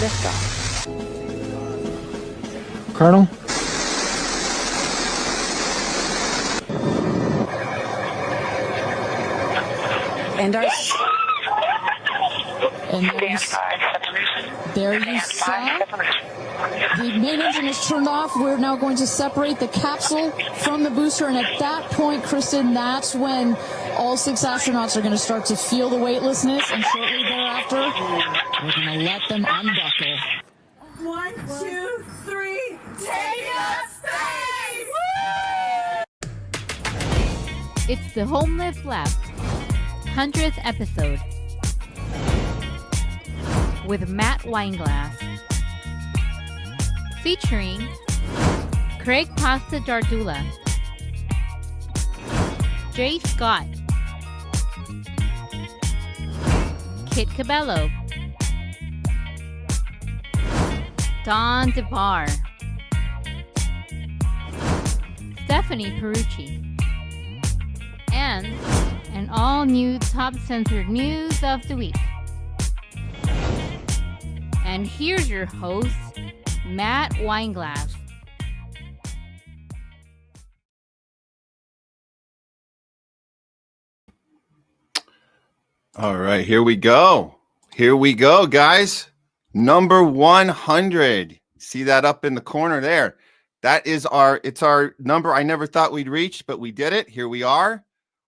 Liftoff. Colonel? And our... And there you saw the main engine is turned off. We're now going to separate the capsule from the booster, and at that point, Kristen, that's when all 6 astronauts are going to start to feel the weightlessness, and shortly thereafter, we're going to let them unbuckle. 1, 2, 3, take us space! It's the Home Lift Left 100th episode with Matt Weinglass, featuring Craig Pasta Jardula, Jay Scott, Kit CABELLO, Don DeBAR, Stephanie Pierucci, and an all-new top censored news of the week. And here's your host, Matt Weinglass. All right, here we go. Here we go, guys. Number 100. See that up in the corner there? That is it's our number I never thought we'd reach, but we did it. Here we are.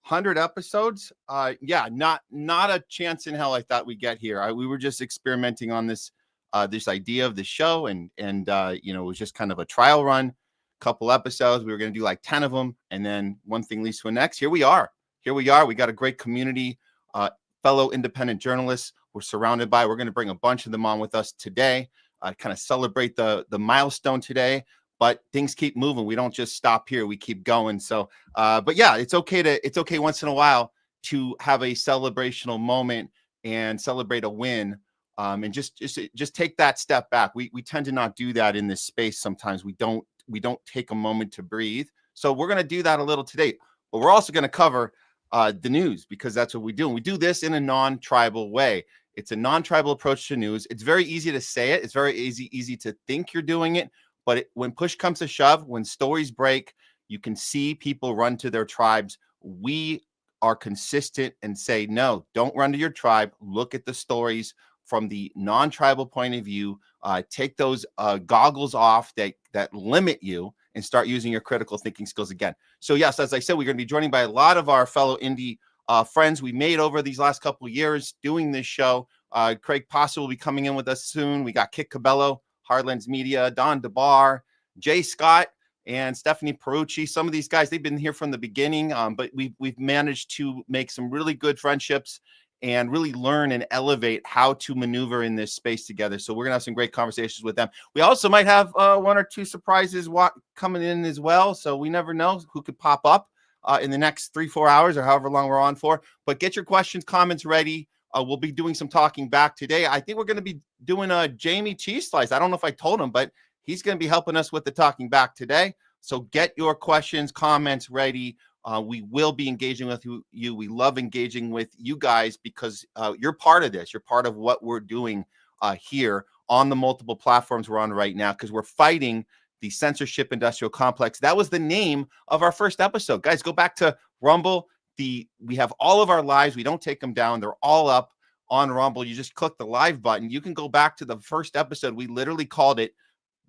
100 episodes. Yeah, not a chance in hell I thought we'd get here. We were just experimenting on this idea of the show, and you know, it was just kind of a trial run. Couple episodes. We were going to do like 10 of them, and then one thing leads to the next. Here we are. We got a great community, fellow independent journalists we're surrounded by. We're going to bring a bunch of them on with us today, kind of celebrate the milestone today. But things keep moving. We don't just stop here. We keep going. So, but yeah, it's okay once in a while to have a celebrational moment and celebrate a win. And just take that step back. We tend to not do that in this space. Sometimes we don't take a moment to breathe. So we're going to do that a little today, but we're also going to cover the news, because that's what we do. And we do this in a non-tribal way. It's a non-tribal approach to news. It's very easy to say it. It's very easy to think you're doing it. But when push comes to shove, when stories break, you can see people run to their tribes. We are consistent and say, no, don't run to your tribe. Look at the stories from the non-tribal point of view. Take those goggles off that limit you and start using your critical thinking skills again. So yes, as I said, we're going to be joined by a lot of our fellow indie friends we made over these last couple of years doing this show. Craig Pasta will be coming in with us soon. We got Kit CABELLO, Hardlands Media, Don DeBAR, Jay Scott, and Stephanie Pierucci. Some of these guys, they've been here from the beginning, but we've managed to make some really good friendships and really learn and elevate how to maneuver in this space together. So we're going to have some great conversations with them. We also might have 1 or 2 surprises coming in as well. So we never know who could pop up in the next 3-4 hours or however long we're on for. But get your questions, comments ready. We'll be doing some talking back today. I think we're going to be doing a Jamie Cheese Slice. I don't know if I told him, but he's going to be helping us with the talking back today. So get your questions, comments ready. We will be engaging with you. We love engaging with you guys because you're part of this. You're part of what we're doing here on the multiple platforms we're on right now, because we're fighting the censorship industrial complex. That was the name of our first episode. Guys, go back to Rumble. We have all of our lives. We don't take them down. They're all up on Rumble. You just click the live button. You can go back to the first episode. We literally called it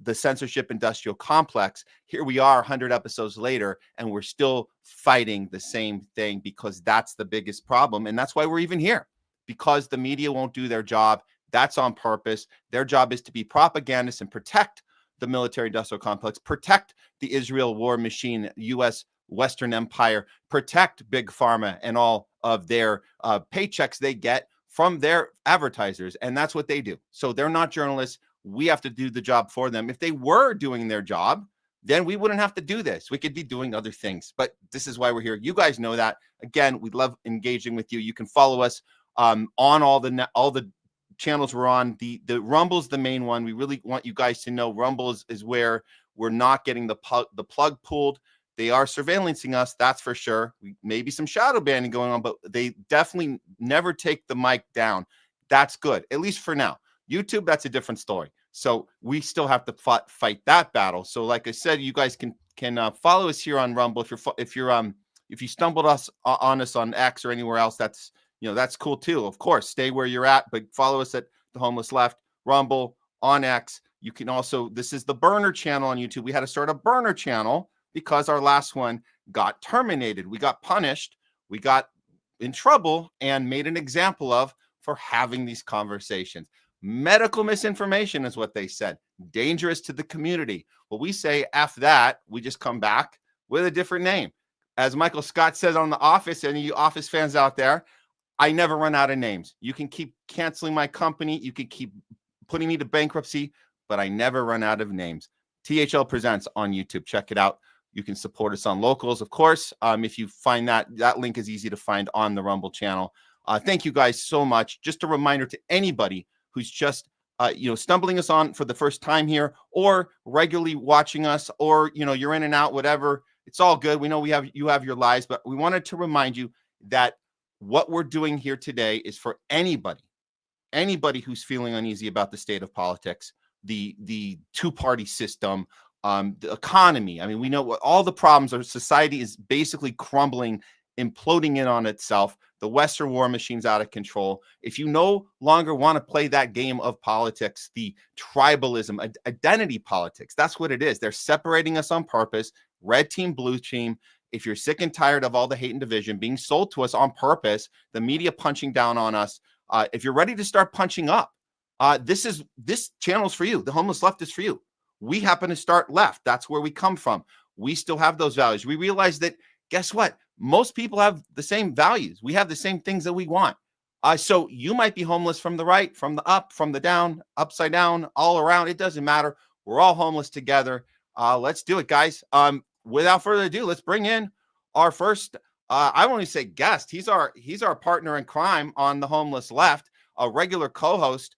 the censorship industrial complex. Here we are 100 episodes later, and we're still fighting the same thing, because that's the biggest problem. And that's why we're even here, because the media won't do their job. That's on purpose. Their job is to be propagandists and protect the military industrial complex, protect the Israel war machine, U.S. Western Empire, protect Big Pharma and all of their paychecks they get from their advertisers. And that's what they do. So they're not journalists. We have to do the job for them. If they were doing their job, then we wouldn't have to do this. We could be doing other things. But this is why we're here. You guys know that. Again, we love engaging with you. You can follow us on all the channels we're on. The Rumble's the main one. We really want you guys to know Rumble is where we're not getting the plug pulled. They are surveillancing us, that's for sure. Maybe some shadow banning going on, but they definitely never take the mic down. That's good, at least for now. YouTube, that's a different story. So we still have to fight that battle. So like I said, you guys can follow us here on Rumble. If you stumbled on us on X or anywhere else, that's cool too. Of course, stay where you're at, but follow us at The Homeless Left, Rumble, on X. You can also, this is the burner channel on YouTube. We had to start a burner channel because our last one got terminated. We got punished. We got in trouble and made an example of for having these conversations. Medical misinformation is what they said. Dangerous to the community. Well, we say F that. We just come back with a different name. As Michael Scott says on The Office, any of you Office fans out there, I never run out of names. You can keep canceling my company. You can keep putting me to bankruptcy, but I never run out of names. THL Presents on YouTube. Check it out. You can support us on Locals, of course. If you find that link is easy to find on the Rumble channel. Thank you guys so much. Just a reminder to anybody who's just stumbling us on for the first time here, or regularly watching us, or you're in and out, whatever. It's all good. We know you have your lives, but we wanted to remind you that what we're doing here today is for anybody who's feeling uneasy about the state of politics, the two-party system, the economy. I mean, we know what all the problems are. Society is basically crumbling, imploding in on itself. The Western war machine's out of control. If you no longer want to play that game of politics, the tribalism, identity politics, that's what it is. They're separating us on purpose. Red team, blue team. If you're sick and tired of all the hate and division being sold to us on purpose, the media punching down on us, if you're ready to start punching up, this channel's for you. The Homeless Left is for you. We happen to start left. That's where we come from. We still have those values. We realize that, guess what? Most people have the same values. We have the same things that we want. So you might be homeless from the right, from the up, from the down, upside down, all around. It doesn't matter. We're all homeless together. Let's do it, guys. Without further ado, let's bring in our first, I won't even say guest. He's our partner in crime on The Homeless Left, a regular co-host.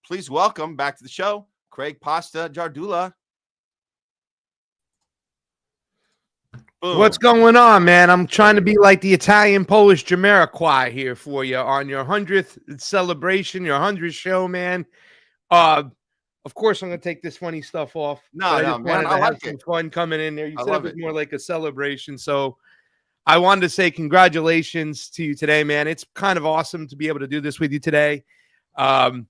Please welcome back to the show, Craig Pasta Jardula. Boom. What's going on, man? I'm trying to be like the Italian-Polish Jamiroquai here for you on your 100th celebration, your 100th show, man. Of course, I'm going to take this funny stuff off. No, man, I like some fun coming in there. You said it was more like a celebration, so I wanted to say congratulations to you today, man. It's kind of awesome to be able to do this with you today. I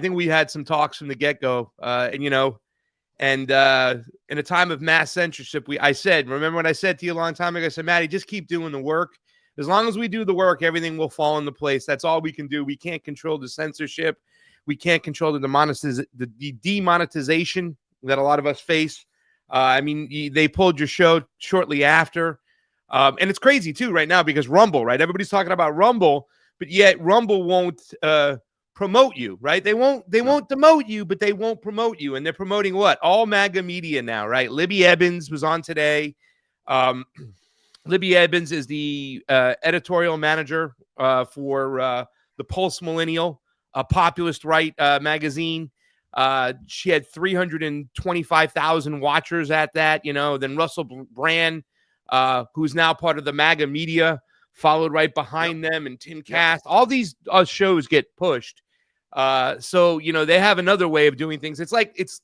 think we had some talks from the get-go, and in a time of mass censorship, remember what I said to you a long time ago? I said, Matty, just keep doing the work. As long as we do the work, everything will fall into place. That's all we can do. We can't control the censorship. We can't control the demonetization that a lot of us face. They pulled your show shortly after. And it's crazy, too, right now, because Rumble, right? Everybody's talking about Rumble, but yet Rumble won't promote you, right? They won't demote you, but they won't promote you. And they're promoting what? All MAGA media now, right? Libby Evans was on today. Libby Evans is the editorial manager for the Pulse Millennial, a populist right magazine. She had 325,000 watchers at that, Then Russell Brand, who's now part of the MAGA media, followed right behind them, and Tim Cast. All these shows get pushed. So they have another way of doing things. It's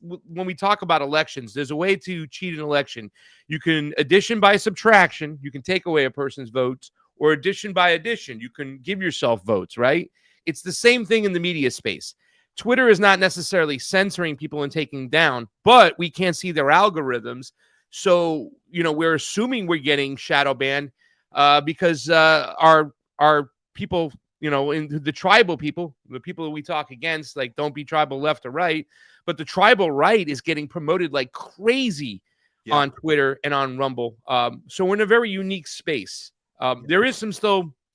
when we talk about elections, there's a way to cheat an election. You can addition by subtraction. You can take away a person's votes, or addition by addition. You can give yourself votes, right? It's the same thing in the media space. Twitter is not necessarily censoring people and taking down, but we can't see their algorithms. So, we're assuming we're getting shadow banned because our people, in the tribal people, the people that we talk against, like, don't be tribal left or right, but the tribal right is getting promoted like crazy on Twitter and on Rumble. So we're in a very unique space. There is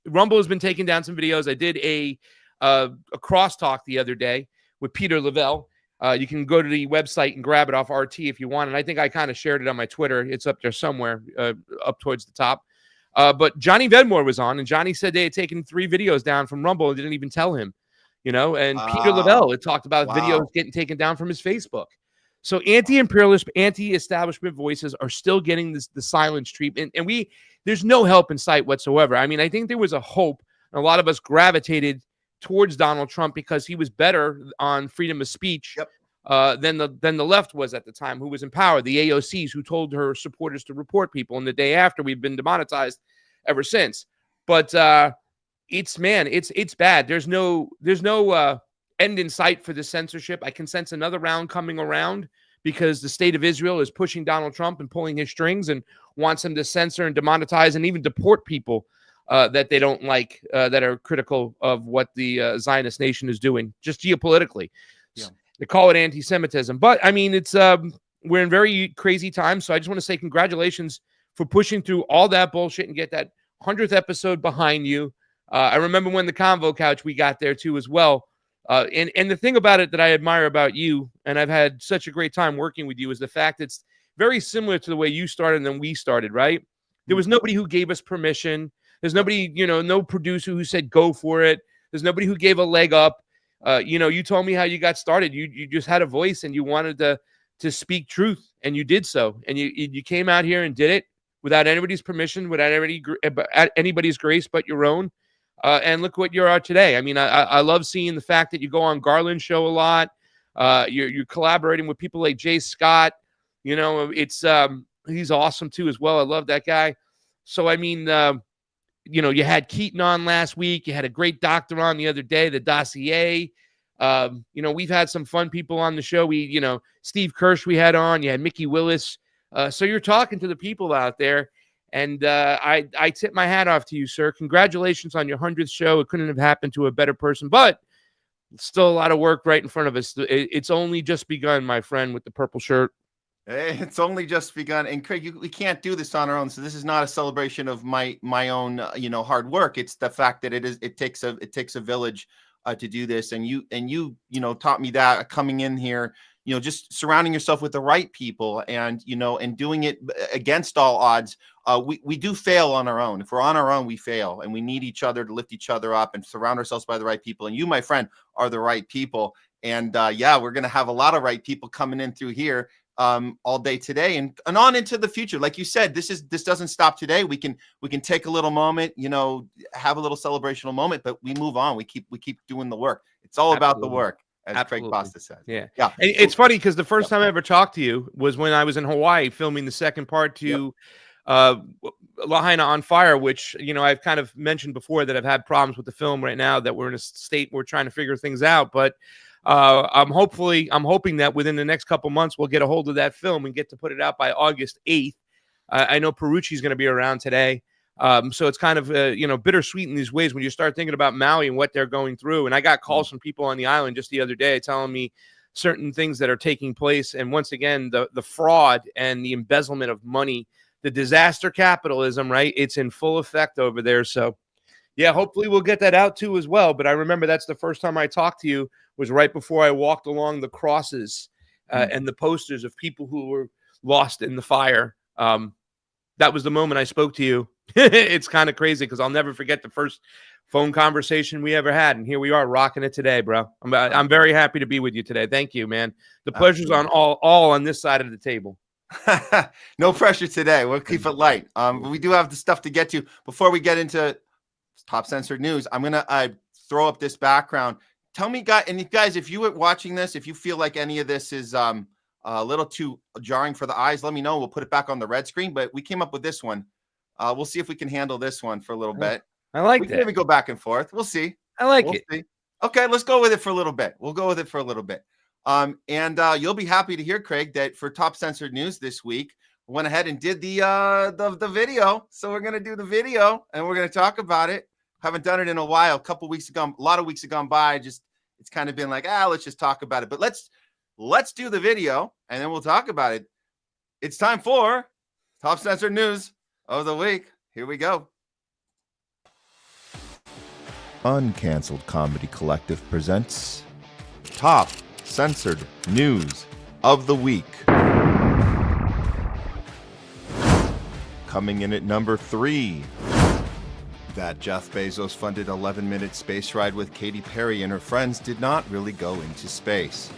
Rumble has been taking down some videos. I did a crosstalk the other day with Peter Lavelle. You can go to the website and grab it off RT if you want. And I think I kind of shared it on my Twitter. It's up there somewhere, up towards the top. But Johnny Vedmore was on, and Johnny said they had taken 3 videos down from Rumble and didn't even tell him, and Peter Lavelle had talked about videos getting taken down from his Facebook. So anti-imperialist, anti-establishment voices are still getting the silence treatment, and there's no help in sight whatsoever. I mean, I think there was a hope, and a lot of us gravitated towards Donald Trump because he was better on freedom of speech than the left was at the time, who was in power, the AOCs, who told her supporters to report people. And the day after, we've been demonetized ever since. But it's bad. There's no end in sight for the censorship. I can sense another round coming around because the state of Israel is pushing Donald Trump and pulling his strings and wants him to censor and demonetize and even deport people that they don't like, that are critical of what the Zionist nation is doing, just geopolitically. Yeah. They call it anti-Semitism. But, I mean, it's we're in very crazy times, so I just want to say congratulations for pushing through all that bullshit and get that 100th episode behind you. I remember when the Convo Couch, we got there, too, as well. And the thing about it that I admire about you, and I've had such a great time working with you, is the fact it's very similar to the way you started and then we started, right? There was nobody who gave us permission. There's nobody, no producer who said go for it. There's nobody who gave a leg up. You told me how you got started. You just had a voice and you wanted to speak truth, and you did so. And you came out here and did it without anybody's permission, without anybody's grace but your own. And look what you are today. I mean, I love seeing the fact that you go on Garland's show a lot. You're collaborating with people like Jay Scott. It's he's awesome too as well. I love that guy. So I mean, you had Keaton on last week. You had a great doctor on the other day, the dossier. We've had some fun people on the show. Steve Kirsch we had on. You had Mickey Willis. So you're talking to the people out there. And I tip my hat off to you, sir. Congratulations on your 100th show. It couldn't have happened to a better person, but still a lot of work right in front of us. It's only just begun, my friend, with the purple shirt. It's only just begun. And Craig, we can't do this on our own. So this is not a celebration of my own, hard work. It's the fact that it takes a village to do this. And you taught me that coming in here. Just surrounding yourself with the right people and doing it against all odds. We do fail on our own. If we're on our own, we fail, and we need each other to lift each other up and surround ourselves by the right people. And you, my friend, are the right people. And we're going to have a lot of right people coming in through here all day today and on into the future. Like you said, this doesn't stop today. We can take a little moment, have a little celebrational moment, but we move on. We keep doing the work. It's all about the work. As Absolutely. Craig Pasta said. Yeah. And it's funny because the first time I ever talked to you was when I was in Hawaii filming the second part to Lahaina on Fire, which, I've kind of mentioned before that I've had problems with the film right now, that we're in a state where we're trying to figure things out. But I'm hoping that within the next couple months, we'll get a hold of that film and get to put it out by August 8th. I know Pierucci is going to be around today. So it's kind of, bittersweet in these ways when you start thinking about Maui and what they're going through. And I got calls from people on the island just the other day telling me certain things that are taking place. And once again, the fraud and the embezzlement of money, the disaster capitalism, right? It's in full effect over there. So yeah, hopefully we'll get that out too as well. But I remember that's the first time I talked to you was right before I walked along the crosses and the posters of people who were lost in the fire. That was the moment I spoke to you. It's kind of crazy because I'll never forget the first phone conversation we ever had. And here we are rocking it today, bro. I'm very happy to be with you today. Thank you, man. The pleasure's on all on this side of the table. No pressure today. We'll keep it light. We do have the stuff to get to. Before we get into top censored news, I'm going to throw up this background. Tell me, guys, if you were watching this, if you feel like any of this is a little too jarring for the eyes, let me know. We'll put it back on the red screen. But we came up with this one. We'll see if we can handle this one for a little bit. I like that. We can maybe go back and forth. We'll see. I like it. See. Okay, let's go with it for a little bit. We'll go with it for a little bit. And you'll be happy to hear, Craig, that for top censored news this week, we went ahead and did the video. So we're going to do the video and we're going to talk about it. Haven't done it in a while. A lot of weeks have gone by. It's kind of been like, let's just talk about it. But let's do the video and then we'll talk about it. It's time for top censored news of the week. Here we go. Uncanceled Comedy Collective presents Top Censored News of the Week. Coming in at number 3. That Jeff Bezos funded 11-minute space ride with Katy Perry and her friends did not really go into space.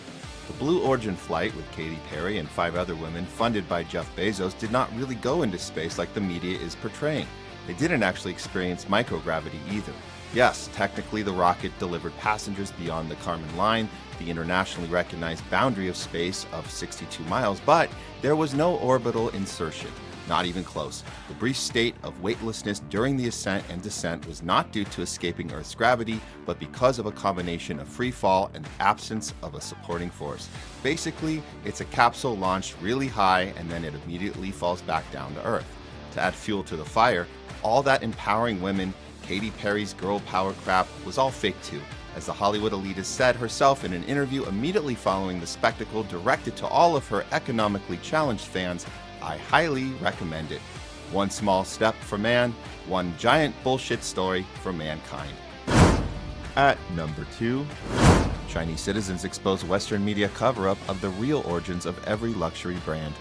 The Blue Origin flight with Katy Perry and 5 other women funded by Jeff Bezos did not really go into space like the media is portraying. They didn't actually experience microgravity either. Yes, technically the rocket delivered passengers beyond the Kármán line, the internationally recognized boundary of space of 62 miles, but there was no orbital insertion. Not even close. The brief state of weightlessness during the ascent and descent was not due to escaping Earth's gravity, but because of a combination of free fall and absence of a supporting force. Basically, it's a capsule launched really high and then it immediately falls back down to Earth. To add fuel to the fire, all that empowering women, Katy Perry's girl power crap, was all fake too. As the Hollywood elitist said herself in an interview immediately following the spectacle directed to all of her economically challenged fans, I highly recommend it. One small step for man, one giant bullshit story for mankind. At number 2, Chinese citizens expose Western media cover-up of the real origins of every luxury brand.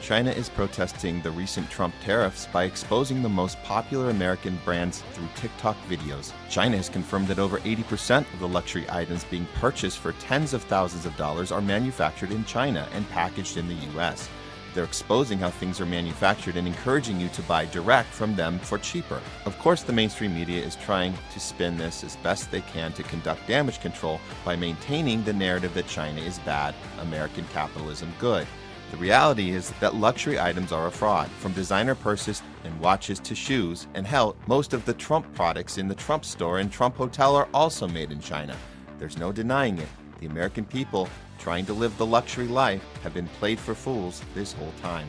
China is protesting the recent Trump tariffs by exposing the most popular American brands through TikTok videos. China has confirmed that over 80% of the luxury items being purchased for tens of thousands of dollars are manufactured in China and packaged in the US. They're exposing how things are manufactured and encouraging you to buy direct from them for cheaper. Of course, the mainstream media is trying to spin this as best they can to conduct damage control by maintaining the narrative that China is bad, American capitalism good. The reality is that luxury items are a fraud, from designer purses and watches to shoes, and hell, most of the Trump products in the Trump store and Trump Hotel are also made in China. There's no denying it. The American people, trying to live the luxury life, have been played for fools this whole time.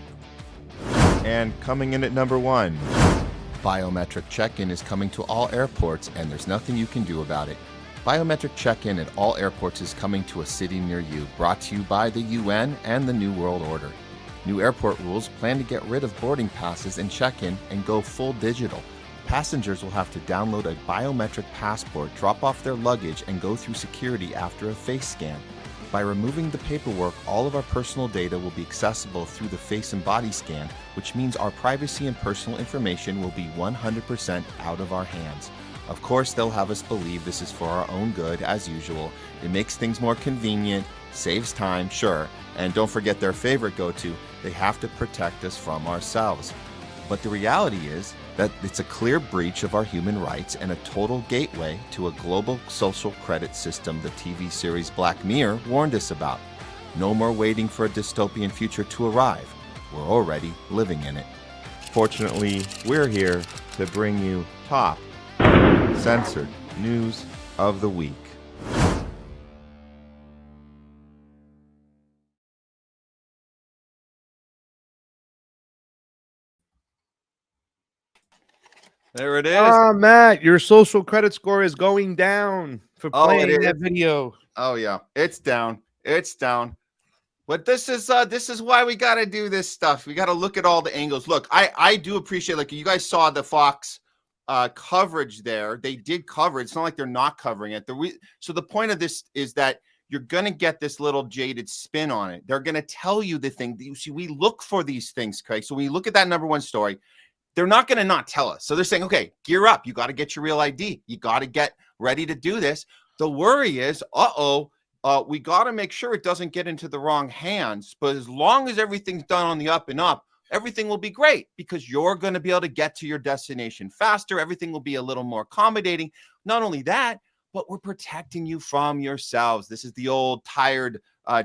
And coming in at number 1, biometric check-in is coming to all airports and there's nothing you can do about it. Biometric check-in at all airports is coming to a city near you, brought to you by the UN and the New World Order. New airport rules plan to get rid of boarding passes and check-in and go full digital. Passengers will have to download a biometric passport, drop off their luggage, and go through security after a face scan. By removing the paperwork, all of our personal data will be accessible through the face and body scan, which means our privacy and personal information will be 100% out of our hands. Of course, they'll have us believe this is for our own good, as usual. It makes things more convenient, saves time, sure, and don't forget their favorite go-to, they have to protect us from ourselves. But the reality is that it's a clear breach of our human rights and a total gateway to a global social credit system the TV series Black Mirror warned us about. No more waiting for a dystopian future to arrive. We're already living in it. Fortunately, we're here to bring you top censored news of the week. There it is. Matt, your social credit score is going down for playing that video. Oh yeah, it's down. It's down. But this is why we got to do this stuff. We got to look at all the angles. Look, I do appreciate, like, you guys saw the Fox coverage there. They did cover it. It's not like they're not covering it. So the point of this is that you're going to get this little jaded spin on it. They're going to tell you the thing. You see, we look for these things, Craig. So when you look at that number 1 story, they're not going to not tell us. So they're saying, okay, gear up. You got to get your real ID. You got to get ready to do this. The worry is, we got to make sure it doesn't get into the wrong hands. But as long as everything's done on the up and up, everything will be great because you're going to be able to get to your destination faster. Everything will be a little more accommodating. Not only that, but we're protecting you from yourselves. This is the old tired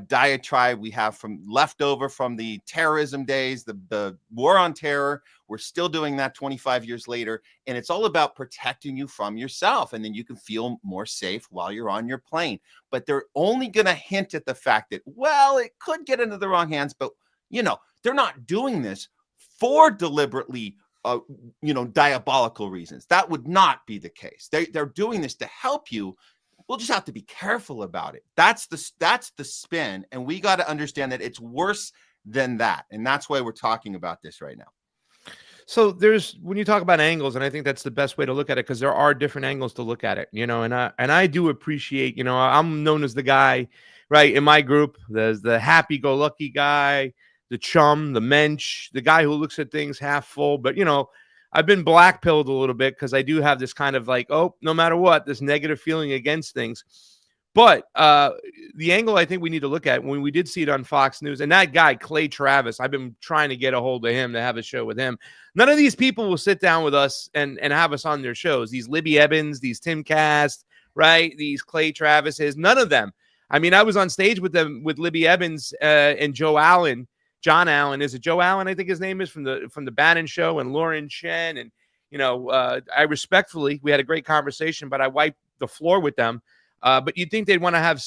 diatribe we have from leftover from the terrorism days, the war on terror. We're still doing that 25 years later. And it's all about protecting you from yourself. And then you can feel more safe while you're on your plane. But they're only going to hint at the fact that, well, it could get into the wrong hands. But, you know, they're not doing this for deliberately diabolical reasons. That would not be the case. They're doing this to help you. We'll just have to be careful about it. That's the spin. And we got to understand that it's worse than that. And that's why we're talking about this right now. So when you talk about angles, and I think that's the best way to look at it, because there are different angles to look at it, and I do appreciate, I'm known as the guy, right, in my group, there's the happy-go-lucky guy, the chum, the mensch, the guy who looks at things half full. But, I've been black-pilled a little bit because I do have this kind of like, no matter what, this negative feeling against things. But the angle I think we need to look at, when we did see it on Fox News, and that guy, Clay Travis, I've been trying to get a hold of him to have a show with him. None of these people will sit down with us and have us on their shows. These Libby Evans, these Tim Cast, right? These Clay Travises, none of them. I mean, I was on stage with them, with Libby Evans and Joe Allen. John Allen, is it Joe Allen? I think his name is, from the Bannon Show, and Lauren Chen. And, you know, I respectfully, we had a great conversation, but I wiped the floor with them. But you'd think they'd want to have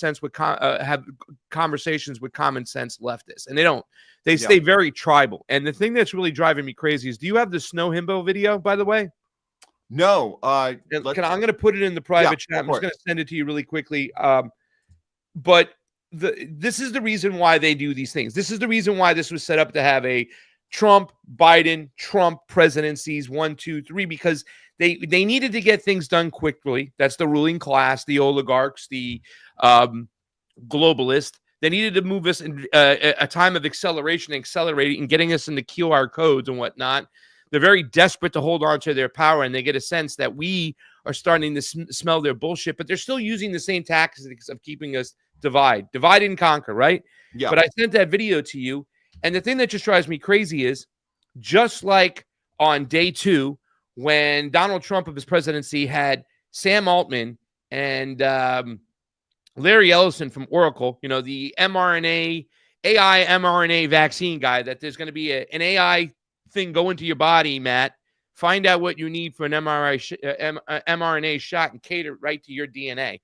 have conversations with common sense leftists, and they don't. They stay very tribal. And the thing that's really driving me crazy is, do you have the Snow Himbo video, by the way? No. I'm going to put it in the private chat. I'm just going to send it to you really quickly. But this is the reason why they do these things. This is the reason why this was set up, to have a Trump, Biden, Trump presidencies 1, 2, 3, because they needed to get things done quickly. That's the ruling class, the oligarchs, the globalists. They needed to move us in a time of acceleration, accelerating, and getting us into QR codes and whatnot. They're very desperate to hold on to their power, and they get a sense that we are starting to smell their bullshit, but they're still using the same tactics of keeping us divide and conquer, right? Yeah. But I sent that video to you, and the thing that just drives me crazy is, just like on day 2, when Donald Trump of his presidency had Sam Altman and Larry Ellison from Oracle, you know, the AI mRNA vaccine guy, that there's going to be an AI thing go into your body, Matt, find out what you need for an mRNA shot and cater right to your DNA.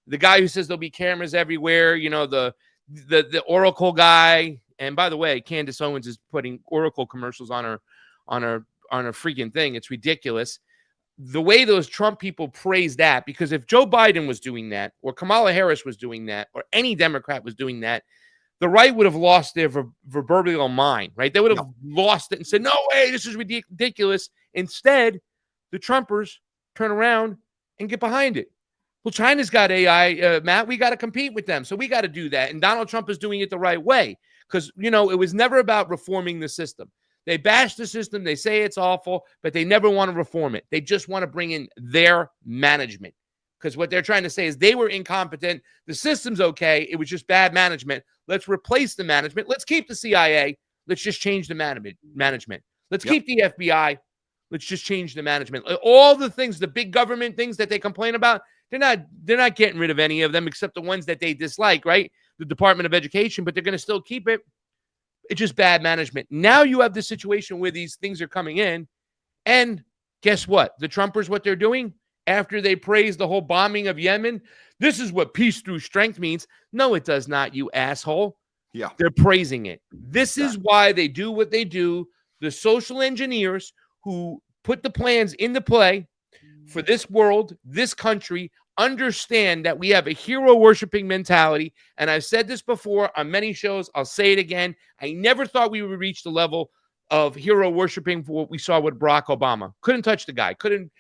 The guy who says there'll be cameras everywhere, you know, the Oracle guy. And by the way, Candace Owens is putting Oracle commercials on her freaking thing. It's ridiculous. The way those Trump people praise that, because if Joe Biden was doing that, or Kamala Harris was doing that, or any Democrat was doing that, the right would have lost their proverbial mind, right? They would have lost it and said, no way, this is ridiculous. Instead, the Trumpers turn around and get behind it. Well, China's got AI, Matt. We got to compete with them. So we got to do that. And Donald Trump is doing it the right way, because, you know, it was never about reforming the system. They bash the system. They say it's awful, but they never want to reform it. They just want to bring in their management, because what they're trying to say is they were incompetent. The system's okay. It was just bad management. Let's replace the management. Let's keep the CIA. Let's just change the management. Let's keep the FBI. Let's just change the management. All the things, the big government things that they complain about, they're not getting rid of any of them except the ones that they dislike, right? The Department of Education, but they're going to still keep it. It's just bad management. Now you have the situation where these things are coming in, and guess what? The Trumpers, what they're doing after they praise the whole bombing of Yemen, this is what peace through strength means. No, it does not, you asshole. Yeah. They're praising it. This is why they do what they do. The social engineers who put the plans into play for this world, this country, understand that we have a hero worshiping mentality. And I've said this before on many shows. I'll say it again. I never thought we would reach the level of hero worshiping for what we saw with Barack Obama. Couldn't touch the guy. Couldn't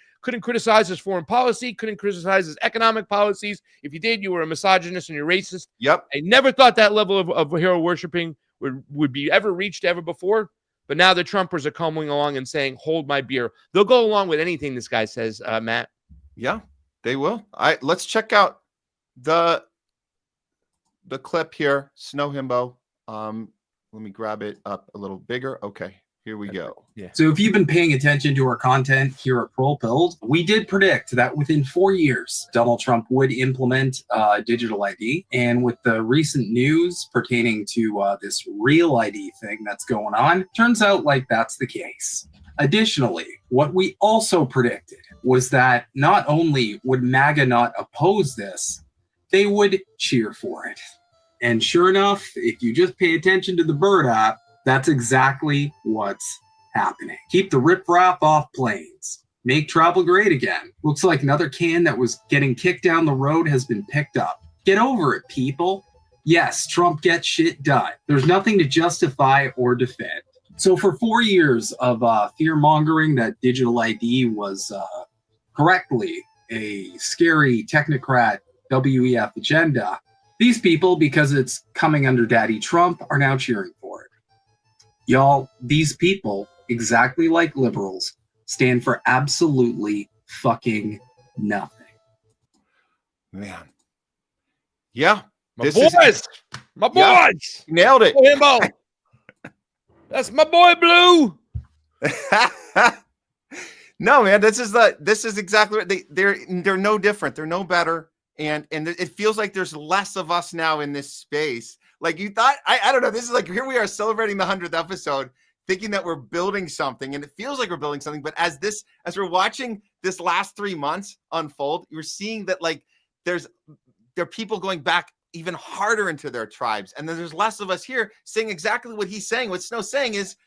criticize his foreign policy. Couldn't criticize his economic policies. If you did, you were a misogynist and you're racist. Yep. I never thought that level of hero worshiping would be ever reached ever before. But now the Trumpers are coming along and saying, hold my beer. They'll go along with anything this guy says, Matt. Yeah, they will. Let's check out the clip here. Snow Himbo. Let me grab it up a little bigger. Okay, here we go. Yeah. So if you've been paying attention to our content here at Pro Build, we did predict that within 4 years, Donald Trump would implement digital ID. And with the recent news pertaining to this real ID thing that's going on, turns out like that's the case. Additionally, what we also predicted was that not only would MAGA not oppose this, they would cheer for it. And sure enough, if you just pay attention to the Bird app, that's exactly what's happening. Keep the riprap off planes. Make travel great again. Looks like another can that was getting kicked down the road has been picked up. Get over it, people. Yes, Trump gets shit done. There's nothing to justify or defend. So for 4 years of fear-mongering that digital ID was correctly a scary technocrat WEF agenda, these people, because it's coming under Daddy Trump, are now cheering for it. Y'all, these people, exactly like liberals, stand for absolutely fucking nothing. Man, Yeah. My boys. My Yeah, boys. nailed it. Himbo. That's my boy Blue. No, man, this is exactly what they're no different. They're no better. And it feels like there's less of us now in this space. Like you thought, I don't know. This is like, here we are celebrating the 100th episode, thinking that we're building something, and it feels like we're building something. But as we're watching this last 3 months unfold, you're seeing that like there are people going back even harder into their tribes. And then there's less of us here saying exactly what he's saying. What Snow's saying is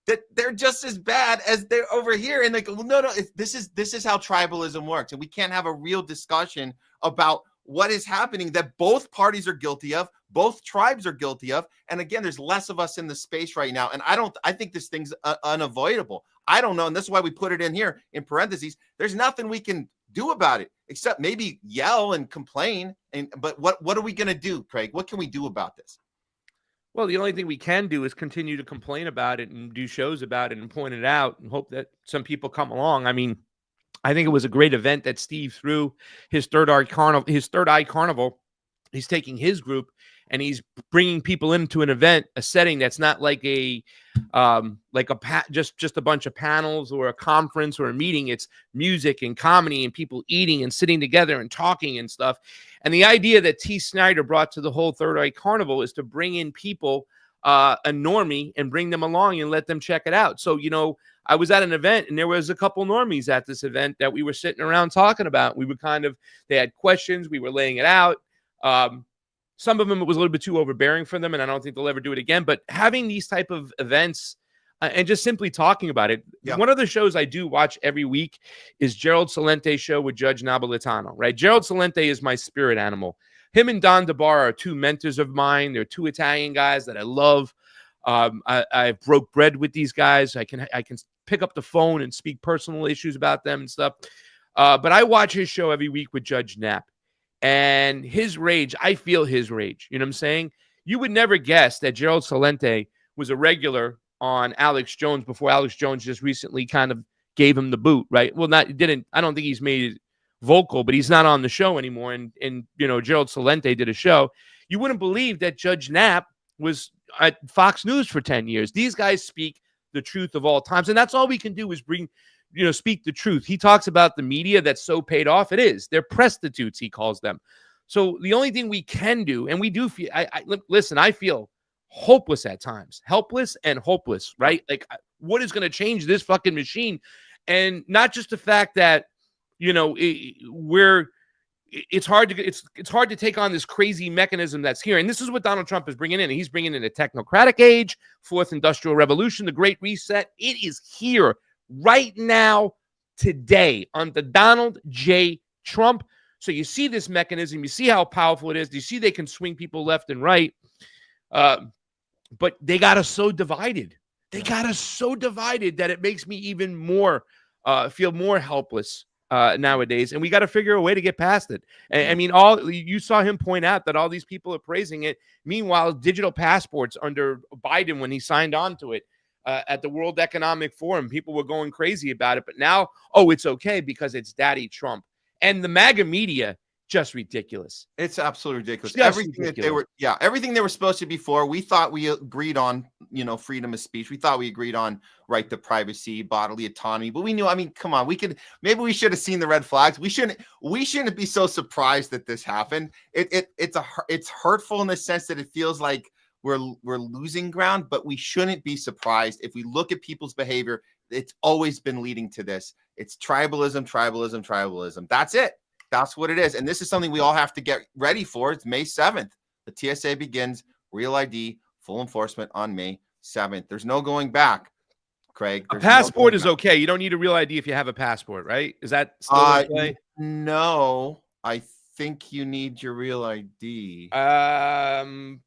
that they're just as bad as they're over here. And like, well, no, this is how tribalism works. And we can't have a real discussion about what is happening that both parties are guilty of, both tribes are guilty of. And again, there's less of us in the space right now. And I think this thing's unavoidable. I don't know. And that's why we put it in here in parentheses. There's nothing we can do about it except maybe yell and complain. But what are we going to do, Craig? What can we do about this? Well, the only thing we can do is continue to complain about it and do shows about it and point it out and hope that some people come along. I mean, I think it was a great event that Steve threw his third eye carnival. He's taking his group and he's bringing people into an event, a setting that's not like just a bunch of panels or a conference or a meeting. It's music and comedy and people eating and sitting together and talking and stuff. And the idea that T. Snyder brought to the whole Third Eye Carnival is to bring in people, a normie, and bring them along and let them check it out. So, I was at an event and there was a couple normies at this event that we were sitting around talking about. We were they had questions. We were laying it out. Some of them, it was a little bit too overbearing for them, and I don't think they'll ever do it again. But having these type of events and just simply talking about it. Yeah. One of the shows I do watch every week is Gerald Salente's show with Judge Napolitano, right? Gerald Salente is my spirit animal. Him and Don DeBar are two mentors of mine. They're two Italian guys that I love. I broke bread with these guys. I can pick up the phone and speak personal issues about them and stuff. But I watch his show every week with Judge Knapp. And his rage, I feel his rage. You know what I'm saying? You would never guess that Gerald Salente was a regular on Alex Jones before Alex Jones just recently kind of gave him the boot, right? Well, I don't think he's made it vocal, but he's not on the show anymore. And Gerald Salente did a show. You wouldn't believe that Judge Knapp was at Fox News for 10 years. These guys speak the truth of all times. And that's all we can do is speak the truth. He talks about the media that's so paid off. It is. They're prostitutes, he calls them. So the only thing we can do, and we do feel, listen, I feel hopeless at times, helpless and hopeless, right? Like, what is going to change this fucking machine? And not just the fact that, it's hard to take on this crazy mechanism that's here. And this is what Donald Trump is bringing in. He's bringing in a technocratic age, fourth industrial revolution, the Great Reset. It is here right now, today, under Donald J. Trump. So you see this mechanism. You see how powerful it is. You see they can swing people left and right. But they got us so divided. They got us so divided that it makes me even more feel more helpless nowadays. And we got to figure a way to get past it. And, I mean, you saw him point out that all these people are praising it. Meanwhile, digital passports under Biden, when he signed on to it at the World Economic Forum, people were going crazy about it. But now, it's okay because it's Daddy Trump. And the MAGA media, just ridiculous. It's absolutely ridiculous. Just everything ridiculous. Everything they were supposed to be for. We thought we agreed on, freedom of speech. We thought we agreed on right to privacy, bodily autonomy. But we knew, come on, maybe we should have seen the red flags. We shouldn't be so surprised that this happened. It's hurtful in the sense that it feels like we're losing ground, but we shouldn't be surprised if we look at people's behavior. It's always been leading to this. It's tribalism. That's it. That's what it is. And this is something we all have to get ready for. It's May 7th. The TSA begins Real ID, full enforcement on May 7th. There's no going back, Craig. A passport is okay. You don't need a Real ID if you have a passport, right? Is that still okay? No, I think you need your Real ID.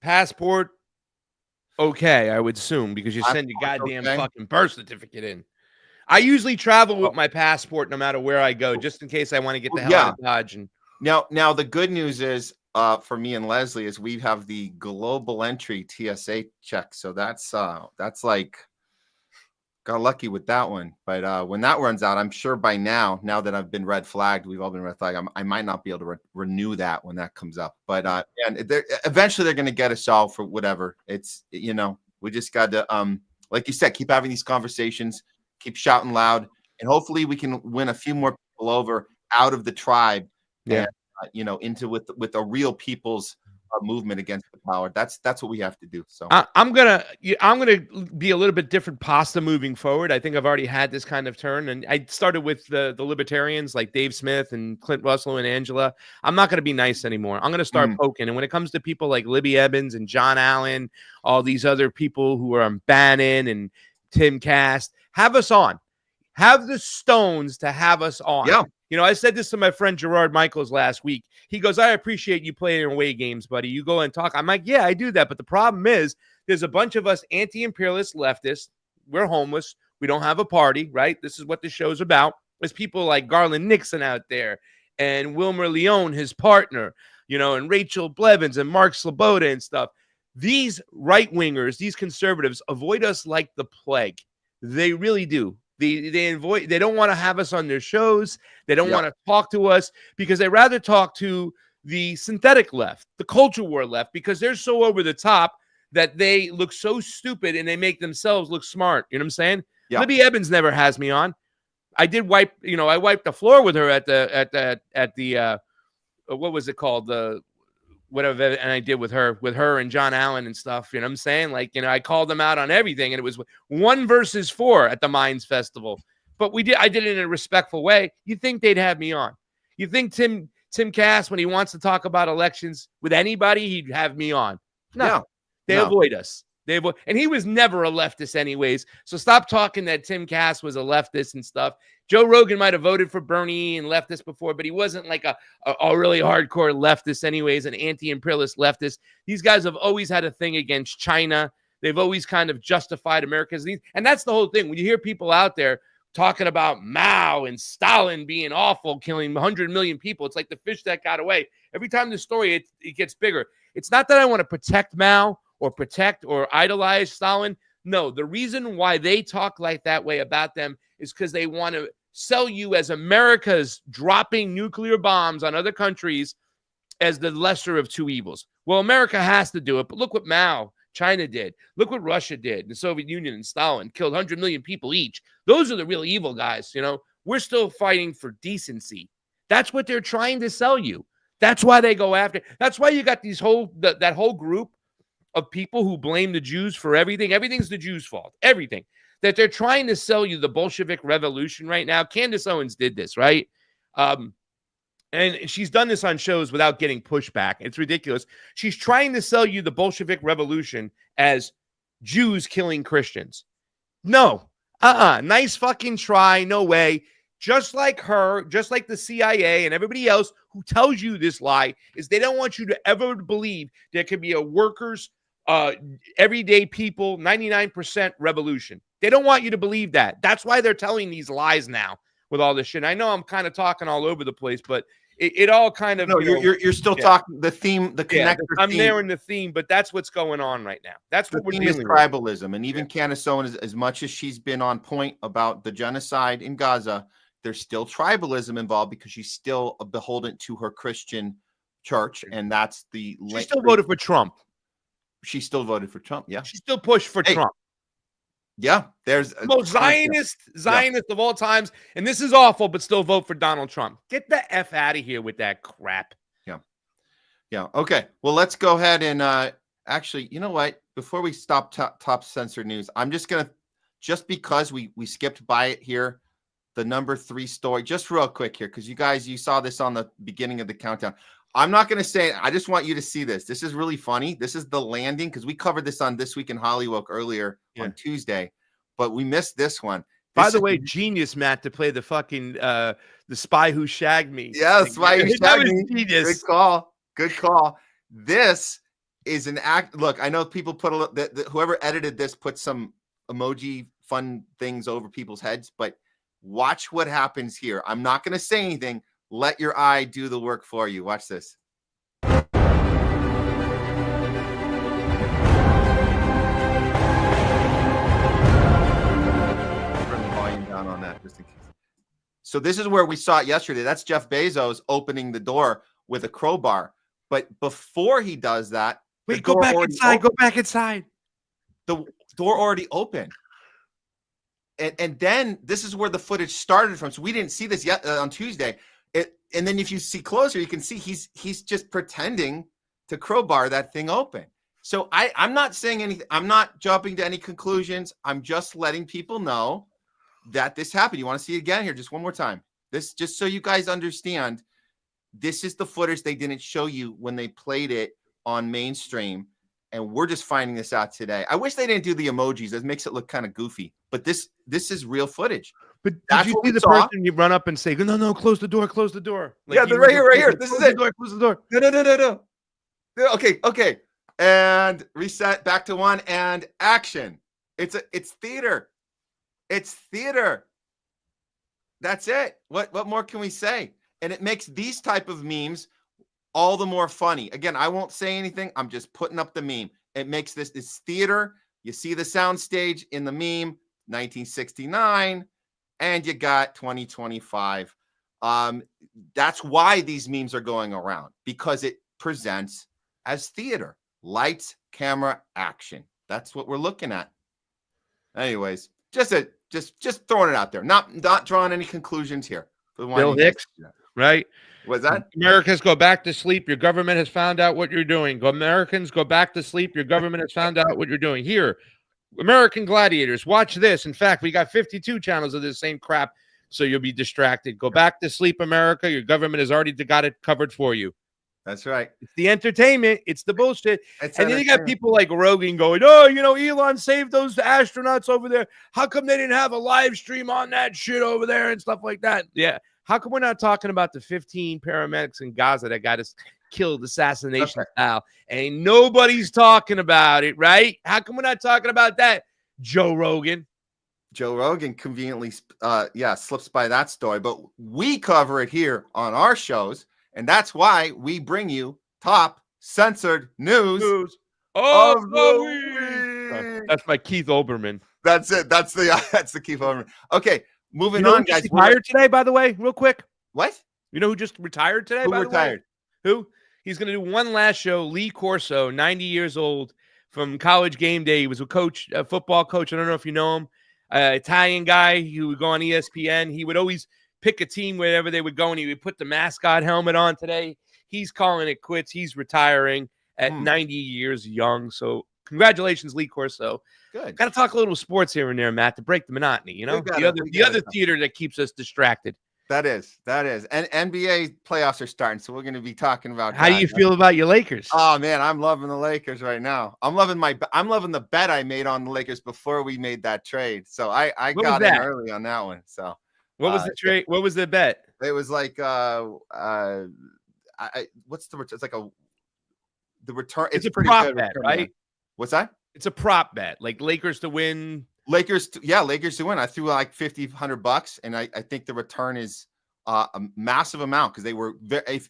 Passport, okay, I would assume, because you send your goddamn fucking birth certificate in. I usually travel with my passport no matter where I go, just in case I want to get the hell out of Dodge. And now the good news is for me and Leslie is we have the global entry TSA check, so that's like got lucky with that one. But when that runs out, I'm sure by now that I've been red flagged, we've all been red flagged, I might not be able to renew that when that comes up. But and eventually they're going to get us all for whatever. It's, you know, we just got to, like you said, keep having these conversations, keep shouting loud, and hopefully we can win a few more people over out of the tribe. Yeah. And, you know, into with a real people's movement against the power. That's what we have to do. So I'm gonna be a little bit different pasta moving forward. I think I've already had this kind of turn, and I started with the libertarians like Dave Smith and Clint Russell and Angela. I'm not gonna be nice anymore. I'm gonna start poking. And when it comes to people like Libby Evans and John Allen, all these other people who are on Bannon and Tim Cast, have us on. Have the stones to have us on. Yeah. You know, I said this to my friend Gerard Michaels last week. He goes, I appreciate you playing away games, buddy. You go and talk. I'm like, yeah, I do that. But the problem is there's a bunch of us anti-imperialist leftists. We're homeless. We don't have a party, right? This is what the show's about. There's people like Garland Nixon out there and Wilmer Leon, his partner, you know, and Rachel Blevins and Mark Sloboda and stuff. These right-wingers, these conservatives avoid us like the plague. They really do. They don't want to have us on their shows. They don't want to talk to us because they rather talk to the synthetic left, the culture war left, because they're so over the top that they look so stupid and they make themselves look smart. You know what I'm saying? Yeah. Libby Evans never has me on. I did wipe, you know, I wiped the floor with her at the what was it called? The whatever, and I did with her and John Allen and stuff. You know what I'm saying? Like, you know, I called them out on everything, and it was 1 versus 4 at the Minds Festival. But I did it in a respectful way. You think they'd have me on? You think Tim Cass, when he wants to talk about elections with anybody, he'd have me on? No. They avoid us. And he was never a leftist anyways. So stop talking that Tim Cass was a leftist and stuff. Joe Rogan might have voted for Bernie and leftist before, but he wasn't like a really hardcore leftist anyways, an anti-imperialist leftist. These guys have always had a thing against China. They've always kind of justified America's needs. And that's the whole thing. When you hear people out there talking about Mao and Stalin being awful, killing 100 million people, it's like the fish that got away. Every time the story, it gets bigger. It's not that I want to protect Mao or protect or idolize Stalin. No, the reason why they talk like that way about them is because they want to sell you as America's dropping nuclear bombs on other countries as the lesser of two evils. Well, America has to do it, but look what China did. Look what Russia did. The Soviet Union and Stalin killed 100 million people each. Those are the real evil guys, you know. We're still fighting for decency. That's what they're trying to sell you. That's why they go after. That's why you got that whole group of people who blame the Jews for everything. Everything's the Jews' fault. Everything. That they're trying to sell you the Bolshevik revolution right now. Candace Owens did this, right? And she's done this on shows without getting pushback. It's ridiculous. She's trying to sell you the Bolshevik revolution as Jews killing Christians. No. Nice fucking try. No way. Just like her, just like the CIA and everybody else who tells you this lie, is they don't want you to ever believe there could be a workers, everyday people, 99% revolution. They don't want you to believe that. That's why they're telling these lies now with all this shit. I know I'm kind of talking all over the place, but it all kind of... No, you're still talking the theme, the connector I'm theme. there in the theme, but that's what's going on right now. That's what we're dealing with. Tribalism. And even Candace Owens, as much as she's been on point about the genocide in Gaza, there's still tribalism involved because she's still beholden to her Christian church, and that's the... She still voted for Trump. She still voted for Trump, yeah. She still pushed for Trump. Yeah, there's... most Zionist of all times, and this is awful, but still vote for Donald Trump. Get the F out of here with that crap. Yeah, okay. Well, let's go ahead and... actually, you know what? Before we stop top censored news, I'm just going to... Just because we skipped by it here, the number 3 story, just real quick here, because you saw this on the beginning of the countdown. I'm not going to say it. I just want you to see this. This is really funny. This is the landing, because we covered this on This Week in Hollywood earlier on Tuesday, but we missed this one. By the way, genius, Matt, to play the fucking the spy who shagged me. Yeah, spy who shagged me. Genius. Good call. Good call. This is an act. Look, I know people put whoever edited this put some emoji fun things over people's heads, but watch what happens here. I'm not going to say anything. Let your eye do the work for you. Watch this. down on that just in case. So this is where we saw it yesterday. That's Jeff Bezos opening the door with a crowbar. But before he does that, wait, go back inside. Go back inside. The door already opened. And then this is where the footage started from. So we didn't see this yet on Tuesday. And then if you see closer, you can see he's just pretending to crowbar that thing open. So I'm not saying anything. I'm not jumping to any conclusions. I'm just letting people know that this happened. You want to see it again? Here, just one more time. This, just so you guys understand, this is the footage they didn't show you when they played it on mainstream. And we're just finding this out today. I wish they didn't do the emojis. It makes it look kind of goofy. But this is real footage. But did you see the person you run up and say, no, close the door, close the door? Like, yeah, right here. This is it. Close the door. No. Okay. And reset back to one and action. It's theater. It's theater. That's it. What more can we say? And it makes these type of memes all the more funny. Again, I won't say anything. I'm just putting up the meme. It makes this theater. You see the sound stage in the meme, 1969, and you got 2025. That's why these memes are going around, because it presents as theater. Lights, camera, action. That's what we're looking at. Anyways, just throwing it out there. Not drawing any conclusions here. Bill Hicks, right? What's that? Americans, go back to sleep. Your government has found out what you're doing. Americans, go back to sleep. Your government has found out what you're doing. Here, American Gladiators, watch this. In fact, we got 52 channels of this same crap, so you'll be distracted. Go back to sleep, America. Your government has already got it covered for you. That's right. It's the entertainment. It's the bullshit. And then you got people like Rogan going, oh, Elon saved those astronauts over there. How come they didn't have a live stream on that shit over there and stuff like that? Yeah. How come we're not talking about the 15 paramedics in Gaza that got us killed assassination style? And nobody's talking about it, right? How come we're not talking about that, Joe Rogan? Joe Rogan conveniently, slips by that story. But we cover it here on our shows. And that's why we bring you top censored news of the week. That's my Keith Olbermann. That's it. That's the Keith Olbermann. Okay, moving on, guys. Retired today, by the way, real quick. What? You know who just retired today? Who retired? Who? He's going to do one last show. Lee Corso, 90 years old, from College Game Day. He was a football coach. I don't know if you know him. Italian guy who would go on ESPN. He would always pick a team wherever they would go, and he would put the mascot helmet on. Today, he's calling it quits. He's retiring at 90 years young. So congratulations, Lee Corso. Good. Got to talk a little sports here and there, Matt, to break the monotony. The other theater that keeps us distracted. That is. And NBA playoffs are starting, so we're going to be talking about how do you feel about your Lakers? Oh man, I'm loving the Lakers right now. I'm loving the bet I made on the Lakers before we made that trade. So I got in early on that one. So what was the trade? What was the bet? It was like what's the return? It's like the return. It's a pretty prop good bet, return, right? man. What's that? It's a prop bet, like Lakers to win. Lakers to win. I threw like $100, and I think the return is a massive amount, because they were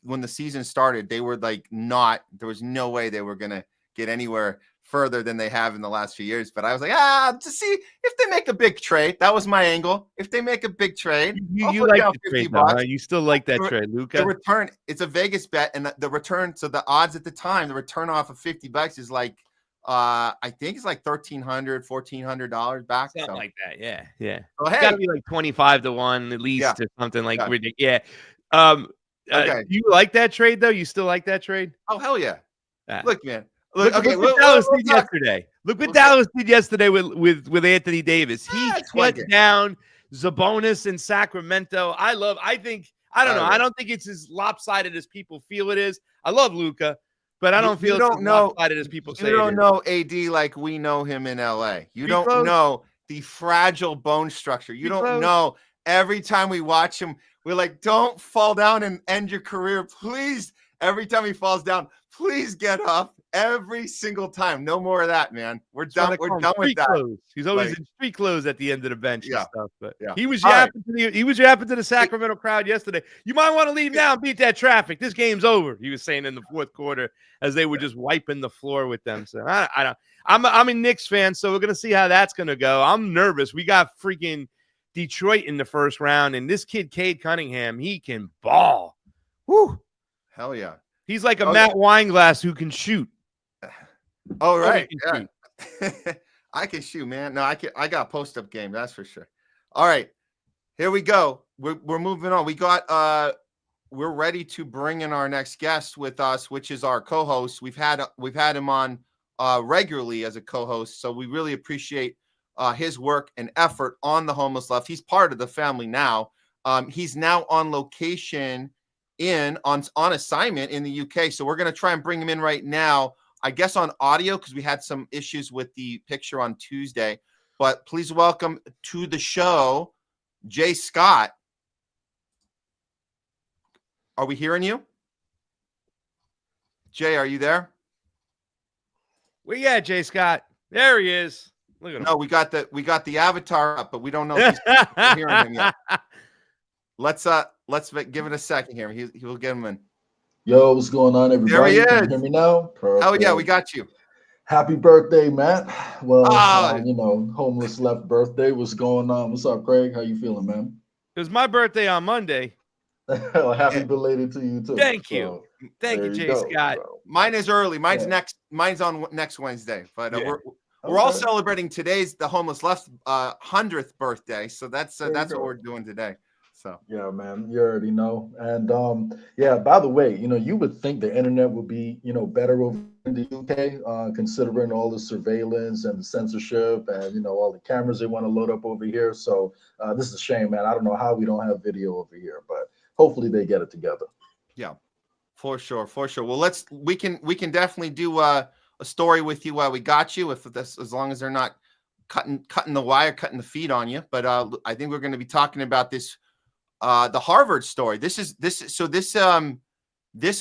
when the season started, they were like there was no way they were gonna get anywhere further than they have in the last few years. But I was like, to see if they make a big trade. That was my angle. If they make a big trade, you like the trade, though, huh? You still like that trade, Luca. The return, it's a Vegas bet, and the return. So the odds at the time, the return off of $50 is like, I think it's like $1,300, $1,400 back. Something like that. Yeah. So, it's got to be like 25 to 1 at least, or something like ridiculous. Okay. Do you like that trade though? You still like that trade? Oh hell yeah! Look, man. Look what Dallas did yesterday. Look what Dallas did yesterday with Anthony Davis. He shut down Sabonis in Sacramento. I don't know. I don't think it's as lopsided as people feel it is. I love Luka, but I don't feel it's as lopsided as people say. You don't know AD like we know him in LA. You don't know the fragile bone structure. You don't know. Every time we watch him, we're like, don't fall down and end your career, please. Every time he falls down, please get up. Every single time. No more of that, man. We're done. We're done with that. Clothes. He's always in street clothes at the end of the bench and stuff. But he was yapping to the Sacramento crowd yesterday. You might want to leave now and beat that traffic. This game's over. He was saying in the fourth quarter as they were just wiping the floor with them. So I'm a Knicks fan, so we're gonna see how that's gonna go. I'm nervous. We got freaking Detroit in the first round. And this kid, Cade Cunningham, he can ball. Woo. Hell yeah. He's like a Matt Weinglass who can shoot. Oh, right. Yeah. I can shoot, man. No, I got post-up game, that's for sure. All right. Here we go. We're moving on. We're ready to bring in our next guest with us, which is our co-host. We've had him on regularly as a co-host, so we really appreciate his work and effort on the homeless left. He's part of the family now. He's now on location on assignment in the UK. So we're going to try and bring him in right now, I guess on audio, because we had some issues with the picture on Tuesday. But please welcome to the show, Jay Scott. Are we hearing you? Jay, are you there? Well, yeah, Jay Scott. There he is. Look at him. No, we got the avatar up, but we don't know if he's hearing him yet. Let's give it a second here. He will get him in. Yo, what's going on, everybody? There he is. Can you hear me now? Perfect. Oh yeah, we got you. Happy birthday, Matt. Well, homeless left birthday. What's going on? What's up, Craig? How you feeling, man? It was my birthday on Monday. Happy belated to you too. Thank you, Jay Scott. Bro. Mine is early. Mine's on next Wednesday, but we're all celebrating the homeless left 100th birthday. So that's what we're doing today. So yeah, man, you already know. And by the way, you would think the internet would be better over in the UK, considering all the surveillance and the censorship and all the cameras they want to load up over here. So this is a shame, man. I don't know how we don't have video over here, but hopefully they get it together. Yeah, for sure. Well, we can definitely do a story with you while we got you, as long as they're not cutting the wire, cutting the feed on you. But I think we're going to be talking about this. The Harvard story. This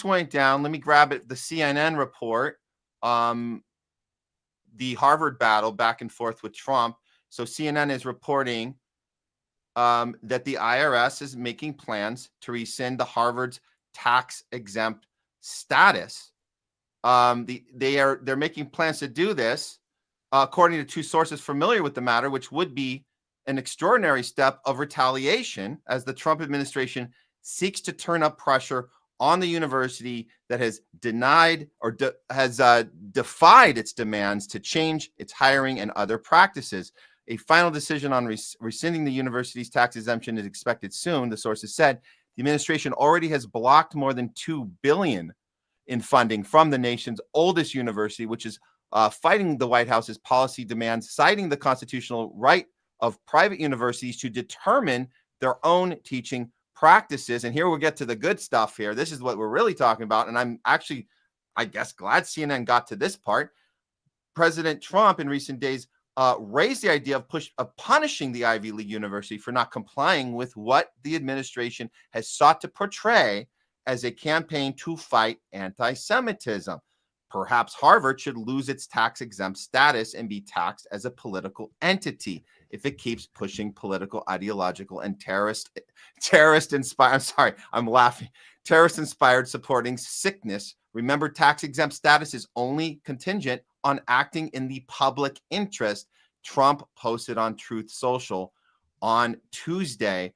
went down. Let me grab it. The CNN report. The Harvard battle back and forth with Trump. So CNN is reporting that the IRS is making plans to rescind the Harvard's tax exempt status. They're making plans to do this, according to two sources familiar with the matter, which would be an extraordinary step of retaliation as the Trump administration seeks to turn up pressure on the university that has denied or defied its demands to change its hiring and other practices. A final decision on rescinding the university's tax exemption is expected soon, the sources said. The administration already has blocked more than $2 billion in funding from the nation's oldest university, which is fighting the White House's policy demands, citing the constitutional right of private universities to determine their own teaching practices. And here we'll get to the good stuff here. This is what we're really talking about. And I'm actually, I guess, glad CNN got to this part. President Trump in recent days raised the idea of punishing the Ivy League university for not complying with what the administration has sought to portray as a campaign to fight anti-Semitism. Perhaps Harvard should lose its tax-exempt status and be taxed as a political entity if it keeps pushing political, ideological, and terrorist-inspired, I'm sorry, I'm laughing, terrorist-inspired supporting sickness. Remember, tax-exempt status is only contingent on acting in the public interest, Trump posted on Truth Social on Tuesday.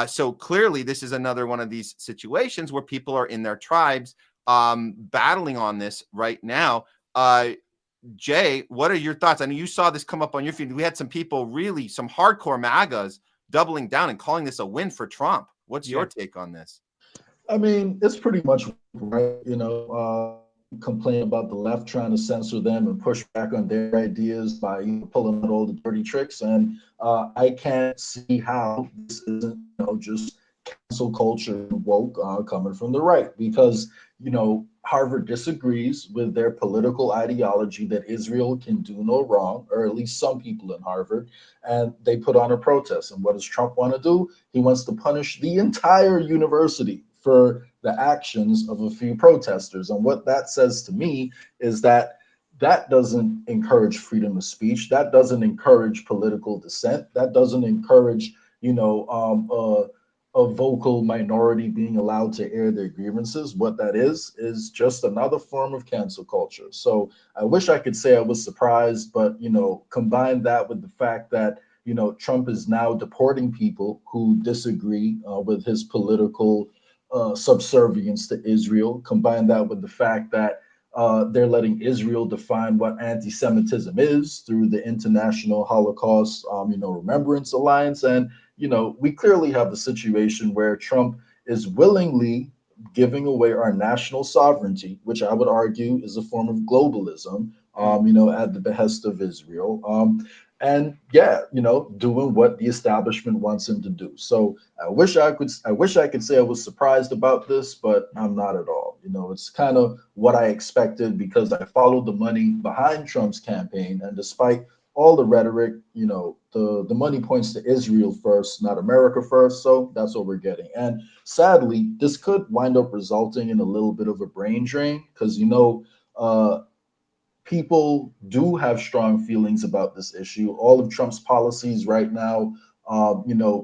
So clearly, this is another one of these situations where people are in their tribes battling on this right now. Jay, what are your thoughts? I know you saw this come up on your feed. We had some people, really some hardcore MAGAs, doubling down and calling this a win for Trump. What's your take on this? I mean, it's pretty much right, complain about the left trying to censor them and push back on their ideas by pulling out all the dirty tricks. And I can't see how this isn't, just cancel culture woke coming from the right, because, Harvard disagrees with their political ideology that Israel can do no wrong, or at least some people in Harvard, and they put on a protest. And what does Trump want to do? He wants to punish the entire university for the actions of a few protesters. And what that says to me is that doesn't encourage freedom of speech. That doesn't encourage political dissent. That doesn't encourage, a vocal minority being allowed to air their grievances. What that is just another form of cancel culture. So I wish I could say I was surprised, but, combine that with the fact that, Trump is now deporting people who disagree with his political subservience to Israel. Combine that with the fact that they're letting Israel define what anti-Semitism is through the International Holocaust, Remembrance Alliance. And, we clearly have a situation where Trump is willingly giving away our national sovereignty, which I would argue is a form of globalism, at the behest of Israel. Doing what the establishment wants him to do. So I wish I could say I was surprised about this, but I'm not at all. It's kind of what I expected because I followed the money behind Trump's campaign, and despite all the rhetoric, the money points to Israel first, not America first. So that's what we're getting. And sadly, this could wind up resulting in a little bit of a brain drain because people do have strong feelings about this issue. All of Trump's policies right now,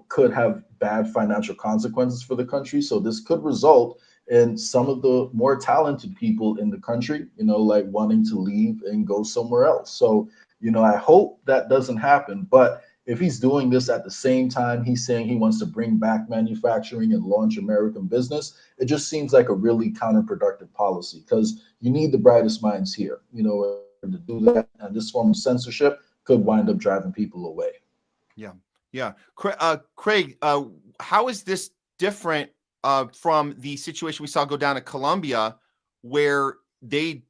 could have bad financial consequences for the country. So this could result in some of the more talented people in the country, like wanting to leave and go somewhere else. So, I hope that doesn't happen. But if he's doing this at the same time he's saying he wants to bring back manufacturing and launch American business, it just seems like a really counterproductive policy because you need the brightest minds here, to do that. And this form of censorship could wind up driving people away. Yeah. Craig, how is this different from the situation we saw go down at Colombia where they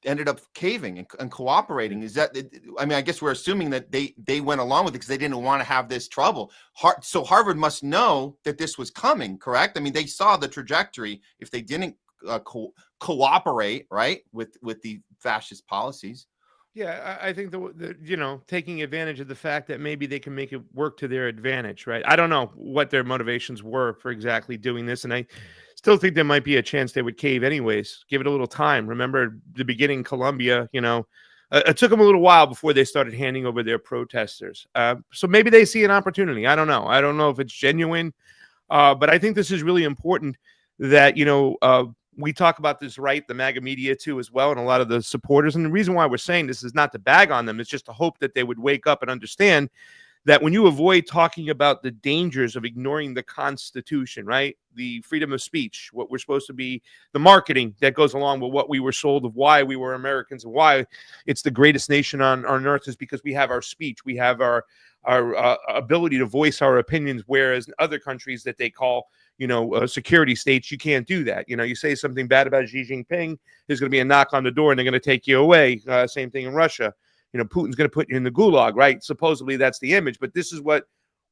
ended up caving and cooperating? Is that, I guess we're assuming that they went along with it because they didn't want to have this trouble. So Harvard must know that this was coming, correct? They saw the trajectory if they didn't cooperate, right, with the fascist policies. Yeah, I think taking advantage of the fact that maybe they can make it work to their advantage, right? I don't know what their motivations were for exactly doing this, and I still think there might be a chance they would cave anyways. Give it a little time. Remember the beginning, Colombia, it took them a little while before they started handing over their protesters. So maybe they see an opportunity. I don't know. I don't know if it's genuine, but I think this is really important that, we talk about this, right? The MAGA media too, as well, and a lot of the supporters. And the reason why we're saying this is not to bag on them. It's just to hope that they would wake up and understand that when you avoid talking about the dangers of ignoring the Constitution, right? The freedom of speech, what we're supposed to be, the marketing that goes along with what we were sold of why we were Americans and why it's the greatest nation on earth is because we have our speech. We have our ability to voice our opinions, whereas in other countries that they call, security states, you can't do that. You say something bad about Xi Jinping, there's going to be a knock on the door and they're going to take you away. Same thing in Russia. Putin's going to put you in the gulag, right? Supposedly that's the image, but this is what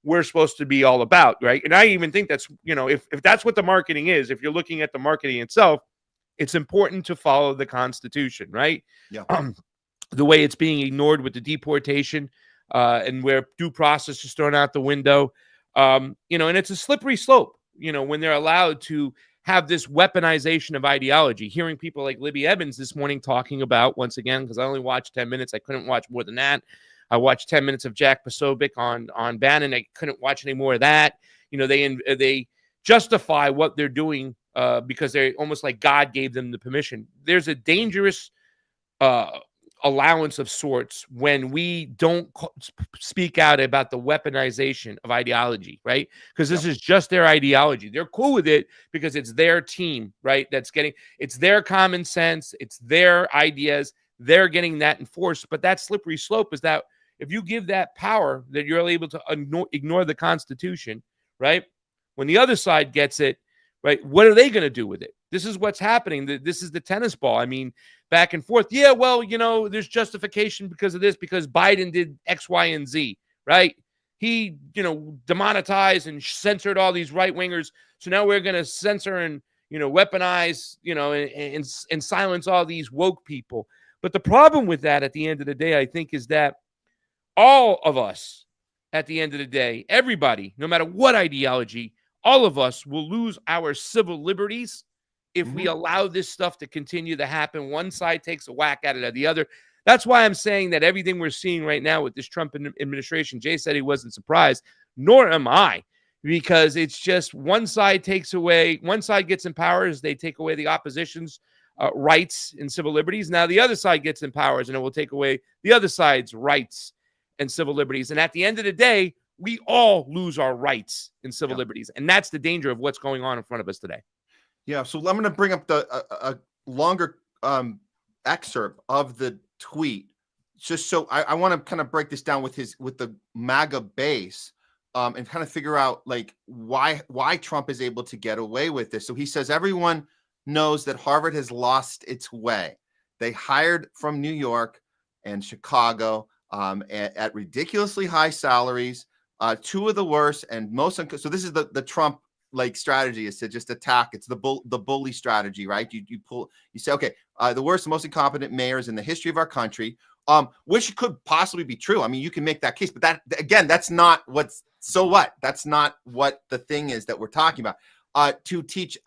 we're supposed to be all about, right? And I even think that's, if that's what the marketing is, if you're looking at the marketing itself, it's important to follow the Constitution, right? Yeah. The way it's being ignored with the deportation and where due process is thrown out the window, and it's a slippery slope, when they're allowed to have this weaponization of ideology. Hearing people like Libby Evans this morning talking about, once again, because I only watched 10 minutes, I couldn't watch more than that. I watched 10 minutes of Jack Posobiec on Bannon. I couldn't watch any more of that. They justify what they're doing because they're almost like God gave them the permission. There's a dangerous allowance of sorts when we don't speak out about the weaponization of ideology, right? Because this is just their ideology. They're cool with it because it's their team, right? It's their common sense, it's their ideas, they're getting that enforced. But that slippery slope is that if you give that power, that you're able to ignore the Constitution, right? When the other side gets it, right, what are they going to do with it? This is what's happening. This is the tennis ball. Back and forth. Yeah, well, there's justification because of this, because Biden did X, Y, and Z, right? He, demonetized and censored all these right-wingers. So now we're going to censor and, weaponize, and silence all these woke people. But the problem with that at the end of the day, I think, is that all of us at the end of the day, everybody, no matter what ideology, all of us will lose our civil liberties if we allow this stuff to continue to happen. One side takes a whack at it or the other. That's why I'm saying that everything we're seeing right now with this Trump administration, Jay said he wasn't surprised, nor am I, because it's just one side takes away, one side gets in power, they take away the opposition's rights and civil liberties. Now the other side gets in powers and it will take away the other side's rights and civil liberties. And at the end of the day, we all lose our rights in civil liberties. And that's the danger of what's going on in front of us today. Yeah. So I'm going to bring up a longer excerpt of the tweet, just so I want to kind of break this down with the MAGA base, and kind of figure out like why Trump is able to get away with this. So he says, everyone knows that Harvard has lost its way. They hired from New York and Chicago at ridiculously high salaries, two of the worst and most. So this is the Trump like strategy, is to just attack. It's the bully strategy, right? You say, okay, the worst and most incompetent mayors in the history of our country, which could possibly be true. I mean, you can make that case, but that, again, that's not what's, so what? That's not what the thing is that we're talking about. To teach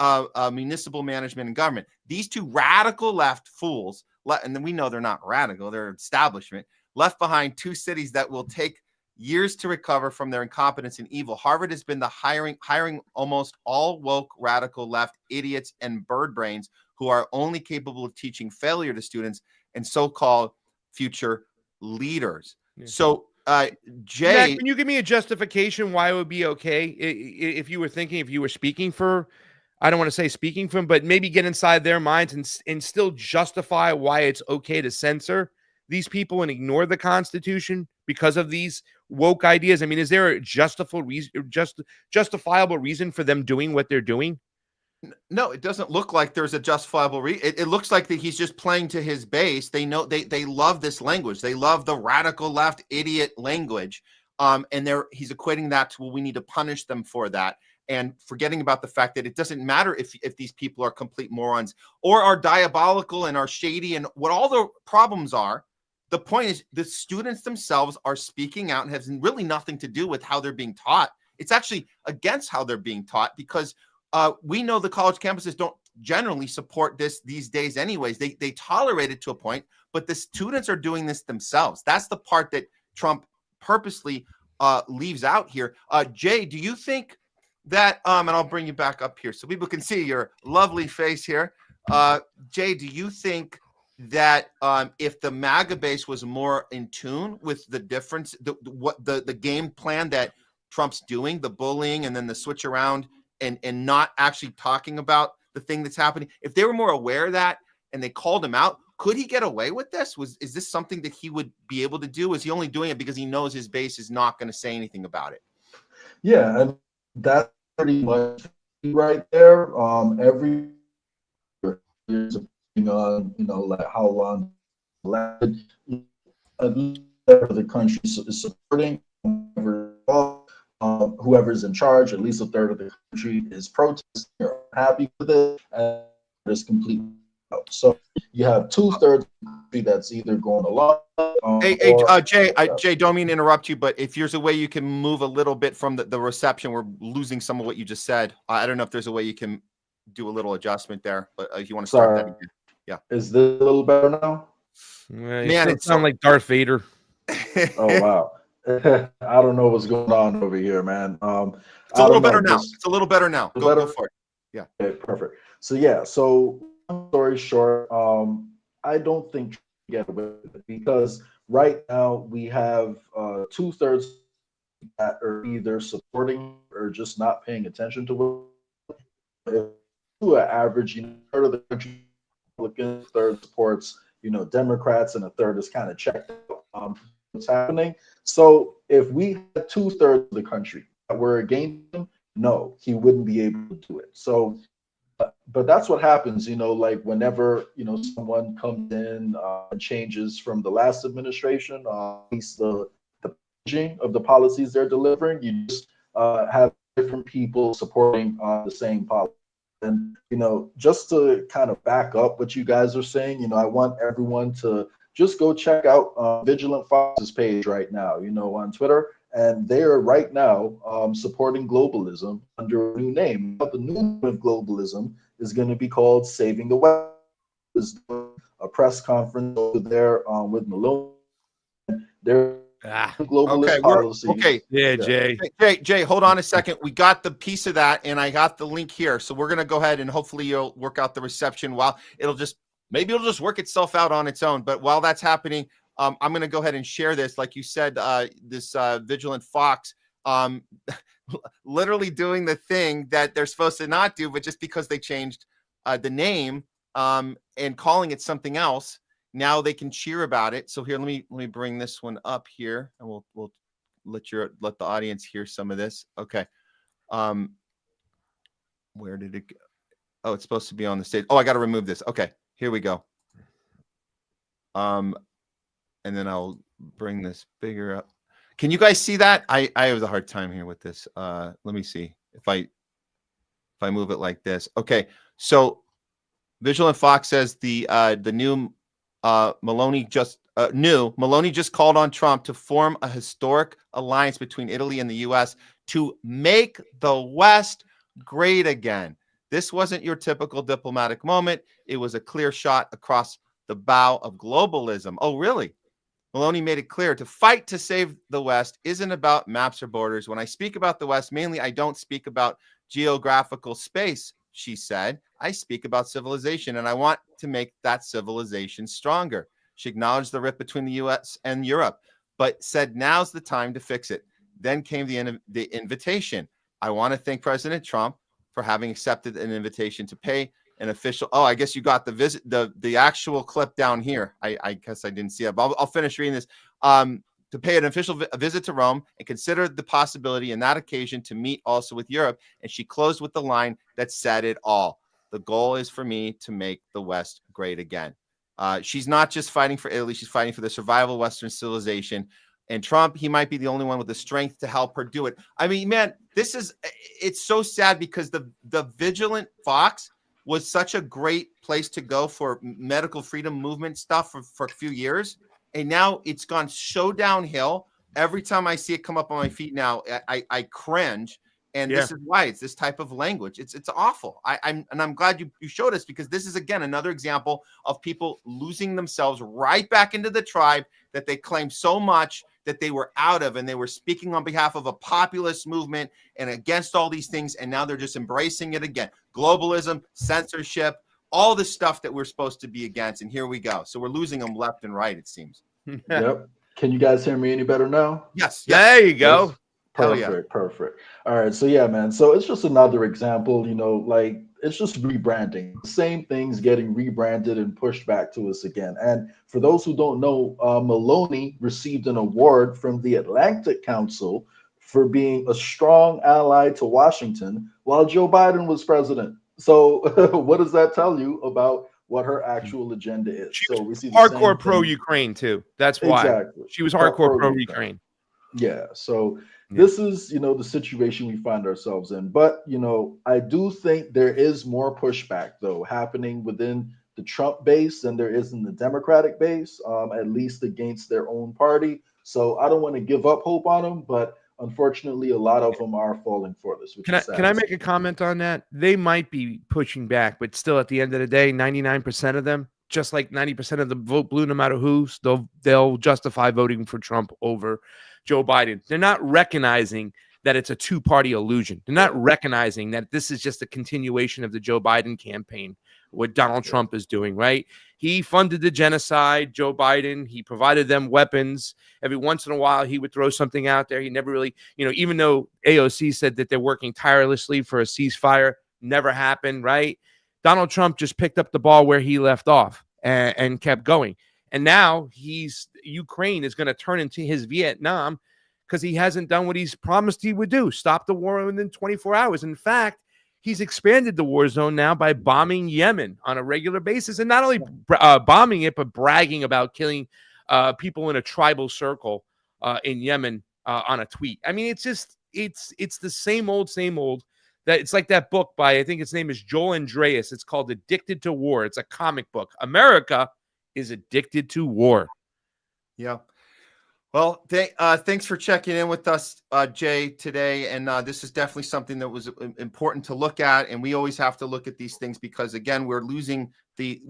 municipal management and government. These two radical left fools, and then we know they're not radical, they're establishment, left behind two cities that will take years to recover from their incompetence and evil. Harvard has been the hiring almost all woke radical left idiots and bird brains who are only capable of teaching failure to students and so-called future leaders. Yeah. So Jay, Matt, can you give me a justification why it would be okay if you were speaking for, I don't want to say speaking for them, but maybe get inside their minds and still justify why it's okay to censor these people and ignore the Constitution because of these woke ideas? I mean, is there a justifiable reason for them doing what they're doing? No, it doesn't look like there's a justifiable reason. It looks like that he's just playing to his base. They know they love this language. They love the radical left idiot language. And he's equating that to, well, we need to punish them for that, and forgetting about the fact that it doesn't matter if these people are complete morons or are diabolical and are shady and what all the problems are. The point is the students themselves are speaking out and has really nothing to do with how they're being taught. It's actually against how they're being taught, because we know the college campuses don't generally support this these days anyways. They tolerate it to a point, but the students are doing this themselves. That's the part that Trump purposely leaves out here. Jay, do you think that, and I'll bring you back up here so people can see your lovely face here. Jay, do you think that if the MAGA base was more in tune with the difference, the game plan that Trump's doing, the bullying and then the switch around, and not actually talking about the thing that's happening, if they were more aware of that and they called him out, could he get away with this? Is this something that he would be able to do? Is he only doing it because he knows his base is not going to say anything about it? Yeah, and that's pretty much right there. Every years on, like how long the country is supporting whoever's in charge. At least a third of the country is protesting or happy with it, and it's completely out. So you have 2/3 of the country that's either going along. Jay, don't mean to interrupt you, but if there's a way you can move a little bit from the reception, we're losing some of what you just said. I don't know if there's a way you can do a little adjustment there, but if you want to start that again. Yeah. Is this a little better now? Man, it sounds like Darth Vader. Oh, wow. I don't know what's going on over here, man. It's a little better now. It's a little better now. Go for it. Yeah. Okay, perfect. So yeah. So long story short, I don't think you get away with it, because right now we have 2/3 that are either supporting or just not paying attention to what. If to an average, third of the country Republicans, third supports, Democrats, and a third is kind of checked out what's happening. So if we had 2/3 of the country that were against him, no, he wouldn't be able to do it. So, but that's what happens, like whenever, someone comes in and changes from the last administration, at least the packaging of the policies they're delivering, you just have different people supporting the same policy. And, just to kind of back up what you guys are saying, I want everyone to just go check out Vigilant Fox's page right now, on Twitter. And they are right now supporting globalism under a new name. But the new name of globalism is going to be called Saving the West. There's a press conference over there with Malone. They're globalist policy. Okay. Yeah, Jay. Jay, hold on a second. We got the piece of that, and I got the link here. So we're going to go ahead and hopefully you'll work out the reception while maybe it'll just work itself out on its own. But while that's happening, I'm going to go ahead and share this. Like you said, this Vigilant Fox, literally doing the thing that they're supposed to not do, but just because they changed the name and calling it something else, now they can cheer about it. So here, let me bring this one up here, and we'll let the audience hear some of this. Okay. Where did it go? Oh, it's supposed to be on the stage. Oh, I got to remove this. Okay, here we go. And then I'll bring this bigger up. Can you guys see that? I have a hard time here with this. Let me see if I move it like this. Okay, so Vigilant Fox says the new Meloni just called on Trump to form a historic alliance between Italy and the U.S. to make the West great again. This wasn't your typical diplomatic moment. It was a clear shot across the bow of globalism. Oh, really? Meloni made it clear to fight to save the West isn't about maps or borders. When I speak about the West, mainly I don't speak about geographical space, she said. I speak about civilization, and I want to make that civilization stronger. She acknowledged the rift between the U.S. and Europe, but said now's the time to fix it. Then came the invitation. I want to thank President Trump for having accepted an invitation to pay an official. Oh, I guess you got the actual clip down here. I guess I didn't see it, but I'll finish reading this. To pay an official visit to Rome and consider the possibility in that occasion to meet also with Europe. And she closed with the line that said it all. The goal is for me to make the West great again. She's not just fighting for Italy. She's fighting for the survival of Western civilization. And Trump, he might be the only one with the strength to help her do it. I mean, man, it's so sad because the Vigilant Fox was such a great place to go for medical freedom movement stuff for a few years. And now it's gone so downhill. Every time I see it come up on my feed now, I cringe. And this is why it's this type of language. It's awful. I'm glad you showed us, because this is, again, another example of people losing themselves right back into the tribe that they claimed so much that they were out of, and they were speaking on behalf of a populist movement and against all these things. And now they're just embracing it again. Globalism, censorship, all the stuff that we're supposed to be against. And here we go. So we're losing them left and right, it seems. Yep. Can you guys hear me any better now? Yes. There you go. Yes. Perfect. Perfect. All right. So yeah, man. So it's just another example, like it's just rebranding. Same things getting rebranded and pushed back to us again. And for those who don't know, Meloni received an award from the Atlantic Council for being a strong ally to Washington while Joe Biden was president. So what does that tell you about what her actual agenda is? So we see hardcore pro-Ukraine too. That's why. Exactly. She was hardcore pro-Ukraine. Yeah. So this is, the situation we find ourselves in. But, I do think there is more pushback, though, happening within the Trump base than there is in the Democratic base, at least against their own party. So I don't want to give up hope on them, but unfortunately, a lot of them are falling for this. Can I make a comment on that? They might be pushing back, but still, at the end of the day, 99% of them, just like 90% of them vote blue no matter who, they'll justify voting for Trump over Joe Biden. They're not recognizing that it's a two-party illusion. They're not recognizing that this is just a continuation of the Joe Biden campaign, what Donald Trump is doing, right? He funded the genocide, Joe Biden. He provided them weapons. Every once in a while, he would throw something out there. He never really, even though AOC said that they're working tirelessly for a ceasefire, never happened, right? Donald Trump just picked up the ball where he left off and kept going. And now Ukraine is going to turn into his Vietnam because he hasn't done what he's promised he would do, stop the war within 24 hours. In fact, he's expanded the war zone now by bombing Yemen on a regular basis, and not only bombing it, but bragging about killing people in a tribal circle in Yemen on a tweet. I mean, it's the same old. That it's like that book by, I think his name is Joel Andreas. It's called Addicted to War. It's a comic book. America is addicted to war. Yeah. Well, thanks for checking in with us, Jay, today. And this is definitely something that was important to look at. And we always have to look at these things because, again, we're losing the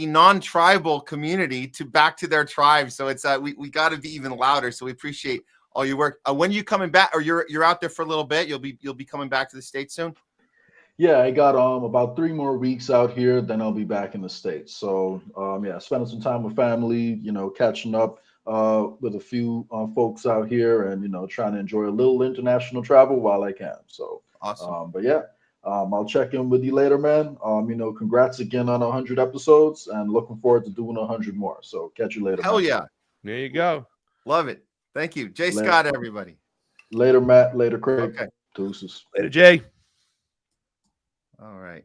non-tribal community back to their tribe. So it's we got to be even louder. So we appreciate all your work. When are you coming back? Or you're out there for a little bit? You'll be coming back to the States soon? Yeah, I got about 3 more weeks out here, then I'll be back in the States. So yeah, spending some time with family, catching up with a few folks out here, and trying to enjoy a little international travel while I can. So Awesome. but yeah, I'll check in with you later, man. Congrats again on 100 episodes, and looking forward to doing 100 more. So catch you later. Hell man. yeah. There you go. Love it. Thank you. Jay Later. Scott, everybody. Later, Matt. Later, Craig. Okay. Deuces. Later, Jay. All right.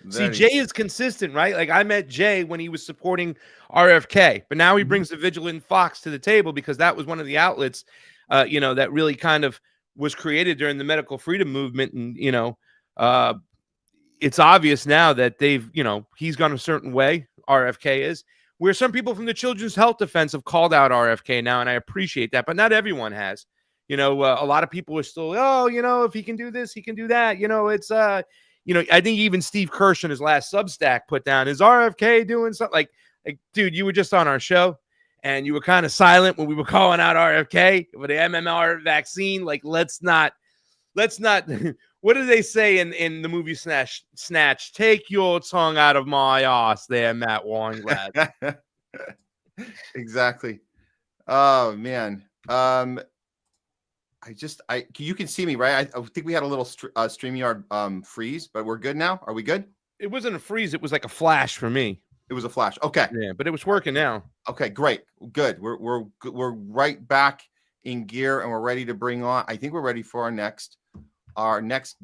See, Jay is consistent, right? Like I met Jay when he was supporting RFK, but now he brings the Vigilant Fox to the table because that was one of the outlets, that really kind of was created during the medical freedom movement. And, it's obvious now that he's gone a certain way, RFK is, where some people from the Children's Health Defense have called out RFK now, and I appreciate that, but not everyone has. A lot of people are still, if he can do this, he can do that. It's I think even Steve Kirsch in his last Substack put down, is RFK doing something? Like, dude, you were just on our show and you were kind of silent when we were calling out RFK with the MMR vaccine. Like, let's not, what do they say in the movie Snatch? Take your tongue out of my ass there, Matt Weinglass. Exactly. Oh, man. You can see me, right? I think we had a little StreamYard freeze, but we're good now. Are we good? It wasn't a freeze. It was like a flash for me. It was a flash. Okay. Yeah, but it was working now. Okay, great. Good. We're right back in gear, and we're ready to bring on. I think we're ready for our next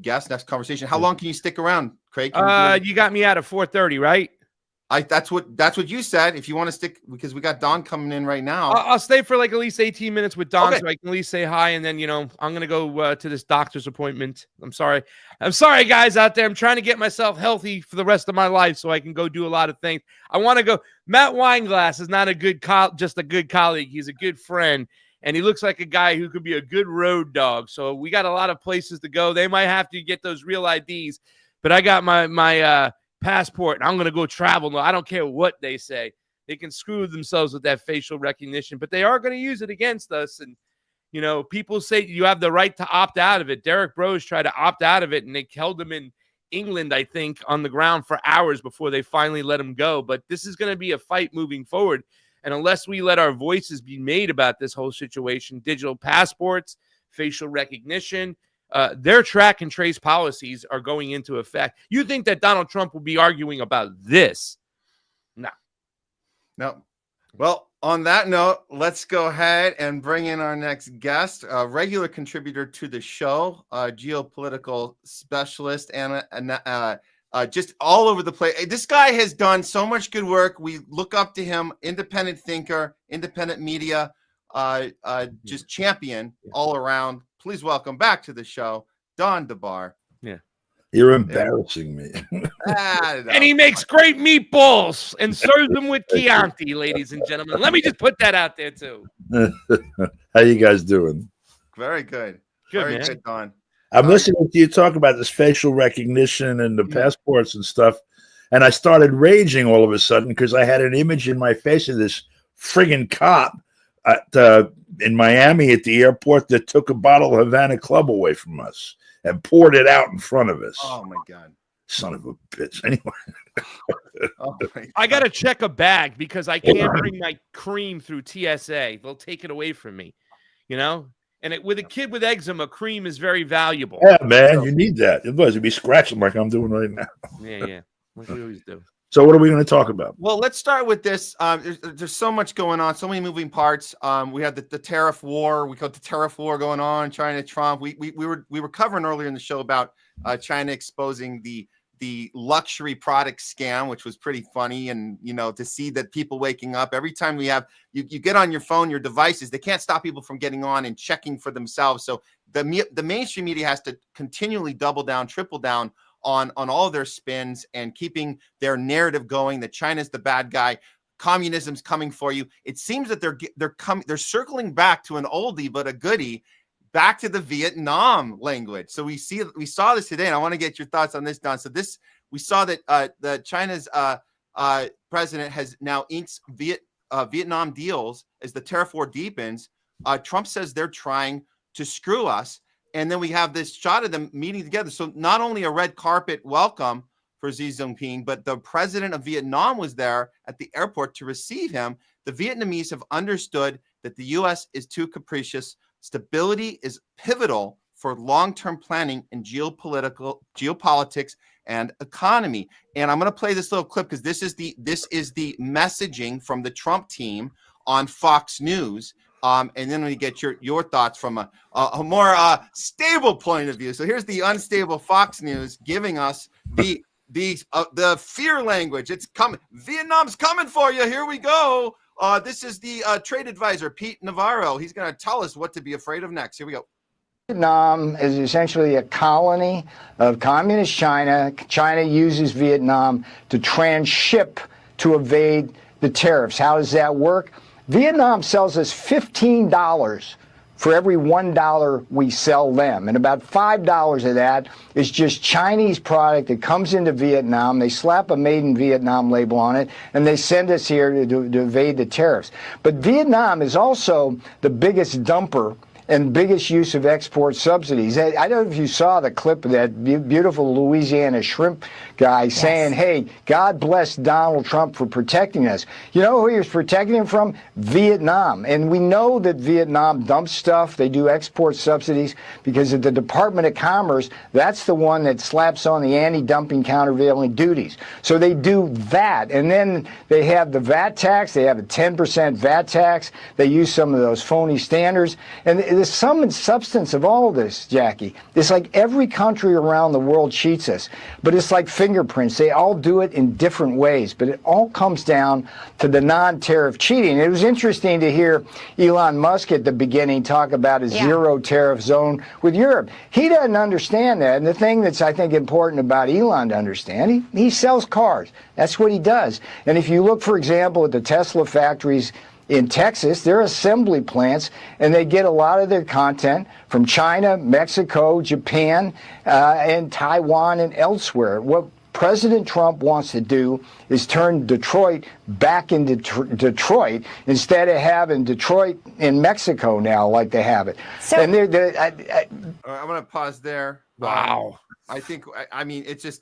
guest, next conversation. How long can you stick around, Craig? You got me out at 4:30, right? That's what you said. If you want to stick, because we got Don coming in right now. I'll stay for like at least 18 minutes with Don, Okay. so I can at least say hi, and then I'm gonna go to this doctor's appointment. I'm sorry, guys out there. I'm trying to get myself healthy for the rest of my life, so I can go do a lot of things. I want to go. Matt Weinglass is not just a good colleague. He's a good friend, and he looks like a guy who could be a good road dog. So we got a lot of places to go. They might have to get those real IDs, but I got my passport, and I'm going to go travel. No, I don't care what they say. They can screw themselves with that facial recognition, but they are going to use it against us. And, people say you have the right to opt out of it. Derek Brose tried to opt out of it, and they held him in England, I think, on the ground for hours before they finally let him go. But this is going to be a fight moving forward. And unless we let our voices be made about this whole situation, digital passports, facial recognition, their track and trace policies are going into effect. You think that Donald Trump will be arguing about this? No. Well, on that note, let's go ahead and bring in our next guest, a regular contributor to the show, a geopolitical specialist, and just all over the place. This guy has done so much good work. We look up to him, independent thinker, independent media, just champion all around. Please welcome back to the show, Don DeBAR. Yeah. You're embarrassing me. And he makes great meatballs and serves them with Chianti, ladies and gentlemen. Let me just put that out there, too. How you guys doing? Very good. Good, Very man. good, Don. I'm listening to you talk about this facial recognition and the passports and stuff, and I started raging all of a sudden because I had an image in my face of this friggin' cop in Miami at the airport that took a bottle of Havana Club away from us and poured it out in front of us. Oh, my God. Son of a bitch. Anyway. Oh my I got to check a bag because I can't bring my cream through TSA. They'll take it away from me, And with a kid with eczema, cream is very valuable. Yeah, man, you need that. Otherwise, you'd be scratching like I'm doing right now. Yeah. Like we always do. So what are we going to talk about? Well, let's start with this. There's so much going on, so many moving parts. We had the tariff war. We got the tariff war going on, China, Trump. We were covering earlier in the show about China exposing the luxury product scam, which was pretty funny. And, to see that people waking up every time you get on your phone, your devices, they can't stop people from getting on and checking for themselves. So the mainstream media has to continually double down, triple down on all of their spins and keeping their narrative going that China's the bad guy. Communism's coming for you. It seems that they're circling back to an oldie but a goodie, back to the Vietnam language. So we saw this today, and I want to get your thoughts on this, Don. So we saw that the China's president has now inked Vietnam deals as the tariff war deepens. Trump says they're trying to screw us. And then we have this shot of them meeting together. So not only a red carpet welcome for Xi Jinping, but the president of Vietnam was there at the airport to receive him. The Vietnamese have understood that the U.S. is too capricious. Stability is pivotal for long-term planning in geopolitics and economy. And I'm going to play this little clip because this is the messaging from the Trump team on Fox News. And then we get your thoughts from a more stable point of view. So here's the unstable Fox News giving us the fear language. It's coming. Vietnam's coming for you. Here we go. This is the trade advisor, Pete Navarro. He's going to tell us what to be afraid of next. Here we go. Vietnam is essentially a colony of communist China. China uses Vietnam to transship to evade the tariffs. How does that work? Vietnam sells us $15 for every $1 we sell them. And about $5 of that is just Chinese product that comes into Vietnam. They slap a Made in Vietnam label on it, and they send us here to evade the tariffs. But Vietnam is also the biggest dumper and biggest use of export subsidies. I don't know if you saw the clip of that beautiful Louisiana shrimp guy saying, hey, God bless Donald Trump for protecting us. You know who he was protecting him from? Vietnam. And we know that Vietnam dumps stuff. They do export subsidies because of the Department of Commerce. That's the one that slaps on the anti-dumping countervailing duties. So they do that. And then they have the VAT tax. They have a 10% VAT tax. They use some of those phony standards. And the sum and substance of all of this, Jackie, it's like every country around the world cheats us. But it's like fingerprints. They all do it in different ways. But it all comes down to the non-tariff cheating. It was interesting to hear Elon Musk at the beginning talk about a zero tariff zone with Europe. He doesn't understand that. And the thing that's, I think, important about Elon to understand, he sells cars. That's what he does. And if you look, for example, at the Tesla factories in Texas, they're assembly plants, and they get a lot of their content from China, Mexico, Japan, and Taiwan and elsewhere. What President Trump wants to do is turn Detroit back into Detroit instead of having Detroit in Mexico now like they have it. So, and I'm going to pause there. Wow. I think, I mean, it's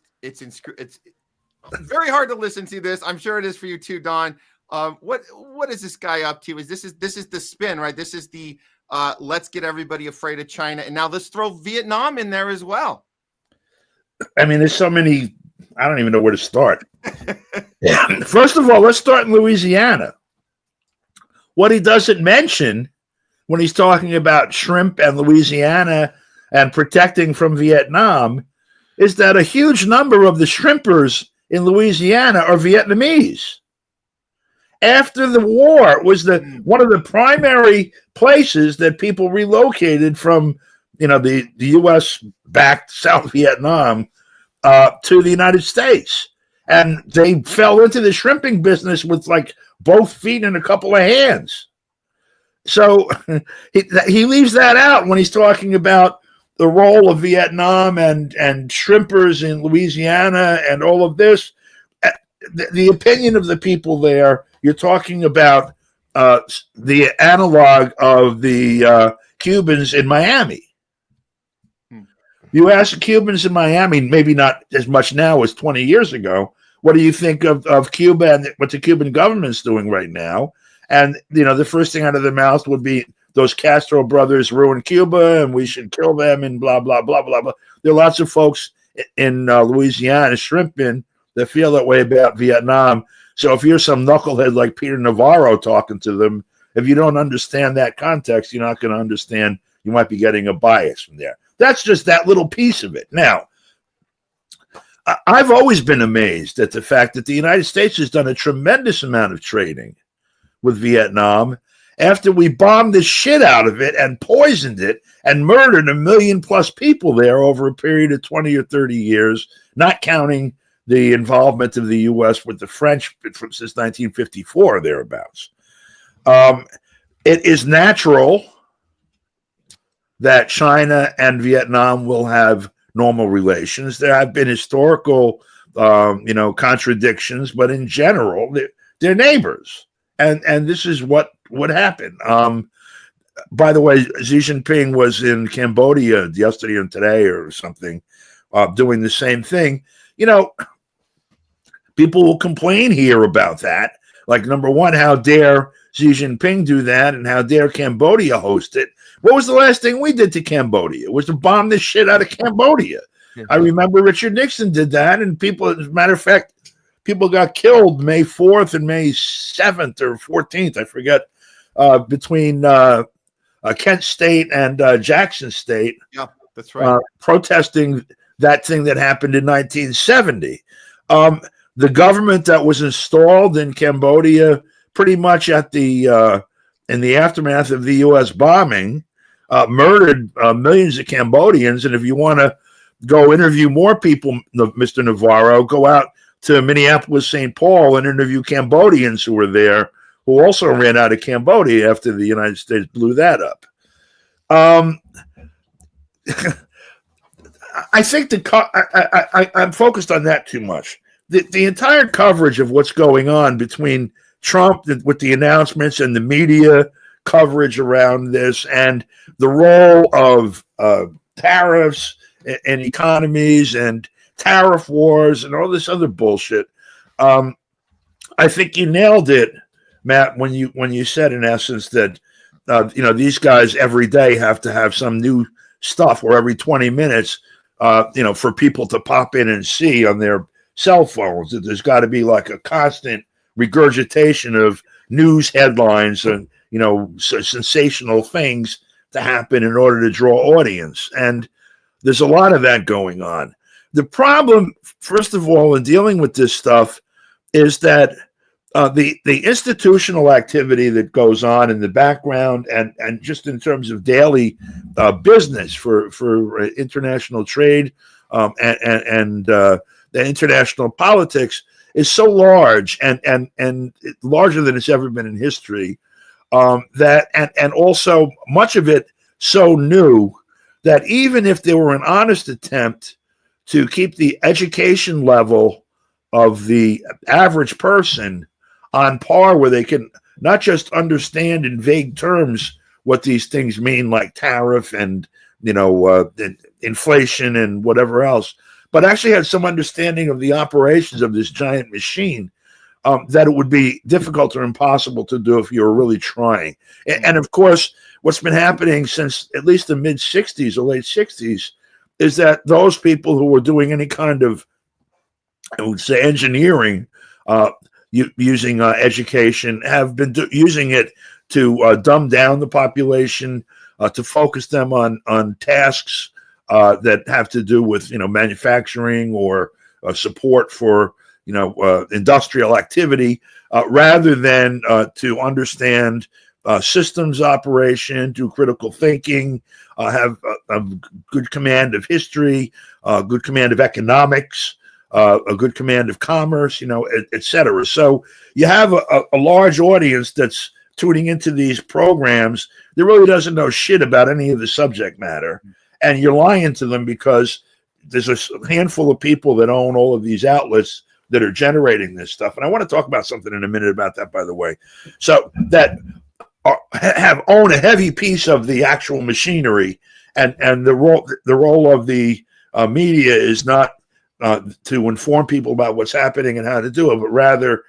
very hard to listen to this. I'm sure it is for you too, Don. What is this guy up to? This is the spin, right? This is the let's get everybody afraid of China, and now let's throw Vietnam in there as well. I mean, there's so many. I don't even know where to start. First of all, let's start in Louisiana. What he doesn't mention when he's talking about shrimp and Louisiana and protecting from Vietnam is that a huge number of the shrimpers in Louisiana are Vietnamese. After the war, it was one of the primary places that people relocated from, the U.S.-backed South Vietnam to the United States. And they fell into the shrimping business with like both feet and a couple of hands. So he leaves that out when he's talking about the role of Vietnam and shrimpers in Louisiana and all of this. The opinion of the people there, you're talking about the analog of the Cubans in Miami. You ask the Cubans in Miami, maybe not as much now as 20 years ago, what do you think of Cuba and what the Cuban government's doing right now? And, the first thing out of their mouth would be those Castro brothers ruined Cuba and we should kill them and blah, blah, blah, blah, blah. There are lots of folks in Louisiana, shrimping, that feel that way about Vietnam. So if you're some knucklehead like Peter Navarro talking to them, if you don't understand that context, you're not going to understand. You might be getting a bias from there. That's just that little piece of it. Now, I've always been amazed at the fact that the United States has done a tremendous amount of trading with Vietnam after we bombed the shit out of it and poisoned it and murdered 1 million plus people there over a period of 20 or 30 years, not counting the involvement of the U.S. with the French since 1954, thereabouts. It is natural that China and Vietnam will have normal relations. There have been historical, contradictions, but in general, they're neighbors, and this is what would happen. by the way, Xi Jinping was in Cambodia yesterday and today or something, doing the same thing. You know, people will complain here about that. Like, number one, how dare Xi Jinping do that, and how dare Cambodia host it? What was the last thing we did to Cambodia? It was to bomb the shit out of Cambodia. I remember Richard Nixon did that, and people, as a matter of fact, people got killed May 4th and May 7th or 14th, I forget, between Kent State and Jackson State. Yeah, that's right. Protesting that thing that happened in 1970. The government that was installed in Cambodia pretty much at the in the aftermath of the U.S. bombing murdered millions of Cambodians. And if you want to go interview more people, Mr. Navarro, go out to Minneapolis, St. Paul, and interview Cambodians who were there, who also ran out of Cambodia after the United States blew that up. I think I'm focused on that too much. The entire coverage of what's going on between Trump with the announcements and the media coverage around this, and the role of tariffs and economies and tariff wars and all this other bullshit. I think you nailed it, Matt, when you said in essence that these guys every day have to have some new stuff, or every 20 minutes, for people to pop in and see on their cell phones. That there's got to be like a constant regurgitation of news headlines and sensational things to happen in order to draw audience. And there's a lot of that going on. The problem, first of all, in dealing with this stuff is that the institutional activity that goes on in the background and just in terms of daily business for international trade and the international politics is so large and larger than it's ever been in history, that also much of it so new that even if there were an honest attempt to keep the education level of the average person on par, where they can not just understand in vague terms what these things mean, like tariff and inflation and whatever else, but actually had some understanding of the operations of this giant machine, that it would be difficult or impossible to do if you were really trying. And of course, what's been happening since at least the mid 60s or late 60s is that those people who were doing any kind of, I would say, engineering, using education, have been using it to dumb down the population, to focus them on tasks that have to do with manufacturing or support for industrial activity, rather than to understand systems operation, do critical thinking, have a good command of history, good command of economics, a good command of commerce, et cetera. So you have a large audience that's tuning into these programs that really doesn't know shit about any of the subject matter. And you're lying to them because there's a handful of people that own all of these outlets that are generating this stuff. And I want to talk about something in a minute about that, by the way. So that own a heavy piece of the actual machinery, and the role of the media is not to inform people about what's happening and how to do it, but rather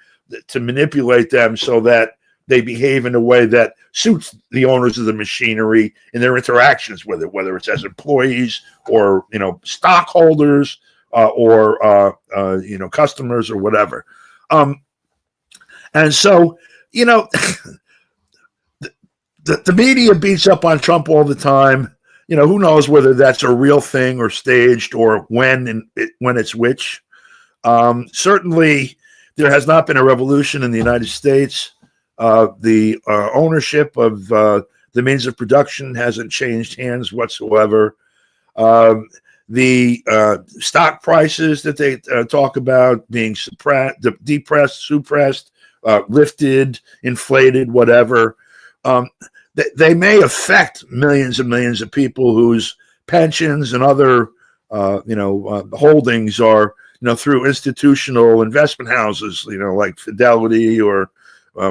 to manipulate them so that they behave in a way that suits the owners of the machinery in their interactions with it, whether it's as employees or stockholders or customers or whatever. And so the media beats up on Trump all the time. Who knows whether that's a real thing or staged, or when it's which. Certainly, there has not been a revolution in the United States. The ownership of the means of production hasn't changed hands whatsoever. The stock prices that they talk about being depressed, suppressed, lifted, inflated, whatever, they may affect millions and millions of people whose pensions and other holdings are through institutional investment houses, like Fidelity or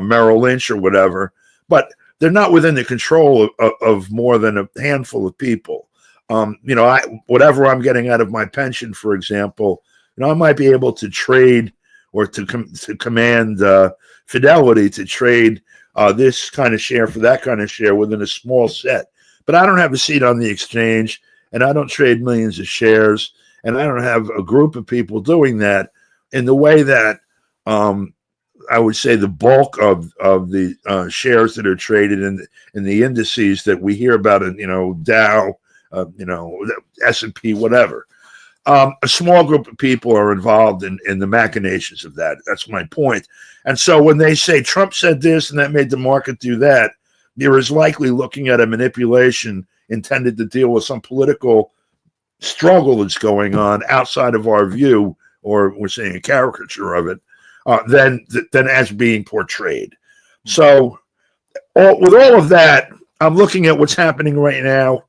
Merrill Lynch or whatever. But they're not within the control of more than a handful of people. Whatever I'm getting out of my pension, for example, I might be able to trade or to command Fidelity to trade this kind of share for that kind of share within a small set. But I don't have a seat on the exchange, and I don't trade millions of shares, and I don't have a group of people doing that in the way that I would say the bulk of the shares that are traded in the indices that we hear about in Dow, S&P, whatever. A small group of people are involved in the machinations of that. That's my point. And so when they say Trump said this and that made the market do that, you're as likely looking at a manipulation intended to deal with some political struggle that's going on outside of our view, or we're seeing a caricature of it, than as being portrayed. So with all of that, I'm looking at what's happening right now.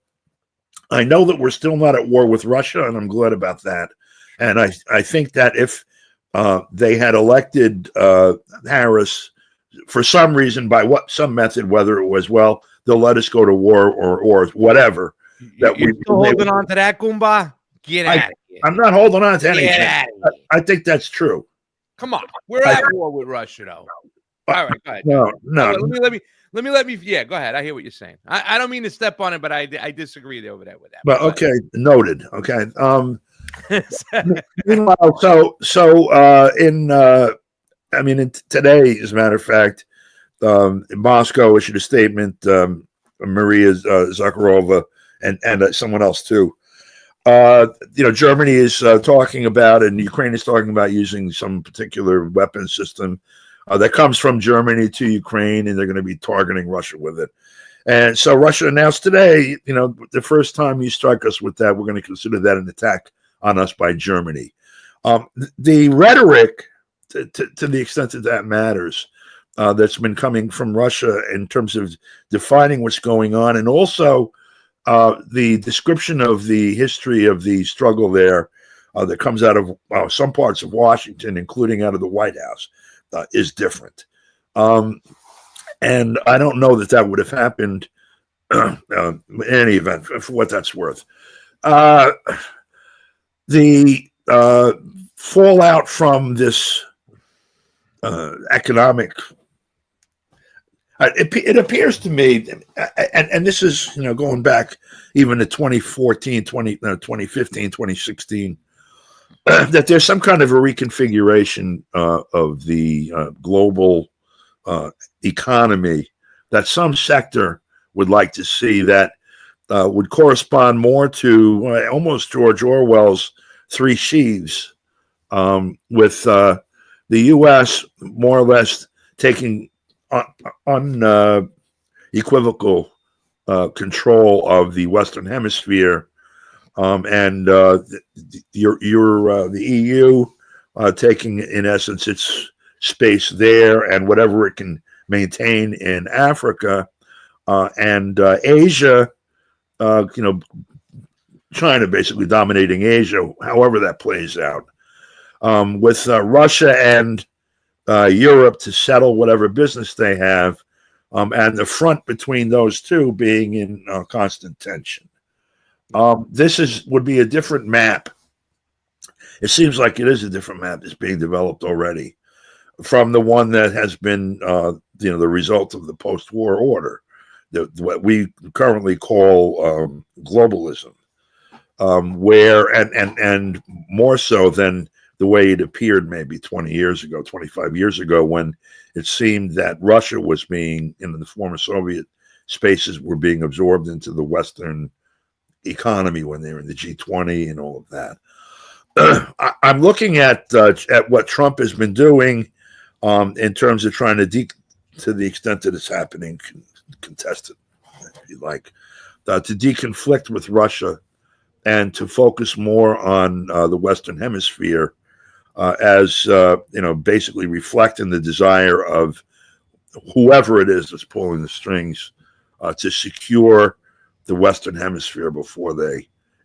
I know that we're still not at war with Russia, and I'm glad about that. And I think that if they had elected Harris for some reason, by some method, whether it was, well, they'll let us go to war or whatever. You're still holding on to that, Goomba? Get out of here. I'm not holding on to anything. I think that's true. Come on. We're at war with Russia, though. All right, go ahead. No. Let me. Yeah, go ahead. I hear what you're saying. I don't mean to step on it, but I disagree over there with that. But okay, noted. Okay. Meanwhile, in today, as a matter of fact, Moscow issued a statement. Maria Zakharova and someone else too. Germany is talking about, and Ukraine is talking about using some particular weapon system that comes from Germany to Ukraine, and they're going to be targeting Russia with it. And so Russia announced today, the first time you strike us with that, we're going to consider that an attack on us by Germany. The rhetoric, to the extent that matters, that's been coming from Russia in terms of defining what's going on, and also the description of the history of the struggle there that comes out of some parts of Washington, including out of the White House, is different. And I don't know that would have happened in any event, for what that's worth. The fallout from this economic, it appears to me, and this is going back even to 2014, 2015, 2016, that there's some kind of a reconfiguration of the global economy that some sector would like to see that would correspond more to almost George Orwell's Three Sheaves, with the U.S. more or less taking unequivocal control of the Western Hemisphere, and the EU taking, in essence, its space there and whatever it can maintain in Africa, and Asia, China basically dominating Asia, however that plays out, with Russia and Europe to settle whatever business they have, and the front between those two being in constant tension. This would be a different map. It seems like it is a different map that's being developed already from the one that has been, the result of the post-war order, what we currently call globalism, where and more so than the way it appeared maybe 20 years ago, 25 years ago, when it seemed that Russia was being, in the former Soviet spaces, were being absorbed into the Western economy when they were in the G20 and all of that. I'm looking at what Trump has been doing in terms of trying to the extent that it's happening, contested, if you like, to deconflict with Russia and to focus more on the Western Hemisphere, as basically reflecting the desire of whoever it is that's pulling the strings to secure the Western Hemisphere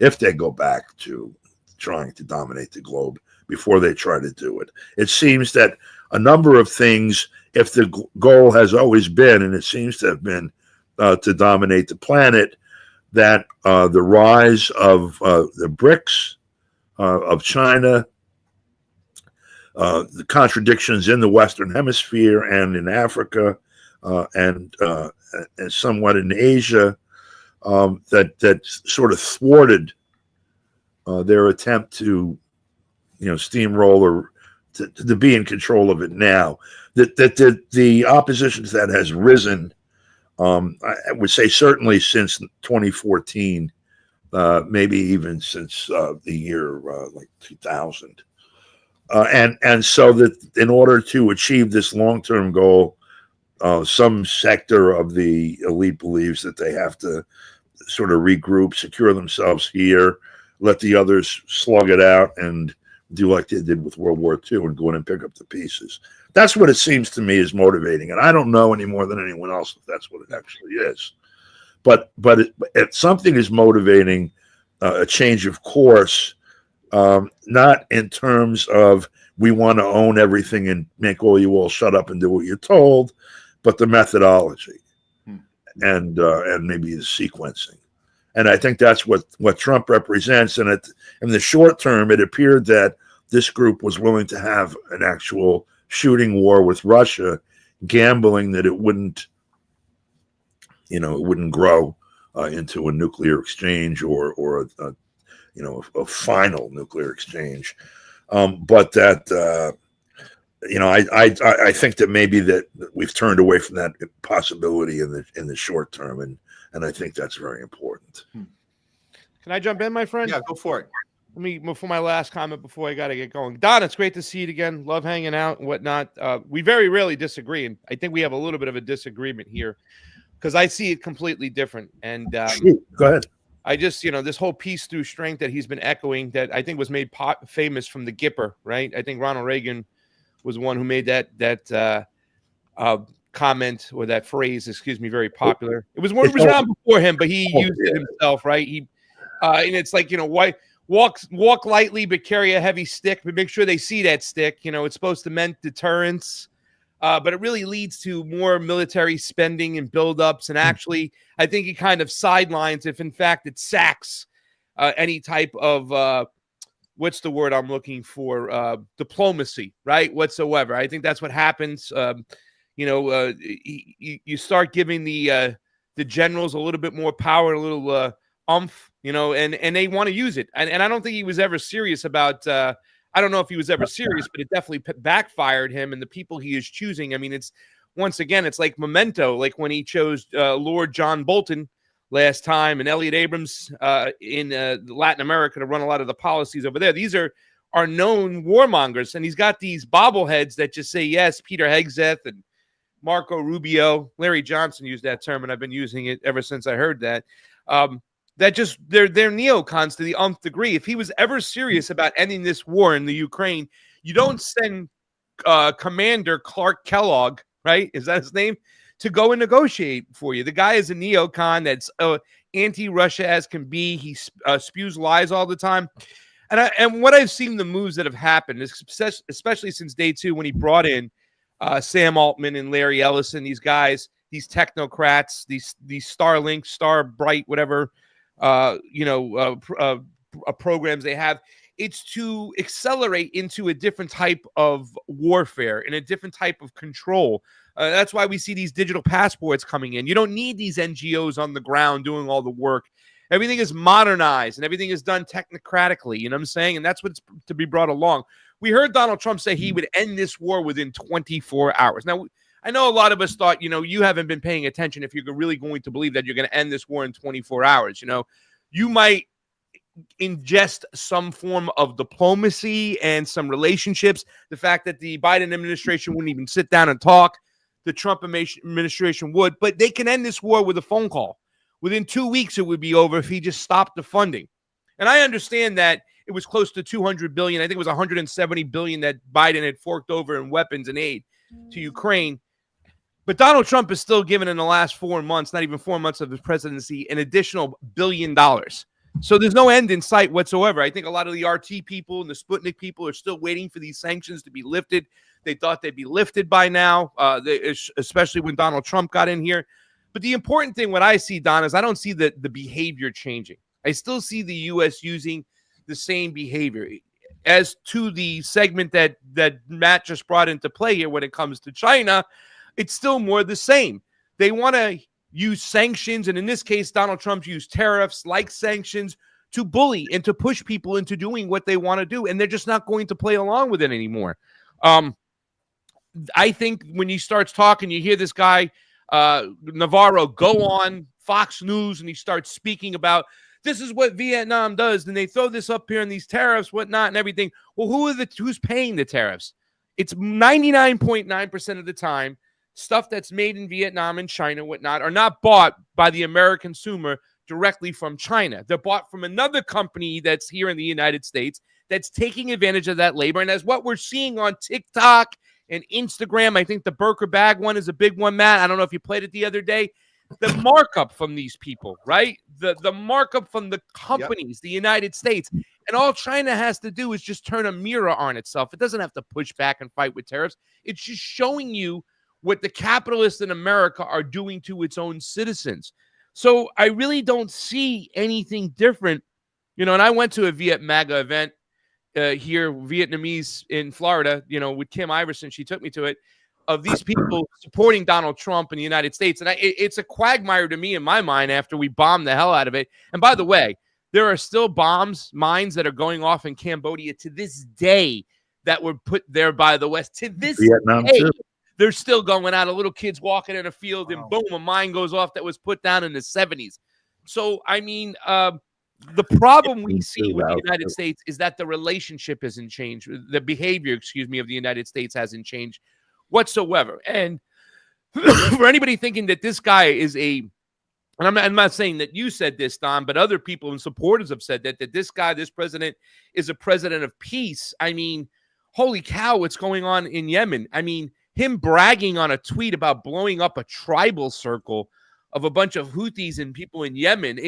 if they go back to trying to dominate the globe, before they try to do it. It seems that a number of things, if the goal has always been, and it seems to have been, to dominate the planet, that the rise of the BRICS, of China, the contradictions in the Western Hemisphere and in Africa, and somewhat in Asia, that sort of thwarted their attempt to, steamroll or to be in control of it now. That the opposition to that has risen. I would say certainly since 2014, maybe even since the year like 2000. And so that in order to achieve this long-term goal, some sector of the elite believes that they have to sort of regroup, secure themselves here, let the others slug it out, and do like they did with World War II and go in and pick up the pieces. That's what it seems to me is motivating. And I don't know any more than anyone else if that's what it actually is. But if something is motivating a change of course, not in terms of we want to own everything and make you all shut up and do what you're told, but the methodology and maybe the sequencing. And I think that's what Trump represents. And in the short term, it appeared that this group was willing to have an actual shooting war with Russia, gambling that it wouldn't grow into a nuclear exchange or a final nuclear exchange. But that, I think that maybe that we've turned away from that possibility in the short term. And I think that's very important. Can I jump in, my friend? Yeah, go for it. Let me move for my last comment before I got to get going. Don, it's great to see you again. Love hanging out and whatnot. We very rarely disagree, and I think we have a little bit of a disagreement here because I see it completely different. And go ahead. I just, this whole peace through strength that he's been echoing that I think was made famous from the Gipper, right? I think Ronald Reagan was the one who made that comment or that phrase, very popular. It was around before him, but he used it himself, right? And it's like, why walk lightly, but carry a heavy stick, but make sure they see that stick. It's supposed to meant deterrence, but it really leads to more military spending and buildups. And actually, I think it kind of sidelines if, in fact, it sacks any type of what's the word I'm looking for? Diplomacy, right? Whatsoever. I think that's what happens. You start giving the generals a little bit more power, a little umph, and they want to use it. And I don't think he was ever serious about, I don't know if he was ever serious, but it definitely backfired him and the people he is choosing. I mean, it's like Memento, like when he chose Lord John Bolton last time and Elliot Abrams in Latin America to run a lot of the policies over there. These are known warmongers, and he's got these bobbleheads that just say yes, Peter Hegseth and Marco Rubio. Larry Johnson used that term, and I've been using it ever since I heard that. That just they're neocons to the nth degree. If he was ever serious about ending this war in the Ukraine, you don't send Commander Clark Kellogg, right? Is that his name? To go and negotiate for you. The guy is a neocon that's anti-Russia as can be. He spews lies all the time. And what I've seen, the moves that have happened, especially since day two when he brought in Sam Altman and Larry Ellison, these guys, these technocrats, these Starlink, Starbright, whatever, programs they have. It's to accelerate into a different type of warfare and a different type of control. That's why we see these digital passports coming in. You don't need these NGOs on the ground doing all the work. Everything is modernized and everything is done technocratically. You know what I'm saying? And that's what's to be brought along. We heard Donald Trump say he would end this war within 24 hours. Now, I know a lot of us thought, you haven't been paying attention if you're really going to believe that you're going to end this war in 24 hours. You might ingest some form of diplomacy and some relationships. The fact that the Biden administration wouldn't even sit down and talk, the Trump administration would, but they can end this war with a phone call. Within 2 weeks, it would be over if he just stopped the funding. And I understand that it was close to $200 billion. I think it was $170 billion that Biden had forked over in weapons and aid to Ukraine. But Donald Trump is still given in the last 4 months, not even 4 months of his presidency, an additional $1 billion. So there's no end in sight whatsoever. I think a lot of the RT people and the Sputnik people are still waiting for these sanctions to be lifted. They thought they'd be lifted by now, especially when Donald Trump got in here. But the important thing, what I see, Don, is I don't see the behavior changing. I still see the U.S. using the same behavior. As to the segment that Matt just brought into play here when it comes to China, it's still more the same. They want to use sanctions, and in this case, Donald Trump used tariffs like sanctions to bully and to push people into doing what they want to do, and they're just not going to play along with it anymore. I think when he starts talking, you hear this guy, Navarro, go on Fox News, and he starts speaking about this is what Vietnam does, and they throw this up here and these tariffs, whatnot, and everything. Well, who's paying the tariffs? It's 99.9% of the time, stuff that's made in Vietnam and China, whatnot, are not bought by the American consumer directly from China. They're bought from another company that's here in the United States that's taking advantage of that labor. And as what we're seeing on TikTok and Instagram, I think the Burger Bag one is a big one, Matt. I don't know if you played it the other day. The markup from these people, right? The markup from the companies, the United States. And all China has to do is just turn a mirror on itself. It doesn't have to push back and fight with tariffs. It's just showing you what the capitalists in America are doing to its own citizens. So I really don't see anything different. And I went to a Viet MAGA event here, Vietnamese in Florida, with Kim Iverson. She took me to it, of these people supporting Donald Trump in the United States. And it's a quagmire to me in my mind after we bombed the hell out of it. And by the way, there are still mines that are going off in Cambodia to this day that were put there by the West. To this Vietnam day, too. they're still going out. Little kids walking in a field, and boom, a mine goes off that was put down in the 70s. So, I mean, the problem we see with the United States is that the relationship hasn't changed. The behavior, of the United States hasn't changed whatsoever. And for anybody thinking that this guy is and I'm not saying that you said this, Don, but other people and supporters have said that this guy, this president, is a president of peace. I mean, holy cow, what's going on in Yemen? I mean, him bragging on a tweet about blowing up a tribal circle of a bunch of Houthis and people in Yemen.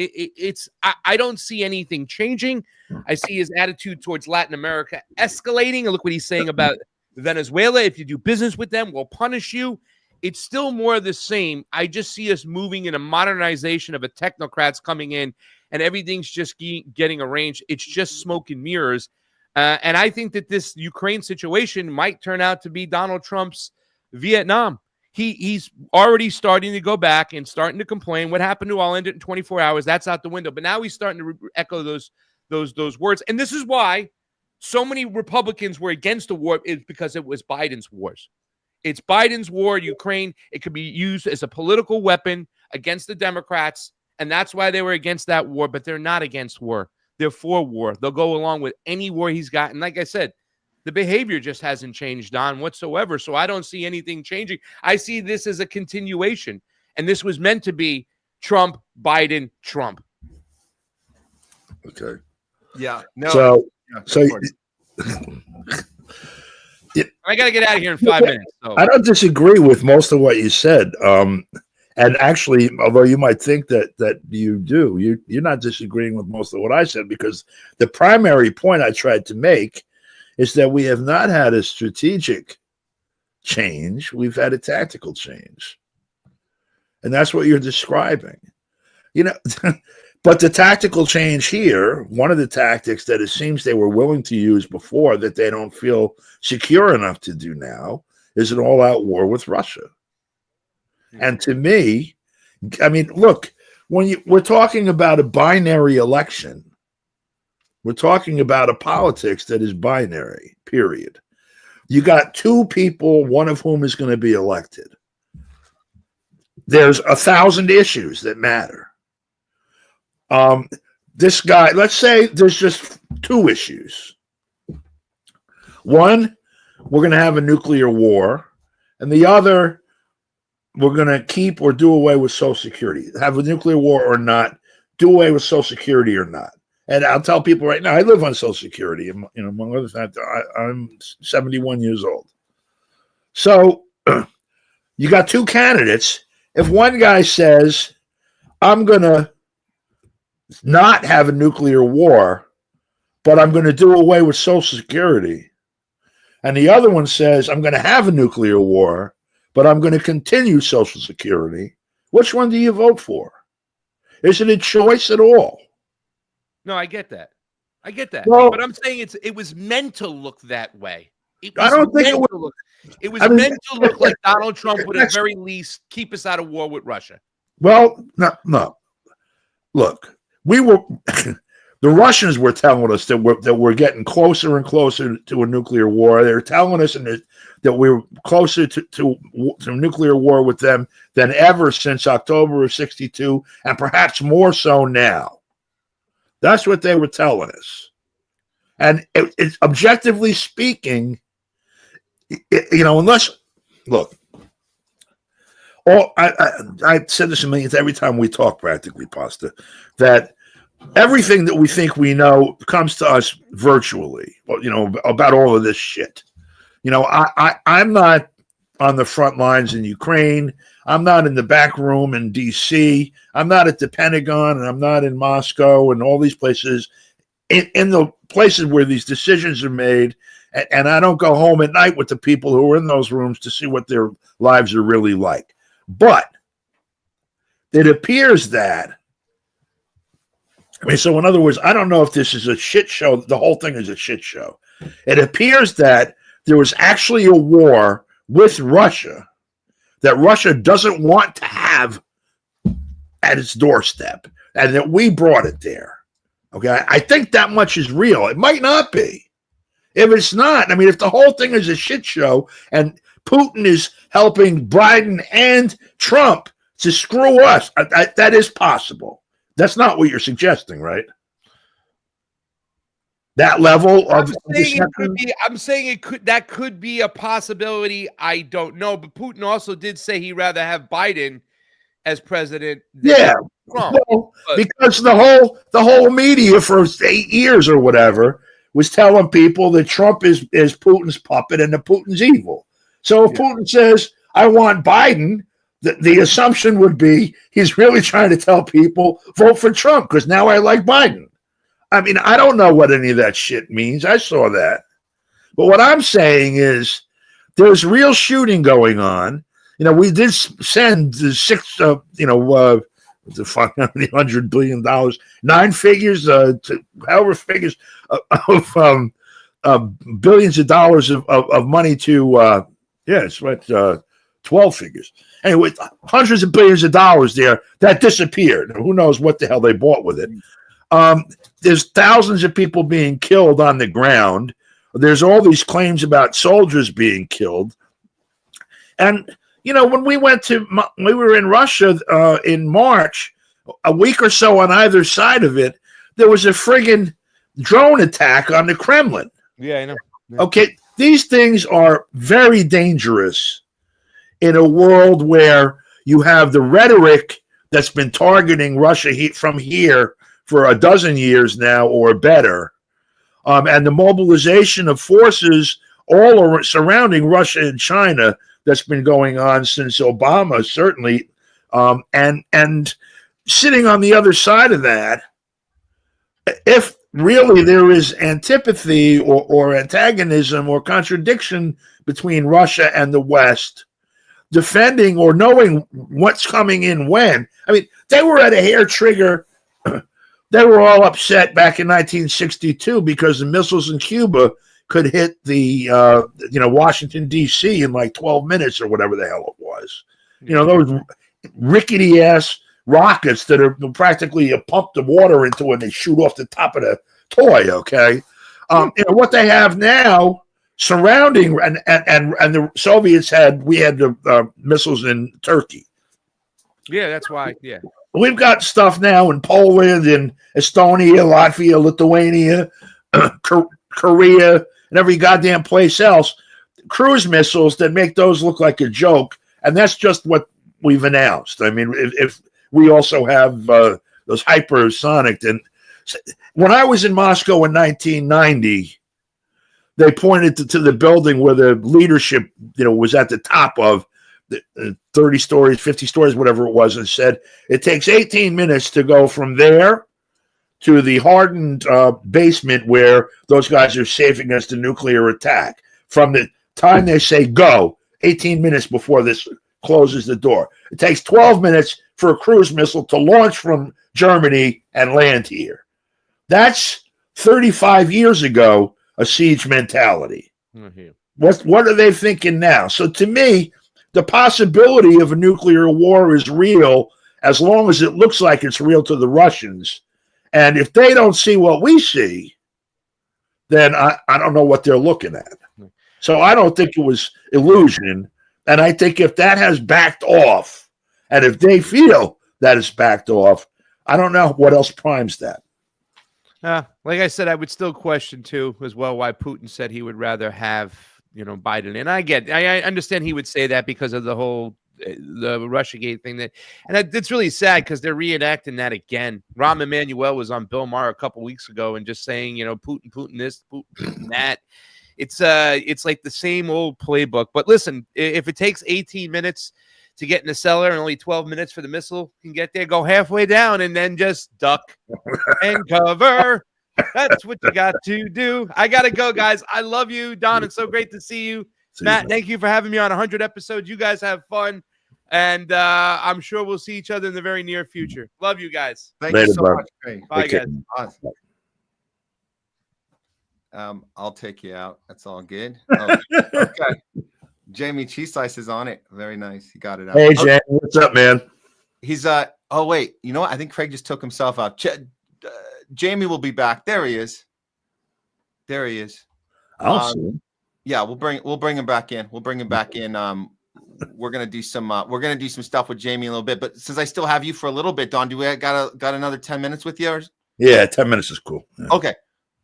I don't see anything changing. I see his attitude towards Latin America escalating. And look what he's saying about Venezuela. If you do business with them, we'll punish you. It's still more of the same. I just see us moving in a modernization of a technocrats coming in, and everything's just getting arranged. It's just smoke and mirrors. And I think that this Ukraine situation might turn out to be Donald Trump's Vietnam. He's already starting to go back and starting to complain. What happened to I'll end it in 24 hours? That's out the window. But now he's starting to echo those words. And this is why so many Republicans were against the war, is because it was Biden's wars. It's Biden's war, Ukraine. It could be used as a political weapon against the Democrats, and that's why they were against that war, but they're not against war. They're for war. They'll go along with any war he's got. And like I said, the behavior just hasn't changed, Don, whatsoever, so I don't see anything changing. I see this as a continuation, and this was meant to be Trump, Biden, Trump. Okay. Yeah. No. So I got to get out of here in 5 minutes. So. I don't disagree with most of what you said. And actually, although you might think that you do, you're not disagreeing with most of what I said, because the primary point I tried to make is that we have not had a strategic change. We've had a tactical change. And that's what you're describing. But the tactical change here, one of the tactics that it seems they were willing to use before that they don't feel secure enough to do now, is an all-out war with Russia. And to me, I mean, look, we're talking about a binary election. We're talking about a politics that is binary, period. You got two people, one of whom is going to be elected. There's 1,000 issues that matter. This guy, let's say there's just two issues. One, we're going to have a nuclear war, and the other, we're going to keep or do away with Social Security. Have a nuclear war or not, do away with Social Security or not. And I'll tell people right now, I live on Social Security. Among other things, I'm 71 years old. So you got two candidates. If one guy says, I'm going to not have a nuclear war, but I'm going to do away with Social Security, and the other one says, I'm going to have a nuclear war, but I'm going to continue Social Security, Which one do you vote for? Is it a choice at all? No, I get that. I get that. Well, but I'm saying it was meant to look that way. I don't think it was. It was meant to look like Donald Trump would at very least keep us out of war with Russia. Well, no. Look, we were the Russians were telling us that we're getting closer and closer to a nuclear war. They're telling us that we're closer to nuclear war with them than ever since October of '62, and perhaps more so now. That's what they were telling us. And it's objectively speaking, unless, look, I said this a million every time we talk, practically, Pasta, that everything that we think we know comes to us virtually, about all of this shit. I'm not on the front lines in Ukraine. I'm not in the back room in D.C. I'm not at the Pentagon, and I'm not in Moscow and all these places, in the places where these decisions are made. And I don't go home at night with the people who are in those rooms to see what their lives are really like. But it appears that, so in other words, I don't know if this is a shit show. The whole thing is a shit show. It appears that there was actually a war with Russia that Russia doesn't want to have at its doorstep, and that we brought it there. Okay, I think that much is real. It might not be. If it's not, if the whole thing is a shit show and Putin is helping Biden and Trump to screw us, that is possible. That's not what you're suggesting, right? That level of I'm saying that could be a possibility. I don't know, but Putin also did say he'd rather have Biden as president than Trump. Well, because the whole media for 8 years or whatever was telling people that Trump is Putin's puppet and that Putin's evil. So if Putin says, I want Biden, the assumption would be he's really trying to tell people, vote for Trump because now I like Biden. I don't know what any of that shit means. I saw that. But what I'm saying is there's real shooting going on. We did send the $100 billion, 9 figures, however figures of billions of dollars of money to, it's what, 12 figures. Anyway, hundreds of billions of dollars there that disappeared. Who knows what the hell they bought with it. There's thousands of people being killed on the ground. There's all these claims about soldiers being killed. And, when we were in Russia in March, a week or so on either side of it, there was a friggin' drone attack on the Kremlin. Yeah, I know. Yeah. Okay, these things are very dangerous in a world where you have the rhetoric that's been targeting Russia from here for a dozen years now or better, and the mobilization of forces all surrounding Russia and China that's been going on since Obama, certainly, and sitting on the other side of that, if really there is antipathy or antagonism or contradiction between Russia and the West, defending or knowing what's coming in when. They were at a hair trigger. They were all upset back in 1962 because the missiles in Cuba could hit the Washington, D.C. in like 12 minutes or whatever the hell it was. Those rickety ass rockets that are practically pump the water into and they shoot off the top of the toy. Okay, what they have now surrounding and the Soviets had the missiles in Turkey. Yeah, that's why. Yeah. We've got stuff now in Poland and Estonia, Latvia, Lithuania, Korea, and every goddamn place else. Cruise missiles that make those look like a joke. And that's just what we've announced. If we also have those hypersonic. And when I was in Moscow in 1990, they pointed to the building where the leadership, was at the top of 30 stories, 50 stories, whatever it was, and said it takes 18 minutes to go from there to the hardened basement where those guys are safe against a nuclear attack. From the time they say go, 18 minutes before this closes the door. It takes 12 minutes for a cruise missile to launch from Germany and land here. That's 35 years ago, a siege mentality. Mm-hmm. What are they thinking now? So to me, the possibility of a nuclear war is real as long as it looks like it's real to the Russians. And if they don't see what we see, then I don't know what they're looking at. So I don't think it was illusion. And I think if that has backed off, and if they feel that it's backed off, I don't know what else primes that. Like I said, I would still question too as well why Putin said he would rather have, Biden. And I understand he would say that because of the whole the Russiagate thing. It's really sad because they're reenacting that again. Rahm Emanuel was on Bill Maher a couple weeks ago and just saying, Putin this, Putin that. It's like the same old playbook. But listen, if it takes 18 minutes to get in the cellar and only 12 minutes for the missile can get there, go halfway down and then just duck and cover. That's what you got to do. I got to go, guys. I love you, Don. It's so great to see you. Matt, thank you for having me on 100 episodes. You guys have fun. And I'm sure we'll see each other in the very near future. Love you guys. Thank you so much. Bye, guys. I'll take you out. That's all good. Oh, okay. Jamie Cheese Slice is on it. Very nice. He got it out. Hey, Jamie. What's up, man? He's oh wait, you know what? I think Craig just took himself out. Jamie will be back. There he is. There he is. I'll see him. Yeah, we'll bring him back in. We'll bring him back in. We're gonna do some stuff with Jamie a little bit. But since I still have you for a little bit, Don, do we got another 10 minutes with you? Or? Yeah, 10 minutes is cool. Yeah. Okay,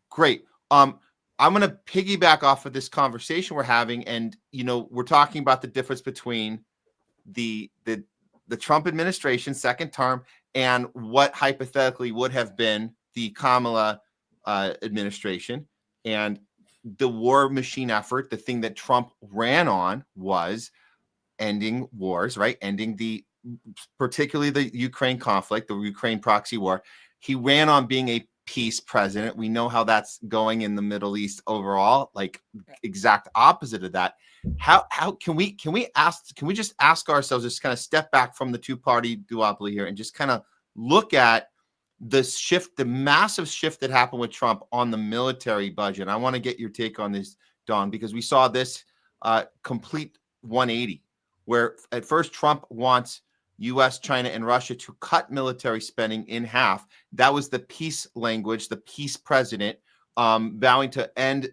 great. I'm gonna piggyback off of this conversation we're having, and we're talking about the difference between the Trump administration second term and what hypothetically would have been the Kamala administration. And the war machine effort, the thing that Trump ran on was ending wars, right? Ending particularly the Ukraine conflict, the Ukraine proxy war. He ran on being a peace president. We know how that's going in the Middle East overall, like exact opposite of that. How can we just ask ourselves, just kind of step back from the two-party duopoly here and just kind of look at the shift, the massive shift that happened with Trump on the military budget. I want to get your take on this, Don, because we saw this complete 180, where at first Trump wants U.S., China, and Russia to cut military spending in half. That was the peace language, the peace president vowing to end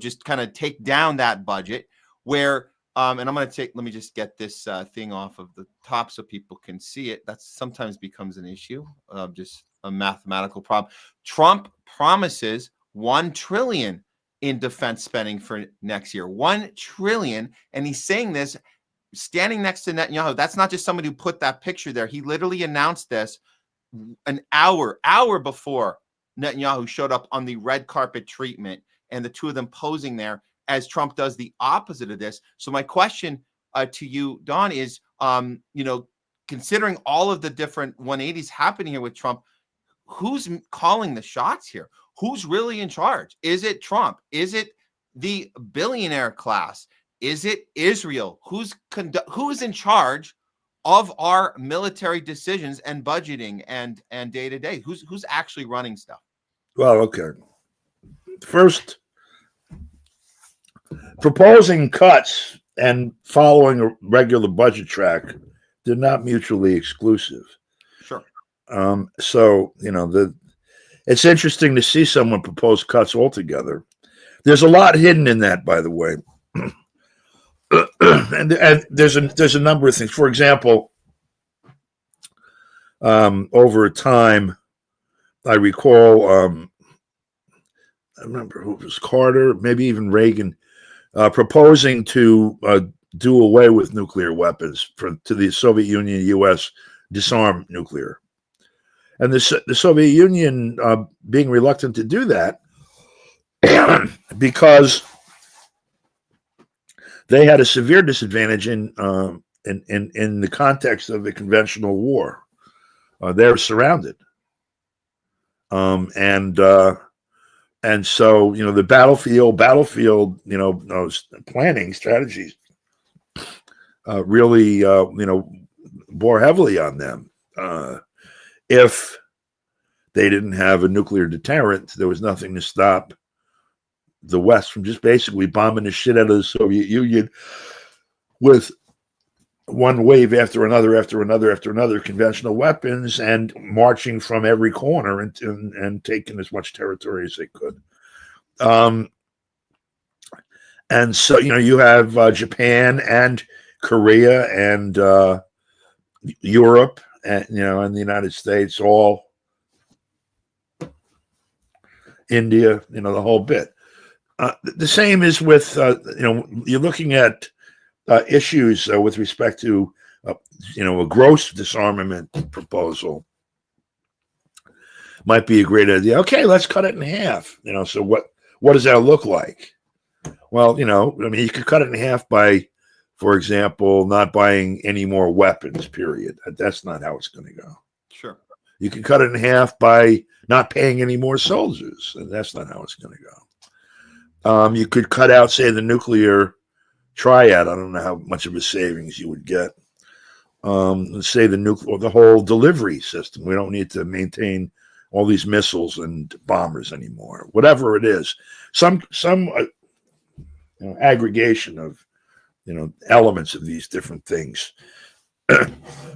just kind of take down that budget where, and I'm going to let me just get this thing off of the top so people can see it. That sometimes becomes an issue, just a mathematical problem. Trump promises $1 trillion in defense spending for next year, $1 trillion. And he's saying this standing next to Netanyahu. That's not just somebody who put that picture there. He literally announced this an hour before Netanyahu showed up on the red carpet treatment, and the two of them posing there as Trump does the opposite of this. So my question to you, Don, is, considering all of the different 180s happening here with Trump, who's calling the shots here? Who's really in charge? Is it Trump? Is it the billionaire class? Is it Israel? Who is in charge of our military decisions and budgeting and day to day? Who's actually running stuff? Well, okay. First, proposing cuts and following a regular budget track, they're not mutually exclusive. Sure. So it's interesting to see someone propose cuts altogether. There's a lot hidden in that, by the way. and there's a number of things. For example, over time, I recall, I remember who it was, Carter, maybe even Reagan, proposing to do away with nuclear weapons to the Soviet Union, U.S. disarm nuclear. And the Soviet Union being reluctant to do that because they had a severe disadvantage in the context of a conventional war. They're surrounded, and so the battlefield, planning strategies really, bore heavily on them. If they didn't have a nuclear deterrent, there was nothing to stop the West from just basically bombing the shit out of the Soviet Union with one wave after another conventional weapons, and marching from every corner and taking as much territory as they could. And so, you have Japan and Korea and Europe and, and the United States, all India, the whole bit. The same is with, you're looking at issues with respect to, a gross disarmament proposal might be a great idea. Okay, let's cut it in half. So what does that look like? Well, you could cut it in half by, for example, not buying any more weapons, period. That's not how it's going to go. Sure. You can cut it in half by not paying any more soldiers, and that's not how it's going to go. You could cut out, say, the nuclear triad. I don't know how much of a savings you would get. Let's say the whole delivery system. We don't need to maintain all these missiles and bombers anymore. Whatever it is, some aggregation of elements of these different things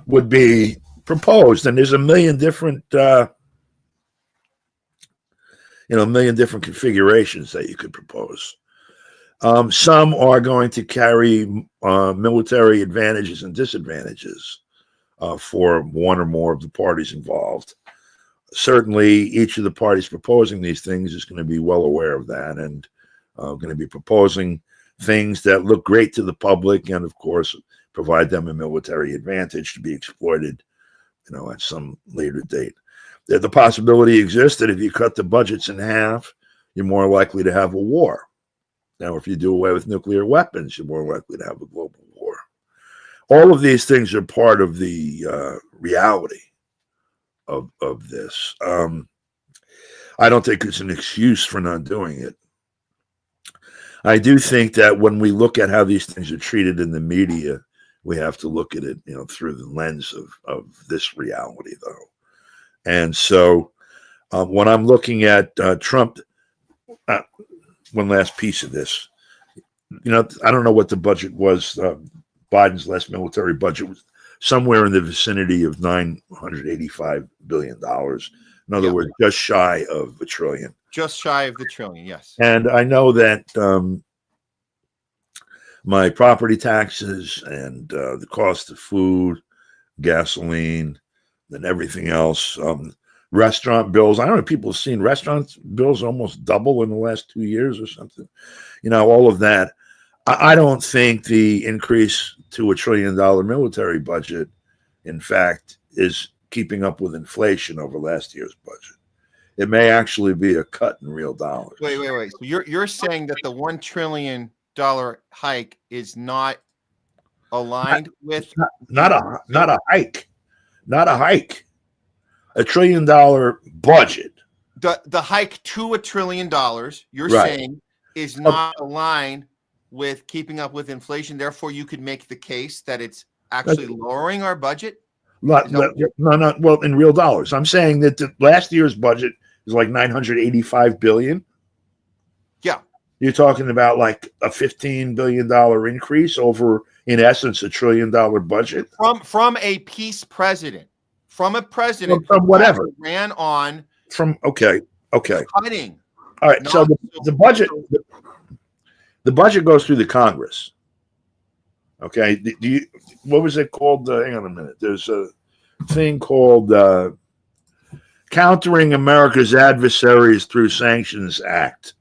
would be proposed, and there's a million different configurations that you could propose. Some are going to carry military advantages and disadvantages for one or more of the parties involved. Certainly, each of the parties proposing these things is going to be well aware of that, and going to be proposing things that look great to the public, and of course provide them a military advantage to be exploited, at some later date. The possibility exists that if you cut the budgets in half, you're more likely to have a war. Now, if you do away with nuclear weapons, you're more likely to have a global war. All of these things are part of the reality of this. I don't think it's an excuse for not doing it. I do think that when we look at how these things are treated in the media, we have to look at it, through the lens of this reality, though. And so when I'm looking at Trump, one last piece of this, I don't know what the budget was. Biden's last military budget was somewhere in the vicinity of $985 billion. In other words, just shy of $1 trillion. Just shy of the trillion, yes. And I know that my property taxes and the cost of food, gasoline, and everything else, restaurant bills. I don't know if people have seen restaurant bills almost double in the last 2 years or something. All of that. I don't think the increase to $1 trillion military budget, in fact, is keeping up with inflation over last year's budget. It may actually be a cut in real dollars. Wait. So you're saying that the $1 trillion hike is not aligned with not a hike. Not a hike. $1 trillion budget. The hike to $1 trillion, you're Right. saying, is not aligned with keeping up with inflation. Therefore, you could make the case that it's actually lowering our budget. No. Well, in real dollars, I'm saying that the last year's budget is like $985 billion. Yeah, you're talking about like a $15 billion increase over, in essence, $1 trillion budget from a peace president, from a president from whatever ran on okay cutting. All right, so the budget. The budget goes through the Congress. Okay, what was it called? Hang on a minute. There's a thing called Countering America's Adversaries Through Sanctions Act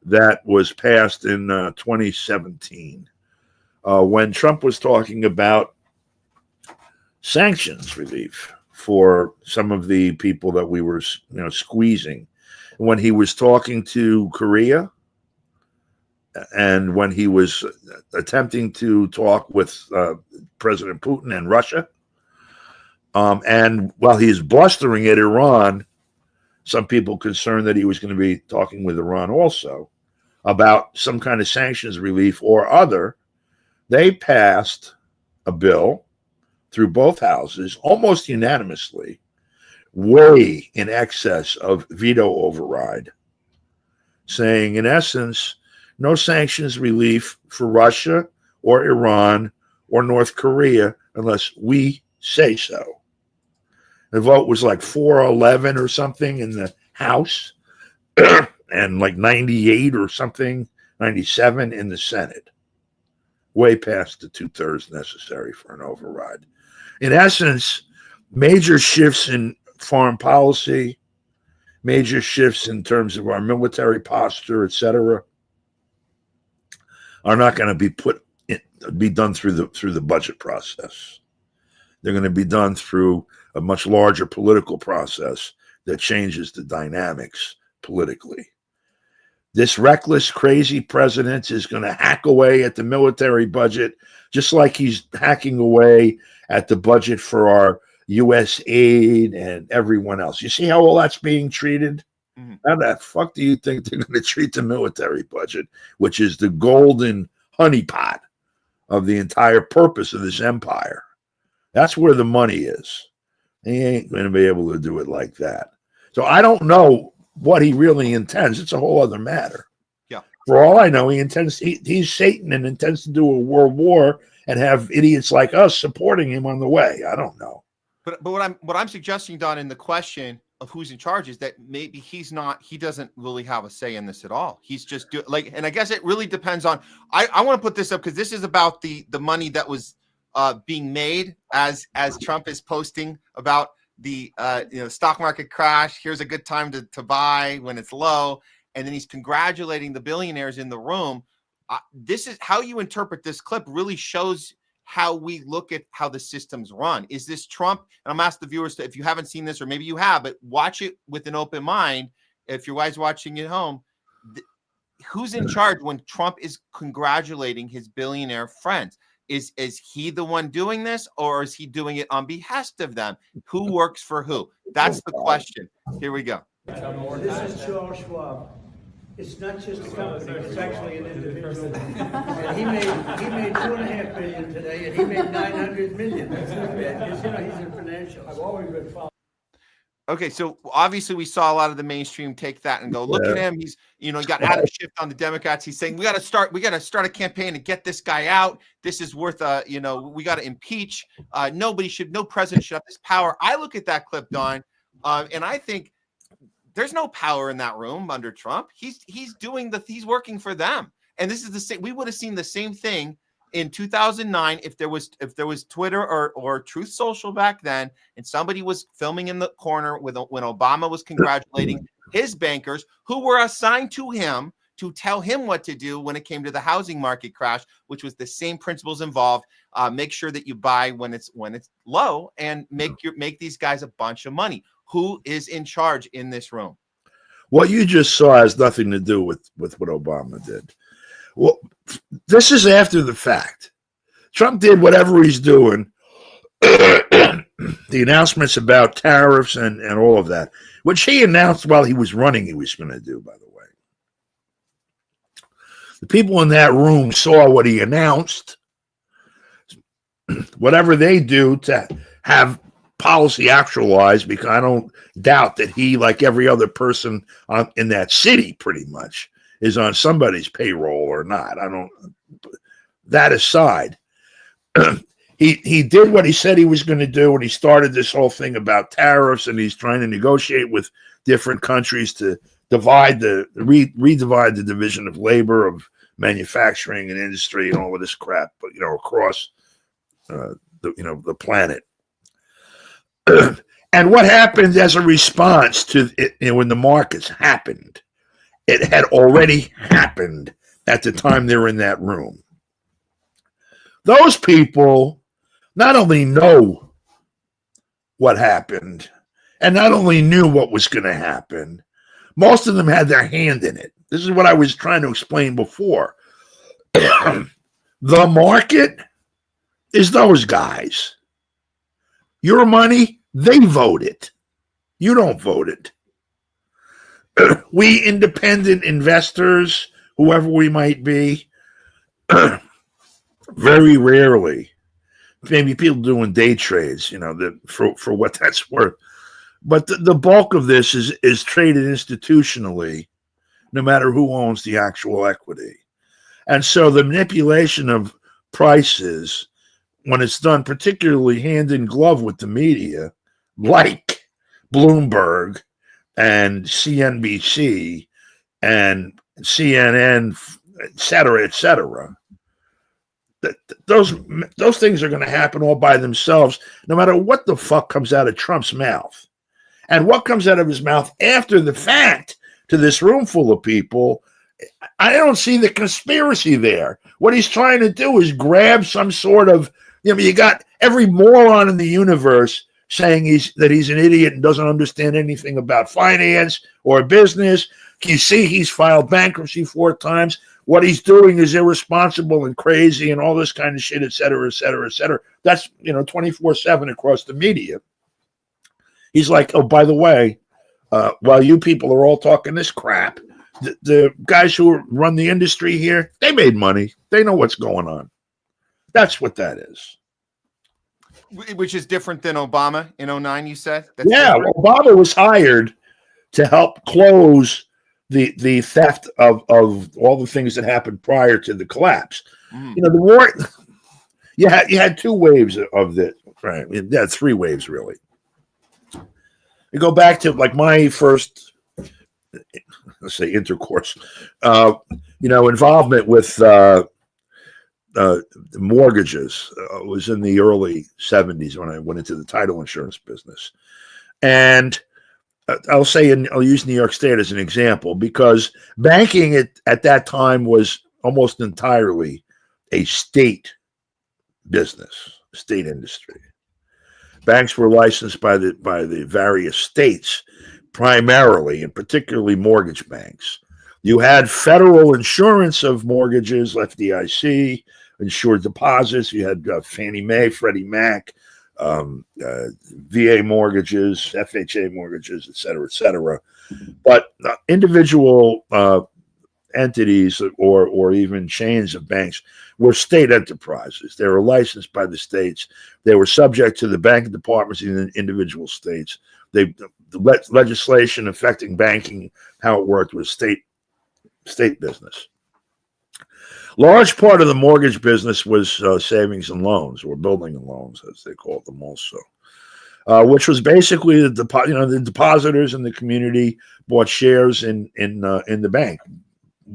that was passed in 2017 when Trump was talking about sanctions relief for some of the people that we were, squeezing. When he was talking to Korea, and when he was attempting to talk with President Putin and Russia, and while he's blustering at Iran, some people concerned that he was going to be talking with Iran also about some kind of sanctions relief or other. They passed a bill through both houses almost unanimously, way in excess of veto override, saying, in essence, no sanctions relief for Russia or Iran or North Korea unless we say so. The vote was like 411 or something in the House and like 98 or something, 97 in the Senate, way past the 2/3 necessary for an override. In essence, major shifts in foreign policy, major shifts in terms of our military posture, etc., are not going to be done through the budget process. They're going to be done through a much larger political process that changes the dynamics politically. This reckless, crazy president is going to hack away at the military budget, just like he's hacking away at the budget for our U.S. aid and everyone else. You see how all that's being treated? Mm-hmm. How the fuck do you think they're going to treat the military budget, which is the golden honeypot of the entire purpose of this empire? That's where the money is. He ain't going to be able to do it like that. So I don't know what he really intends. It's a whole other matter. Yeah. For all I know, he's Satan and intends to do a world war and have idiots like us supporting him on the way. I don't know. But what I'm suggesting, Don, in the question of who's in charge is that maybe he doesn't really have a say in this at all. He's just and I guess it really depends on, I want to put this up because this is about the money that was being made as Trump is posting about the stock market crash. Here's a good time to buy when it's low. And then he's congratulating the billionaires in the room. This is how you interpret this clip really shows how we look at how the system's run. Is this Trump? And I'm asking the viewers if you haven't seen this, or maybe you have, but watch it with an open mind. If your wife's watching at home, who's in charge when Trump is congratulating his billionaire friends? Is he the one doing this, or is he doing it on behest of them? Who works for who? That's the question. Here we go. This is Charles Schwab. It's not just a company, it's actually an individual. And he made $2.5 billion today, and he made 900 million. That's not bad, because he's in financials. I've always been following. Okay, so obviously we saw a lot of the mainstream take that and go, look at him. He's, he got Adam Schiff on the Democrats. He's saying we got to start a campaign to get this guy out. This is worth we got to impeach. No president should have this power. I look at that clip, Don, and I think there's no power in that room under Trump. He's working for them. And this is the same. We would have seen the same thing in 2009 if there was Twitter or Truth Social back then, and somebody was filming in the corner when Obama was congratulating his bankers who were assigned to him to tell him what to do when it came to the housing market crash, which was the same principles involved. Make sure that you buy when it's low, and make these guys a bunch of money. Who is in charge in this room? What you just saw has nothing to do with what Obama did. Well, this is after the fact. Trump did whatever he's doing, the announcements about tariffs and all of that, which he announced while he was running he was going to do, by the way. The people in that room saw what he announced. Whatever they do to have policy actualized, because I don't doubt that he, like every other person in that city, pretty much is on somebody's payroll or not. I don't. That aside, he did what he said he was going to do, and he started this whole thing about tariffs, and he's trying to negotiate with different countries to redivide the division of labor, of manufacturing and industry, and all of this crap, but across the planet. And what happened as a response to it, when the markets happened, it had already happened at the time they were in that room. Those people not only know what happened, and not only knew what was going to happen, most of them had their hand in it. This is what I was trying to explain before. The market is those guys. Your money, they vote it. You don't vote it. We independent investors, whoever we might be, very rarely maybe people doing day trades, for what that's worth. But the bulk of this is traded institutionally, no matter who owns the actual equity. And so the manipulation of prices, when it's done particularly hand in glove with the media, like Bloomberg and CNBC and CNN, et cetera, those things are going to happen all by themselves, no matter what the fuck comes out of Trump's mouth. And what comes out of his mouth after the fact to this room full of people, I don't see the conspiracy there. What he's trying to do is grab some sort of, you got every moron in the universe saying that he's an idiot and doesn't understand anything about finance or business. You see, he's filed bankruptcy 4 times. What he's doing is irresponsible and crazy and all this kind of shit, et cetera, et cetera, et cetera. That's, 24/7 across the media. He's like, oh, by the way, while you people are all talking this crap, the guys who run the industry here, they made money. They know what's going on. That's what that is. Which is different than Obama in 2009, you said? Yeah, different? Obama was hired to help close the theft of all the things that happened prior to the collapse. The war, you had 2 waves of this, right? Yeah, 3 waves, really. You go back to like my first, let's say, intercourse, involvement with mortgages was in the early 70s when I went into the title insurance business. And I'll use New York State as an example, because banking at that time was almost entirely a state business, state industry. Banks were licensed by the various states, primarily, and particularly mortgage banks. You had federal insurance of mortgages, FDIC, insured deposits. You had Fannie Mae, Freddie Mac, VA mortgages, FHA mortgages, et cetera, et cetera. But individual entities or even chains of banks were state enterprises. They were licensed by the states. They were subject to the banking departments in the individual states. The legislation affecting banking, how it worked, was state business. Large part of the mortgage business was savings and loans, or building and loans, as they called them also, which was basically the depositors in the community bought shares in the bank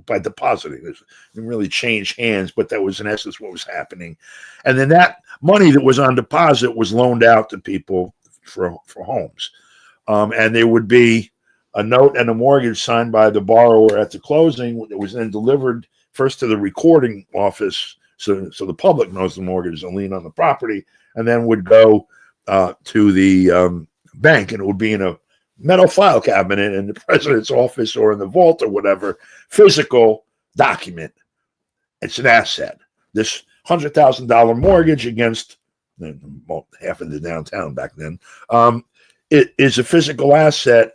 by depositing. It didn't really change hands, but that was in essence what was happening. And then that money that was on deposit was loaned out to people for homes. And there would be a note and a mortgage signed by the borrower at the closing. It was then delivered first to the recording office, so the public knows the mortgage is a lien on the property, and then would go to the bank, and it would be in a metal file cabinet in the president's office or in the vault or whatever, physical document. It's an asset. This $100,000 mortgage against half of the downtown back then, it is a physical asset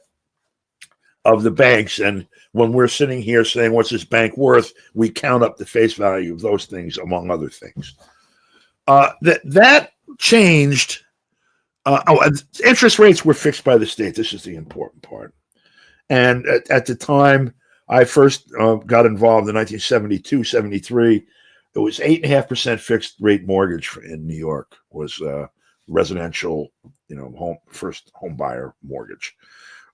of the banks. And when we're sitting here saying, what's this bank worth? We count up the face value of those things, among other things. That changed. Interest rates were fixed by the state. This is the important part. And at the time I first got involved in 1972, 73, it was 8.5% fixed rate mortgage in New York, was residential, first home buyer mortgage.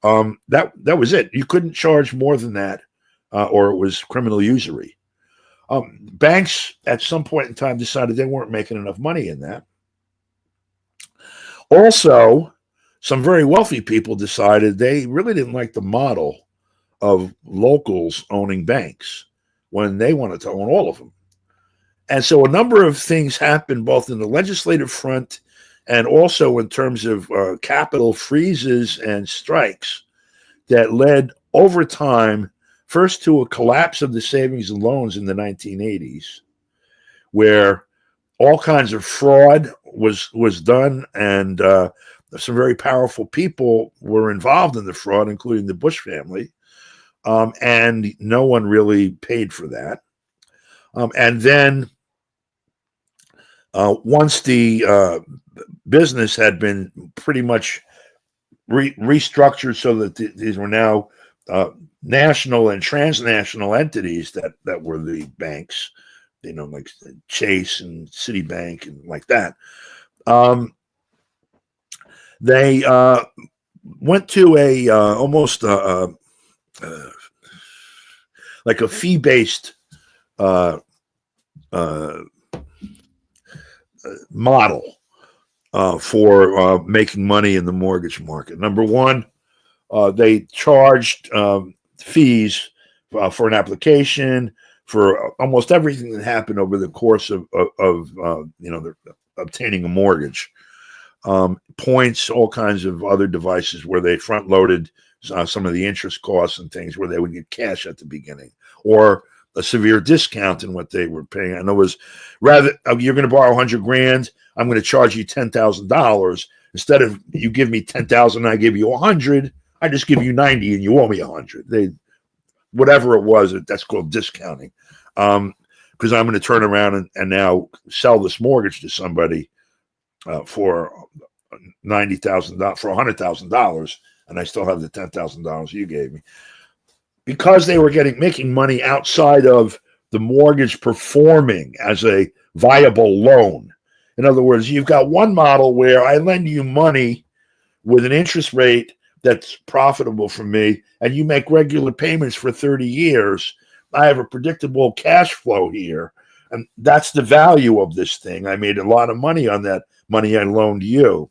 That was it. You couldn't charge more than that, or it was criminal usury. Banks at some point in time decided they weren't making enough money in that. Also, some very wealthy people decided they really didn't like the model of locals owning banks when they wanted to own all of them. And so a number of things happened both in the legislative front and also in terms of capital freezes and strikes that led over time first to a collapse of the savings and loans in the 1980s, where all kinds of fraud was done, and some very powerful people were involved in the fraud, including the Bush family, and no one really paid for that. And then once the business had been pretty much restructured so that these were now national and transnational entities that were the banks, like Chase and Citibank and like that. They went to a almost like a fee-based model for making money in the mortgage market. Number one, they charged fees for an application, for almost everything that happened over the course of obtaining a mortgage. Points, all kinds of other devices where they front loaded some of the interest costs and things where they would get cash at the beginning, or a severe discount in what they were paying. And it was rather, you're going to borrow $100,000, I'm going to charge you $10,000. Instead of you give me 10,000, I give you 100, I just give you 90 and you owe me 100. Whatever it was, that's called discounting. Because I'm going to turn around and now sell this mortgage to somebody for $90,000, for $100,000, and I still have the $10,000 you gave me. Because they were making money outside of the mortgage performing as a viable loan. In other words, you've got one model where I lend you money with an interest rate that's profitable for me, and you make regular payments for 30 years. I have a predictable cash flow here, and that's the value of this thing. I made a lot of money on that money I loaned you.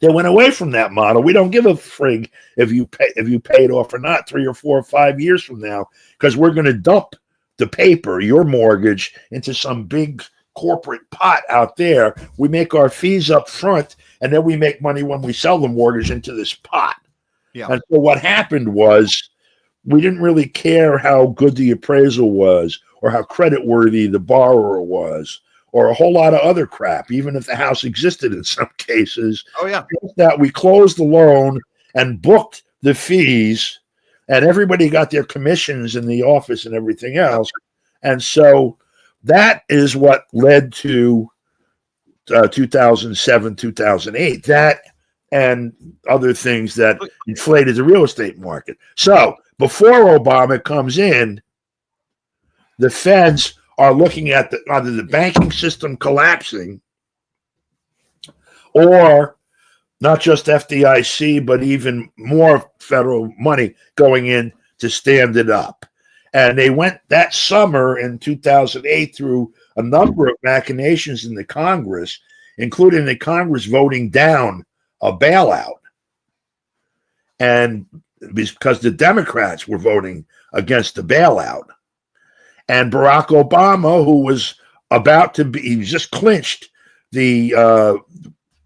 They went away from that model. We don't give a frig if you pay it off or not 3 or 4 or 5 years from now, because we're going to dump the paper, your mortgage, into some big corporate pot out there. We make our fees up front, and then we make money when we sell the mortgage into this pot. Yeah. And so what happened was we didn't really care how good the appraisal was or how creditworthy the borrower was, or a whole lot of other crap, even if the house existed in some cases. Oh, yeah. That we closed the loan and booked the fees, and everybody got their commissions in the office and everything else. And so that is what led to 2007, 2008. That and other things that inflated the real estate market. So before Obama comes in, the feds are looking at either the banking system collapsing, or not just FDIC, but even more federal money going in to stand it up. And they went that summer in 2008 through a number of machinations in the Congress, including the Congress voting down a bailout. And because the Democrats were voting against the bailout. And Barack Obama, who was about to be, he just clinched the,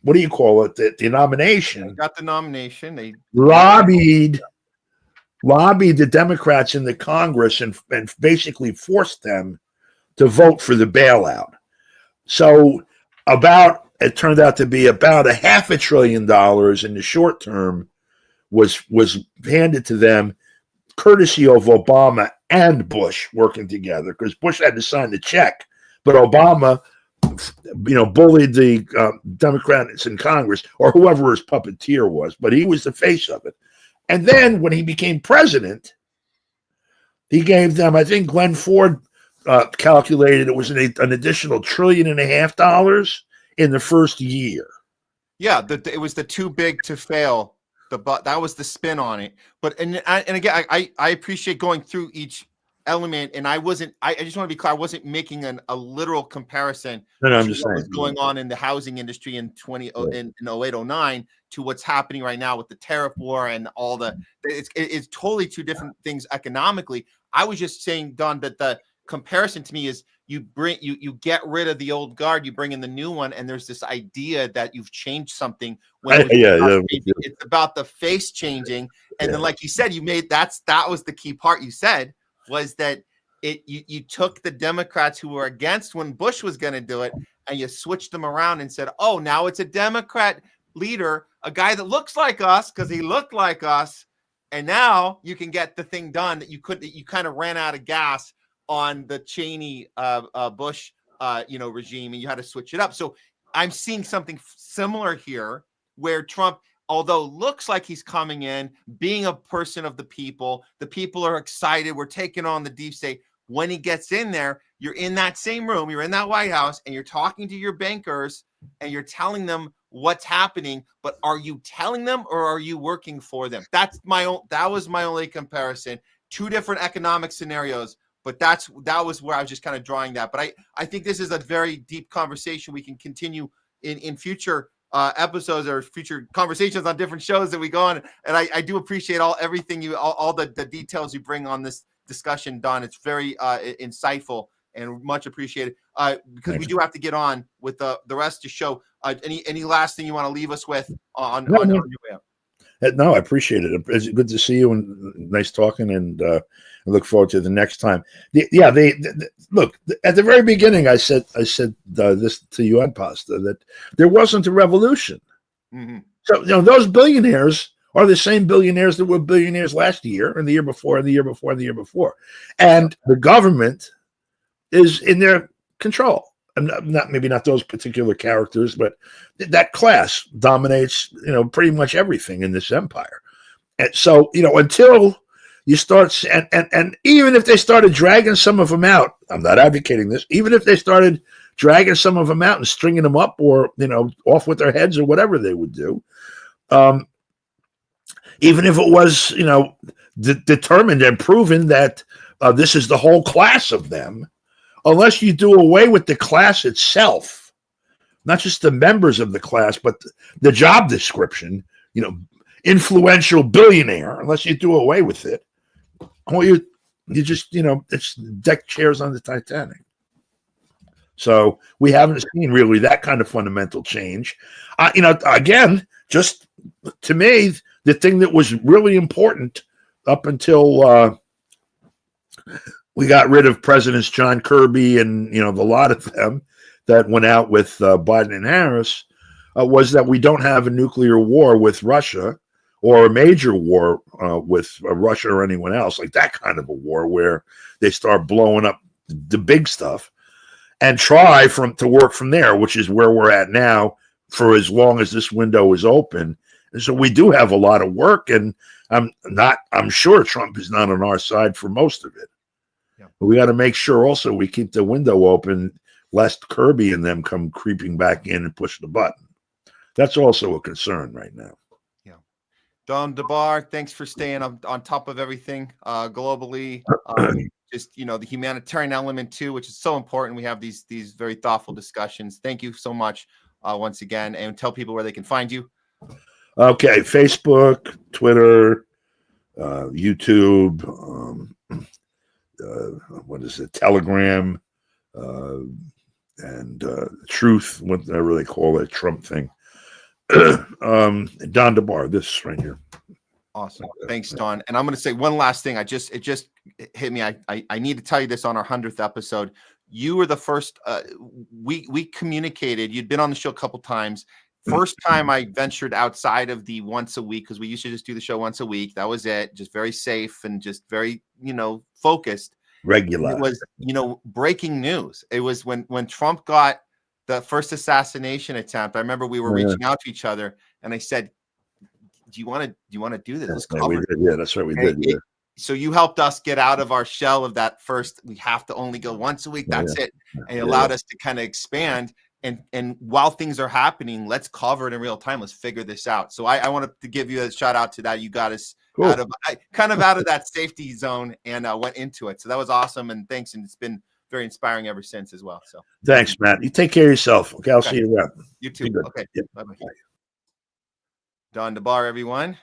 what do you call it? The nomination. They got the nomination. They lobbied the Democrats in the Congress and basically forced them to vote for the bailout. So it turned out to be about $500 billion in the short term was handed to them, courtesy of Obama and Bush working together, because Bush had to sign the check, but Obama, bullied the Democrats in Congress, or whoever his puppeteer was, but he was the face of it. And then when he became president, he gave them, I think Glenn Ford calculated it was an additional $1.5 trillion in the first year. Yeah, it was the too big to fail. That was the spin on it. But and again, I appreciate going through each element, and I just want to be clear, I wasn't making a literal comparison I'm to just what saying was going on in the housing industry in 08-09 to what's happening right now with the tariff war and all the it's totally two different things economically. I was just saying, Don, that the comparison to me is you get rid of the old guard, you bring in the new one, and there's this idea that you've changed something when it's about the face changing. And then, like you said, that was the key part you said, was that you took the Democrats who were against when Bush was going to do it, and you switched them around and said, oh, now it's a Democrat leader, a guy that looks like us because he looked like us, and now you can get the thing done that you kind of ran out of gas on the Cheney Bush regime, and you had to switch it up. So I'm seeing something similar here, where Trump, although looks like he's coming in, being a person of the people are excited. We're taking on the deep state. When he gets in there, you're in that same room, you're in that White House, and you're talking to your bankers, and you're telling them what's happening. But are you telling them, or are you working for them? That was my only comparison. Two different economic scenarios, but that was where I was just kind of drawing that. But I think this is a very deep conversation we can continue in future episodes or future conversations on different shows that we go on. And I do appreciate everything all the details you bring on this discussion, Don. It's very insightful and much appreciated. Because we do have to get on with the rest of the show. Any last thing you want to leave us with on your way out? No, I appreciate it. It's good to see you and nice talking, and I look forward to the next time. Look, at the very beginning, I said this to you on Pasta, that there wasn't a revolution. Mm-hmm. So those billionaires are the same billionaires that were billionaires last year and the year before and the year before and the year before, and the government is in their control. Maybe not those particular characters, but that class dominates, pretty much everything in this empire. And so, until you start, and even if they started dragging some of them out, I'm not advocating this, even if they started dragging some of them out and stringing them up, or, off with their heads, or whatever they would do, even if it was, determined and proven that this is the whole class of them, unless you do away with the class itself, not just the members of the class, but the job description, influential billionaire, unless you do away with it, well, you just, it's deck chairs on the Titanic. So we haven't seen really that kind of fundamental change. Again, just to me, the thing that was really important up until we got rid of Presidents John Kirby and, the lot of them that went out with Biden and Harris, was that we don't have a nuclear war with Russia, or a major war with Russia or anyone else, like that kind of a war where they start blowing up the big stuff, and try to work from there, which is where we're at now for as long as this window is open. And so we do have a lot of work, and I'm sure Trump is not on our side for most of it. But we got to make sure also we keep the window open, lest Kirby and them come creeping back in and push the button. That's also a concern right now. Yeah. Don DeBAR, thanks for staying on top of everything globally. Just, the humanitarian element too, which is so important. We have these very thoughtful discussions. Thank you so much once again, and tell people where they can find you. Okay. Facebook, Twitter, YouTube, what is it? Telegram, and Truth, whatever they call it, Trump thing. Don DeBAR, this right here. Awesome. Thanks, Don. And I'm going to say one last thing. It just hit me. I need to tell you this on our 100th episode. You were the first. We communicated. You'd been on the show a couple times. First time I ventured outside of the once a week, because we used to just do the show once a week. That was it. Just very safe and just very, focused. Regular. It was, breaking news. It was when Trump got the first assassination attempt. I remember we were reaching out to each other, and I said, do you want to do this? Let's cover it. Yeah, that's right. We did. Yeah. So you helped us get out of our shell of that first, we have to only go once a week. That's it. And it allowed us to kind of expand. And while things are happening, let's cover it in real time. Let's figure this out. So I wanted to give you a shout out to that. You got us out of that safety zone and went into it. So that was awesome. And thanks. And it's been very inspiring ever since as well. So thanks, Matt. You take care of yourself. Okay. I'll see you around. You too. Okay. Yep. Bye-bye. Don DeBAR, everyone.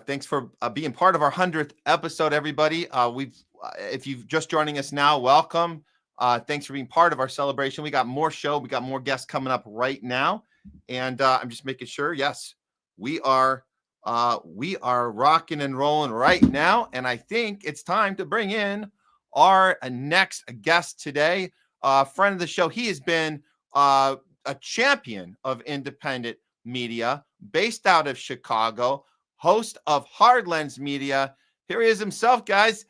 Thanks for being part of our 100th episode, everybody. If you've just joining us now, welcome. Thanks for being part of our celebration. We got more show. We got more guests coming up right now. And I'm just making sure, yes, we are rocking and rolling right now. And I think it's time to bring in our next guest today, friend of the show. He has been a champion of independent media, based out of Chicago, host of Hard Lens Media. Here he is himself, guys.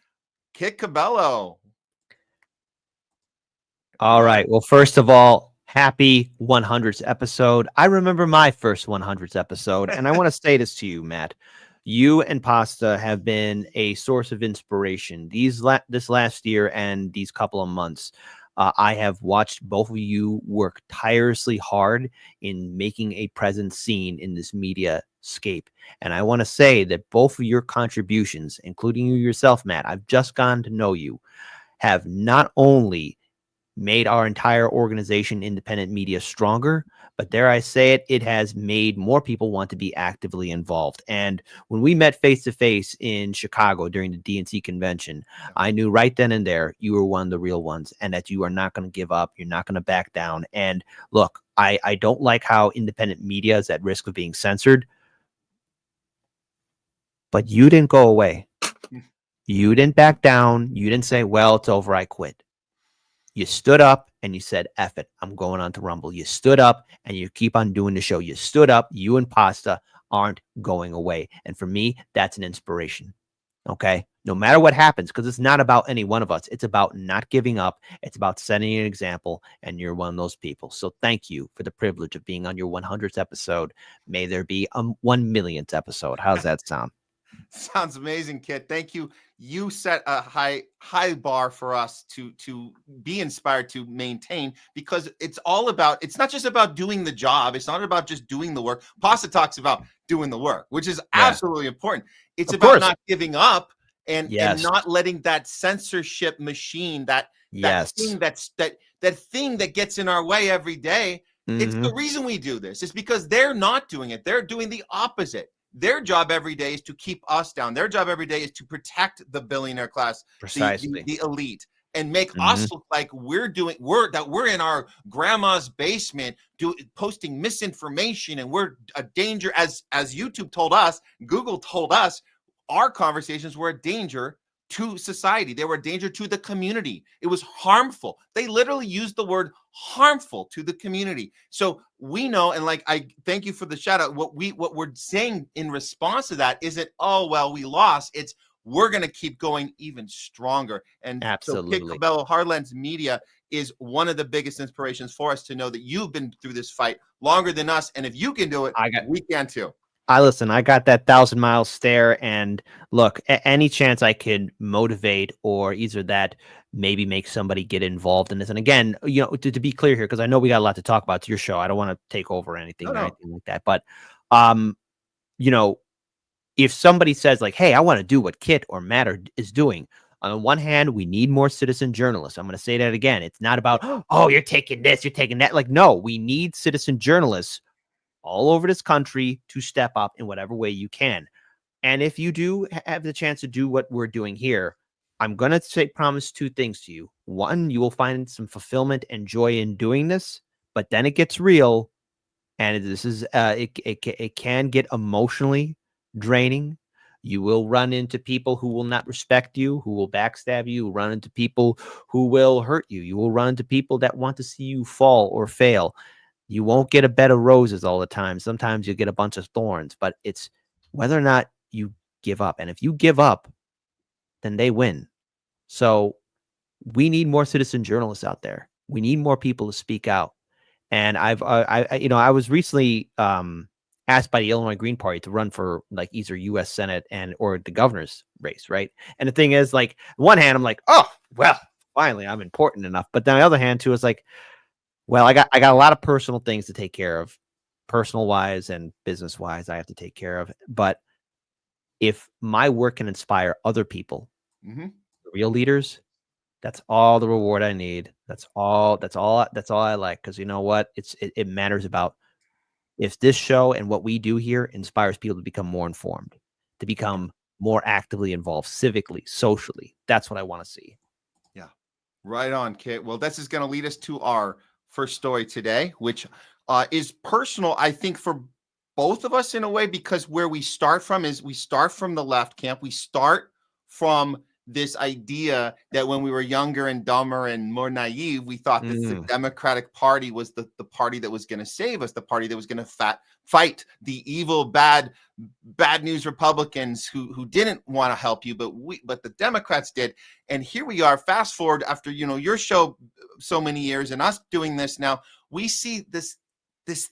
Kit CABELLO. All right. Well, first of all, happy 100th episode. I remember my first 100th episode, and I want to say this to you, Matt. You and Pasta have been a source of inspiration this last year and these couple of months. I have watched both of you work tirelessly hard in making a present seen in this media scape. And I want to say that both of your contributions, including you yourself, Matt, I've just gotten to know you, have not only made our entire organization, independent media, stronger, but dare I say it, it has made more people want to be actively involved. And when we met face-to-face in Chicago during the DNC convention, I knew right then and there you were one of the real ones, and that you are not going to give up. You're not going to back down. And look, I don't like how independent media is at risk of being censored, but you didn't go away. You didn't back down. You didn't say, well, it's over, I quit. You stood up and you said, F it, I'm going on to Rumble. You stood up and you keep on doing the show. You stood up. You and Pasta aren't going away. And for me, that's an inspiration. Okay? No matter what happens, because it's not about any one of us. It's about not giving up. It's about setting an example, and you're one of those people. So thank you for the privilege of being on your 100th episode. May there be a 1 millionth episode. How's that sound? Sounds amazing, Kit. Thank you. You set a high bar for us to be inspired to maintain, because it's all about, it's not just about doing the job. It's not about just doing the work. Pasta talks about doing the work, which is absolutely important. It's about not giving up and not letting that censorship machine, that thing that thing that gets in our way every day. It's the reason we do this. It's because they're not doing it. They're doing the opposite. Their job every day is to keep us down. Their job every day is to protect the billionaire class, the elite, and make us look like we're in our grandma's basement posting misinformation, and we're a danger. As YouTube told us, Google told us, our conversations were a danger to society. They were a danger to the community. It was harmful. They literally used the word harmful to the community. So we know, and like, I thank you for the shout out. What we're saying in response to that isn't, oh, well, we lost. It's, we're going to keep going even stronger. And absolutely. So Kit Cabello, Hardlands Media is one of the biggest inspirations for us to know that you've been through this fight longer than us. And if you can do it, we can too. I got that 1,000-mile stare, and look, any chance I could motivate or either that maybe make somebody get involved in this. And again, you know, to be clear here, because I know we got a lot to talk about. It's your show. I don't want to take over anything or anything like that. But, you know, if somebody says like, hey, I want to do what Kit or Matt is doing, on the one hand, we need more citizen journalists. I'm going to say that again. It's not about, oh, you're taking this, you're taking that. Like, no, we need citizen journalists all over this country to step up in whatever way you can. And if you do have the chance to do what we're doing here, I'm going to promise two things to you. One, you will find some fulfillment and joy in doing this, but then it gets real. And this is, it can get emotionally draining. You will run into people who will not respect you, who will backstab you, run into people who will hurt you. You will run into people that want to see you fall or fail. You won't get a bed of roses all the time. Sometimes you get a bunch of thorns, but it's whether or not you give up. And if you give up, then they win. So we need more citizen journalists out there. We need more people to speak out. And I was recently asked by the Illinois Green Party to run for like either U.S. Senate or the governor's race, right? And the thing is, like, on one hand, I'm like, oh, well, finally, I'm important enough. But then on the other hand, too, it's like, well, I got a lot of personal things to take care of, personal wise and business wise. I have to take care of. But if my work can inspire other people, real leaders, that's all the reward I need. That's all I like. Because you know what? It matters about if this show and what we do here inspires people to become more informed, to become more actively involved civically, socially. That's what I want to see. Yeah, right on, Kit. Well, this is going to lead us to our first story today, which is personal, I think, for both of us in a way, because where we start from is we start from the left camp. We start from this idea that when we were younger and dumber and more naive, we thought that the Democratic Party was the party that was going to save us, the party that was going to fight the evil, bad news Republicans who didn't want to help you, but the Democrats did. And here we are, fast forward after, your show so many years and us doing this now, we see this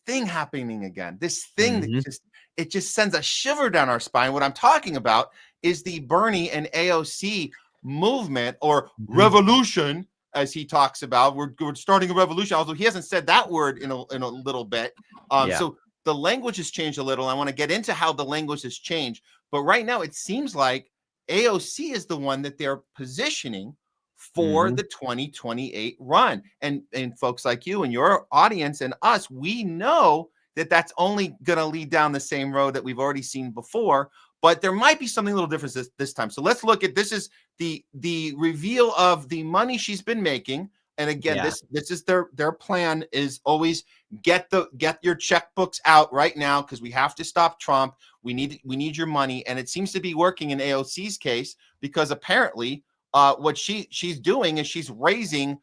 thing happening again, this thing that just sends a shiver down our spine. What I'm talking about is the Bernie and AOC movement or revolution, as he talks about. We're starting a revolution, although he hasn't said that word in a little bit. So the language has changed a little. I want to get into how the language has changed. But right now, it seems like AOC is the one that they're positioning for the 2028 run. And folks like you and your audience and us, we know that that's only going to lead down the same road that we've already seen before. But there might be something a little different this time. So let's look at this. Is the reveal of the money she's been making. And again, this is their plan is always get your checkbooks out right now because we have to stop Trump. We need your money, and it seems to be working in AOC's case because apparently what she's doing is she's raising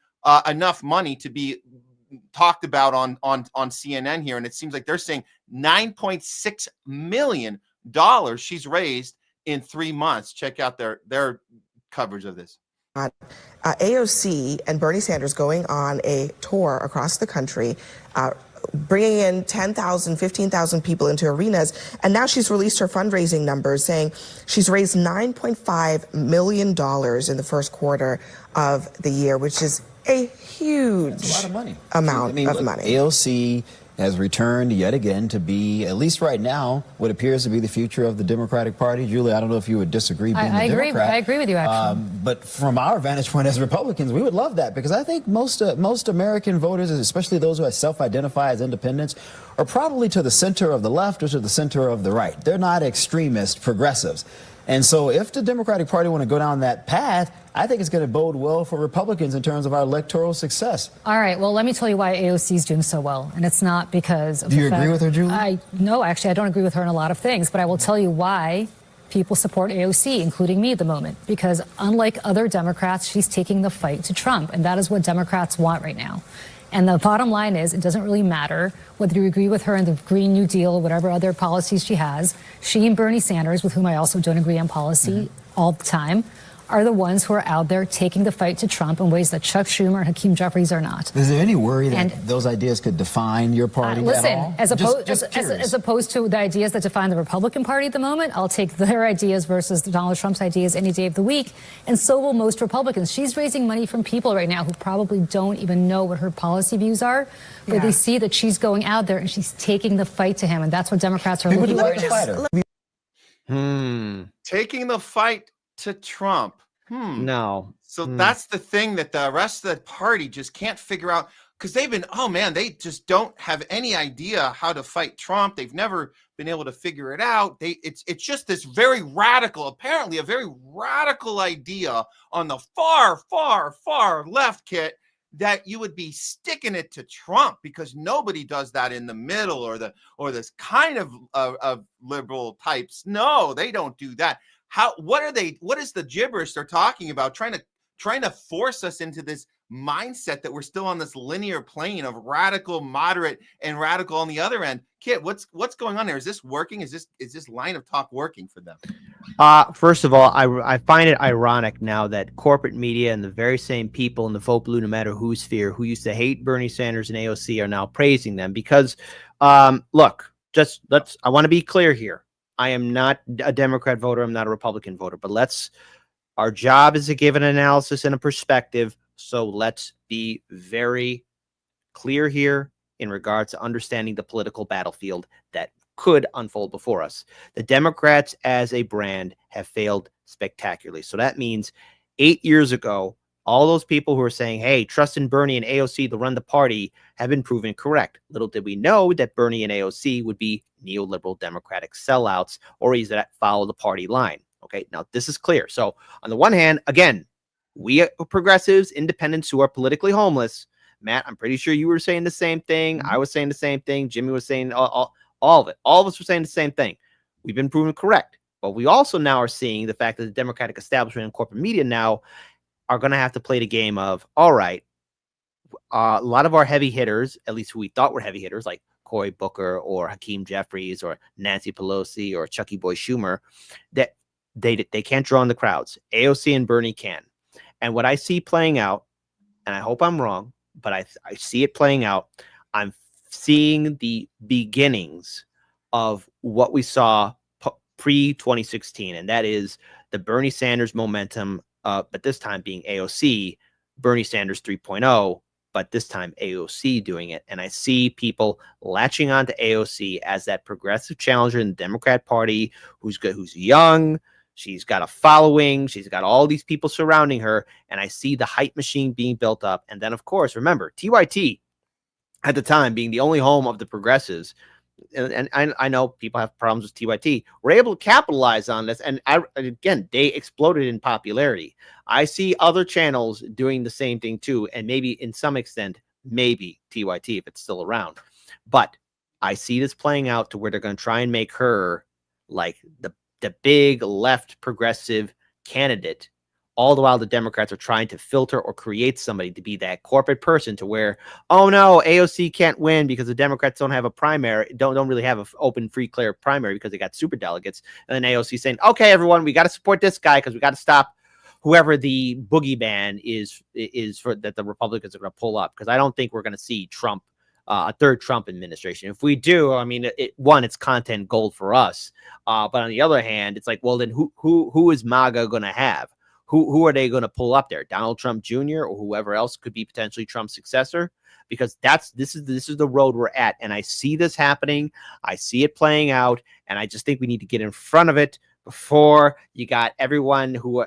enough money to be talked about on CNN here, and it seems like they're saying $9.6 million she's raised in 3 months. Check out their coverage of this. AOC and Bernie Sanders going on a tour across the country, bringing in 10,000, 15,000 people into arenas. And now she's released her fundraising numbers saying she's raised $9.5 million in the first quarter of the year, which is a huge amount of money. AOC has returned yet again to be, at least right now, what appears to be the future of the Democratic Party. Julie, I don't know if you would disagree. I agree with you, actually. But from our vantage point as Republicans, we would love that because I think most American voters, especially those who self-identify as independents, are probably to the center of the left or to the center of the right. They're not extremist progressives. And so if the Democratic Party want to go down that path, I think it's going to bode well for Republicans in terms of our electoral success. All right. Well, let me tell you why AOC is doing so well. And it's not because of Do you agree with her, Julie? No, actually, I don't agree with her in a lot of things. But I will tell you why people support AOC, including me at the moment. Because unlike other Democrats, she's taking the fight to Trump. And that is what Democrats want right now. And the bottom line is, it doesn't really matter whether you agree with her in the Green New Deal or whatever other policies she has. She and Bernie Sanders, with whom I also don't agree on policy all the time, are the ones who are out there taking the fight to Trump in ways that Chuck Schumer and Hakeem Jeffries are not. Is there any worry that those ideas could define your party listen, at all? As opposed to the ideas that define the Republican Party at the moment, I'll take their ideas versus Donald Trump's ideas any day of the week, and so will most Republicans. She's raising money from people right now who probably don't even know what her policy views are, but they see that she's going out there and she's taking the fight to him, and that's what Democrats are looking for. Taking the fight to Trump. No. So that's the thing that the rest of the party just can't figure out because they've been, they just don't have any idea how to fight Trump. They've never been able to figure it out. It's just this very radical, apparently a very radical idea on the far left, Kit, that you would be sticking it to Trump because nobody does that in the middle or this kind of liberal types. No, they don't do that. What is the gibberish they're talking about? Trying to force us into this mindset that we're still on this linear plane of radical, moderate, and radical on the other end. Kit, what's going on there? Is this working? Is this line of talk working for them? First of all, I find it ironic now that corporate media and the very same people in the vote blue, no matter whose sphere, who used to hate Bernie Sanders and AOC, are now praising them because, look, I want to be clear here. I am not a Democrat voter. I'm not a Republican voter, but our job is to give an analysis and a perspective. So let's be very clear here in regards to understanding the political battlefield that could unfold before us. The Democrats as a brand have failed spectacularly. So that means 8 years ago, all those people who are saying, hey, trust in Bernie and AOC to run the party have been proven correct. Little did we know that Bernie and AOC would be neoliberal Democratic sellouts or either that follow the party line. Okay, now this is clear. So on the one hand, again, we progressives, independents who are politically homeless, Matt, I'm pretty sure you were saying the same thing. I was saying the same thing. Jimmy was saying all of it. All of us were saying the same thing. We've been proven correct. But we also now are seeing the fact that the Democratic establishment and corporate media now are going to have to play the game of, all right, a lot of our heavy hitters, at least who we thought were heavy hitters, like Cory Booker or Hakeem Jeffries or Nancy Pelosi or Chucky Boy Schumer, that they can't draw in the crowds. AOC and Bernie can. And what I see playing out, and I hope I'm wrong, but I see it playing out, I'm seeing the beginnings of what we saw pre-2016, and that is the Bernie Sanders momentum, but this time being AOC, Bernie Sanders 3.0, but this time AOC doing it. And I see people latching on to AOC as that progressive challenger in the Democrat Party who's good, who's young. She's got a following. She's got all these people surrounding her. And I see the hype machine being built up. And then, of course, remember, TYT at the time being the only home of the progressives. And I know people have problems with TYT. We're able to capitalize on this. And again, they exploded in popularity. I see other channels doing the same thing too. And maybe in some extent, maybe TYT if it's still around. But I see this playing out to where they're going to try and make her like the big left progressive candidate. All the while the Democrats are trying to filter or create somebody to be that corporate person to where, oh no, AOC can't win because the Democrats don't have a primary, don't really have an open, free, clear primary because they got super delegates. And then AOC saying, okay, everyone, we got to support this guy because we got to stop whoever the boogeyman is for that the Republicans are going to pull up. Because I don't think we're going to see Trump, a third Trump administration. If we do, I mean, it's content gold for us. But on the other hand, it's like, well, then who is MAGA going to have? Who are they going to pull up there? Donald Trump Jr. or whoever else could be potentially Trump's successor? Because this is the road we're at. And I see this happening. I see it playing out. And I just think we need to get in front of it before you got everyone who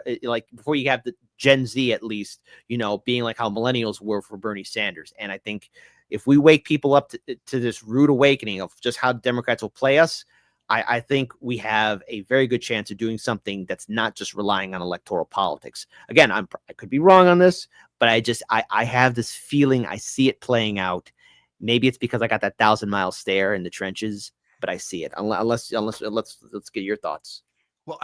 before you have the Gen Z, at least, being like how millennials were for Bernie Sanders. And I think if we wake people up to this rude awakening of just how Democrats will play us, I think we have a very good chance of doing something that's not just relying on electoral politics. Again, I could be wrong on this, but I have this feeling. I see it playing out. Maybe it's because I got that 1,000-mile stare in the trenches, but I see it. Unless let's get your thoughts. Well,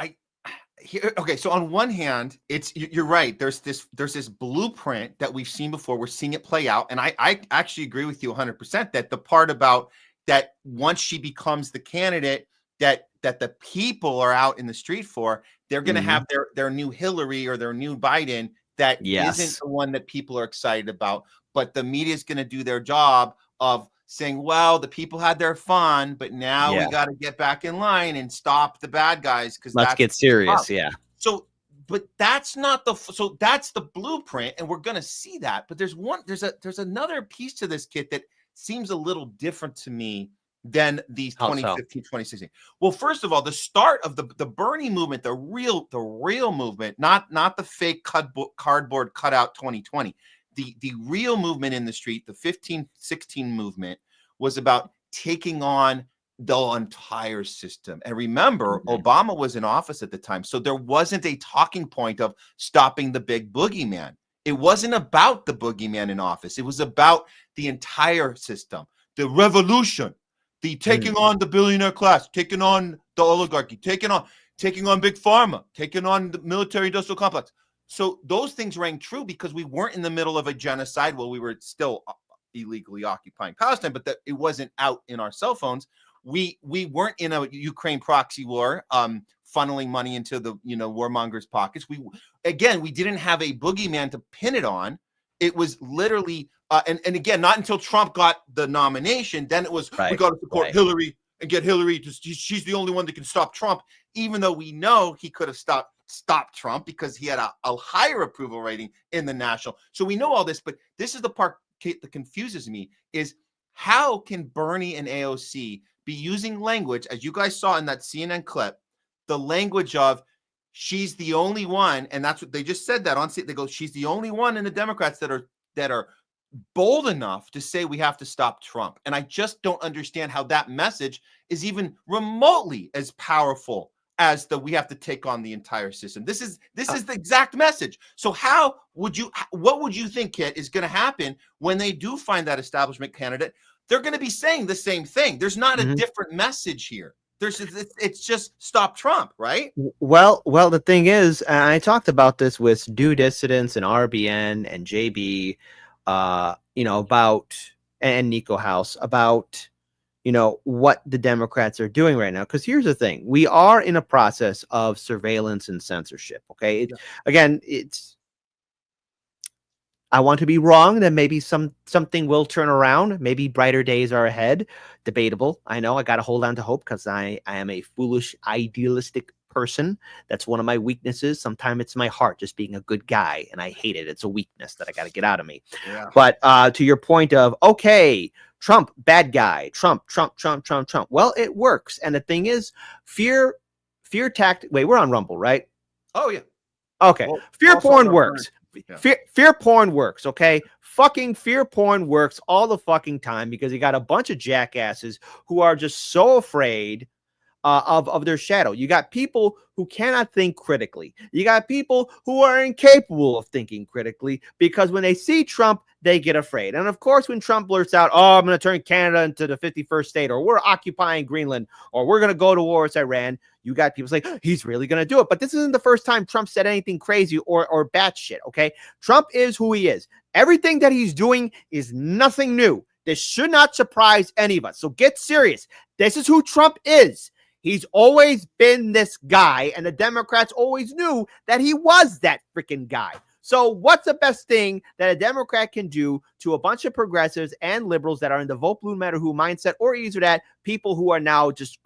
okay. So on one hand, you're right. There's this blueprint that we've seen before. We're seeing it play out, and I actually agree with you 100% that the part about that once she becomes the candidate that the people are out in the street for, they're going to have their new Hillary or their new Biden that isn't the one that people are excited about. But the media is going to do their job of saying, well, the people had their fun, but now we got to get back in line and stop the bad guys. Because let's get serious. Yeah. So, but that's not that's the blueprint, and we're going to see that. But there's another piece to this, Kit, that seems a little different to me than these 2015, 2016. Well, first of all, the start of the Bernie movement, the real movement, not the fake cardboard cutout 2020. The real movement in the street, the 15-16 movement, was about taking on the entire system. And remember, Obama was in office at the time, so there wasn't a talking point of stopping the big boogeyman. It wasn't about the boogeyman in office. It was about the entire system, the revolution, the taking on the billionaire class, taking on the oligarchy, taking on big pharma, taking on the military industrial complex. So those things rang true because we weren't in the middle of a genocide. Well, we were still illegally occupying Palestine, but it wasn't out in our cell phones. We weren't in a Ukraine proxy war, funneling money into the warmongers' pockets. We didn't have a boogeyman to pin it on. It was literally and again, not until Trump got the nomination, then it was we got to support Hillary and get Hillary. She's the only one that can stop Trump, even though we know he could have stopped Trump because he had a higher approval rating in the national. So we know all this, but this is the part that confuses me is how can Bernie and AOC be using language, as you guys saw in that CNN clip, the language of she's the only one, and that's what they just said that on CNN. They go, she's the only one in the Democrats that are bold enough to say we have to stop Trump. And I just don't understand how that message is even remotely as powerful as we have to take on the entire system. This is the exact message. So what would you think, Kit, is going to happen when they do find that establishment candidate? They're going to be saying the same thing. There's not a different message here. It's just stop Trump, right? Well, the thing is, I talked about this with Due Dissidents and RBN and JB, about, and Nico House, about, what the Democrats are doing right now. Because here's the thing. We are in a process of surveillance and censorship. Okay. Again, I want to be wrong that maybe something will turn around. Maybe brighter days are ahead. Debatable. I know I got to hold on to hope because I am a foolish, idealistic person. That's one of my weaknesses. Sometimes it's my heart just being a good guy, and I hate it. It's a weakness that I got to get out of me. Yeah. But to your point of, okay, Trump, bad guy, Trump. Well, it works. And the thing is, fear tactic. Wait, we're on Rumble, right? Oh, yeah. Okay. Well, fear porn works. Yeah. Fear porn works, okay? Fucking fear porn works all the fucking time because you got a bunch of jackasses who are just so afraid of their shadow. You got people who cannot think critically. You got people who are incapable of thinking critically because when they see Trump, they get afraid. And of course, when Trump blurts out, oh, I'm going to turn Canada into the 51st state, or we're occupying Greenland, or we're going to go to war with Iran, you got people say, he's really going to do it. But this isn't the first time Trump said anything crazy or batshit, okay? Trump is who he is. Everything that he's doing is nothing new. This should not surprise any of us. So get serious. This is who Trump is. He's always been this guy, and the Democrats always knew that he was that freaking guy. So what's the best thing that a Democrat can do to a bunch of progressives and liberals that are in the vote blue no matter who mindset, or either that people who are now just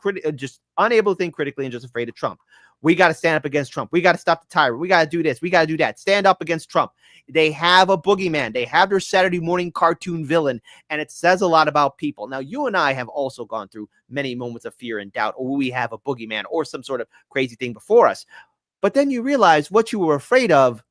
unable to think critically and just afraid of Trump? We got to stand up against Trump. We got to stop the tyrant. We got to do this. We got to do that. Stand up against Trump. They have a boogeyman. They have their Saturday morning cartoon villain, and it says a lot about people. Now, you and I have also gone through many moments of fear and doubt, or we have a boogeyman or some sort of crazy thing before us. But then you realize what you were afraid of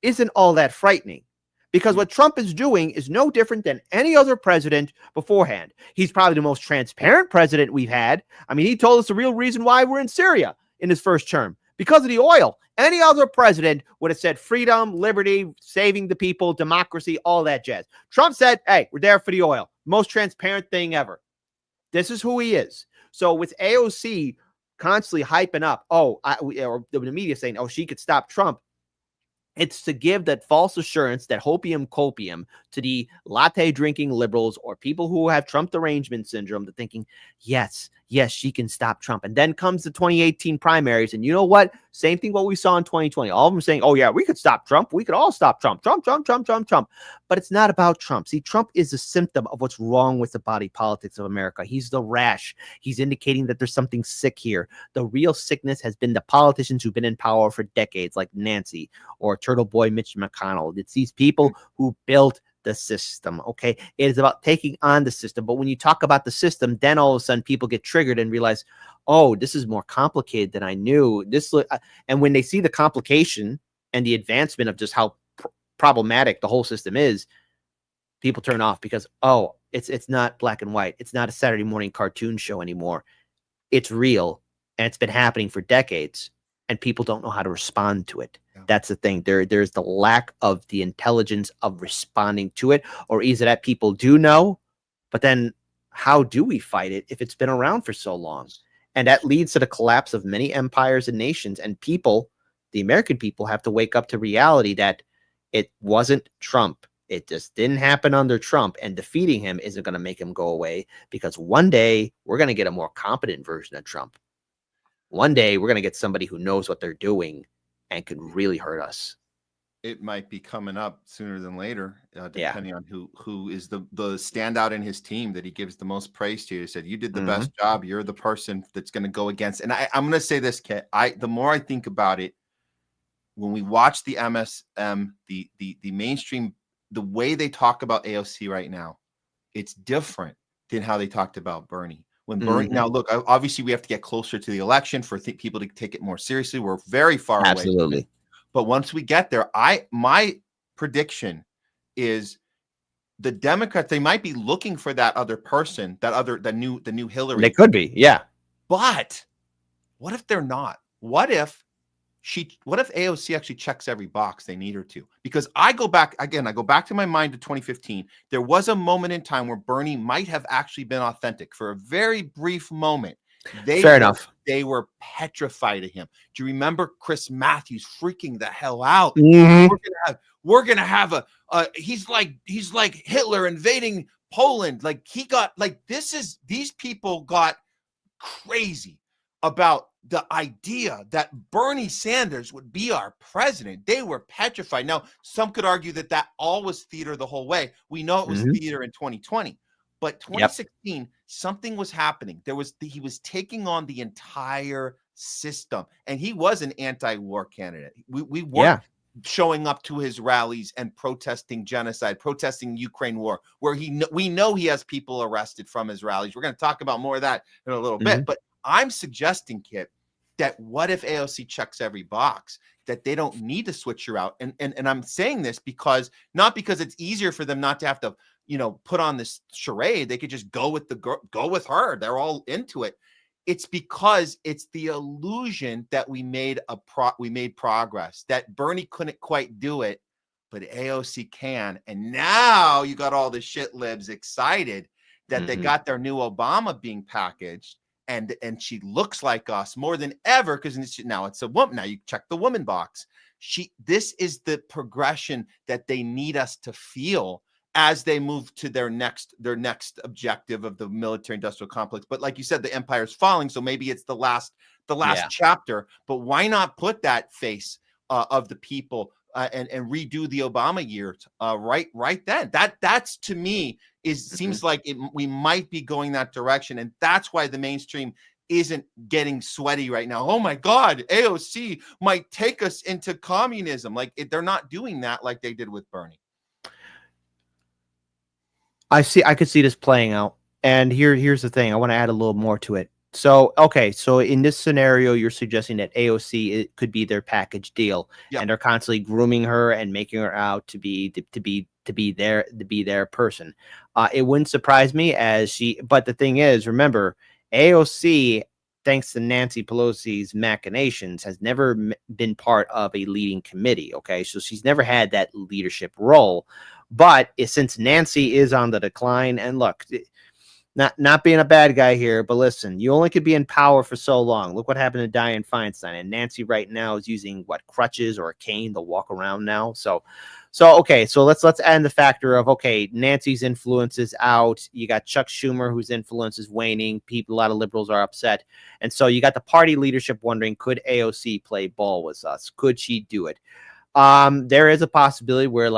isn't all that frightening, because what Trump is doing is no different than any other president beforehand. He's probably the most transparent president we've had. I mean, he told us the real reason why we're in Syria in his first term, because of the oil. Any other president would have said freedom, liberty, saving the people, democracy, all that jazz. Trump said, hey, we're there for the oil. Most transparent thing ever. This is who he is. So with AOC constantly hyping up, or the media saying, oh, she could stop Trump, it's to give that false assurance, that hopium copium, to the latte drinking liberals or people who have Trump derangement syndrome, to thinking, yes, she can stop Trump. And then comes the 2018 primaries. And you know what? Same thing what we saw in 2020. All of them saying, oh, yeah, we could stop Trump. We could all stop Trump. Trump. But it's not about Trump. See, Trump is a symptom of what's wrong with the body politics of America. He's the rash. He's indicating that there's something sick here. The real sickness has been the politicians who've been in power for decades, like Nancy or Turtle Boy Mitch McConnell. It's these people who built the system. Okay, it is about taking on the system. But when you talk about the system, then all of a sudden people get triggered and realize, oh, this is more complicated than I knew. And when they see the complication and the advancement of just how problematic the whole system is, people turn off because, oh, it's not black and white. It's not a Saturday morning cartoon show anymore. It's real, and it's been happening for decades, and people don't know how to respond to it. Yeah. That's the thing. There's the lack of the intelligence of responding to it, or either that people do know, but then how do we fight it if it's been around for so long? And that leads to the collapse of many empires and nations, and people, the American people, have to wake up to reality that it wasn't Trump. It just didn't happen under Trump, and defeating him isn't going to make him go away, because one day we're going to get a more competent version of Trump. One day we're going to get somebody who knows what they're doing and could really hurt us. It might be coming up sooner than later, depending on who is the standout in his team that he gives the most praise to. He said, you did the best job. You're the person that's going to go against. And I'm going to say this, Kit. The more I think about it, when we watch the MSM, the mainstream, the way they talk about AOC right now, it's different than how they talked about Bernie. When Bernie, now look, obviously we have to get closer to the election for people to take it more seriously. We're very far away. Absolutely. But once we get there, my prediction is the Democrats, they might be looking for that other person, the new Hillary. They could be, yeah. But what if they're not? What if AOC actually checks every box they need her to? Because I go back to my mind to 2015. There was a moment in time where Bernie might have actually been authentic for a very brief moment. Fair enough. They were petrified of him. Do you remember Chris Matthews freaking the hell out? Mm-hmm. We're gonna have a he's like Hitler invading Poland. Like he got like these people got crazy about the idea that Bernie Sanders would be our president. They were petrified. Now, some could argue that all was theater the whole way. We know it was theater in 2020. But 2016, something was happening. He was taking on the entire system, and he was an anti-war candidate. We weren't showing up to his rallies and protesting genocide, protesting Ukraine war, where we know he has people arrested from his rallies. We're going to talk about more of that in a little bit. But I'm suggesting, Kit, that what if AOC checks every box, that they don't need to switch her out? And I'm saying this not because it's easier for them not to have to, put on this charade. They could just go with her. They're all into it. It's because it's the illusion that we made progress, that Bernie couldn't quite do it, but AOC can. And now you got all the shit libs excited that they got their new Obama being packaged, and she looks like us more than ever because now it's a woman. Now you check the woman box. This is the progression that they need us to feel as they move to their next objective of the military industrial complex. But like you said, the empire's falling, so maybe it's the last chapter. But why not put that face of the people and redo the Obama years right then? That's to me seems like we might be going that direction, and that's why the mainstream isn't getting sweaty right now. Oh my God, AOC might take us into communism. They're not doing that like they did with Bernie. I could see this playing out. And here's the thing. I want to add a little more to it. So, okay. So in this scenario, you're suggesting that AOC could be their package deal, and they're constantly grooming her and making her out to be their person. It wouldn't surprise me but the thing is, remember, AOC, thanks to Nancy Pelosi's machinations, has never been part of a leading committee. Okay. So she's never had that leadership role. But since Nancy is on the decline, and look, not being a bad guy here, but listen, you only could be in power for so long. Look what happened to Dianne Feinstein, and Nancy right now is using crutches or a cane to walk around now. So okay, so let's add in the factor of, okay, Nancy's influence is out. You got Chuck Schumer, whose influence is waning. A lot of liberals are upset, and so you got the party leadership wondering, could AOC play ball with us? Could she do it? There is a possibility where,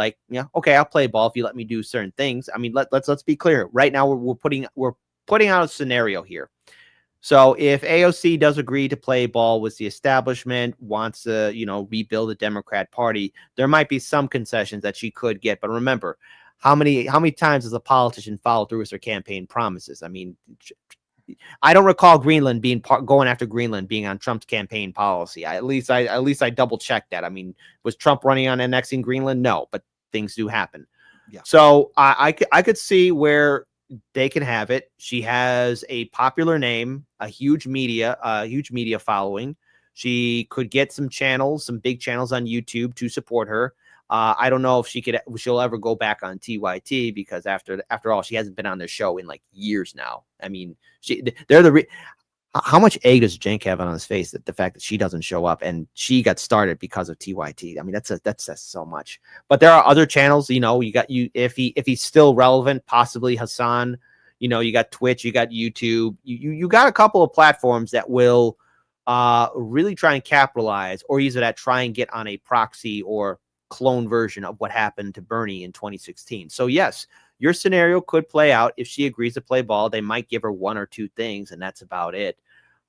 okay, I'll play ball if you let me do certain things. I mean, let's be clear. Right now, we're putting out a scenario here. So if AOC does agree to play ball with the establishment, wants to, rebuild the Democrat Party, there might be some concessions that she could get. But remember, how many times does a politician follow through with their campaign promises? I mean, I don't recall Greenland going after Greenland being on Trump's campaign policy. At least I double checked that. I mean, was Trump running on annexing Greenland? No, but things do happen. Yeah. So I could see where they can have it. She has a popular name, a huge media following. She could get some big channels on YouTube to support her. I don't know if she'll ever go back on TYT, because after all, she hasn't been on their show in years now. I mean, how much egg does Cenk have on his face that the fact that she doesn't show up, and she got started because of TYT? I mean, that says so much. But there are other channels, if he's still relevant, possibly Hassan, you got Twitch, you got YouTube, you got a couple of platforms that will really try and capitalize, or either that try and get on a proxy or clone version of what happened to Bernie in 2016. So yes, your scenario could play out. If she agrees to play ball, they might give her one or two things, and that's about it.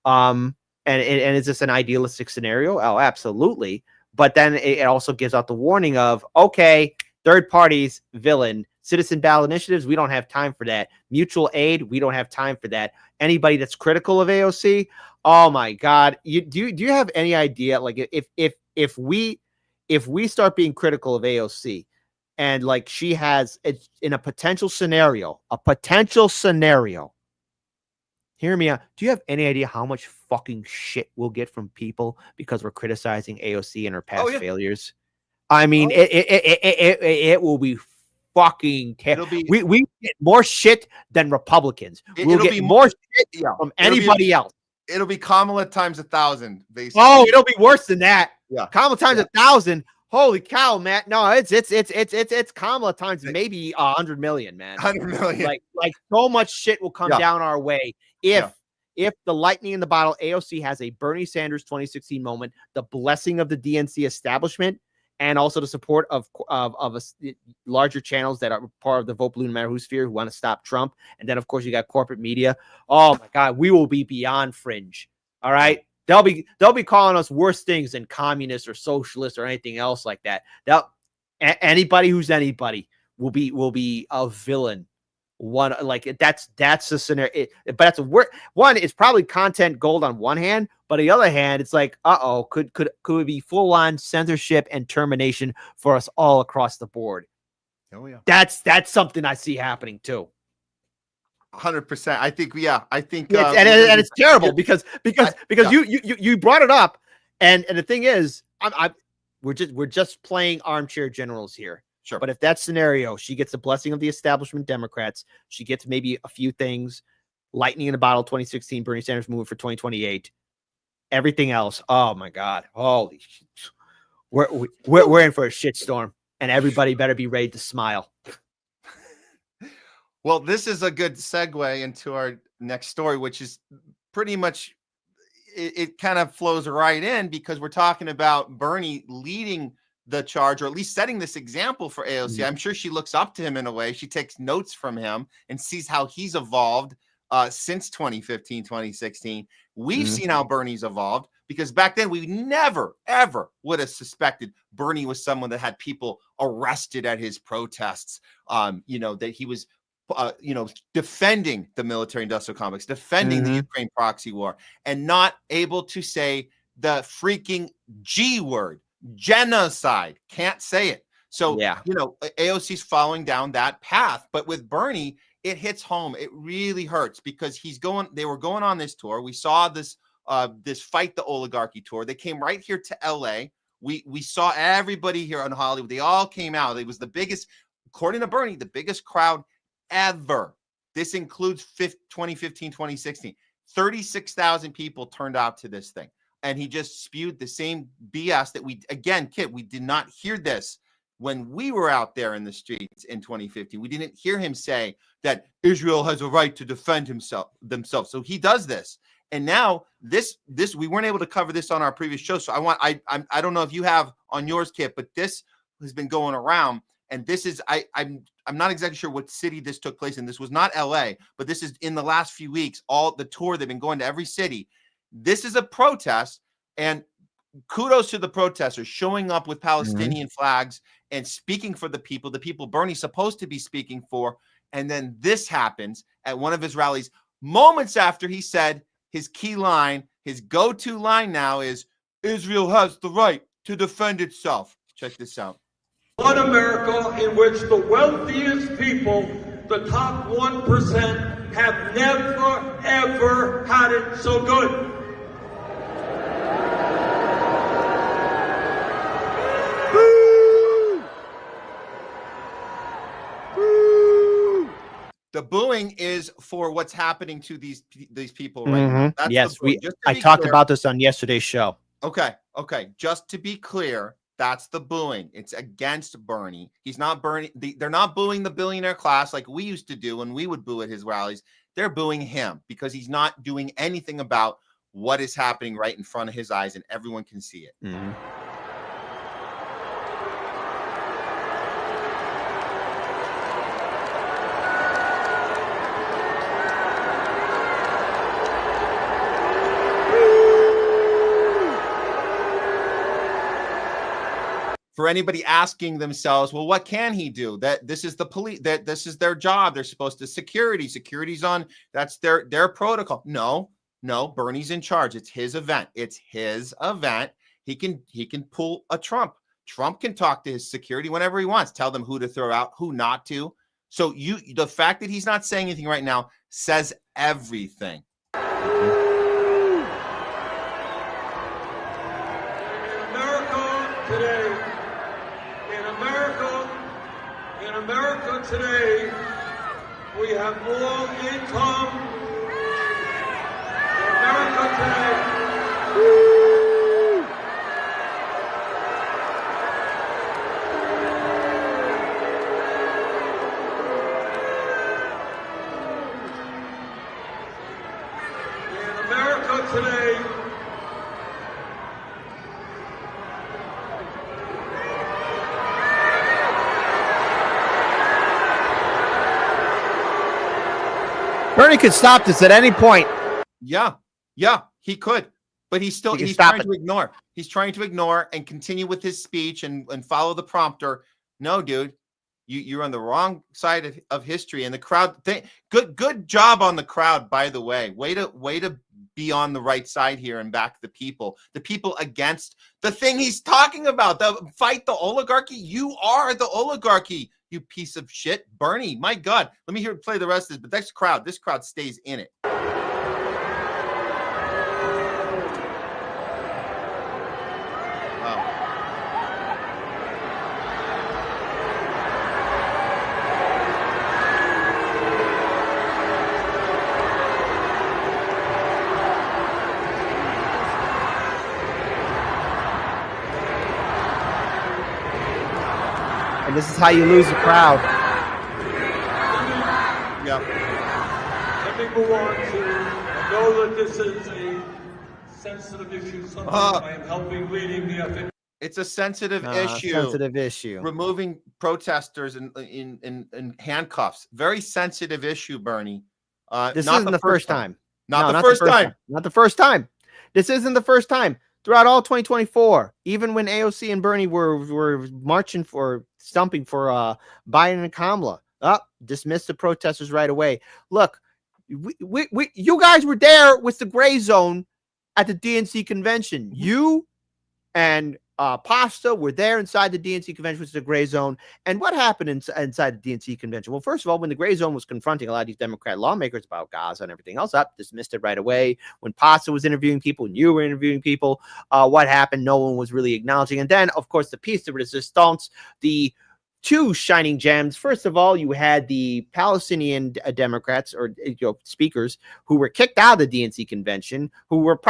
And is this an idealistic scenario? Oh, absolutely. But then it also gives out the warning of, okay, third parties, villain, citizen ballot initiatives, we don't have time for that. Mutual aid, we don't have time for that. Anybody that's critical of AOC, oh my God, do you have any idea? If we start being critical of AOC, and she has in a potential scenario, hear me out. Do you have any idea how much fucking shit we'll get from people because we're criticizing AOC and her past failures? I mean, it will be fucking terrible. We get more shit than Republicans. We'll get more shit from anybody else. It'll be Kamala times 1,000, basically. Oh, it'll be worse than that. Yeah. Kamala times 1,000. Holy cow, man. No, it's Kamala times maybe 100 million, man. 100 million. Like so much shit will come down our way if the lightning in the bottle AOC has a Bernie Sanders 2016 moment, the blessing of the DNC establishment, and also the support of larger channels that are part of the Vote Blue No Matter Who sphere who want to stop Trump. And then, of course, you got corporate media. Oh, my God, we will be beyond fringe. All right? They'll be calling us worse things than communists or socialists or anything else like that. Anybody who's anybody will be a villain. That's the scenario. But that's a word. One, it's probably content gold on one hand, but on the other hand, it's like, could it be full on censorship and termination for us all across the board? Oh yeah, that's something I see happening too. 100%. I think and it's terrible because you brought it up, and the thing is, we're just playing armchair generals here. Sure. But if that scenario, she gets the blessing of the establishment Democrats, she gets maybe a few things, lightning in a bottle 2016, Bernie Sanders movement for 2028, everything else, oh my God, holy shit. We're in for a shitstorm, and everybody better be ready to smile. Well, this is a good segue into our next story, which is pretty much, it kind of flows right in because we're talking about Bernie leading the charge, or at least setting this example for AOC. I'm sure she looks up to him in a way. She takes notes from him and sees how he's evolved since 2015, 2016. We've seen how Bernie's evolved, because back then we never, ever would have suspected Bernie was someone that had people arrested at his protests, that he was defending the military-industrial complex, defending the Ukraine proxy war, and not able to say the freaking G word. Genocide. Can't say it. So, AOC's following down that path. But with Bernie, it hits home. It really hurts because they were going on this tour. We saw this Fight the Oligarchy tour. They came right here to LA. We saw everybody here in Hollywood. They all came out. It was the biggest, according to Bernie, the biggest crowd ever. This includes 2015, 2016. 36,000 people turned out to this thing. And he just spewed the same BS that we did not hear this when we were out there in the streets in 2015. We didn't hear him say that Israel has a right to defend themselves. So he does this. And now this we weren't able to cover this on our previous show. So I don't know if you have on yours, Kit, but this has been going around. And this is, I'm not exactly sure what city this took place in. This was not LA, but this is in the last few weeks, all the tour, they've been going to every city. This is a protest, and kudos to the protesters showing up with Palestinian flags and speaking for the people Bernie's supposed to be speaking for. And then this happens at one of his rallies moments after he said his key line, his go-to line now is, Israel has the right to defend itself. Check this out. One America in which the wealthiest people, the top 1%, have never, ever had it so good. The booing is for what's happening to these people right now. That's yes, I talked about this on yesterday's show. Okay. Just to be clear, that's the booing. It's against Bernie. He's not Bernie. They're not booing the billionaire class like we used to do when we would boo at his rallies. They're booing him because he's not doing anything about what is happening right in front of his eyes, and everyone can see it. For anybody asking themselves, well, what can he do? That this is the police, that this is their job. They're supposed to security's on. That's their protocol. No, Bernie's in charge. It's his event. He can pull a Trump. Trump can talk to his security whenever he wants, tell them who to throw out, who not to. So the fact that he's not saying anything right now says everything. In America today, we have more income. In America America today. In America today, Bernie could stop this at any point. Yeah, he could, but he's trying to ignore. He's trying to ignore and continue with his speech and follow the prompter. No, dude, you're on the wrong side of history. And the crowd, good job on the crowd, by the way. Way to be on the right side here and back the people against the thing he's talking about. The fight the oligarchy. You are the oligarchy, you piece of shit. Bernie, my God. Let me play the rest of this, but this crowd stays in it. And this is how you lose the crowd. Yeah. let me move on to, I know that this is a sensitive issue. Sometimes I am helping leading the effort. It's a sensitive issue. Sensitive issue. Removing protesters in handcuffs. Very sensitive issue, Bernie. This isn't the first time. Not the first time. Not the first time. This isn't the first time. Throughout all 2024, even when AOC and Bernie were marching for, stumping for Biden and Kamala, dismissed the protesters right away. Look, you guys were there with the gray zone at the DNC convention. You and Pasta were there inside the DNC convention, which is the gray zone. And what happened inside the DNC convention? Well, first of all, when the gray zone was confronting a lot of these Democrat lawmakers about Gaza and everything else, dismissed it right away. When Pasta was interviewing people and you were interviewing people, what happened? No one was really acknowledging. And then, of course, the piece de resistance, the two shining gems. First of all, you had the Palestinian Democrats or speakers who were kicked out of the DNC convention, who were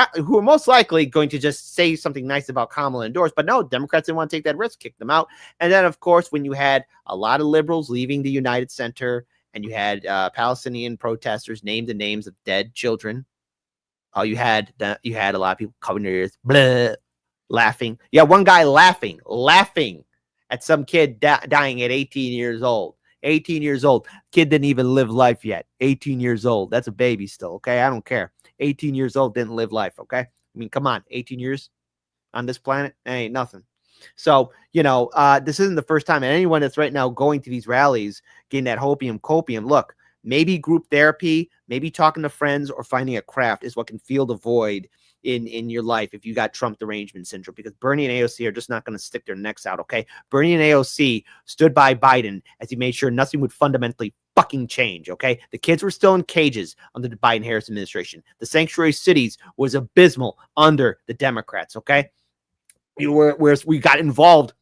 most likely going to just say something nice about Kamala and Doris, but no, Democrats didn't want to take that risk, kick them out. And then, of course, when you had a lot of liberals leaving the United Center, and you had Palestinian protesters name the names of dead children, you had a lot of people covering their ears, blah, laughing. Yeah, one guy laughing at some kid dying at 18 years old. 18 years old. Kid didn't even live life yet. 18 years old. That's a baby still, okay? I don't care. 18 years old didn't live life, okay? I mean, come on. 18 years on this planet? That ain't nothing. So, this isn't the first time. And anyone that's right now going to these rallies, getting that copium, look, maybe group therapy, maybe talking to friends or finding a craft is what can fill the void in your life if you got Trump derangement syndrome, because Bernie and AOC are just not going to stick their necks out, okay? Bernie and AOC stood by Biden as he made sure nothing would fundamentally fucking change, okay? The kids were still in cages under the Biden-Harris administration. The sanctuary cities was abysmal under the Democrats, okay? Whereas we got involved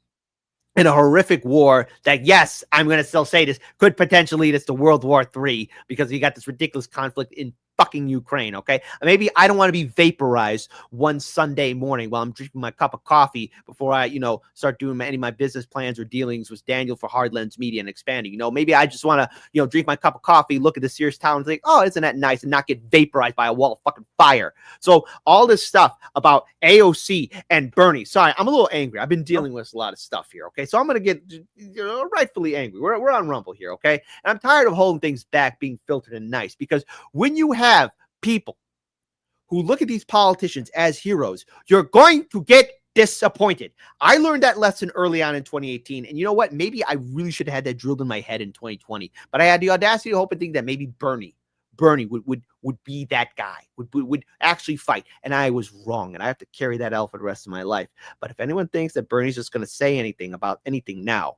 in a horrific war that, yes, I'm going to still say this, could potentially lead us to World War III, because you got this ridiculous conflict in fucking Ukraine, okay? Maybe I don't want to be vaporized one Sunday morning while I'm drinking my cup of coffee before I, start doing any of my business plans or dealings with Daniel for Hard Lens Media and expanding. Maybe I just want to, drink my cup of coffee, look at the Sears Tower and think, oh, isn't that nice, and not get vaporized by a wall of fucking fire. So all this stuff about AOC and Bernie, sorry, I'm a little angry. I've been dealing with a lot of stuff here, okay? So I'm going to get rightfully angry. We're on Rumble here, okay? And I'm tired of holding things back, being filtered and nice, because when you have people who look at these politicians as heroes, you're going to get disappointed. I learned that lesson early on in 2018. And you know what? Maybe I really should have had that drilled in my head in 2020. But I had the audacity to hope and think that maybe Bernie would be that guy, would actually fight. And I was wrong. And I have to carry that out for the rest of my life. But if anyone thinks that Bernie's just going to say anything about anything now,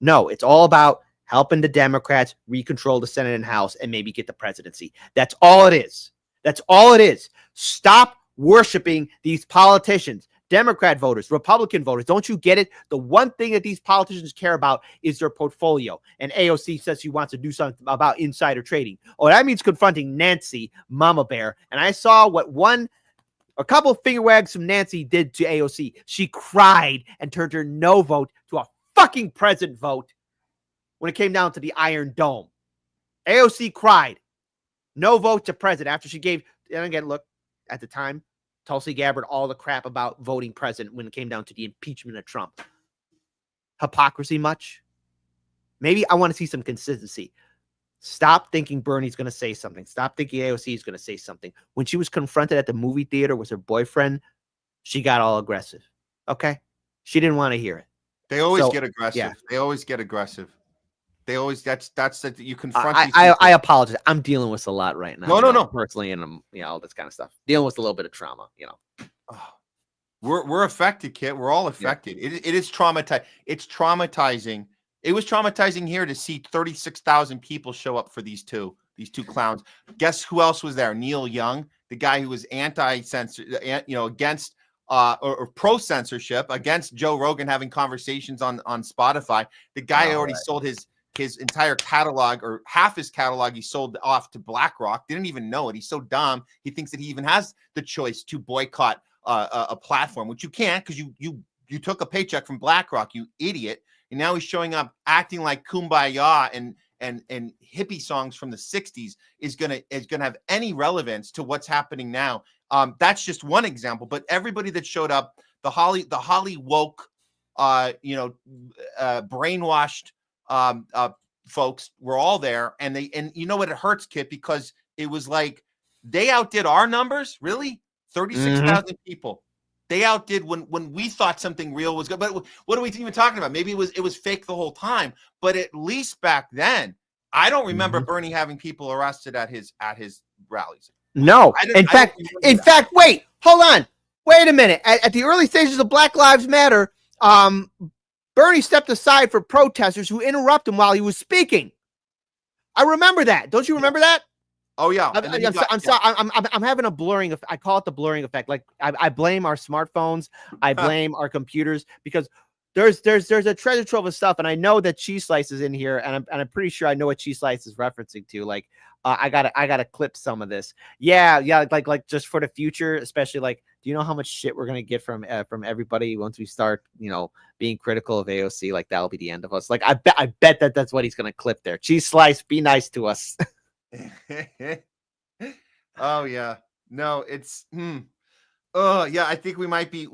no, it's all about helping the Democrats recontrol the Senate and House and maybe get the presidency. That's all it is. That's all it is. Stop worshiping these politicians, Democrat voters, Republican voters. Don't you get it? The one thing that these politicians care about is their portfolio. And AOC says she wants to do something about insider trading. Oh, that means confronting Nancy, Mama Bear. And I saw what one A couple of finger wags from Nancy did to AOC. She cried and turned her no vote to a fucking present vote when it came down to the Iron Dome. AOC cried. No vote to president after she gave, and again, look, at the time, Tulsi Gabbard all the crap about voting president when it came down to the impeachment of Trump. Hypocrisy much? Maybe I want to see some consistency. Stop thinking Bernie's going to say something. Stop thinking AOC is going to say something. When she was confronted at the movie theater with her boyfriend, she got all aggressive. Okay? She didn't want to hear it. They always get aggressive. Yeah. They always get aggressive. They always, that's that you confront. I apologize. I'm dealing with a lot right now. No. Personally, and all this kind of stuff. Dealing with a little bit of trauma, We're affected, Kit. We're all affected. Yeah. It is traumatizing. It's traumatizing. It was traumatizing here to see 36,000 people show up for these two clowns. Guess who else was there? Neil Young, the guy who was anti-censor, against or pro-censorship, against Joe Rogan having conversations on Spotify. The guy already sold his entire catalog, or half his catalog he sold off to BlackRock. Didn't even know it. He's so dumb. He thinks that he even has the choice to boycott a platform, which you can't, because you took a paycheck from BlackRock, you idiot. And now he's showing up acting like Kumbaya and hippie songs from the 60s is gonna have any relevance to what's happening now. That's just one example, but everybody that showed up, the Holly woke, brainwashed folks were all there, and you know what, it hurts, Kit, because it was like they outdid our numbers. Really, 36,000 people. They outdid when we thought something real was good. But what are we even talking about? Maybe it was fake the whole time. But at least back then, I don't remember Bernie having people arrested at his rallies. No. In fact, wait, hold on. Wait a minute. At the early stages of Black Lives Matter, Bernie stepped aside for protesters who interrupted him while he was speaking. I remember that. Don't you remember that? Oh yeah. I'm sorry. I'm having a blurring. I call it the blurring effect. Like I blame our smartphones. I blame our computers, because there's a treasure trove of stuff, and I know that Cheese Slice is in here, and I'm pretty sure I know what Cheese Slice is referencing to. Like I gotta clip some of this. Yeah. Like just for the future, especially like, do you know how much shit we're gonna get from everybody once we start, being critical of AOC? Like that'll be the end of us. Like I bet that's what he's gonna clip there. Cheese Slice, be nice to us. Oh yeah, no, it's oh yeah, I think we might be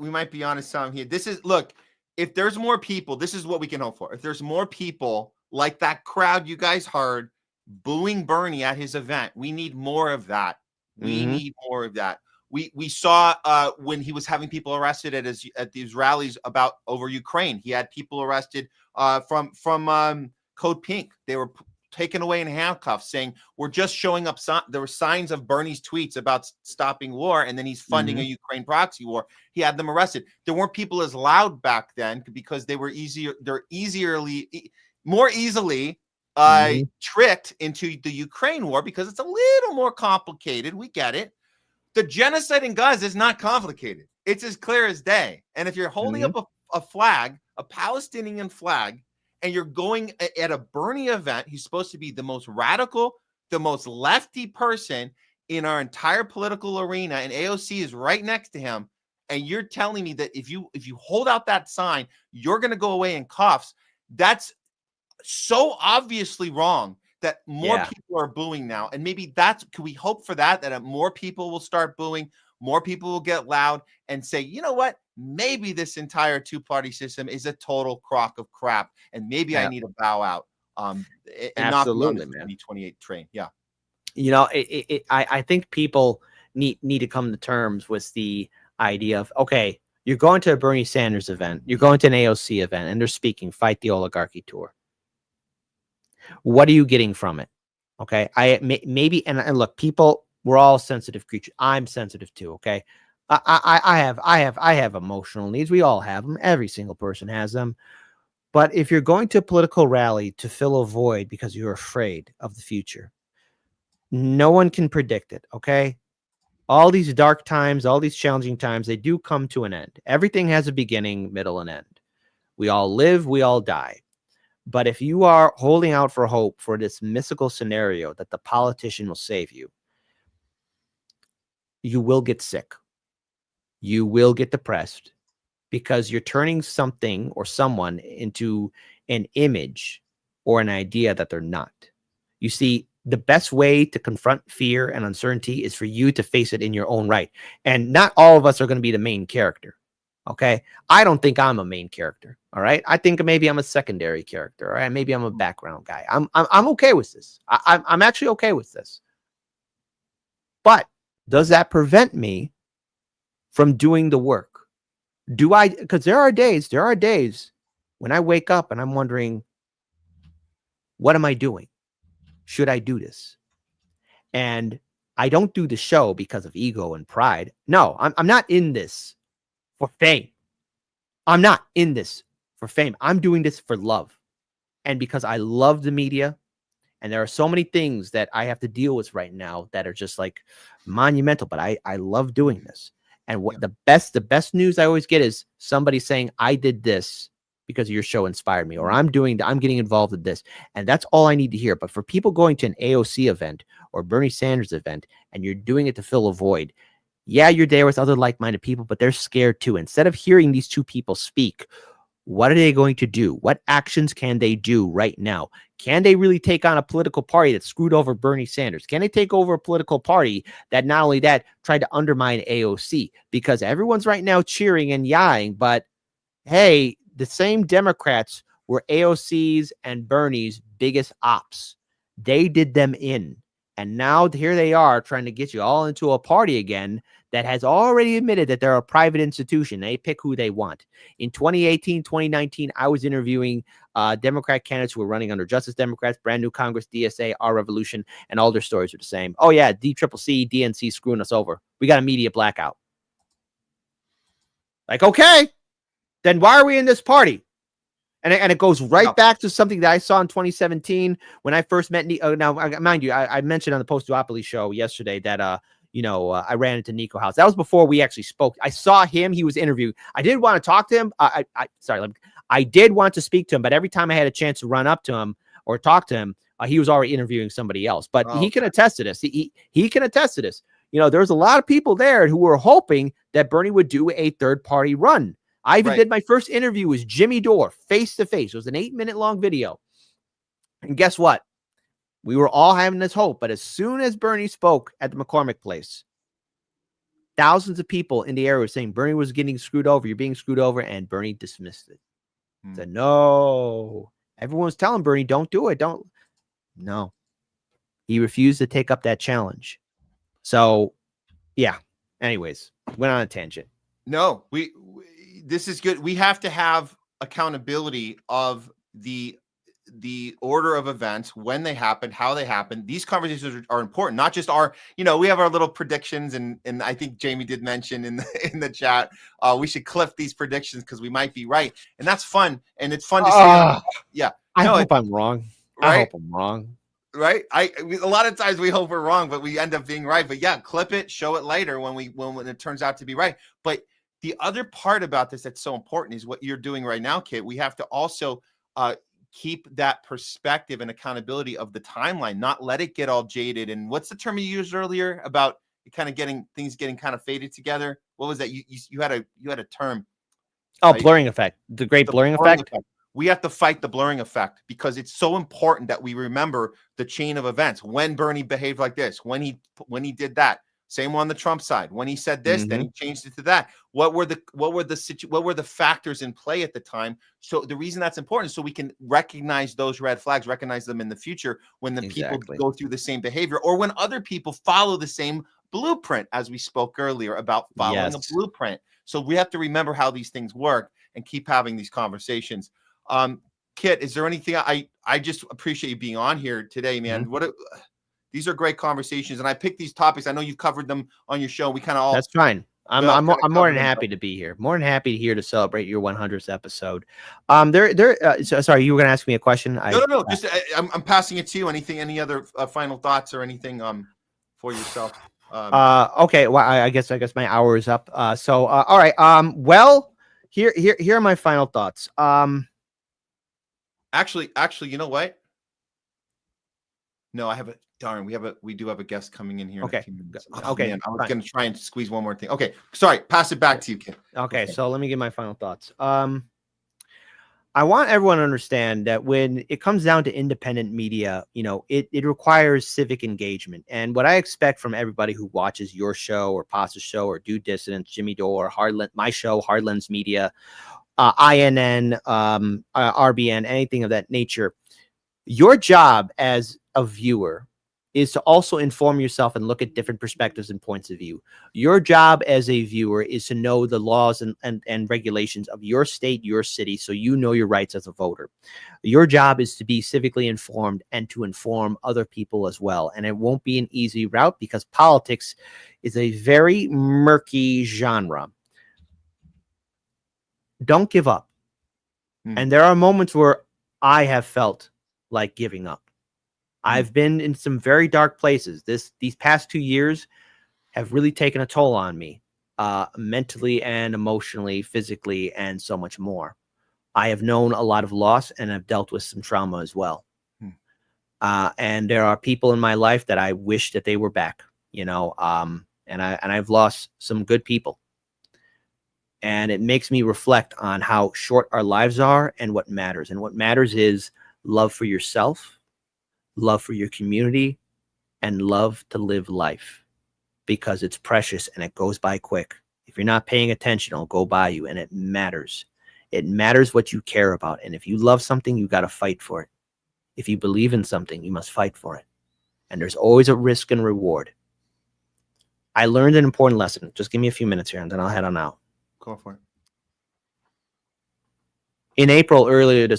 onto something here. Look, if there's more people, this is what we can hope for. If there's more people like that crowd you guys heard booing Bernie at his event, we need more of that. We need more of that. We saw when he was having people arrested at these rallies over Ukraine. He had people arrested from Code Pink. They were taken away in handcuffs, saying we're just showing up. There were signs of Bernie's tweets about stopping war, and then he's funding a Ukraine proxy war. He had them arrested. There weren't people as loud back then because they were more easily tricked into the Ukraine war, because it's a little more complicated. We get it. The genocide in Gaza is not complicated. It's as clear as day. And if you're holding up a flag, a Palestinian flag, and you're going at a Bernie event, he's supposed to be the most radical, the most lefty person in our entire political arena, and AOC is right next to him, and you're telling me that if you hold out that sign, you're going to go away in cuffs. That's so obviously wrong that more people are booing now. And maybe can we hope for that more people will start booing, more people will get loud and say, you know what? Maybe this entire two-party system is a total crock of crap, and maybe I need to bow out. And absolutely, not be on the 2028 train. Yeah. I think people need to come to terms with the idea of, okay, you're going to a Bernie Sanders event, you're going to an AOC event, and they're speaking Fight the Oligarchy tour. What are you getting from it? Okay, maybe and look, people, we're all sensitive creatures. I'm sensitive too. Okay. I have emotional needs. We all have them. Every single person has them. But if you're going to a political rally to fill a void because you're afraid of the future, no one can predict it. Okay. All these dark times, all these challenging times, they do come to an end. Everything has a beginning, middle, and end. We all live, we all die. But if you are holding out for hope for this mystical scenario that the politician will save you, you will get sick. you will get depressed because you're turning something or someone into an image or an idea that they're not. You see, the best way to confront fear and uncertainty is for you to face it in your own right. And not all of us are going to be the main character. Okay. I don't think I'm a main character. All right. I think maybe I'm a secondary character. All right. Maybe I'm a background guy. I'm okay with this. I'm actually okay with this. But does that prevent me from doing the work? Do I? Because there are days when I wake up and I'm wondering, what am I doing? Should I do this? And I don't do the show because of ego and pride. No, I'm not in this for fame. I'm not in this for fame. I'm doing this for love. And because I love the media, and there are so many things that I have to deal with right now that are just like monumental, but I love doing this. And what the best news I always get is somebody saying, I did this because your show inspired me, or I'm getting involved in this. And that's all I need to hear. But for people going to an AOC event or Bernie Sanders event, and you're doing it to fill a void, yeah, you're there with other like-minded people, but they're scared too. Instead of hearing these two people speak, what are they going to do? What actions can they do right now? Can they really take on a political party that screwed over Bernie Sanders? Can they take over a political party that not only that tried to undermine AOC? Because everyone's right now cheering and yaying, but hey, the same Democrats were AOC's and Bernie's biggest ops. They did them in. And now here they are trying to get you all into a party again that has already admitted that they're a private institution. They pick who they want. In 2018, 2019, I was interviewing Democrat candidates who were running under Justice Democrats, Brand New Congress, DSA, Our Revolution, and all their stories are the same. Oh, yeah, DCCC, DNC screwing us over. We got a media blackout. Like, okay, then why are we in this party? And it goes right back to something that I saw in 2017 when I first met. Now, mind you, I mentioned on the Post-Duopoly show yesterday that I ran into Nico House. That was before we actually spoke. I saw him. He was interviewed. I did want to talk to him. I did want to speak to him, but every time I had a chance to run up to him or talk to him, he was already interviewing somebody else. But he can attest to this. He can attest to this. There's a lot of people there who were hoping that Bernie would do a third-party run. I even did my first interview with Jimmy Dore face-to-face. It was an 8-minute long video. And guess what? We were all having this hope. But as soon as Bernie spoke at the McCormick Place, thousands of people in the area were saying Bernie was getting screwed over. You're being screwed over. And Bernie dismissed it. Said, no. Everyone was telling Bernie, don't do it. Don't. No. He refused to take up that challenge. So, yeah. Anyways, went on a tangent. No, this is good. We have to have accountability of the order of events, when they happen, how they happen. These conversations are important, not just our, we have our little predictions. And I think Jamie did mention in the chat, we should clip these predictions because we might be right. And that's fun. And it's fun to see. Yeah. I hope I'm wrong. Right? I hope I'm wrong. Right. A lot of times we hope we're wrong, but we end up being right. But yeah, clip it, show it later when it turns out to be right. But the other part about this that's so important is what you're doing right now, Kit. We have to also keep that perspective and accountability of the timeline, not let it get all jaded. And what's the term you used earlier about kind of getting kind of faded together? What was that? You had a term. Oh, blurring effect. The great blurring effect. We have to fight the blurring effect because it's so important that we remember the chain of events. When Bernie behaved like this, when he did that. Same on the Trump side. When he said this, then he changed it to that. What were the factors in play at the time? So the reason that's important is so we can recognize those red flags, recognize them in the future when the people go through the same behavior or when other people follow the same blueprint, as we spoke earlier about following a blueprint. So we have to remember how these things work and keep having these conversations. Kit, is there anything? I just appreciate you being on here today, man. These are great conversations, and I picked these topics. I know you've covered them on your show. We kind of all. That's fine. I'm more than happy to be here. More than happy here to celebrate your 100th episode. Sorry, you were going to ask me a question. No. Just I'm passing it to you. Any other final thoughts or anything for yourself? Okay. Well, I guess my hour is up. All right. Well, here are my final thoughts. Actually, you know what? No, I have Darn, we do have a guest coming in here. Okay. In a few minutes. Okay. Man, I was going to try and squeeze one more thing. Okay. Sorry. Pass it back to you, Kit. Okay. So let me give my final thoughts. I want everyone to understand that when it comes down to independent media, you know, it requires civic engagement. And what I expect from everybody who watches your show or Pasta's show or Due Dissidence, Jimmy Dore, my show, Hardlands Media, INN, RBN, anything of that nature, your job as a viewer is to also inform yourself and look at different perspectives and points of view. Your job as a viewer is to know the laws and regulations of your state, your city, so you know your rights as a voter. Your job is to be civically informed and to inform other people as well. And it won't be an easy route because politics is a very murky genre. Don't give up. And there are moments where I have felt like giving up. I've been in some very dark places. These past 2 years have really taken a toll on me, mentally and emotionally, physically, and so much more. I have known a lot of loss and I've dealt with some trauma as well. And there are people in my life that I wish that they were back, you know, and I've lost some good people. And it makes me reflect on how short our lives are and what matters. And what matters is love for yourself, love for your community, and love to live life because it's precious and it goes by quick. If you're not paying attention, it'll go by you, and it matters. It matters what you care about. And if you love something, you got to fight for it. If you believe in something, you must fight for it. And there's always a risk and reward. I learned an important lesson. Just give me a few minutes here and then I'll head on out. Go for it. In April, earlier in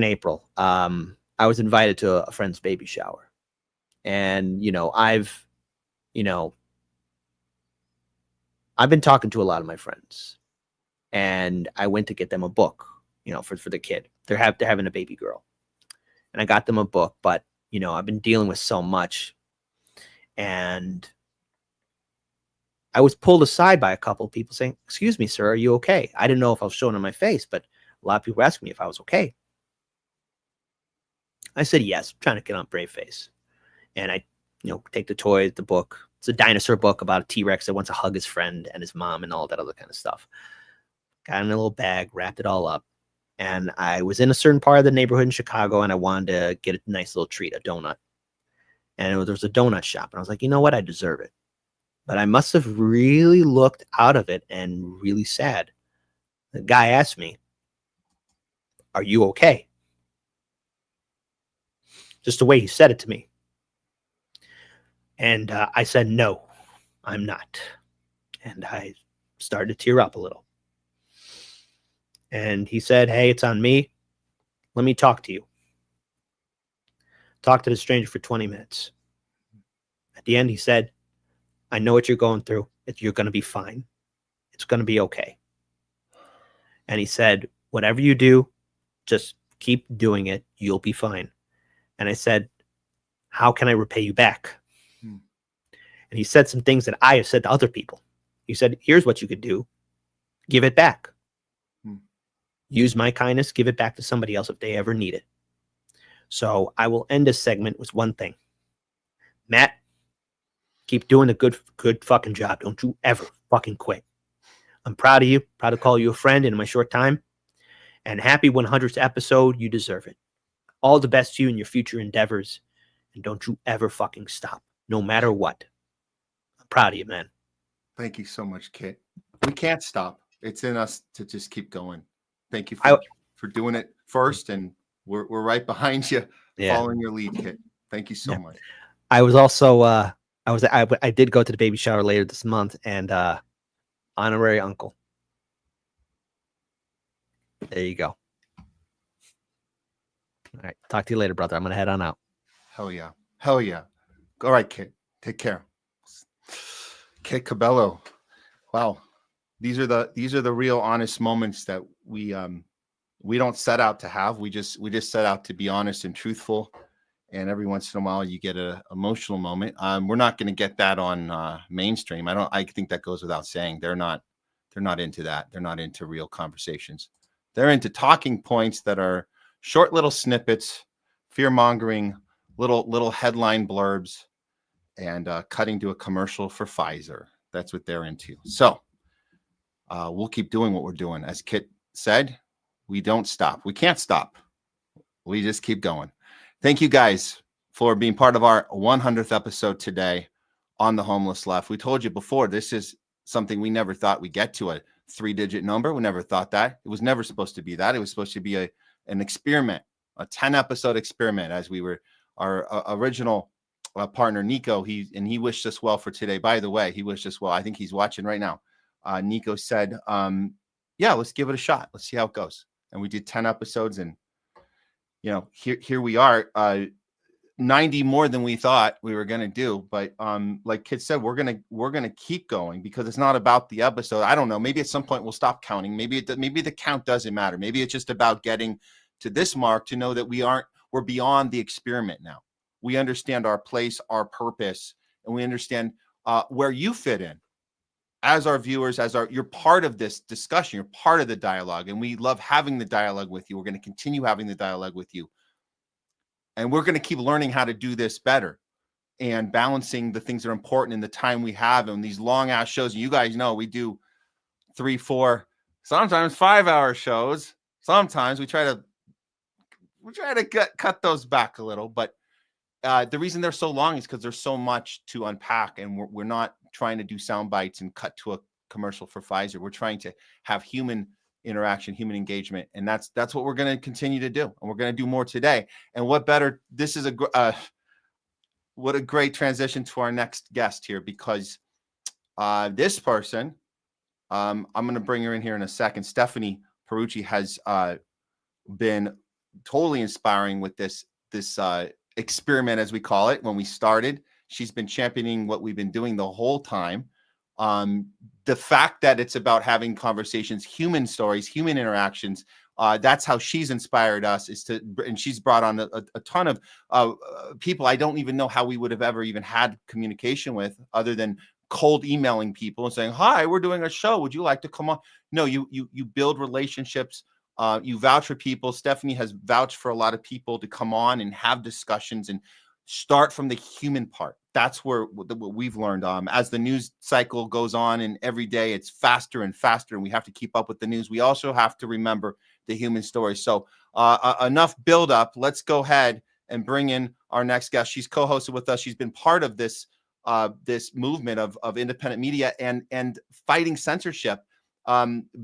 April, I was invited to a friend's baby shower. And, you know, I've been talking to a lot of my friends, and I went to get them a book, you know, for the kid. They're having a baby girl, and I got them a book, but, you know, I've been dealing with so much, and I was pulled aside by a couple of people saying, "Excuse me, sir, are you okay?" I didn't know if I was showing on my face, but a lot of people were asking me if I was okay. I said, yes, I'm trying to get on brave face. And I, you know, take the toy, the book. It's a dinosaur book about a T-Rex that wants to hug his friend and his mom and all that other kind of stuff. Got in a little bag, wrapped it all up. And I was in a certain part of the neighborhood in Chicago, and I wanted to get a nice little treat, a donut. And there was a donut shop. And I was like, you know what? I deserve it. But I must have really looked out of it and really sad. The guy asked me, "Are you okay?" Just the way he said it to me. And I said, "No, I'm not." And I started to tear up a little. And he said, "Hey, it's on me. Let me talk to you." Talked to the stranger for 20 minutes. At the end, he said, "I know what you're going through. You're going to be fine. It's going to be okay." And he said, "Whatever you do, just keep doing it. You'll be fine." And I said, "How can I repay you back?" And he said some things that I have said to other people. He said, "Here's what you could do. Give it back. Use my kindness, give it back to somebody else if they ever need it." So I will end this segment with one thing. Matt, keep doing a good fucking job. Don't you ever fucking quit. I'm proud of you. Proud to call you a friend in my short time. And happy 100th episode. You deserve it. All the best to you in your future endeavors. And don't you ever fucking stop, no matter what. I'm proud of you, man. Thank you so much, Kit. We can't stop. It's in us to just keep going. Thank you for doing it first. And we're right behind you, following your lead, Kit. Thank you so much. I was also, I did go to the baby shower later this month, and honorary uncle. There you go. All right. Talk to you later, brother. I'm going to head on out. Hell yeah. Hell yeah. All right, Kit. Take care. Kit CABELLO. Wow. These are the real honest moments that we don't set out to have. We just set out to be honest and truthful. And every once in a while you get an emotional moment. We're not going to get that on mainstream. I think that goes without saying. They're not into that. They're not into real conversations. They're into talking points that are short little snippets fear-mongering little headline blurbs and cutting to a commercial for Pfizer. That's what they're into. So we'll keep doing what we're doing. As Kit said, we don't stop. We can't stop. We just keep going. Thank you guys for being part of our 100th episode today on the Homeless Left. We told you before, this is something we never thought we'd get to, a 3-digit number. We never thought that. It was never supposed to be that. It was supposed to be an experiment, a 10-episode experiment, as we were our original partner, Nico. He wished us well for today. By the way, he wished us well. I think he's watching right now. Nico said, yeah, let's give it a shot. Let's see how it goes. And we did 10 episodes, and here we are, 90 more than we thought we were going to do. But like Kit said, we're going to keep going, because it's not about the episode. I don't know. Maybe at some point we'll stop counting. Maybe the count doesn't matter. Maybe it's just about getting to this mark to know that we're beyond the experiment now. We understand our place, our purpose, and we understand where you fit in as our viewers, you're part of this discussion. You're part of the dialogue, and we love having the dialogue with you. We're going to continue having the dialogue with you. And we're going to keep learning how to do this better and balancing the things that are important in the time we have and these long ass shows. And you guys know we do 3, 4, sometimes 5-hour shows. Sometimes we try to cut those back a little, but the reason they're so long is because there's so much to unpack, and we're not trying to do sound bites and cut to a commercial for Pfizer. We're trying to have human interaction, human engagement, and that's what we're going to continue to do, and we're going to do more today. And what better? This is what a great transition to our next guest here, because this person, I'm going to bring her in here in a second. Stephanie Pierucci has been totally inspiring with this experiment, as we call it. When we started, she's been championing what we've been doing the whole time. The fact that it's about having conversations, human stories, human interactions, that's how she's inspired us, and she's brought on a ton of people I don't even know how we would have ever even had communication with, other than cold emailing people and saying, hi, we're doing a show, would you like to come on? No, you build relationships. You vouch for people. Stephanie has vouched for a lot of people to come on and have discussions and start from the human part. That's what we've learned. As the news cycle goes on, and every day it's faster and faster, and we have to keep up with the news, we also have to remember the human story. So enough build up. Let's go ahead and bring in our next guest. She's co-hosted with us. She's been part of this movement of independent media and fighting censorship.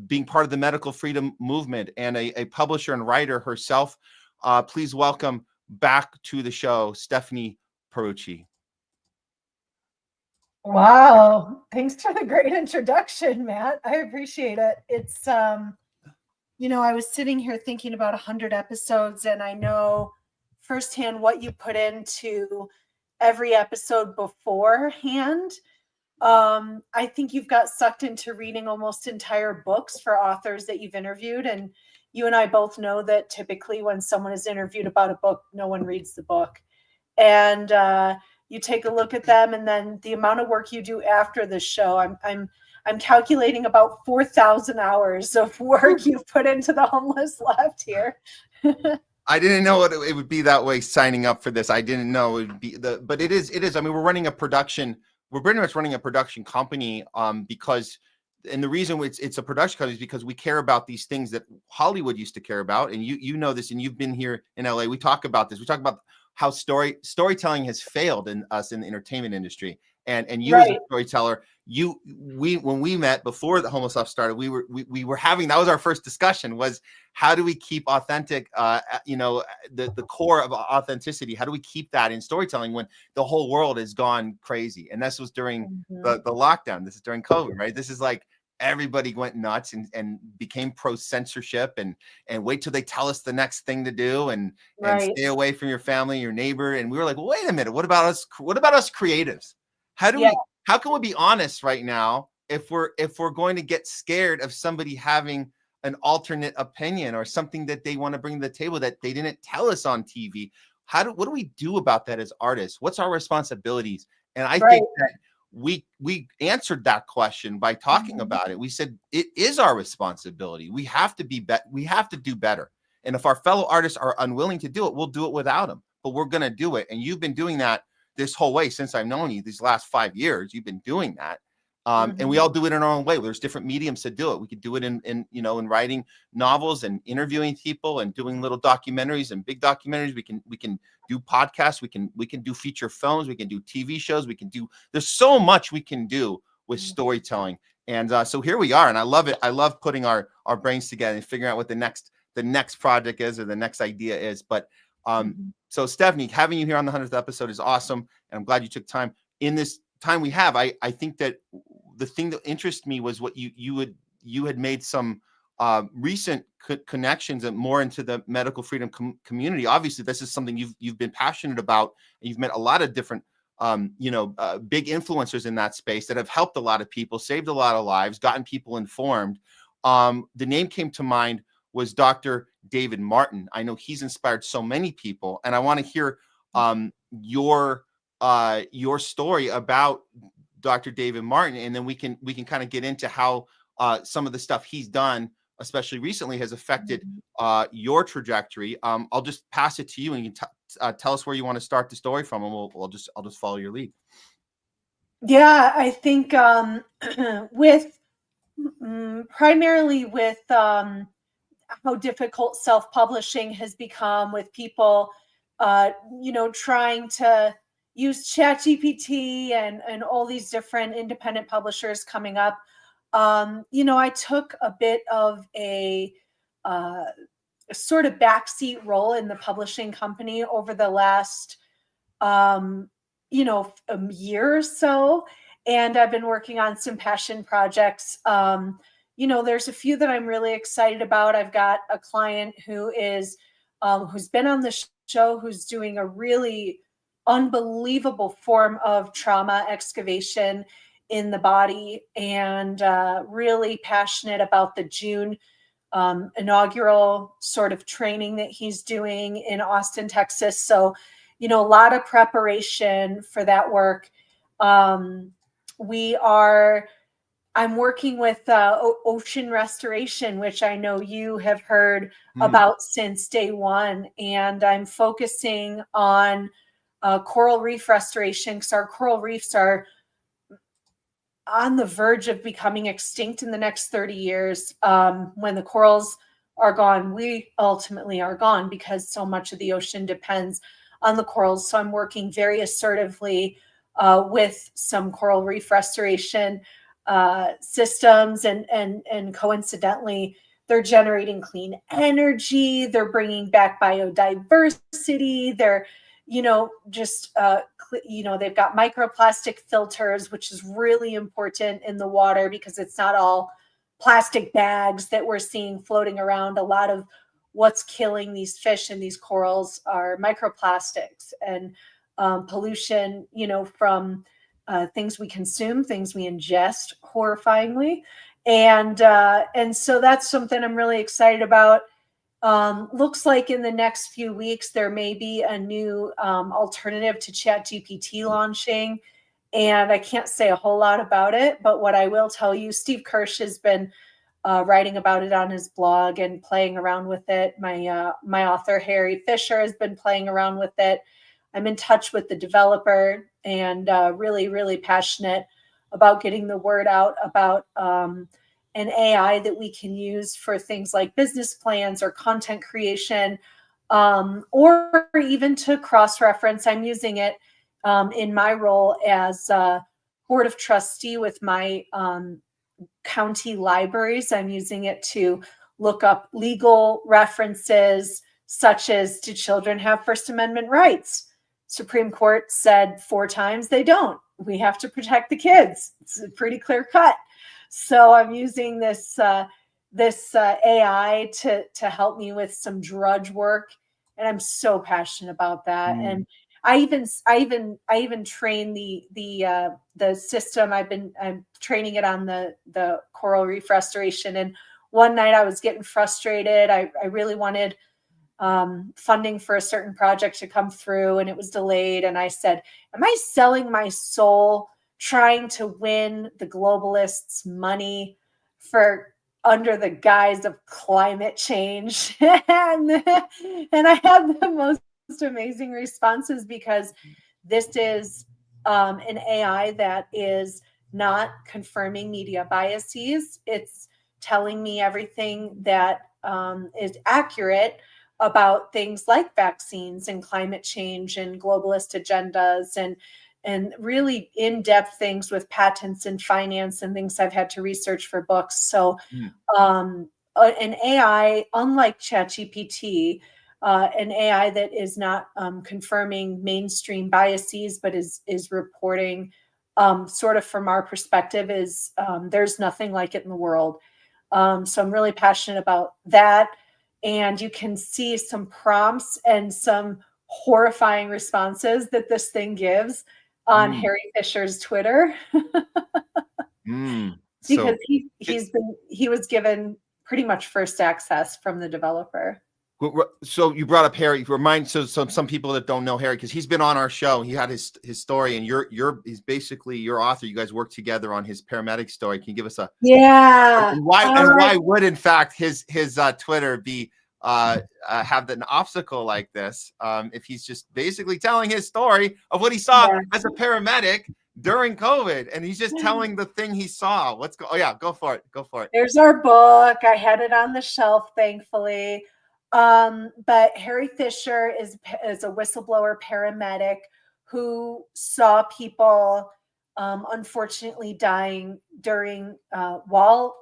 Being part of the medical freedom movement, and a publisher and writer herself. Please welcome back to the show, Stephanie Pierucci. Wow. Thanks for the great introduction, Matt. I appreciate it. It's, I was sitting here thinking about 100 episodes, and I know firsthand what you put into every episode beforehand. I think you've got sucked into reading almost entire books for authors that you've interviewed. And you and I both know that typically when someone is interviewed about a book, no one reads the book. And you take a look at them, and then the amount of work you do after the show, I'm calculating about 4,000 hours of work you've put into the Homeless Left here. I didn't know it would be that way signing up for this. I didn't know it would be but it is. I mean, we're pretty much running a production company because, and the reason it's a production company is because we care about these things that Hollywood used to care about. And you know this, and you've been here in LA. We talk about this. We talk about how storytelling has failed in us in the entertainment industry. And you as a storyteller, when we met before the Homeless Left started, we were having, that was our first discussion, was how do we keep authentic, the core of authenticity? How do we keep that in storytelling when the whole world has gone crazy? And this was during the lockdown. This is during COVID, right? This is like everybody went nuts and became pro censorship and wait till they tell us the next thing to do and stay away from your family, your neighbor. And we were like, well, wait a minute, what about us creatives? How can we be honest right now if we're going to get scared of somebody having an alternate opinion or something that they want to bring to the table that they didn't tell us on TV? What do we do about that as artists? What's our responsibilities? And I think that we answered that question by talking about it. We said it is our responsibility. We have to we have to do better. And if our fellow artists are unwilling to do it, we'll do it without them. But we're going to do it. And you've been doing that this whole way since I've known you. These last 5 years, you've been doing that. And we all do it in our own way. There's different mediums to do it. We could do it in writing novels and interviewing people and doing little documentaries and big documentaries. We can do podcasts. We can do feature films. We can do TV shows. There's so much we can do with storytelling. And so here we are. And I love it. I love putting our brains together and figuring out what the next project is or the next idea is. But so Stephanie, having you here on the 100th episode is awesome. And I'm glad you took time. In this time we have, I think that the thing that interests me was what you had made some recent connections and more into the medical freedom community. Obviously, this is something you've been passionate about, and you've met a lot of different big influencers in that space that have helped a lot of people, saved a lot of lives, gotten people informed. The name came to mind was Dr. David Martin. I know he's inspired so many people, and I want to hear your story about Dr. David Martin, and then we can kind of get into how some of the stuff he's done, especially recently, has affected your trajectory. I'll just pass it to you, and you can tell us where you want to start the story from, and I'll just follow your lead. Yeah, I think primarily with how difficult self-publishing has become, with people, trying to use ChatGPT and all these different independent publishers coming up. I took a bit of a sort of backseat role in the publishing company over the last, year or so. And I've been working on some passion projects. There's a few that I'm really excited about. I've got a client who is, who's been on the show, who's doing a really unbelievable form of trauma excavation in the body, and really passionate about the June inaugural sort of training that he's doing in Austin, Texas. So, a lot of preparation for that work. I'm working with ocean restoration, which I know you have heard about since day one. And I'm focusing on coral reef restoration, because our coral reefs are on the verge of becoming extinct in the next 30 years. When the corals are gone, we ultimately are gone, because so much of the ocean depends on the corals. So I'm working very assertively with some coral reef restoration systems, and coincidentally, they're generating clean energy. They're bringing back biodiversity. They're they've got microplastic filters, which is really important in the water, because it's not all plastic bags that we're seeing floating around. A lot of what's killing these fish and these corals are microplastics and pollution, from things we consume, things we ingest, horrifyingly. And so that's something I'm really excited about. Looks like in the next few weeks, there may be a new alternative to ChatGPT launching. And I can't say a whole lot about it, but what I will tell you, Steve Kirsch has been writing about it on his blog and playing around with it. My author, Harry Fisher, has been playing around with it. I'm in touch with the developer, and really, really passionate about getting the word out about an AI that we can use for things like business plans or content creation, or even to cross-reference. I'm using it in my role as a board of trustee with my county libraries. I'm using it to look up legal references, such as, do children have First Amendment rights? Supreme Court said 4 times they don't. We have to protect the kids. It's a pretty clear cut. So I'm using this AI to help me with some drudge work, and I'm so passionate about that. And I even train the system. I'm training it on the coral reef restoration. And one night I was getting frustrated. I really wanted funding for a certain project to come through, and it was delayed. And I said, am I selling my soul trying to win the globalists' money for under the guise of climate change. and I had the most amazing responses because this is an AI that is not confirming media biases. It's telling me everything that is accurate about things like vaccines and climate change and globalist agendas and really in-depth things with patents and finance and things I've had to research for books. So an AI, unlike ChatGPT, an AI that is not confirming mainstream biases, but is reporting sort of from our perspective is there's nothing like it in the world. So I'm really passionate about that. And you can see some prompts and some horrifying responses that this thing gives on Harry Fisher's Twitter. Because he was given pretty much first access from the developer. So you brought up Harry. Remind some people that don't know Harry, because he's been on our show. He had his story, and he's basically your author. You guys work together on his paramedic story. Can you give us a why would in fact his Twitter be have an obstacle like this if he's just basically telling his story of what he saw as a paramedic during COVID, and he's just telling the thing he saw? Go for it. There's our book. I had it on the shelf, thankfully. But Harry Fisher is a whistleblower paramedic who saw people unfortunately dying during while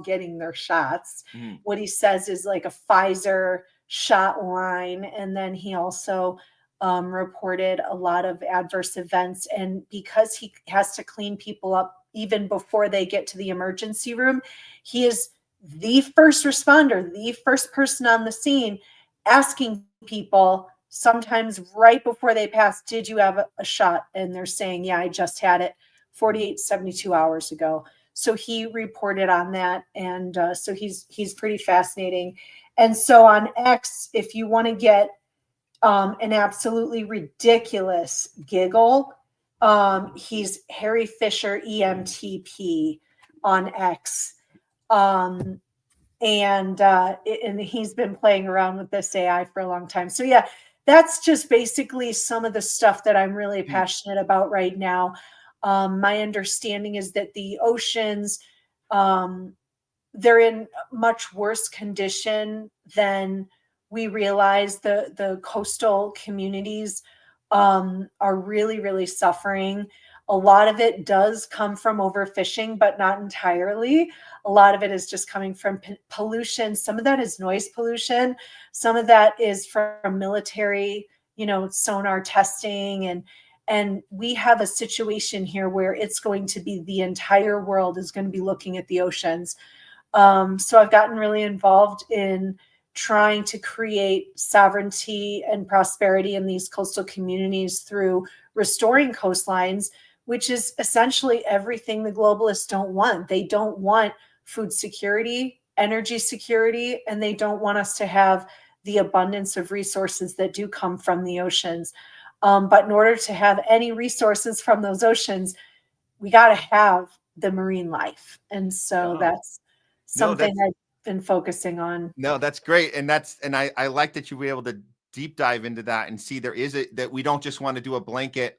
getting their shots. What he says is like a Pfizer shot line, and then he also reported a lot of adverse events. And because he has to clean people up even before they get to the emergency room, he is the first responder, the first person on the scene, asking people sometimes right before they pass, did you have a shot? And they're saying, yeah, I just had it 72 hours ago. So he reported on that. And so he's pretty fascinating. And so on X, if you want to get an absolutely ridiculous giggle, he's Harry Fisher EMTP on X. And he's been playing around with this AI for a long time. So yeah, that's just basically some of the stuff that I'm really passionate about right now. My understanding is that the oceans, they're in much worse condition than we realize. The coastal communities are really, really suffering. A lot of it does come from overfishing, but not entirely. A lot of it is just coming from pollution. Some of that is noise pollution. Some of that is from military, sonar testing. And we have a situation here where it's going to be the entire world is going to be looking at the oceans. So I've gotten really involved in trying to create sovereignty and prosperity in these coastal communities through restoring coastlines, which is essentially everything the globalists don't want. They don't want food security, energy security, and they don't want us to have the abundance of resources that do come from the oceans. But in order to have any resources from those oceans, we got to have the marine life. And so that's something I've been focusing on. No, that's great. And I like that you were able to deep dive into that and see that we don't just want to do a blanket,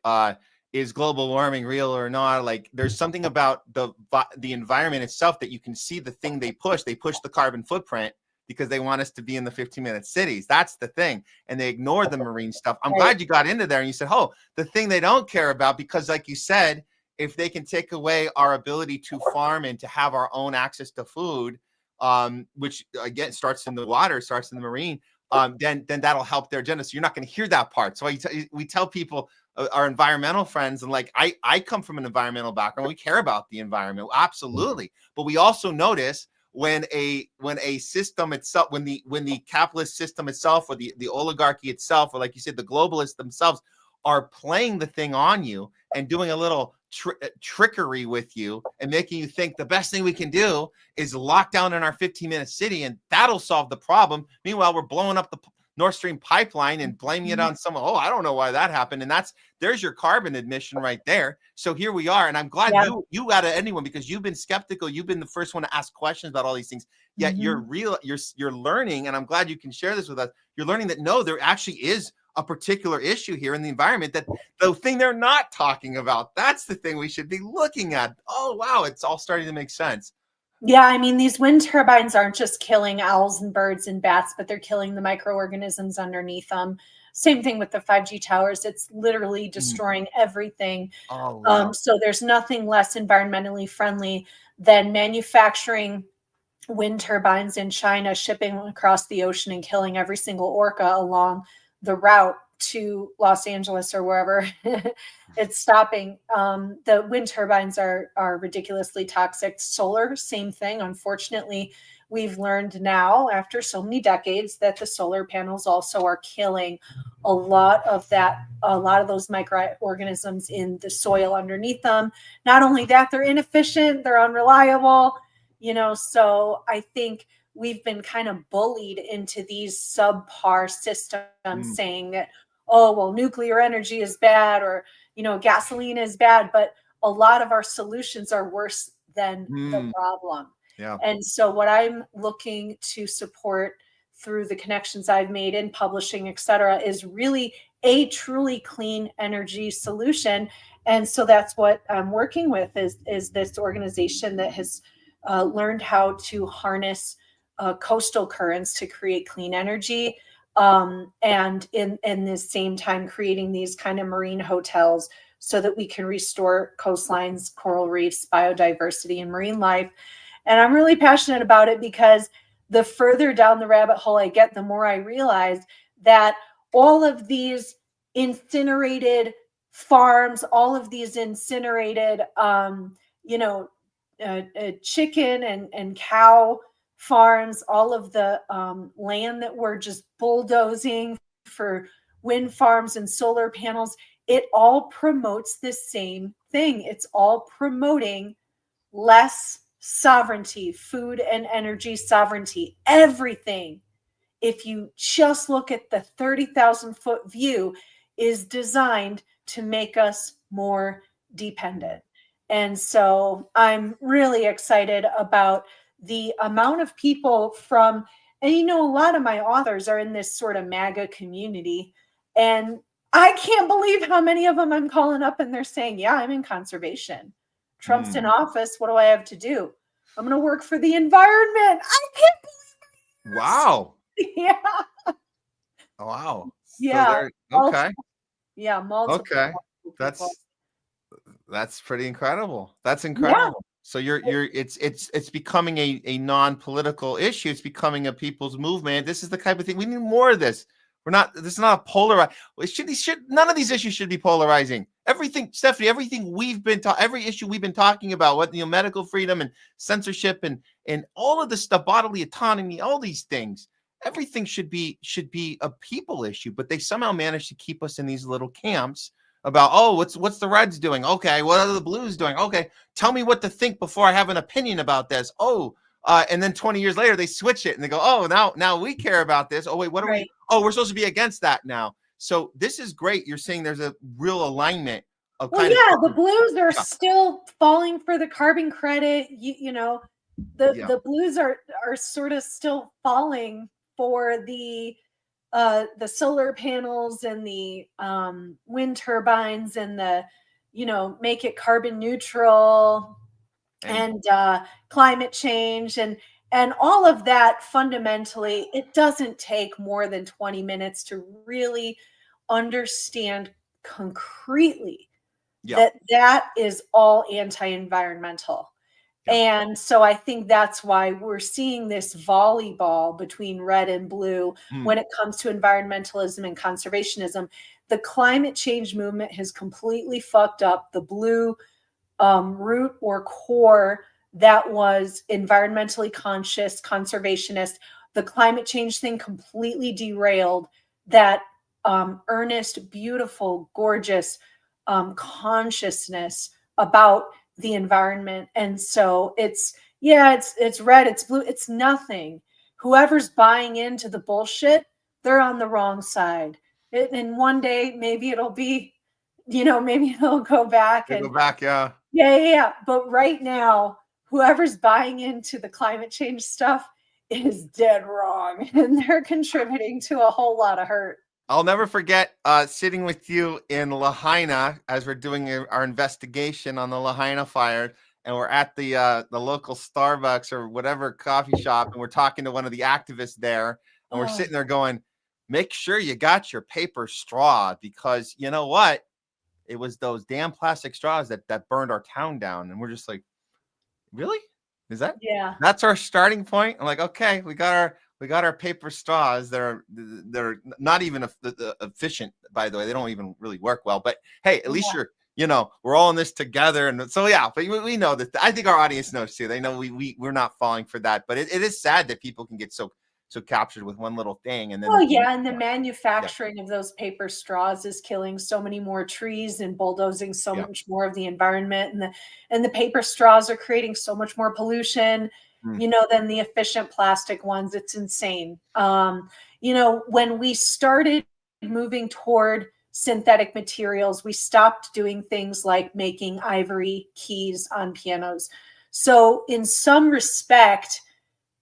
is global warming real or not? Like, there's something about the environment itself that you can see the thing they push. They push the carbon footprint because they want us to be in the 15-minute cities. That's the thing. And they ignore the marine stuff. I'm glad you got into there and you said, the thing they don't care about, because like you said, if they can take away our ability to farm and to have our own access to food, which again starts in the water, starts in the marine, then that'll help their agenda. So you're not going to hear that part. So we tell people, our environmental friends, and like I come from an environmental background. We care about the environment, absolutely, but we also notice when a system itself, when the capitalist system itself, or the oligarchy itself, or like you said, the globalists themselves are playing the thing on you and doing a little trickery with you and making you think the best thing we can do is lock down in our 15-minute city and that'll solve the problem. Meanwhile, we're blowing up Nord Stream pipeline and blaming it on someone. Oh, I don't know why that happened. And there's your carbon admission right there. So here we are. And I'm glad you got to anyone, because you've been skeptical. You've been the first one to ask questions about all these things. Yet you're learning, and I'm glad you can share this with us. You're learning that no, there actually is a particular issue here in the environment, that the thing they're not talking about, that's the thing we should be looking at. Oh, wow. It's all starting to make sense. Yeah, I mean, these wind turbines aren't just killing owls and birds and bats, but they're killing the microorganisms underneath them. Same thing with the 5G towers. It's literally destroying everything. Oh, wow. So there's nothing less environmentally friendly than manufacturing wind turbines in China, shipping across the ocean and killing every single orca along the route to Los Angeles or wherever it's stopping. The wind turbines are ridiculously toxic. Solar, same thing. Unfortunately, we've learned now after so many decades that the solar panels also are killing a lot of those microorganisms in the soil underneath them. Not only that, they're inefficient, they're unreliable, so I think we've been kind of bullied into these subpar systems saying that, oh, well, nuclear energy is bad, or, gasoline is bad, but a lot of our solutions are worse than the problem. Yeah. And so what I'm looking to support through the connections I've made in publishing, et cetera, is really a truly clean energy solution. And so that's what I'm working with is this organization that has learned how to harness coastal currents to create clean energy, and in the same time creating these kind of marine hotels so that we can restore coastlines, coral reefs, biodiversity, and marine life. And I'm really passionate about it because the further down the rabbit hole I get, the more I realize that all of these incinerated farms, all of these incinerated, chicken and cow farms, all of the land that we're just bulldozing for wind farms and solar panels, it all promotes the same thing. It's all promoting less sovereignty, food and energy sovereignty, everything. If you just look at the 30,000 foot view, is designed to make us more dependent. And so I'm really excited about the amount of people from, and a lot of my authors are in this sort of MAGA community, and I can't believe how many of them I'm calling up and they're saying, yeah, I'm in conservation. Trump's in office. What do I have to do? I'm going to work for the environment. I can't believe it. Wow. Yeah. Wow. Yeah. So okay. Yeah. Multiple. Okay. That's pretty incredible. That's incredible. Yeah. So it's becoming a non-political issue. It's becoming a people's movement. This is the type of thing we need more of this. This is not a polarized. None of these issues should be polarizing. Everything, Stephanie, everything every issue we've been talking about, what medical freedom and censorship and all of this stuff, bodily autonomy, all these things, everything should be a people issue. But they somehow manage to keep us in these little camps about, oh, what's the Reds doing? Okay, what are the Blues doing? Okay, tell me what to think before I have an opinion about this. Oh, and then 20 years later they switch it and they go, oh, now we care about this. Oh wait, what are we? Oh, we're supposed to be against that now. So this is great. You're saying there's a real alignment of the Blues are still falling for the carbon credit. The Blues are sort of still falling for the solar panels and the wind turbines and the make it carbon neutral and climate change and all of that. Fundamentally, it doesn't take more than 20 minutes to really understand concretely that is all anti-environmental. And so I think that's why we're seeing this volleyball between red and blue when it comes to environmentalism and conservationism. The climate change movement has completely fucked up the blue root or core that was environmentally conscious, conservationist. The climate change thing completely derailed that earnest, beautiful, gorgeous consciousness about the environment. And so it's red, it's blue, it's nothing. Whoever's buying into the bullshit, they're on the wrong side. And one day maybe it'll be, maybe it'll go back and go back. Yeah. Yeah. But right now, whoever's buying into the climate change stuff is dead wrong, and they're contributing to a whole lot of hurt. I'll never forget sitting with you in Lahaina as we're doing our investigation on the Lahaina fire, and we're at the local Starbucks or whatever coffee shop, and we're talking to one of the activists there, and we're sitting there going, make sure you got your paper straw, because you know what? It was those damn plastic straws that burned our town down. And we're just like, really? Is that? Yeah. That's our starting point. I'm like, okay, we got our paper straws. They're not even efficient, by the way. They don't even really work well. But hey, at least we're all in this together. And so yeah, but we know that. I think our audience knows too. They know we're not falling for that. But it is sad that people can get so captured with one little thing. And then and the manufacturing of those paper straws is killing so many more trees and bulldozing so much more of the environment, and the paper straws are creating so much more pollution than the efficient plastic ones. It's insane. When we started moving toward synthetic materials, we stopped doing things like making ivory keys on pianos. So in some respect,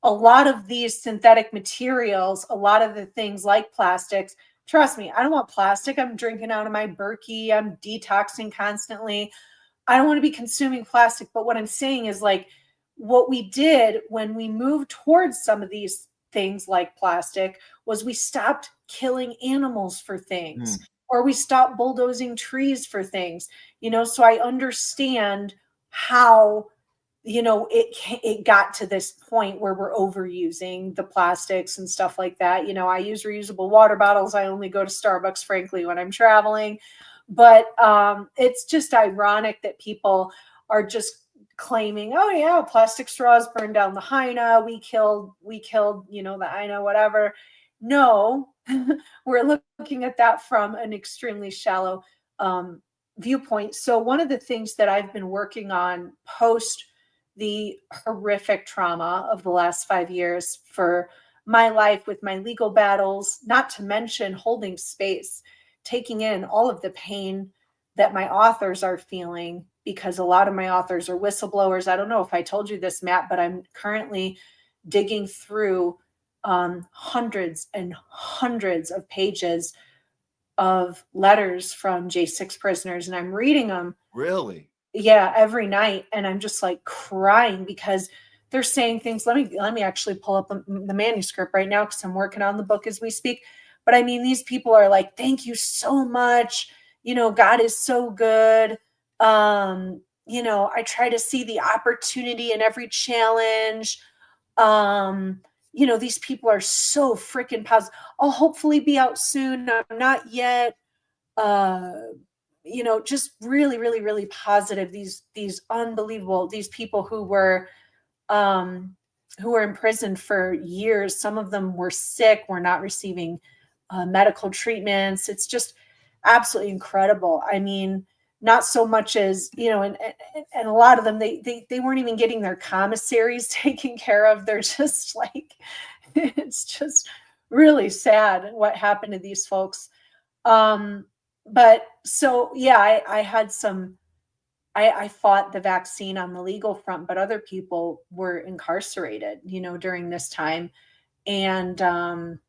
a lot of these synthetic materials, a lot of the things like plastics, trust me, I don't want plastic. I'm drinking out of my Berkey. I'm detoxing constantly. I don't want to be consuming plastic. But what I'm saying is, like, what we did when we moved towards some of these things like plastic was we stopped killing animals for things, or we stopped bulldozing trees for things, so I understand how it got to this point where we're overusing the plastics and stuff like that. I use reusable water bottles. I only go to Starbucks, frankly, when I'm traveling. But it's just ironic that people are just claiming, oh yeah, plastic straws burned down the Lahaina. We killed, the Aina, whatever. No, we're looking at that from an extremely shallow viewpoint. So one of the things that I've been working on post the horrific trauma of the last 5 years for my life with my legal battles, not to mention holding space, taking in all of the pain that my authors are feeling, because a lot of my authors are whistleblowers. I don't know if I told you this, Matt, but I'm currently digging through hundreds and hundreds of pages of letters from J6 prisoners, and I'm reading them. Really? Yeah, every night. And I'm just like crying because they're saying things. Let me actually pull up the manuscript right now, because I'm working on the book as we speak. But I mean, these people are like, thank you so much. God is so good. I try to see the opportunity in every challenge. These people are so freaking positive. I'll hopefully be out soon. I'm not yet. Just really, really, really positive. These unbelievable, these people who were imprisoned for years. Some of them were sick, were not receiving medical treatments. It's just absolutely incredible. I mean, not so much as, and a lot of them, they weren't even getting their commissaries taken care of. They're just like, it's just really sad what happened to these folks. But so, yeah, I fought the vaccine on the legal front, but other people were incarcerated, during this time. And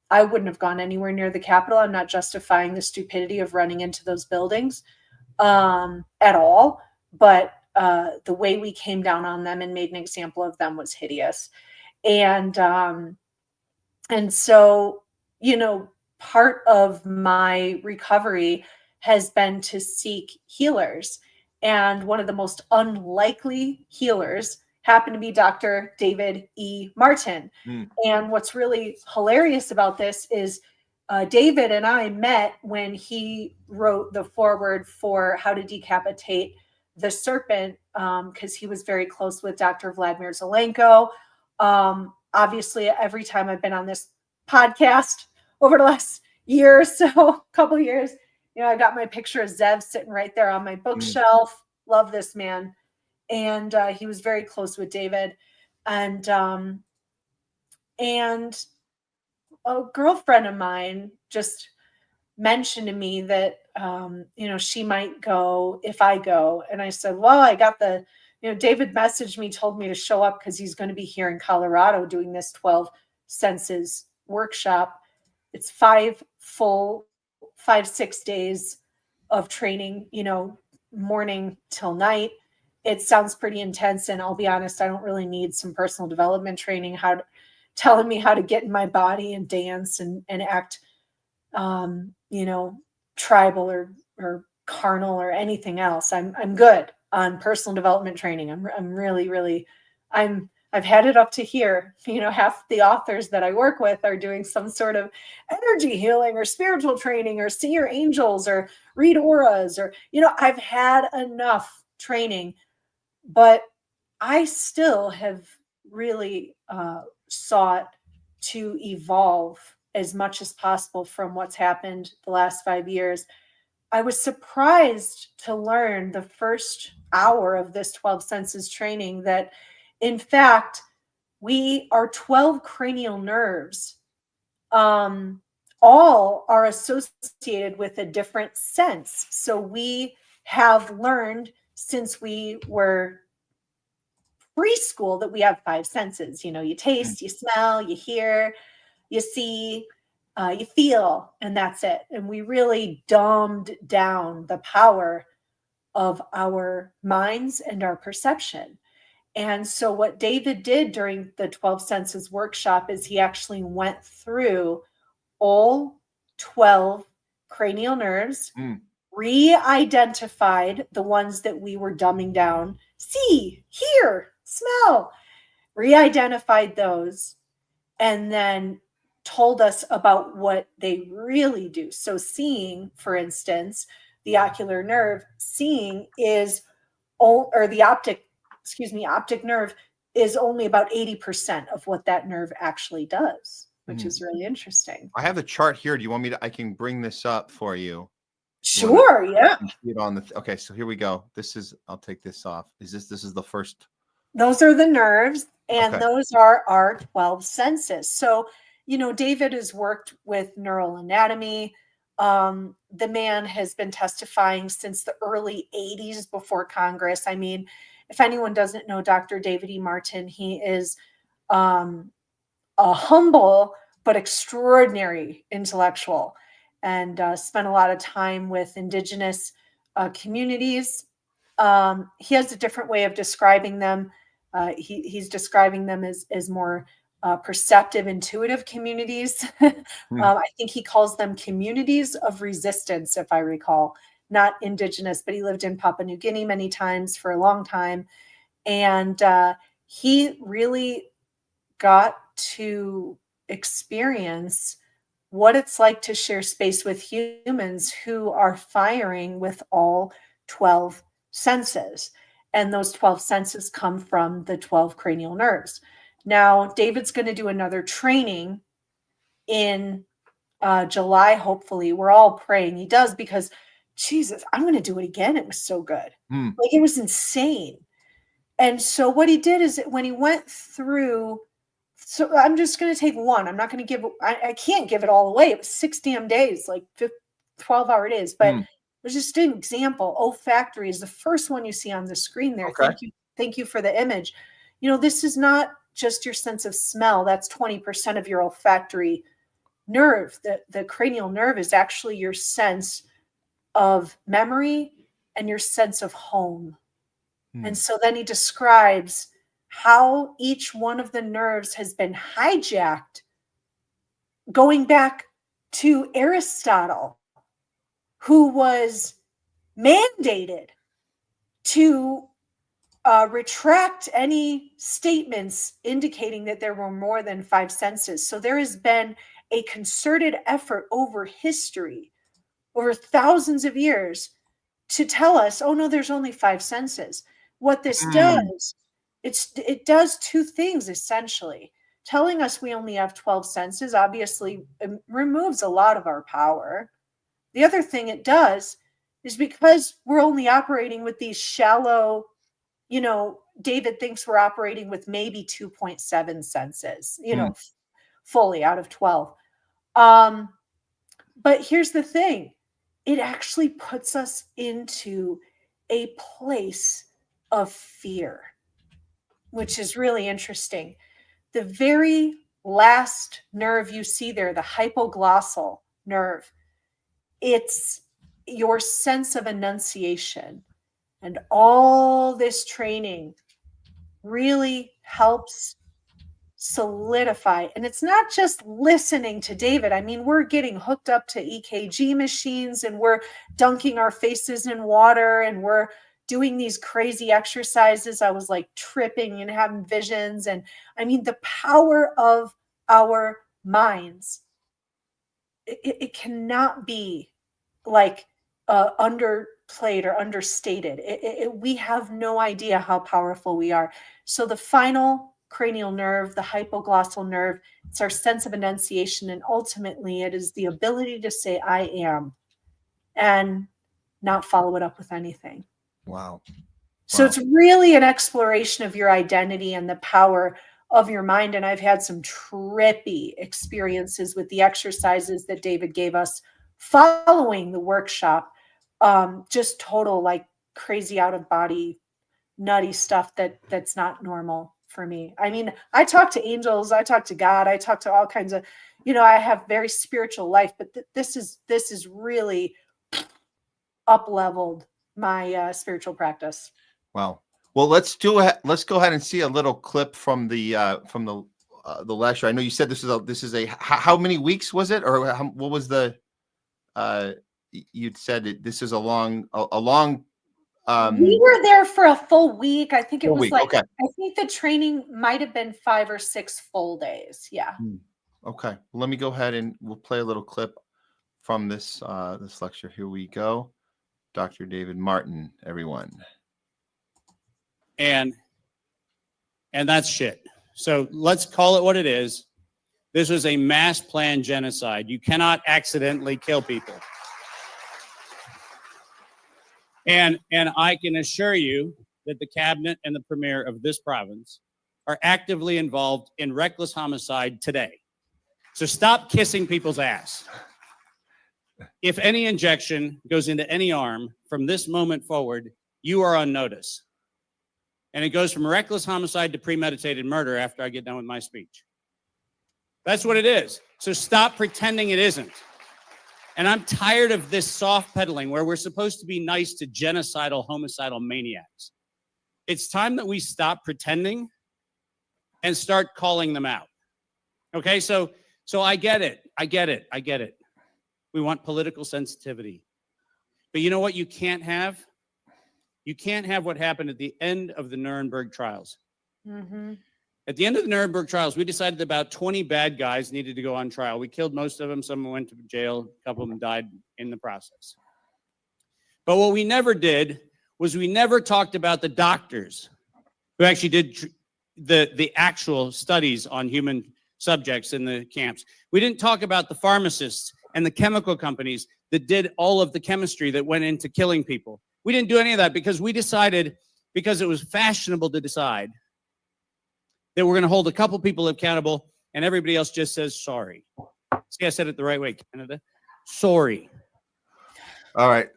I wouldn't have gone anywhere near the Capitol. I'm not justifying the stupidity of running into those buildings at all. But the way we came down on them and made an example of them was hideous. And so, part of my recovery has been to seek healers. And one of the most unlikely healers happened to be Dr. David E. Martin. And what's really hilarious about this is David and I met when he wrote the foreword for How to Decapitate the Serpent, because he was very close with Dr. Vladimir Zelenko. Obviously, every time I've been on this podcast over the last year or so, couple years, I got my picture of Zev sitting right there on my bookshelf. Love this man. And he was very close with David. And a girlfriend of mine just mentioned to me that, she might go if I go. And I said, well, I got David messaged me, told me to show up because he's going to be here in Colorado doing this 12 senses workshop. It's 6 days of training, morning till night. It sounds pretty intense. And I'll be honest, I don't really need some personal development training, telling me how to get in my body and dance and act, tribal or carnal or anything else. I'm good on personal development training. I'm really, I've had it up to here. Half the authors that I work with are doing some sort of energy healing or spiritual training or see your angels or read auras or, I've had enough training, but I still have really sought to evolve as much as possible from what's happened the last 5 years. I was surprised to learn the first hour of this 12 senses training that, in fact, we are 12 cranial nerves. All are associated with a different sense. So we have learned since we were preschool that we have 5 senses. You taste, you smell, you hear, you see, you feel, and that's it. And we really dumbed down the power of our minds and our perception. And so what David did during the 12 senses workshop is he actually went through all 12 cranial nerves, re-identified the ones that we were dumbing down, see, hear, smell, re-identified those, and then told us about what they really do. So seeing, for instance, the ocular nerve, seeing is, or the optic nerve is only about 80% of what that nerve actually does, which is really interesting. I have the chart here. Do you want me to, I can bring this up for you. Sure, yeah. See it on okay, so here we go. I'll take this off. This is the first. Those are the nerves, and those are our 12 senses. So, David has worked with neural anatomy. The man has been testifying since the early 80s before Congress. I mean, if anyone doesn't know Dr. David E. Martin, he is a humble but extraordinary intellectual, and spent a lot of time with indigenous communities. He has a different way of describing them. He's describing them as more perceptive, intuitive communities. I think he calls them communities of resistance, if I recall, not indigenous, but he lived in Papua New Guinea many times for a long time. And he really got to experience what it's like to share space with humans who are firing with all 12 senses. And those 12 senses come from the 12 cranial nerves. Now, David's going to do another training in July, hopefully. We're all praying he does, because, Jesus, I'm going to do it again. It was so good. Like, it was insane. And so what he did is that when he went through, so I'm just going to take one. I'm not going to give, I can't give it all away. It was 6 damn days, like 12-hour days. But it was just an example. Olfactory is the first one you see on the screen there. Thank you for the image. This is not just your sense of smell. That's 20% of your olfactory nerve. The cranial nerve is actually your sense of memory and your sense of home. And so then he describes how each one of the nerves has been hijacked, going back to Aristotle, who was mandated to retract any statements indicating that there were more than 5 senses. So there has been a concerted effort over history, over thousands of years, to tell us, oh no, there's only 5 senses. What this does, it does 2 things essentially. Telling us we only have 12 senses obviously removes a lot of our power. The other thing it does is, because we're only operating with these shallow, David thinks we're operating with maybe 2.7 senses, fully out of 12. But here's the thing. It actually puts us into a place of fear, which is really interesting. The very last nerve you see there, the hypoglossal nerve, it's your sense of enunciation. And all this training really helps solidify. And it's not just listening to David. I mean, we're getting hooked up to EKG machines and we're dunking our faces in water and we're doing these crazy exercises. I was like tripping and having visions. And I mean, the power of our minds, it cannot be like underplayed or understated. We have no idea how powerful we are. So the final cranial nerve, the hypoglossal nerve, it's our sense of enunciation. And ultimately it is the ability to say, I am, and not follow it up with anything. Wow. So it's really an exploration of your identity and the power of your mind. And I've had some trippy experiences with the exercises that David gave us following the workshop. Just total, like crazy out of body, nutty stuff that's not normal for me. I mean, I talk to angels, I talk to God, I talk to all kinds of, I have very spiritual life, but this is really up-leveled my spiritual practice. Wow. Well, let's go ahead and see a little clip from the lecture. I know you said this is a how many weeks was it, or what was the you'd said this is a long we were there for a full week. I think it was like, okay. I think the training might have been 5 or 6 full days. Yeah. Okay. Well, let me go ahead and we'll play a little clip from this this lecture. Here we go. Dr. David Martin, everyone. And that's shit. So let's call it what it is. This was a mass planned genocide. You cannot accidentally kill people. And I can assure you that the cabinet and the premier of this province are actively involved in reckless homicide today. So stop kissing people's ass. If any injection goes into any arm from this moment forward, you are on notice. And it goes from reckless homicide to premeditated murder after I get done with my speech. That's what it is. So stop pretending it isn't. And I'm tired of this soft pedaling where we're supposed to be nice to genocidal, homicidal maniacs. It's time that we stop pretending and start calling them out. Okay, so I get it. I get it. We want political sensitivity. But you know what you can't have? You can't have what happened at the end of the Nuremberg trials. Mm-hmm. At the end of the Nuremberg trials, we decided about 20 bad guys needed to go on trial. We killed most of them. Some went to jail. A couple of them died in the process. But what we never did was we never talked about the doctors who actually did the actual studies on human subjects in the camps. We didn't talk about the pharmacists and the chemical companies that did all of the chemistry that went into killing people. We didn't do any of that because we decided, because it was fashionable to decide, that we're going to hold a couple people accountable and everybody else just says sorry. See, I said it the right way, Canada. Sorry. All right.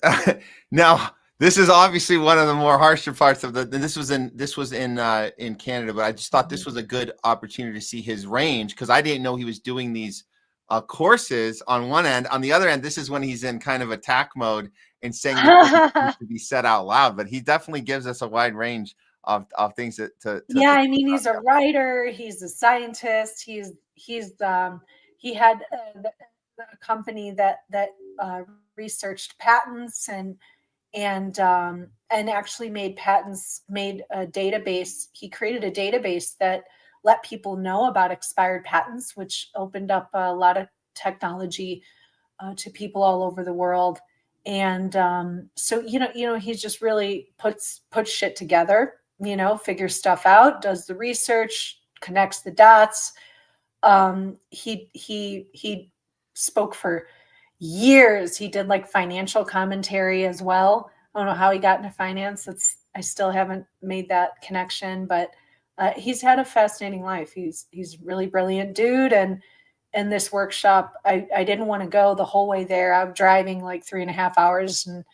Now, this is obviously one of the more harsher parts of this was in Canada, but I just thought this was a good opportunity to see his range because I didn't know he was doing these courses on one end. On the other end, this is when he's in kind of attack mode and saying that to be said out loud, but he definitely gives us a wide range of things to yeah, I mean, he's a writer, he's a scientist, he had a company that researched patents and actually made patents, made a database. He created a database that let people know about expired patents, which opened up a lot of technology to people all over the world. And so he just really puts shit together. Figures stuff out, does the research, connects the dots. He spoke for years. He did like financial commentary as well. I don't know how he got into finance. I still haven't made that connection, but he's had a fascinating life. He's really brilliant dude, and and this workshop, I didn't want to go the whole way there. I'm driving like 3.5 hours and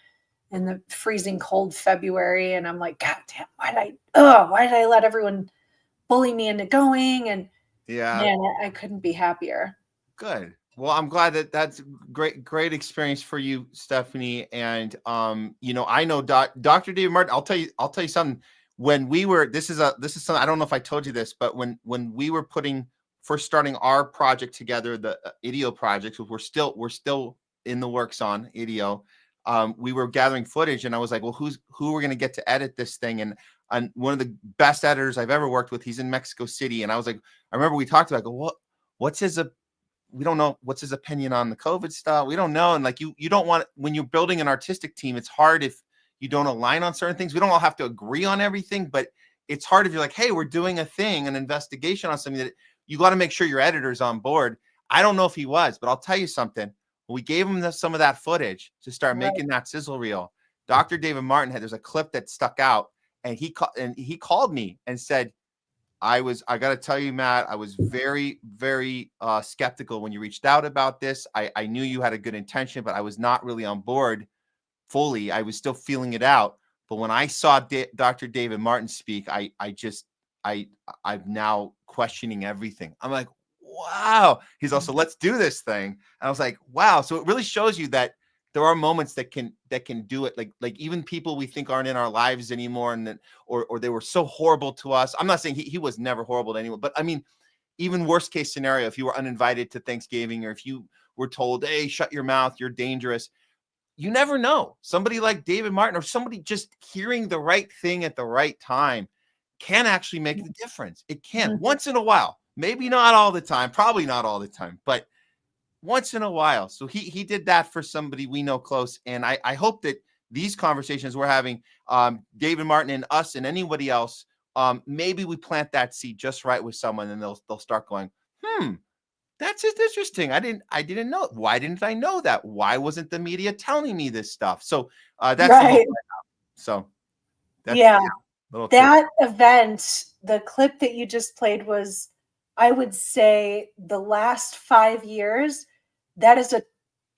in the freezing cold February. And I'm like, God damn, why did I let everyone bully me into going? And man, I couldn't be happier. Good. Well, I'm glad that that's great experience for you, Stephanie. And you know, I know Dr. David Martin. I'll tell you something. When we were, this is something, I don't know if I told you this, but when we were first starting our project together, the IDEO project, which we're still in the works on IDEO. We were gathering footage, and I was like, well, who we're going to get to edit this thing? And one of the best editors I've ever worked with, he's in Mexico City. And I was like, I remember we talked about, we don't know what's his opinion on the COVID stuff. We don't know. And like, you don't want, when you're building an artistic team, it's hard if you don't align on certain things. We don't all have to agree on everything, but it's hard if you're like, hey, we're doing an investigation on something that you got to make sure your editor's on board. I don't know if he was, but I'll tell you something. We gave him some of that footage to start making that sizzle reel. Dr. David Martin there's a clip that stuck out, and he called me and said, I got to tell you, Matt, I was very, very skeptical when you reached out about this. I knew you had a good intention, but I was not really on board fully. I was still feeling it out. But when I saw Dr. David Martin speak, I'm now questioning everything. I'm like, wow. He's also, let's do this thing. And I was like, wow. So it really shows you that there are moments that can do it. Like even people we think aren't in our lives anymore, and or they were so horrible to us. I'm not saying he was never horrible to anyone, but I mean, even worst case scenario, if you were uninvited to Thanksgiving, or if you were told, hey, shut your mouth, you're dangerous. You never know. Somebody like David Martin, or somebody just hearing the right thing at the right time, can actually make the difference. It can once in a while. Maybe not all the time, probably not all the time, but once in a while. So he did that for somebody we know close. And I hope that these conversations we're having, David Martin and us and anybody else, maybe we plant that seed just right with someone, and they'll start going, that's just interesting. I didn't know. Why didn't I know that? Why wasn't the media telling me this stuff? So that's right. So that's, that event, the clip that you just played was, I would say, the last 5 years, that is a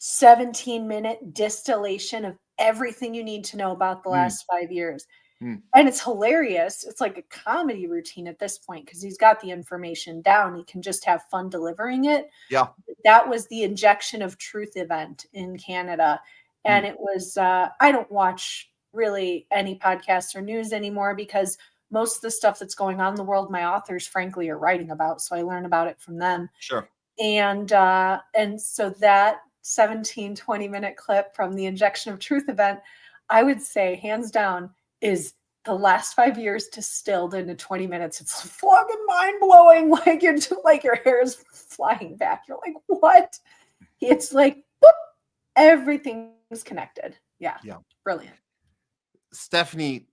17-minute distillation of everything you need to know about the last 5 years. And it's hilarious. It's like a comedy routine at this point, because he's got the information down. He can just have fun delivering it. Yeah. That was the Injection of Truth event in Canada. And it was, I don't watch really any podcasts or news anymore, because most of the stuff that's going on in the world, my authors, frankly, are writing about. So I learn about it from them. Sure. And so that 20-minute clip from the Injection of Truth event, I would say, hands down, is the last 5 years distilled into 20 minutes. It's fucking mind blowing. Like your hair is flying back. You're like, what? It's like, boop, everything's connected. Yeah. Brilliant. Stephanie,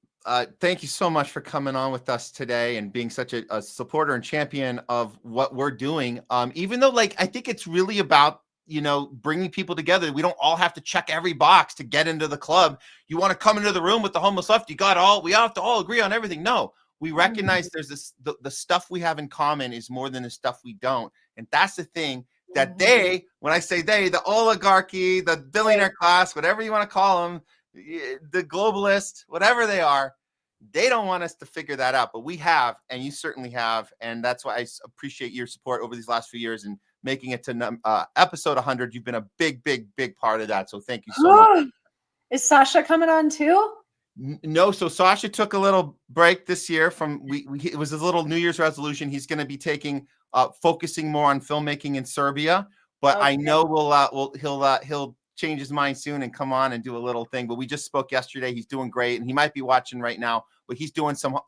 thank you so much for coming on with us today and being such a supporter and champion of what we're doing. Even though, I think it's really about, bringing people together. We don't all have to check every box to get into the club. You want to come into the room with the homeless left, we have to all agree on everything. No, we recognize there's the stuff we have in common is more than the stuff we don't. And that's the thing that when I say the oligarchy, the billionaire class, whatever you want to call them, the globalists, whatever they are, they don't want us to figure that out, but we have, and you certainly have. And that's why I appreciate your support over these last few years and making it to episode 100. You've been a big, big, big part of that. So thank you so much. Is Sasha coming on too? No. So Sasha took a little break this year it was his little New Year's resolution. He's going to be focusing more on filmmaking in Serbia, but I know he'll change his mind soon and come on and do a little thing. But we just spoke yesterday. He's doing great, and he might be watching right now, but he's doing some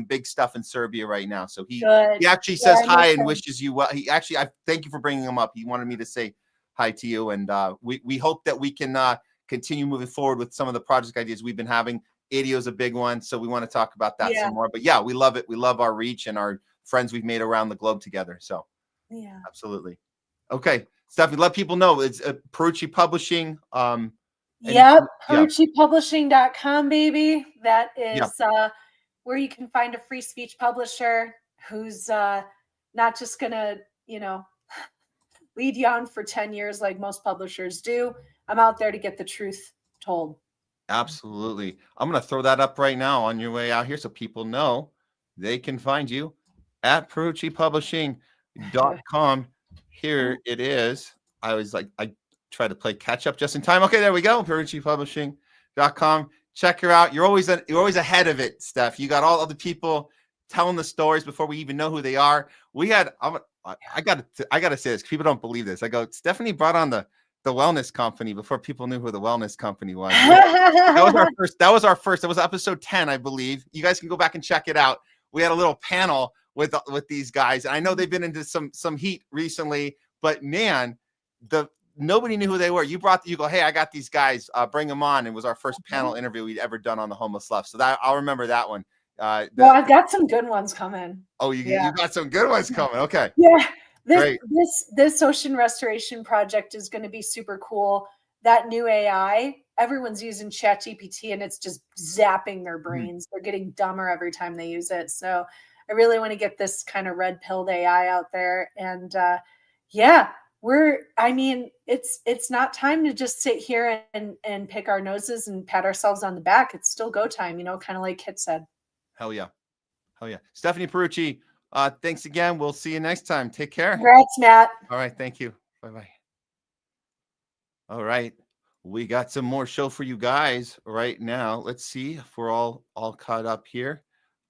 big stuff in Serbia right now. So he actually says hi and wishes you well. I thank you for bringing him up. He wanted me to say hi to you, and we hope that we can continue moving forward with some of the project ideas we've been having. IDEO is a big one, so we want to talk about that some more. But yeah, we love it. We love our reach and our friends we've made around the globe together. So absolutely. Okay, Stephanie, let people know it's Pierucci Publishing. Pieruccipublishing.com, baby. That is where you can find a free speech publisher who's not just gonna, lead you on for 10 years like most publishers do. I'm out there to get the truth told. Absolutely. I'm going to throw that up right now on your way out here so people know they can find you at PierucciPublishing.com. Here it is. I try to play catch up just in time. Okay, there we go. PierucciPublishing.com. Check her out. You're always ahead of it, Steph. You got all of the people telling the stories before we even know who they are. I got to say this. People don't believe this. I go, Stephanie brought on the wellness company before people knew who the wellness company was. That was our first. That was episode 10, I believe. You guys can go back and check it out. We had a little panel with these guys. And I know they've been into some heat recently, but man, nobody knew who they were. You go, hey, I got these guys, bring them on. It was our first panel interview we'd ever done on the Homeless Left. So I'll remember that one. Well, I've got some good ones coming. Oh, you got some good ones coming. Okay. Yeah. This ocean restoration project is going to be super cool. That new AI, everyone's using ChatGPT and it's just zapping their brains. They're getting dumber every time they use it. So I really want to get this kind of red-pilled AI out there. And it's not time to just sit here and pick our noses and pat ourselves on the back. It's still go time, kind of like Kit said. Hell yeah. Stephanie Pierucci, thanks again. We'll see you next time. Take care. Congrats, Matt. All right. Thank you. Bye-bye. All right. We got some more show for you guys right now. Let's see if we're all caught up here.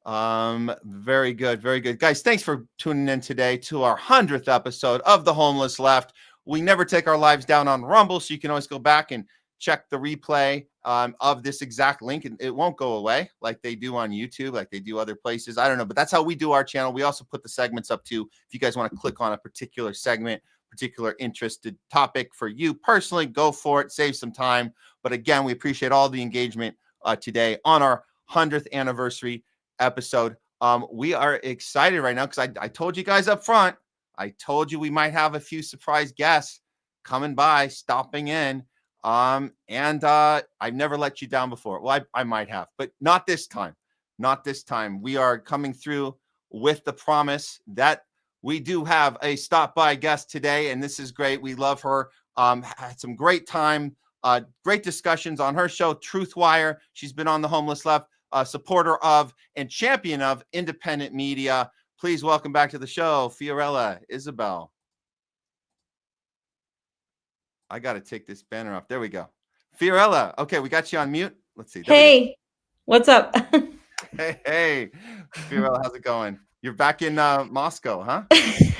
Very good. Very good. Guys, thanks for tuning in today to our 100th episode of The Homeless Left. We never take our lives down on Rumble, so you can always go back and check the replay of this exact link, and it won't go away like they do on YouTube, like they do other places. I don't know, but that's how we do our channel. We also put the segments up too. If you guys want to click on a particular segment, particular interested topic for you personally, go for it, save some time. But again, we appreciate all the engagement today on our 100th anniversary episode. We are excited right now because I told you guys up front, I told you we might have a few surprise guests coming by, stopping in. I've never let you down before. Well, I might have, but not this time. Not this time. We are coming through with the promise that we do have a stop by guest today, and this is great. We love her. Had some great time, great discussions on her show, Truthwire. She's been on The Homeless Left, supporter of and champion of independent media. Please welcome back to the show, Fiorella Isabel. I got to take this banner off. There we go. Fiorella. Okay, we got you on mute. Let's see. Hey, what's up? Hey, Fiorella, how's it going? You're back in Moscow, huh?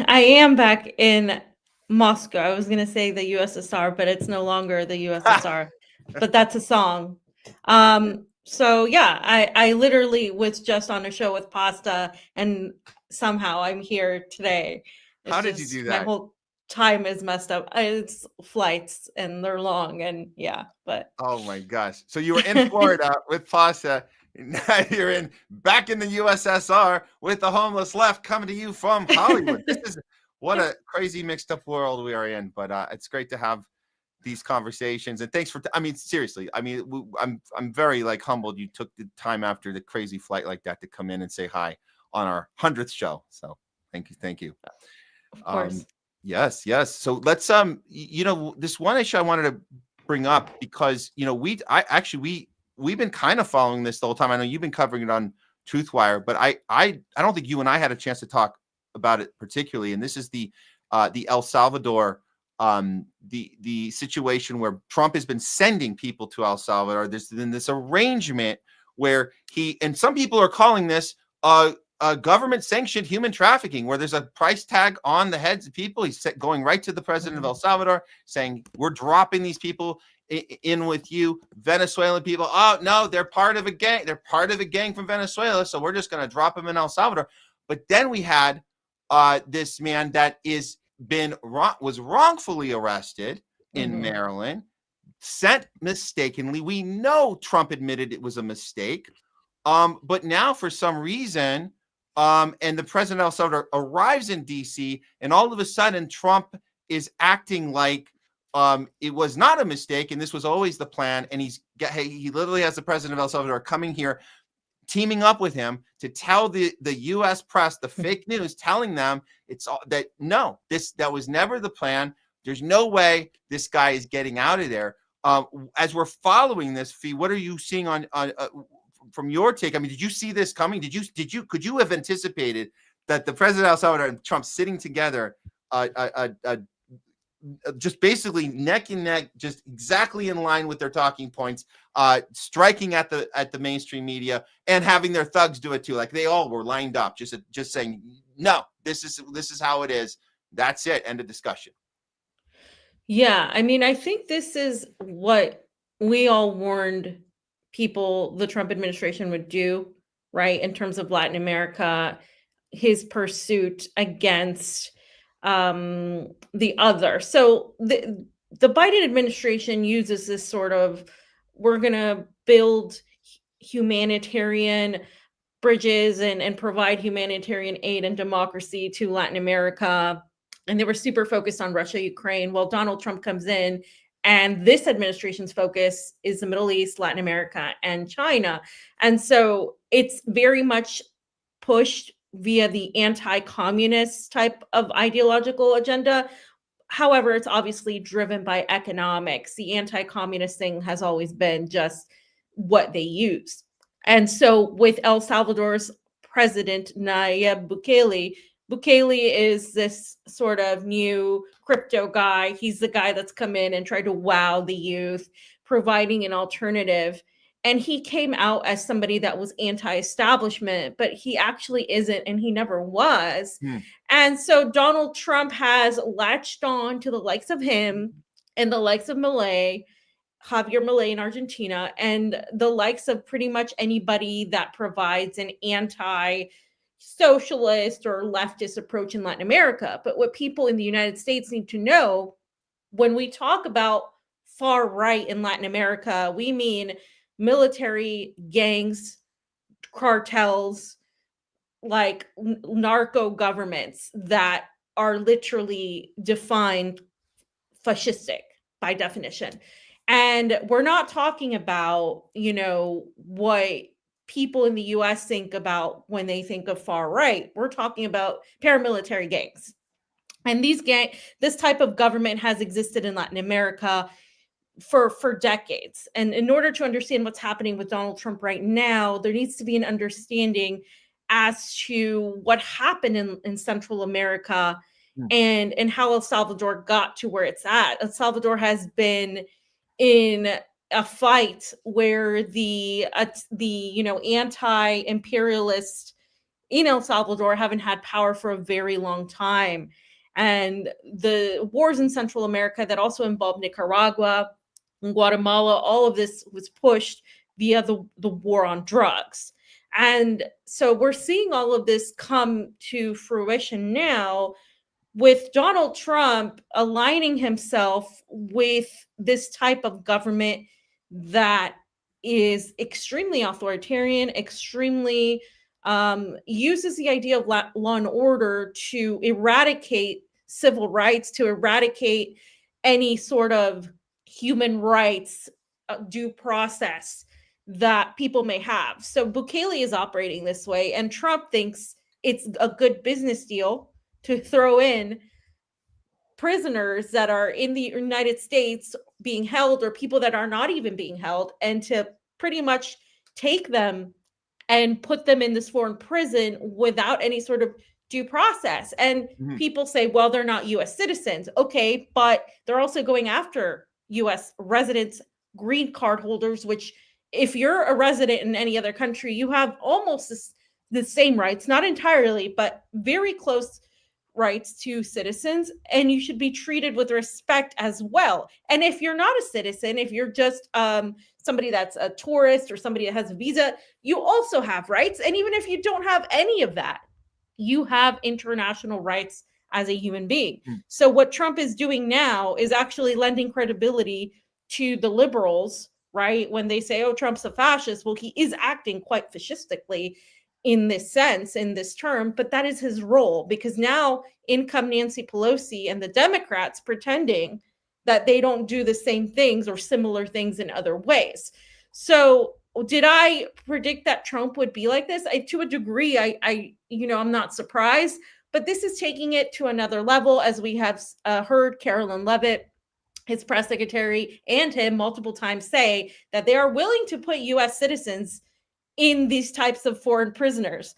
I am back in Moscow. I was going to say the USSR, but it's no longer the USSR. But that's a song. So yeah, I literally was just on a show with Pasta, and somehow I'm here today. How did you do that? My whole time is messed up. It's flights and they're long, and yeah, but oh my gosh. So you were in Florida with Pasta. Now you're back in the USSR with The Homeless Left, coming to you from Hollywood. This is what a crazy mixed up world we are in, but it's great to have these conversations. And thanks for seriously, I'm very humbled you took the time after the crazy flight like that to come in and say hi on our 100th show. So thank you. Of course. Yes. So let's this one issue I wanted to bring up because we've been kind of following this the whole time. I know you've been covering it on Truthwire, but I don't think you and I had a chance to talk about it particularly. And this is the El Salvador, the situation where Trump has been sending people to El Salvador. There's been this arrangement where and some people are calling this government-sanctioned human trafficking, where there's a price tag on the heads of people. He's going right to the president of El Salvador saying, we're dropping these people in with you. Venezuelan people, oh, no, they're part of a gang. They're part of a gang from Venezuela, so we're just going to drop them in El Salvador. But then we had this man that was wrongfully arrested in Maryland, sent mistakenly. We know Trump admitted it was a mistake. But now for some reason, and the president of El Salvador arrives in D.C., and all of a sudden Trump is acting like it was not a mistake, and this was always the plan. And he literally has the president of El Salvador coming here teaming up with him to tell the U.S. press the fake news, telling them it's all that that was never the plan. There's no way this guy is getting out of there. As we're following this, Fee, what are you seeing on from your take? I mean, did you see this coming? Could you have anticipated that the president of El Salvador and Trump sitting together, just basically neck and neck, just exactly in line with their talking points, striking at the mainstream media and having their thugs do it too? Like they all were lined up, just saying, no, this is how it is. That's it. End of discussion. Yeah, I mean, I think this is what we all warned people the Trump administration would do, right? In terms of Latin America, his pursuit against the other. So the Biden administration uses this sort of, we're going to build humanitarian bridges and provide humanitarian aid and democracy to Latin America. And they were super focused on Russia, Ukraine. Well, Donald Trump comes in, and this administration's focus is the Middle East, Latin America, and China. And so it's very much pushed via the anti-communist type of ideological agenda. However, it's obviously driven by economics. The anti-communist thing has always been just what they use. And so with El Salvador's president, Nayib Bukele is this sort of new crypto guy. He's the guy that's come in and tried to wow the youth, providing an alternative. And he came out as somebody that was anti-establishment, but he actually isn't, and he never was. And so Donald Trump has latched on to the likes of him and the likes of Javier Milei in Argentina, and the likes of pretty much anybody that provides an anti-socialist or leftist approach in Latin America. But what people in the United States need to know, when we talk about far right in Latin America, we mean military gangs, cartels, like narco governments that are literally defined fascistic by definition. And we're not talking about, what people in the US think about when they think of far right. We're talking about paramilitary gangs. And this type of government has existed in Latin America for decades. And in order to understand what's happening with Donald Trump right now, there needs to be an understanding as to what happened in Central America and how El Salvador got to where it's at. El Salvador has been in a fight where the anti-imperialist in El Salvador haven't had power for a very long time. And the wars in Central America that also involved Nicaragua and Guatemala, all of this was pushed via the war on drugs. And so we're seeing all of this come to fruition now, with Donald Trump aligning himself with this type of government that is extremely authoritarian, extremely uses the idea of law and order to eradicate civil rights, to eradicate any sort of human rights due process that people may have. So Bukele is operating this way, and Trump thinks it's a good business deal to throw in prisoners that are in the United States being held, or people that are not even being held, and to pretty much take them and put them in this foreign prison without any sort of due process. And people say, well, they're not US citizens. Okay, but they're also going after US residents, green card holders, which if you're a resident in any other country, you have almost the same rights, not entirely, but very close rights to citizens, and you should be treated with respect as well. And if you're not a citizen, if you're just somebody that's a tourist or somebody that has a visa, you also have rights. And even if you don't have any of that, you have international rights as a human being. So what Trump is doing now is actually lending credibility to the liberals, right? When they say, oh, Trump's a fascist, well, he is acting quite fascistically in this sense, in this term, but that is his role, because now in come Nancy Pelosi and the Democrats pretending that they don't do the same things or similar things in other ways. So did I predict that Trump would be like this? To a degree, I'm not surprised, but this is taking it to another level, as we have heard Carolyn Leavitt, his press secretary, and him multiple times say that they are willing to put U.S. citizens in these types of foreign prisons.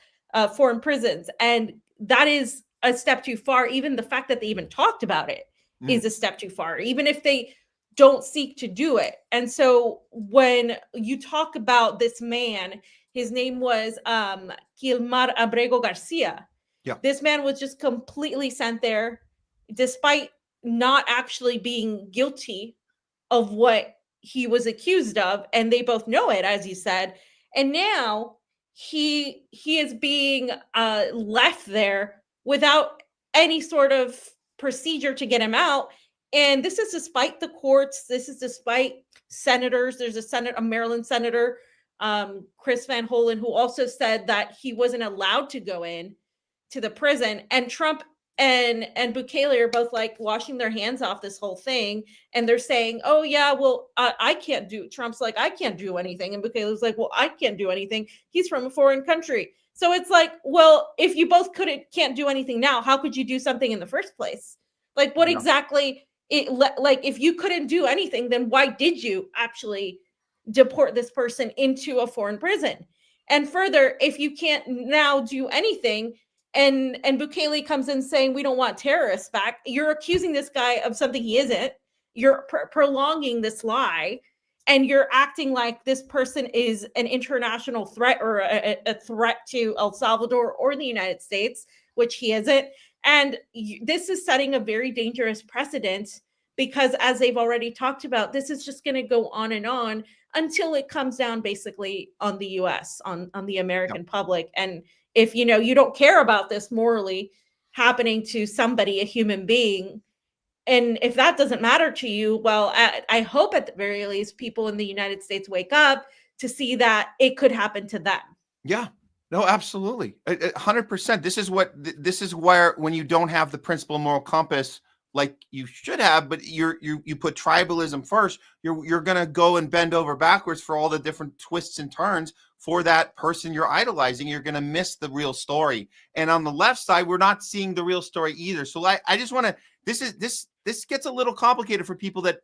And that is a step too far. Even the fact that they even talked about it is a step too far, even if they don't seek to do it. And so when you talk about this man, his name was Gilmar Abrego Garcia. Yeah. This man was just completely sent there, despite not actually being guilty of what he was accused of. And they both know it, as you said. And now he is being left there without any sort of procedure to get him out. And this is despite the courts. This is despite senators. There's a Maryland senator, Chris Van Hollen, who also said that he wasn't allowed to go in to the prison. And Trump and Bukele are both like washing their hands off this whole thing. And they're saying, oh yeah, well, I can't do, Trump's like, I can't do anything. And Bukele's like, well, I can't do anything. He's from a foreign country. So it's like, well, if you both can't do anything now, how could you do something in the first place? Like what exactly like if you couldn't do anything, then why did you actually deport this person into a foreign prison? And further, if you can't now do anything, and Bukele comes in saying we don't want terrorists back, you're accusing this guy of something he isn't. You're prolonging this lie, and you're acting like this person is an international threat or a threat to El Salvador or the United States, which he isn't. And this is setting a very dangerous precedent, because as they've already talked about, this is just going to go on and on until it comes down basically on the US, on the American public. And if you don't care about this morally happening to somebody, a human being, and if that doesn't matter to you, well, I hope at the very least people in the United States wake up to see that it could happen to them. Yeah. No, absolutely. 100%. This is where, when you don't have the principle moral compass like you should have, but you put tribalism first, you're going to go and bend over backwards for all the different twists and turns for that person you're idolizing. You're going to miss the real story. And on the left side, we're not seeing the real story either. So I just want to, this gets a little complicated for people that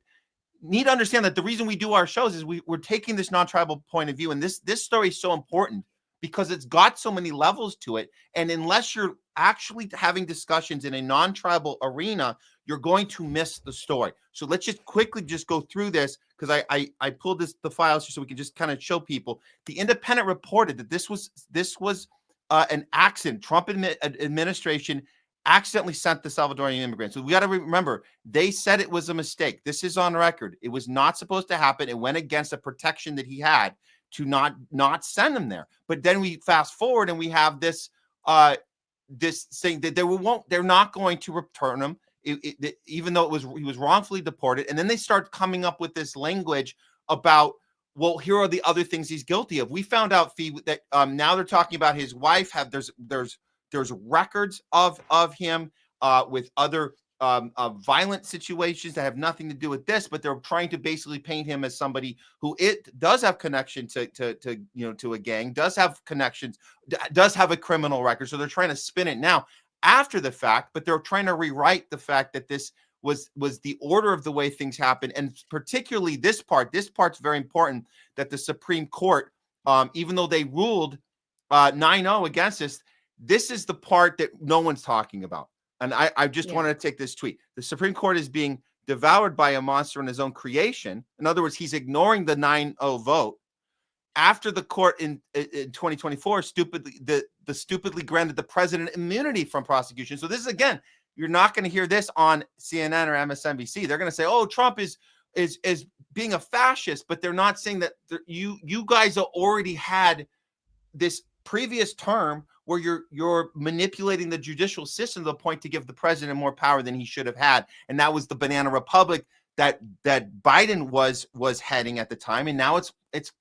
need to understand that the reason we do our shows is we're taking this non-tribal point of view. And this story is so important because it's got so many levels to it. And unless you're actually having discussions in a non-tribal arena, you're going to miss the story. So let's just quickly go through this, because I pulled the files here so we can just kind of show people. The Independent reported that this was an accident. Trump administration accidentally sent the Salvadorian immigrants. So we got to remember, they said it was a mistake. This is on record. It was not supposed to happen. It went against the protection that he had to not send them there. But then we fast forward and we have this saying that they're not going to return him, even though he was wrongfully deported. And then they start coming up with this language about, well, here are the other things he's guilty of. We found out, Fee, that now they're talking about his wife. There's records of him with other violent situations that have nothing to do with this, but they're trying to basically paint him as somebody who does have connection to a gang, does have connections, does have a criminal record. So they're trying to spin it now after the fact, but they're trying to rewrite the fact that this was the order of the way things happen. And particularly this part's very important, that the Supreme Court, even though they ruled 9-0 against this is the part that no one's talking about. And I just wanted to take this tweet. The Supreme Court is being devoured by a monster in his own creation. In other words, he's ignoring the 9-0 vote after the court in 2024 stupidly granted the president immunity from prosecution. So this is, again, you're not going to hear this on CNN or MSNBC. They're going to say, oh, Trump is being a fascist, but they're not saying that you guys already had this previous term where you're manipulating the judicial system to the point to give the president more power than he should have had. And that was the banana republic that Biden was heading at the time. And now it's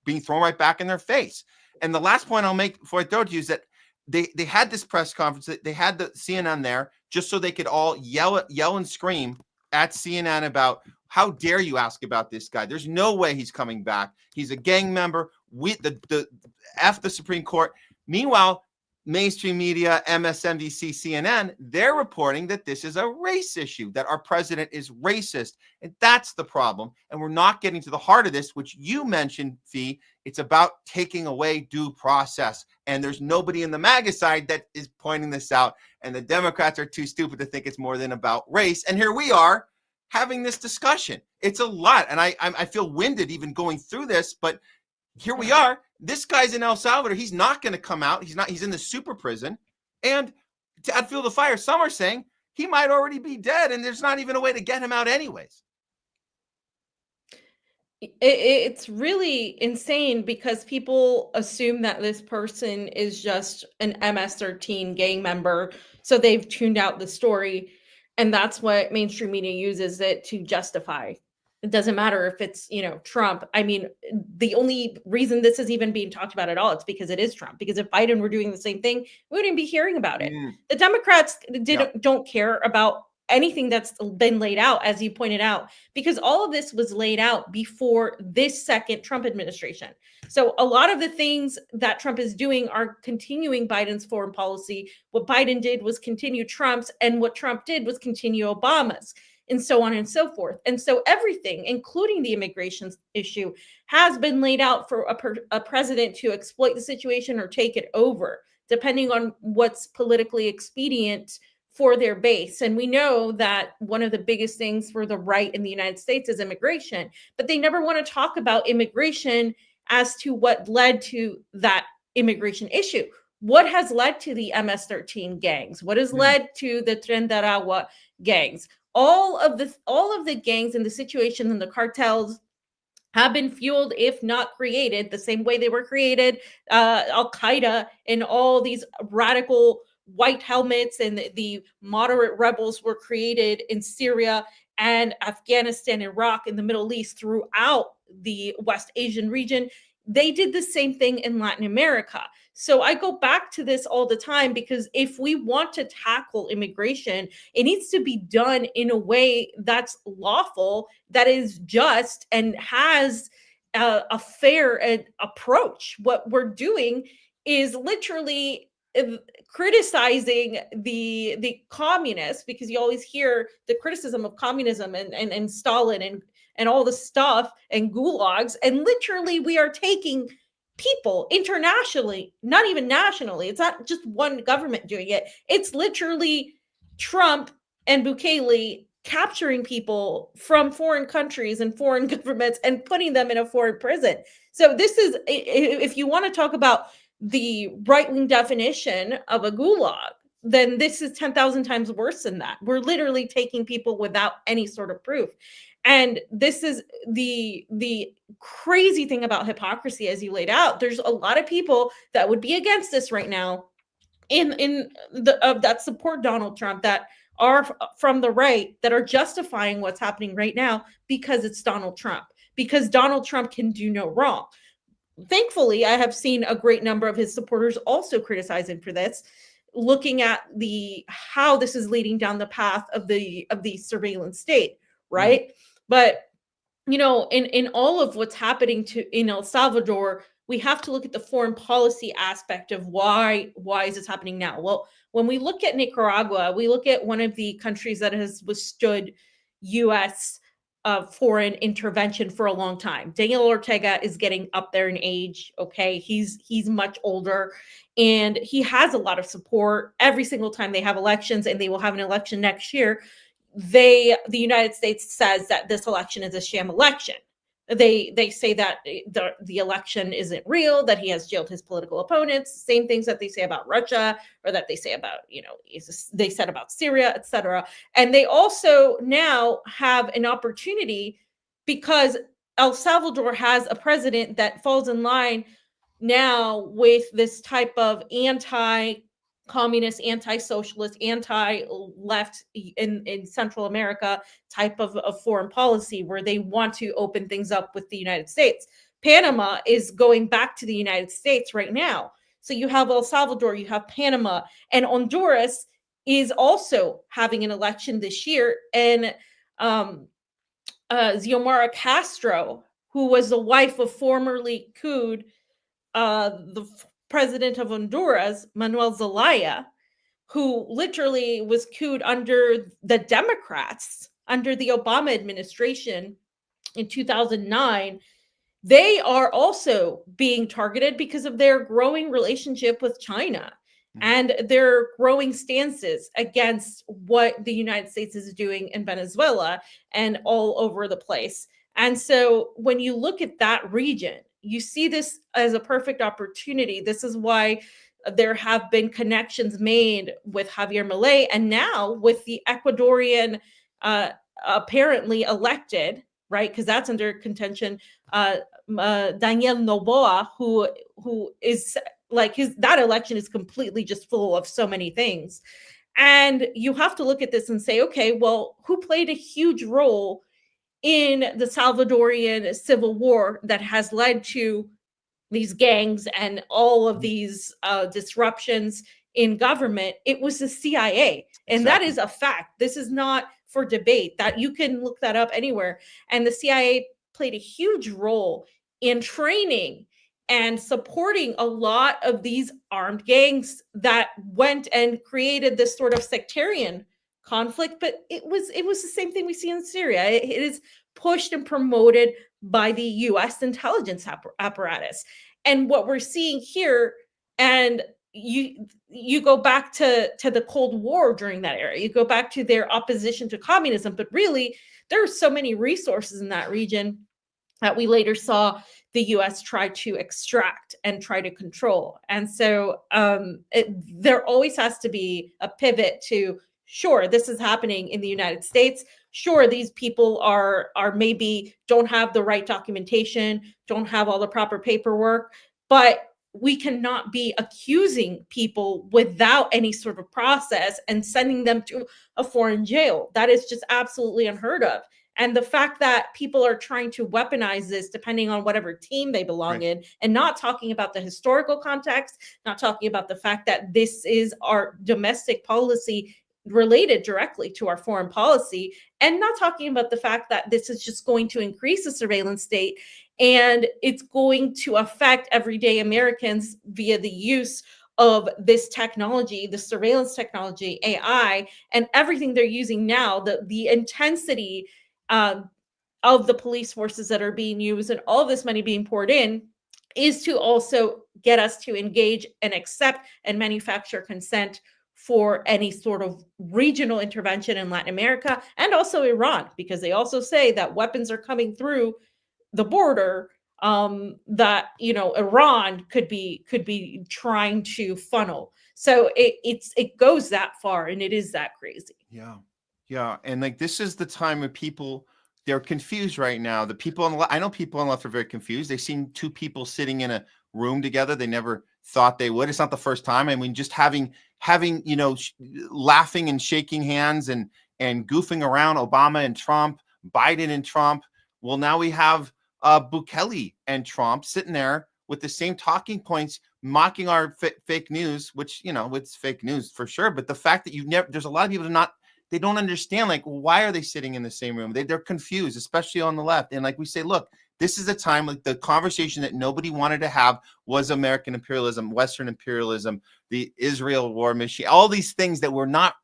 being thrown right back in their face. And the last point I'll make before I throw it to you is that they had this press conference, they had the CNN there just so they could all yell and scream at CNN about How dare you ask about this guy? There's no way he's coming back. He's a gang member. F the Supreme Court. Meanwhile, mainstream media, MSNBC, CNN, they're reporting that this is a race issue, that our president is racist. And that's the problem. And we're not getting to the heart of this, which you mentioned, Fee. It's about taking away due process. And there's nobody in the MAGA side that is pointing this out. And the Democrats are too stupid to think it's more than about race. And here we are having this discussion. It's a lot. And I feel winded even going through this, but here we are. This guy's in El Salvador. He's not going to come out. He's in the super prison. And to add fuel to the fire, some are saying he might already be dead and there's not even a way to get him out anyways. It's really insane because people assume that this person is just an MS-13 gang member. So they've tuned out the story. And that's what mainstream media uses it to justify. It doesn't matter if it's, Trump. I mean, the only reason this is even being talked about at all, it's because it is Trump. Because if Biden were doing the same thing, we wouldn't be hearing about it. The Democrats don't care about anything that's been laid out, as you pointed out, because all of this was laid out before this second Trump administration. So a lot of the things that Trump is doing are continuing Biden's foreign policy. What Biden did was continue Trump's, and what Trump did was continue Obama's, and so on and so forth. And so everything, including the immigration issue, has been laid out for a president to exploit the situation or take it over, depending on what's politically expedient for their base. And we know that one of the biggest things for the right in the United States is immigration, but they never want to talk about immigration as to what led to that immigration issue. What has led to the MS-13 gangs? What has led to the Tren de Aragua gangs? All of the gangs and the situations and the cartels have been fueled, if not created, the same way they were created. Al-Qaeda and all these radical white helmets and the moderate rebels were created in Syria and Afghanistan, Iraq, in the Middle East, throughout the West Asian region. They did the same thing in Latin America. So I go back to this all the time because if we want to tackle immigration, it needs to be done in a way that's lawful, that is just, and has a fair approach. What we're doing is literally criticizing the communists, because you always hear the criticism of communism and Stalin and all the stuff and gulags, and literally we are taking people internationally, not even nationally. It's not just one government doing it. It's literally Trump and Bukele capturing people from foreign countries and foreign governments and putting them in a foreign prison. So this is, if you want to talk about the right-wing definition of a gulag, then this is 10,000 times worse than that. We're literally taking people without any sort of proof. And this is the crazy thing about hypocrisy, as you laid out. There's a lot of people that would be against this right now that support Donald Trump, that are from the right, that are justifying what's happening right now because it's Donald Trump, because Donald Trump can do no wrong. Thankfully, I have seen a great number of his supporters also criticize him for this, looking at how this is leading down the path of the surveillance state, right? But in all of what's happening in El Salvador, we have to look at the foreign policy aspect of why is this happening now? Well, when we look at Nicaragua, we look at one of the countries that has withstood U.S. Foreign intervention for a long time. Daniel Ortega is getting up there in age. Okay, he's much older, and he has a lot of support. Every single time they have elections, and they will have an election next year, the United States says that this election is a sham election. They say that the election isn't real, that he has jailed his political opponents, same things that they say about Russia, or that they say about, they said about Syria, etc. And they also now have an opportunity, because El Salvador has a president that falls in line now with this type of anti-communist, anti-socialist, anti-left in Central America type of foreign policy, where they want to open things up with the United States. Panama is going back to the United States right now. So you have El Salvador, you have Panama, and Honduras is also having an election this year. And Xiomara Castro, who was the wife of formerly couped president of Honduras, Manuel Zelaya, who literally was couped under the Democrats, under the Obama administration in 2009. They are also being targeted because of their growing relationship with China and their growing stances against what the United States is doing in Venezuela and all over the place. And so when you look at that region, you see this as a perfect opportunity. This is why there have been connections made with Javier Milei, and now with the Ecuadorian apparently elected, right? Because that's under contention. Daniel Noboa, who is like that election is completely just full of so many things. And you have to look at this and say, okay, well, who played a huge role in the Salvadorian civil war that has led to these gangs and all of these disruptions in government? It was the CIA. And Exactly. that is a fact. This is not for debate. That you can look that up anywhere. And the CIA played a huge role in training and supporting a lot of these armed gangs that went and created this sort of sectarian conflict. But it was the same thing we see in Syria. It is pushed and promoted by the US intelligence apparatus. And what we're seeing here, and you go back to the Cold War during that era, you go back to their opposition to communism, but really there are so many resources in that region that we later saw the US try to extract and try to control. And so there always has to be a pivot to, sure, this is happening in the United States. Sure, these people are maybe don't have the right documentation, don't have all the proper paperwork, but we cannot be accusing people without any sort of process and sending them to a foreign jail. That is just absolutely unheard of. And the fact that people are trying to weaponize this depending on whatever team they belong in, and not talking about the historical context, not talking about the fact that this is our domestic policy related directly to our foreign policy, and not talking about the fact that this is just going to increase the surveillance state and it's going to affect everyday Americans via the use of this technology, the surveillance technology, AI, and everything they're using now, the intensity of the police forces that are being used and all this money being poured in is to also get us to engage and accept and manufacture consent for any sort of regional intervention in Latin America and also Iran, because they also say that weapons are coming through the border that, you know, Iran could be trying to funnel. So it goes that far, and it is that crazy. Yeah. And like, this is the time when people, they're confused right now. The people on the left, I know people on the left are very confused. They've seen two people sitting in a room together. They never thought they would. It's not the first time. I mean, just having, you know, laughing and shaking hands and goofing around, Obama and Trump, Biden and Trump. Well, now we have Bukele and Trump sitting there with the same talking points, mocking our fake news, which, you know, it's fake news for sure. But the fact that there's a lot of people they don't understand, like, why are they sitting in the same room? They're confused, especially on the left. And like we say, look, this is a time, like, the conversation that nobody wanted to have was American imperialism, Western imperialism, the Israel war machine, all these things that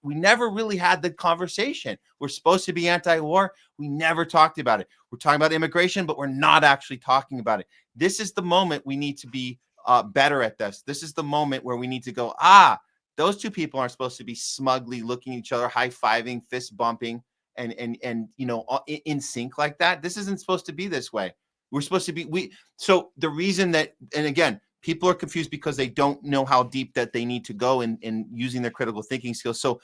we never really had the conversation. We're supposed to be anti-war. We never talked about it. We're talking about immigration, but we're not actually talking about it. This is the moment we need to be better at this. This is the moment where we need to go, those two people aren't supposed to be smugly looking at each other, high-fiving, fist bumping, and you know, in sync like that. This isn't supposed to be this way. We're supposed to be so the reason that, and again, people are confused because they don't know how deep that they need to go in using their critical thinking skills. So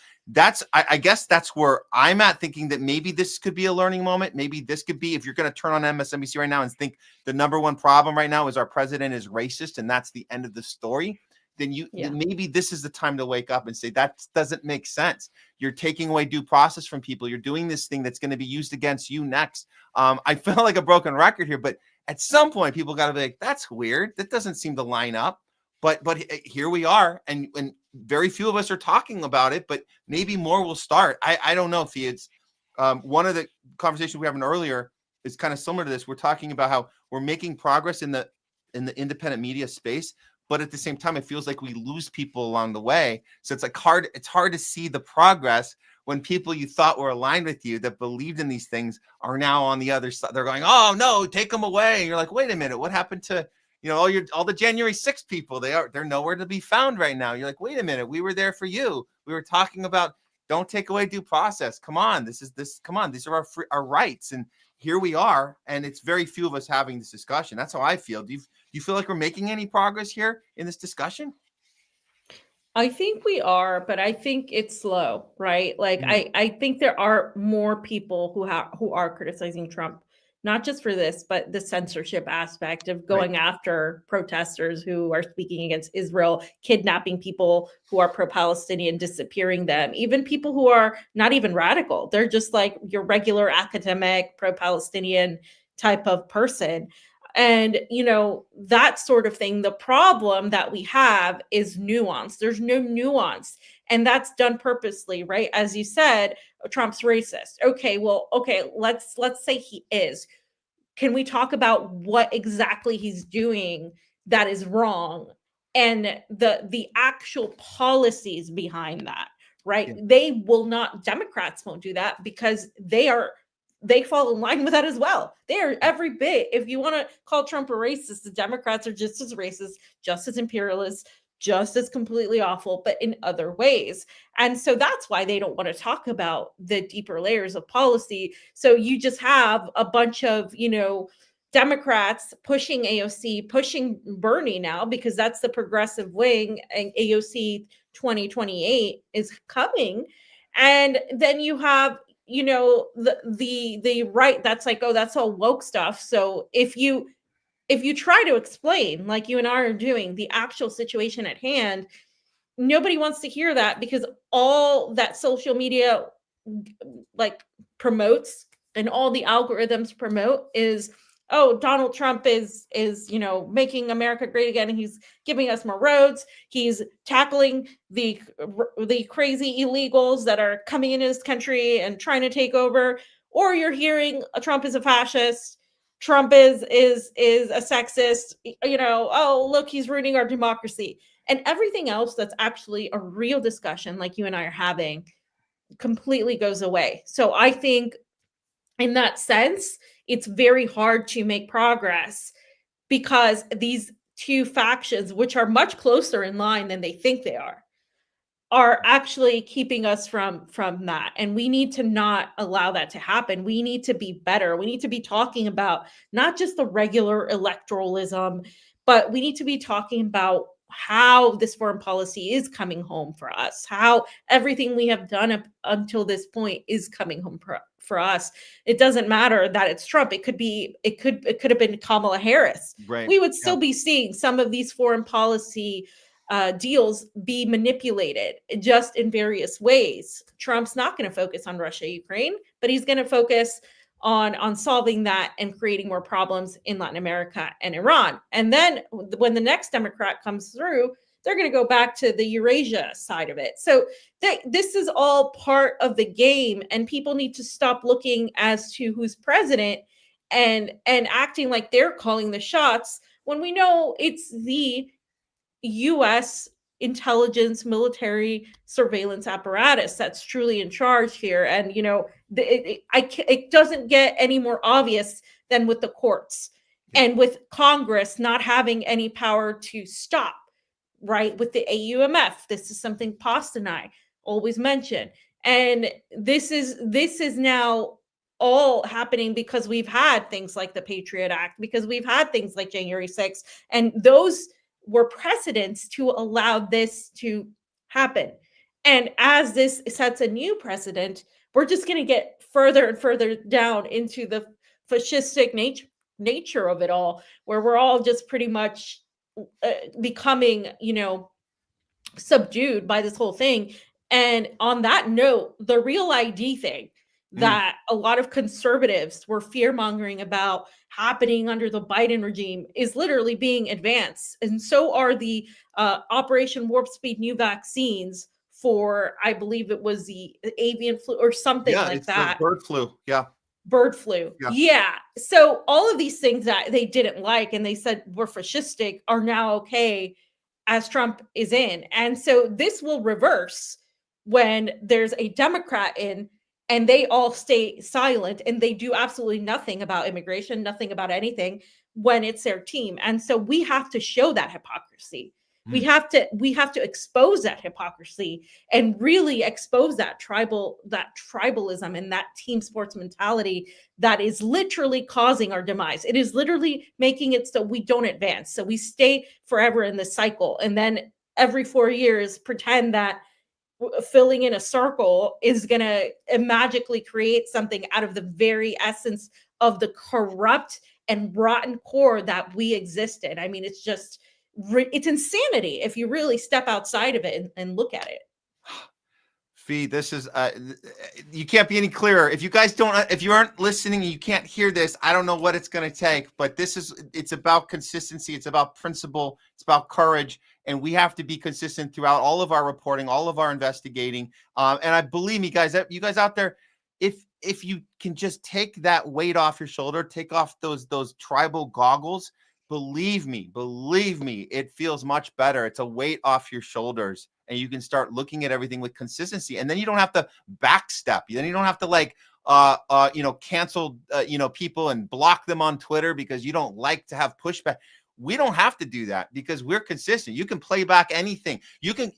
I guess that's where I'm at, thinking that maybe this could be a learning moment. Maybe this could be, if you're going to turn on MSNBC right now and think the number one problem right now is our president is racist and that's the end of the story, then maybe this is the time to wake up and say, that doesn't make sense. You're taking away due process from people. You're doing this thing that's going to be used against you next. I feel like a broken record here, but at some point people got to be like, that's weird. That doesn't seem to line up. But here we are, and very few of us are talking about it, but maybe more will start. I don't know if it's one of the conversations we were having earlier is kind of similar to this. We're talking about how we're making progress in the independent media space, but at the same time, it feels like we lose people along the way. So it's like it's hard to see the progress when people you thought were aligned with you that believed in these things are now on the other side. They're going, oh no, take them away. And you're like, wait a minute, what happened to, you know, all the January 6th people? They're nowhere to be found right now. You're like, wait a minute, we were there for you. We were talking about don't take away due process. Come on, come on, these are our rights. And here we are. And it's very few of us having this discussion. That's how I feel. Do you feel like we're making any progress here in this discussion? I think we are, but I think it's slow, right? Like I think there are more people who are criticizing Trump, not just for this, but the censorship aspect of going after protesters who are speaking against Israel, kidnapping people who are pro-Palestinian, disappearing them, even people who are not even radical. They're just like your regular academic pro-Palestinian type of person. And, you know, that sort of thing. The problem that we have is nuance. There's no nuance. And that's done purposely, right? As you said, Trump's racist. Okay, well, okay, let's say he is. Can we talk about what exactly he's doing that is wrong? And the actual policies behind that, right? Yeah. Democrats won't do that because they fall in line with that as well. They are every bit. If you want to call Trump a racist, the Democrats are just as racist, just as imperialist, just as completely awful, but in other ways. And so that's why they don't want to talk about the deeper layers of policy. So you just have a bunch of, you know, Democrats pushing AOC, pushing Bernie now, because that's the progressive wing, and AOC 2028 is coming. And then you have, you know, the right, that's like, oh, that's all woke stuff. So if you try to explain, like you and I are doing, the actual situation at hand, nobody wants to hear that, because all that social media like promotes and all the algorithms promote is, oh, Donald Trump is, you know, making America great again. And he's giving us more roads. He's tackling the crazy illegals that are coming into this country and trying to take over. Or you're hearing Trump is a fascist. Trump is a sexist, you know, oh, look, he's ruining our democracy. And everything else that's actually a real discussion like you and I are having completely goes away. So I think in that sense, it's very hard to make progress, because these two factions, which are much closer in line than they think they are actually keeping us from that. And we need to not allow that to happen. We need to be better. We need to be talking about not just the regular electoralism, but we need to be talking about how this foreign policy is coming home for us, how everything we have done up until this point is coming home for us. It doesn't matter that it's Trump. It could have been Kamala Harris. Right. We would still be seeing some of these foreign policy deals be manipulated just in various ways. Trump's not going to focus on Russia, Ukraine, but he's going to focus on solving that and creating more problems in Latin America and Iran. And then when the next Democrat comes through, they're going to go back to the Eurasia side of it. So this is all part of the game, and people need to stop looking as to who's president and acting like they're calling the shots when we know it's the U.S. intelligence, military surveillance apparatus that's truly in charge here. And, you know, it doesn't get any more obvious than with the courts and with Congress not having any power to stop, right? With the AUMF, this is something Pasta and I always mention. And this is now all happening because we've had things like the Patriot Act, because we've had things like January 6th, and those were precedents to allow this to happen. And as this sets a new precedent, we're just going to get further and further down into the fascistic nature of it all, where we're all just pretty much becoming, you know, subdued by this whole thing. And on that note, the Real ID thing that a lot of conservatives were fear-mongering about happening under the Biden regime is literally being advanced. And so are the Operation Warp Speed new vaccines for, I believe it was the avian flu or something like that. Yeah, it's the bird flu. Yeah. bird flu. Yeah. So all of these things that they didn't like and they said were fascistic are now okay as Trump is in. And so this will reverse when there's a Democrat in and they all stay silent and they do absolutely nothing about immigration, nothing about anything when it's their team. And so we have to show that hypocrisy. We have to expose that hypocrisy and really expose that tribalism and that team sports mentality that is literally causing our demise. It is literally making it so we don't advance. So we stay forever in this cycle. And then every 4 years, pretend that filling in a circle is going to magically create something out of the very essence of the corrupt and rotten core that we exist in. I mean, it's just, it's insanity if you really step outside of it and look at it. Fee, this is you can't be any clearer. If you guys if you aren't listening and you can't hear this, I don't know what it's going to take, but it's about consistency. It's about principle. It's about courage. And we have to be consistent throughout all of our reporting, all of our investigating. And I believe me, guys, you guys out there, if you can just take that weight off your shoulder, take off those tribal goggles, believe me, it feels much better. It's a weight off your shoulders and you can start looking at everything with consistency. And then you don't have to backstep. Then you don't have to cancel, people and block them on Twitter because you don't like to have pushback. We don't have to do that because we're consistent. You can play back anything. You can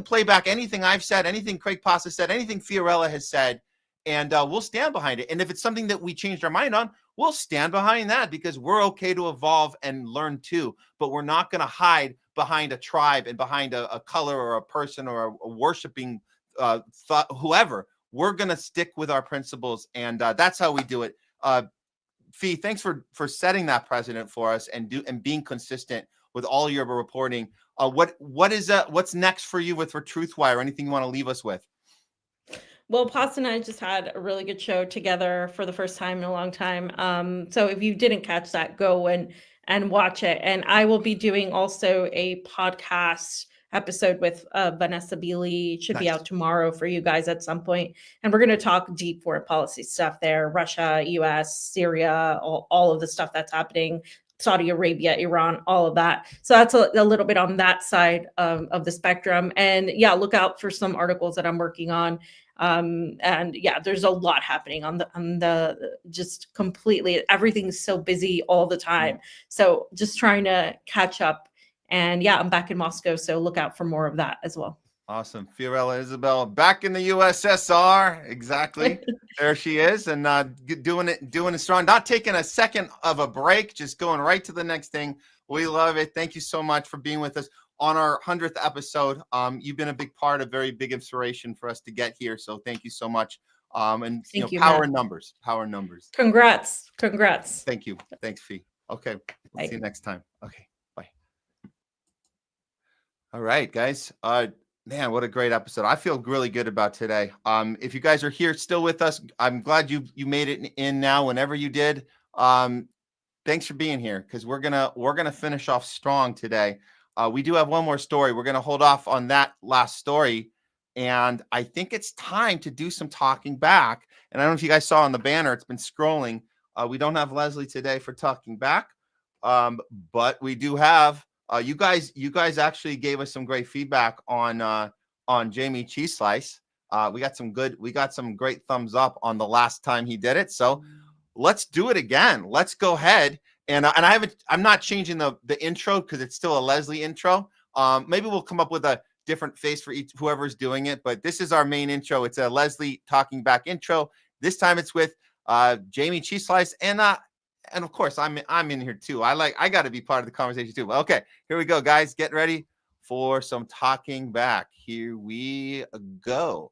play back anything I've said, anything Craig Pasta said, anything Fiorella has said, and we'll stand behind it. And if it's something that we changed our mind on, we'll stand behind that because we're okay to evolve and learn too. But we're not going to hide behind a tribe and behind a color or a person or a worshiping whoever. We're going to stick with our principles, and that's how we do it. Fee, thanks for setting that precedent for us and being consistent with all your reporting. What's next for you with Truthwire? Anything you want to leave us with? Well, Pasta and I just had a really good show together for the first time in a long time. So if you didn't catch that, go and watch it. And I will be doing also a podcast episode with Vanessa Beeley. It should be out tomorrow for you guys at some point. And we're going to talk deep foreign policy stuff there, Russia, US, Syria, all of the stuff that's happening, Saudi Arabia, Iran, all of that. So that's a little bit on that side of the spectrum. And yeah, look out for some articles that I'm working on. And yeah, there's a lot happening on the just completely, everything's so busy all the time. So just trying to catch up. And yeah, I'm back in Moscow, so look out for more of that as well. Awesome. Fiorella Isabel back in the USSR. Exactly. There she is. And doing it strong, not taking a second of a break, just going right to the next thing. We love it. Thank you so much for being with us on our 100th episode. You've been a big part, a very big inspiration for us to get here. So thank you so much. And thank you, power Matt. in numbers, power in numbers. Congrats. Thank you. Thanks, Fee. Okay. We'll see you next time. Okay. Bye. All right, guys. Man, what a great episode. I feel really good about today. If you guys are here still with us, I'm glad you made it in now whenever you did. Thanks for being here because we're gonna finish off strong today. We do have one more story. We're gonna hold off on that last story. And I think it's time to do some talking back. And I don't know if you guys saw on the banner, it's been scrolling. We don't have Leslie today for talking back. But we do have you guys actually gave us some great feedback on Jamie Cheese Slice. We got some great thumbs up on the last time he did it. So let's do it again. Let's go ahead. And I'm not changing the intro because it's still a Leslie intro. Maybe we'll come up with a different face for whoever's doing it, but this is our main intro. It's a Leslie talking back intro. This time it's with Jamie Cheese Slice and of course, I'm in here too. I got to be part of the conversation too. Okay, here we go, guys. Get ready for some talking back. Here we go.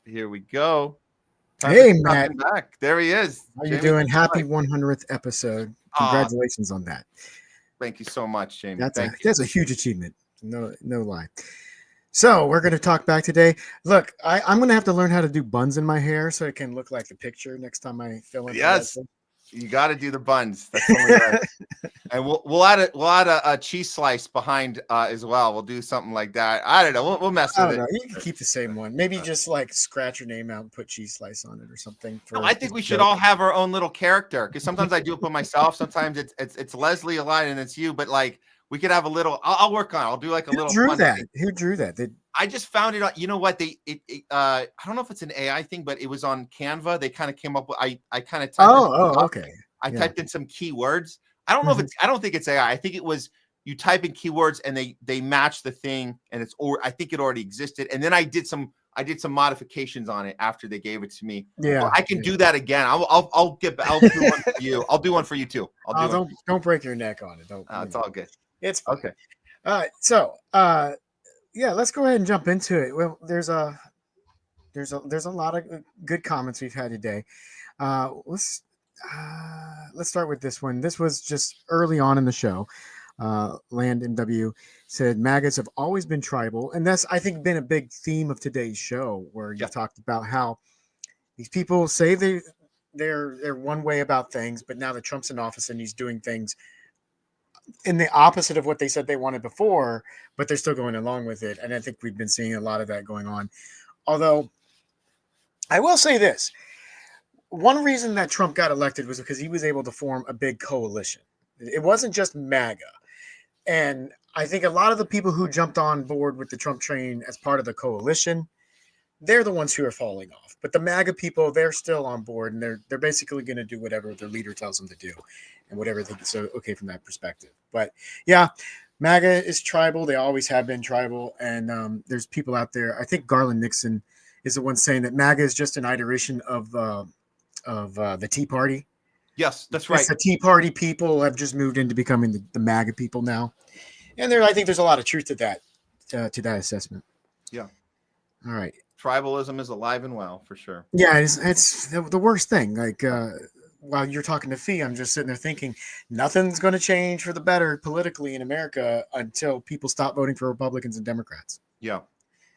Here we go. Hey, Matt. Back. There he is. How you doing? Happy 100th episode. Congratulations on that. Thank you so much, Jamie. That's a huge achievement. No lie. So we're going to talk back today. Look, I'm going to have to learn how to do buns in my hair so it can look like the picture next time I fill in. Yes. You got to do the buns. That's only right. And we'll add a cheese slice behind as well. We'll do something like that. I don't know. We'll mess I with don't it. know. You can keep the same one. Maybe just like scratch your name out and put cheese slice on it or something. No, I think we should all have our own little character, because sometimes I do it by myself. Sometimes it's Leslie a lot and it's you, but like we could have a little. I'll work on it. I'll do like a little. Who drew fun that? thing. Who drew that? I just found it on. You know what? I don't know if it's an AI thing, but it was on Canva. They kind of came up with. I kind of. Okay. I typed in some keywords. I don't know if it's. I don't think it's AI. I think it was. You type in keywords and they match the thing, and it's. Or I think it already existed, and then I did some modifications on it after they gave it to me. Yeah, so I can do that again. I'll do one for you. I'll do one for you too. Don't break your neck on it. Don't. It's all good. It's fine. Okay. All right. So yeah, let's go ahead and jump into it. Well, there's a lot of good comments we've had today. Let's start with this one. This was just early on in the show. Land MW said MAGAs have always been tribal, and that's, I think, been a big theme of today's show, where you talked about how these people say they're one way about things, but now that Trump's in office and he's doing things in the opposite of what they said they wanted before, but they're still going along with it. And I think we've been seeing a lot of that going on. Although I will say this, one reason that Trump got elected was because he was able to form a big coalition. It wasn't just MAGA. And I think a lot of the people who jumped on board with the Trump train as part of the coalition, they're the ones who are falling off. But the MAGA people, they're still on board, and they're basically going to do whatever their leader tells them to do, and whatever they think is okay from that perspective. But yeah, MAGA is tribal. They always have been tribal. And there's people out there. I think Garland Nixon is the one saying that MAGA is just an iteration of the Tea Party. Yes, that's right. The Tea Party people have just moved into becoming the MAGA people now. And I think there's a lot of truth to that assessment. Yeah. All right. Tribalism is alive and well, for sure. Yeah, it's the worst thing. Like, while you're talking to Fee, I'm just sitting there thinking nothing's going to change for the better politically in America until people stop voting for Republicans and Democrats. Yeah.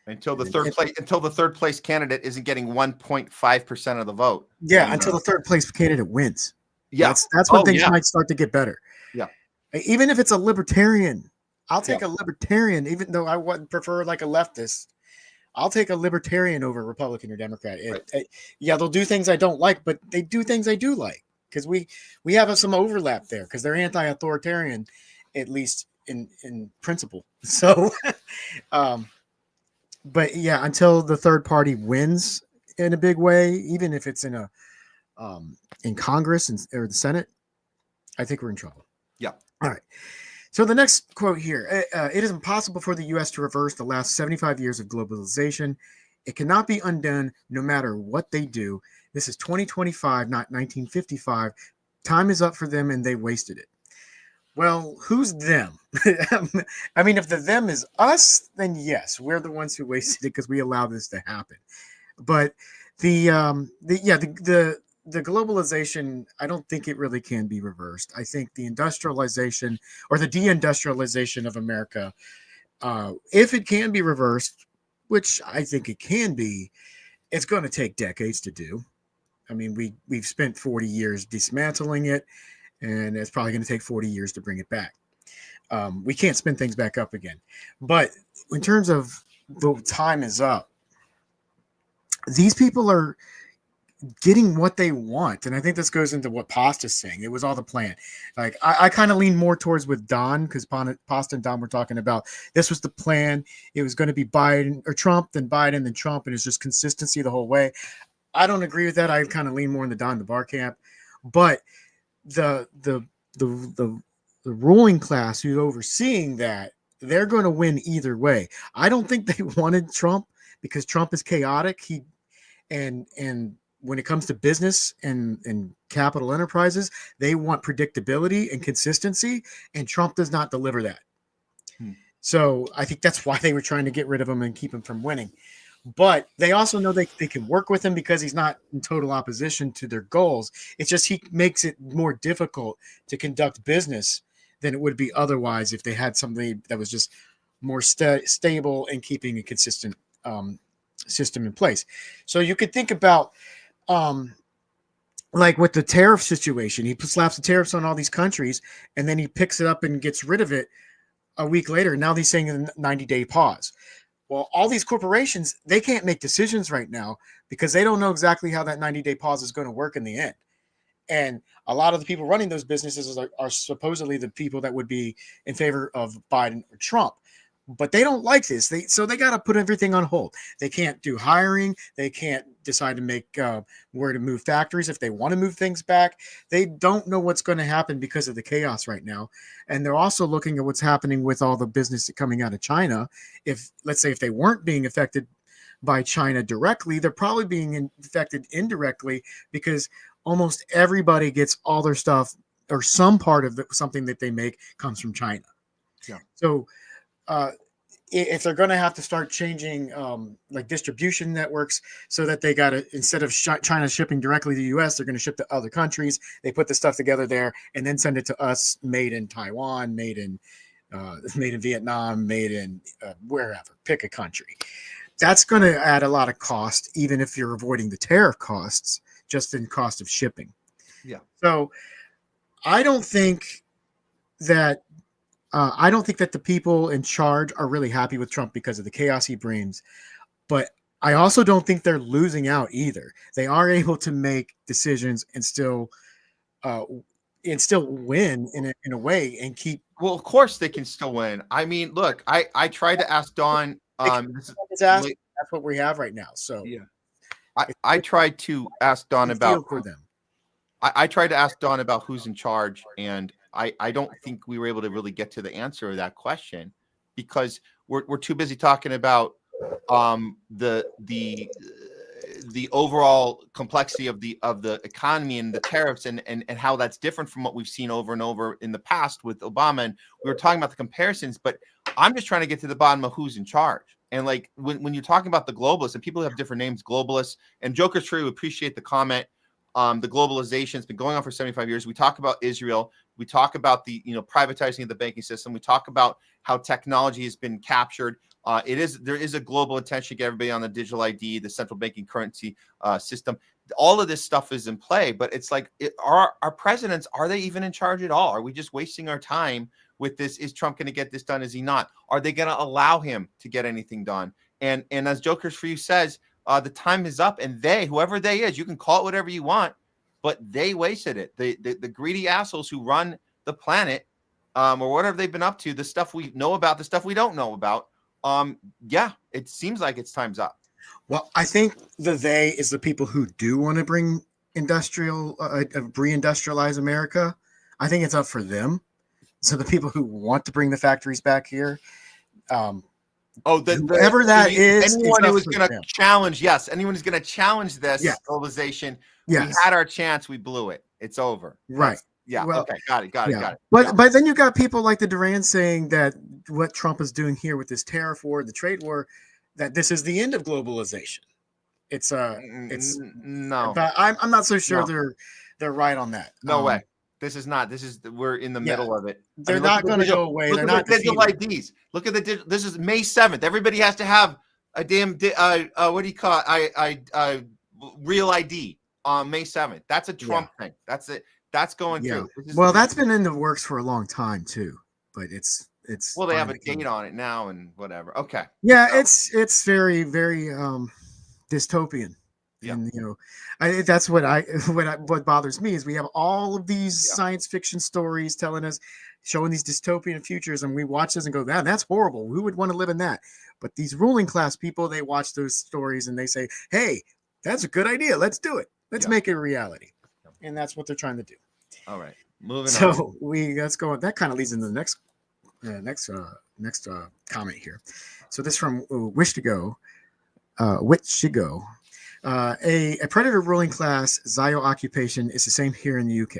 Until the third place candidate isn't getting 1.5% of the vote. Yeah, until the third place candidate wins. Yeah. That's when things might start to get better. Yeah. Even if it's a libertarian, I'll take a libertarian, even though I wouldn't prefer like a leftist. I'll take a libertarian over Republican or Democrat. They'll do things I don't like, but they do things I do like, because we have some overlap there, because they're anti-authoritarian, at least in principle. So, but yeah, until the third party wins in a big way, even if it's in Congress or the Senate, I think we're in trouble. Yeah. All right. So the next quote here, it is impossible for the U.S. to reverse the last 75 years of globalization. It cannot be undone no matter what they do. This is 2025, not 1955. Time is up for them and they wasted it. Well, who's them? I mean, if the them is us, then yes, we're the ones who wasted it because we allowed this to happen. But the globalization, I don't think it really can be reversed. I think the industrialization or the deindustrialization of America, if it can be reversed, which I think it can be, it's going to take decades to do. I mean, we've spent 40 years dismantling it, and it's probably going to take 40 years to bring it back. We can't spin things back up again. But in terms of the time is up, these people are getting what they want. And I think this goes into what Pasta's saying. It was all the plan. Like, I kind of lean more towards with Don, because Pasta and Don were talking about this was the plan. It was going to be Biden or Trump, then Biden, then Trump, and it's just consistency the whole way. I don't agree with that. I kind of lean more in the Don DeBar camp. But the ruling class who's overseeing that, they're going to win either way. I don't think they wanted Trump because Trump is chaotic. And when it comes to business and capital enterprises, they want predictability and consistency, and Trump does not deliver that. So I think that's why they were trying to get rid of him and keep him from winning. But they also know they can work with him because he's not in total opposition to their goals. It's just he makes it more difficult to conduct business than it would be otherwise if they had somebody that was just more stable and keeping a consistent system in place. So you could think about like with the tariff situation, he slaps the tariffs on all these countries, and then he picks it up and gets rid of it a week later. Now he's saying a 90-day pause. Well, all these corporations, they can't make decisions right now because they don't know exactly how that 90-day pause is going to work in the end. And a lot of the people running those businesses are supposedly the people that would be in favor of Biden or Trump. But they don't like this. So they got to put everything on hold. They can't do hiring. They can't decide to make where to move factories if they want to move things back. They don't know what's going to happen because of the chaos right now. And they're also looking at what's happening with all the business coming out of China. If, let's say, if they weren't being affected by China directly, they're probably being affected indirectly because almost everybody gets all their stuff or some part of something that they make comes from China. Yeah. So, if they're going to have to start changing like distribution networks so that they got to, instead of China shipping directly to the US, they're going to ship to other countries. They put the stuff together there and then send it to us, made in Taiwan, made in Vietnam, made in wherever, pick a country. That's going to add a lot of cost, even if you're avoiding the tariff costs, just in cost of shipping. Yeah. So I don't think that the people in charge are really happy with Trump because of the chaos he brings, but I also don't think they're losing out either. They are able to make decisions and still win in a way and keep. Well, of course they can still win. I mean, look, I tried to ask Don. That's what we have right now. So yeah, I tried to ask Don about for them. I tried to ask Don about who's in charge, and I don't think we were able to really get to the answer of that question because we're too busy talking about the overall complexity of the economy and the tariffs and how that's different from what we've seen over and over in the past with Obama. And we were talking about the comparisons, but I'm just trying to get to the bottom of who's in charge. And like when you're talking about the globalists, and people have different names, globalists and Joker's True, appreciate the comment. The globalization has been going on for 75 years. We talk about Israel. We talk about the privatizing of the banking system. We talk about how technology has been captured. There is a global intention to get everybody on the digital ID, the central banking currency system. All of this stuff is in play, but it's like, our presidents, are they even in charge at all? Are we just wasting our time with this? Is Trump going to get this done? Is he not? Are they going to allow him to get anything done? And as Joker's For You says, the time is up, and whoever they is, you can call it whatever you want, but they wasted it. The greedy assholes who run the planet, or whatever they've been up to, the stuff we know about, the stuff we don't know about. Yeah, it seems like it's time's up. Well, I think they is the people who do want to bring reindustrialize America. I think it's up for them. So the people who want to bring the factories back here, whoever that is, anyone who is going to challenge, anyone who's going to challenge this globalization, we had our chance, we blew it. It's over. Right. Yeah. Well, okay. Got it. But then you got people like the Duran saying that what Trump is doing here with this tariff war, the trade war, that this is the end of globalization. It's no. But I'm not so sure they're right on that. No way. This is not. We're in the middle of it. They're not going to go away. They're not digital IDs. Look at this is May 7th. Everybody has to have a damn what do you call it? Real ID on May 7th. That's a Trump thing. That's it. That's going through. Well, that's been in the works for a long time too, but it's well, they have a date on it now and whatever. Okay. Yeah, it's very, very dystopian. Yeah. And that's what bothers me is we have all of these science fiction stories showing these dystopian futures, and we watch this and go, man, that's horrible. Who would want to live in that? But these ruling class people, they watch those stories and they say, hey, that's a good idea. Let's do it. Let's make it a reality. And that's what they're trying to do. All right. Moving on. So let's go. That kind of leads into the next comment here. So this from Wish to Go. A predator ruling class Zio occupation is the same here in the UK.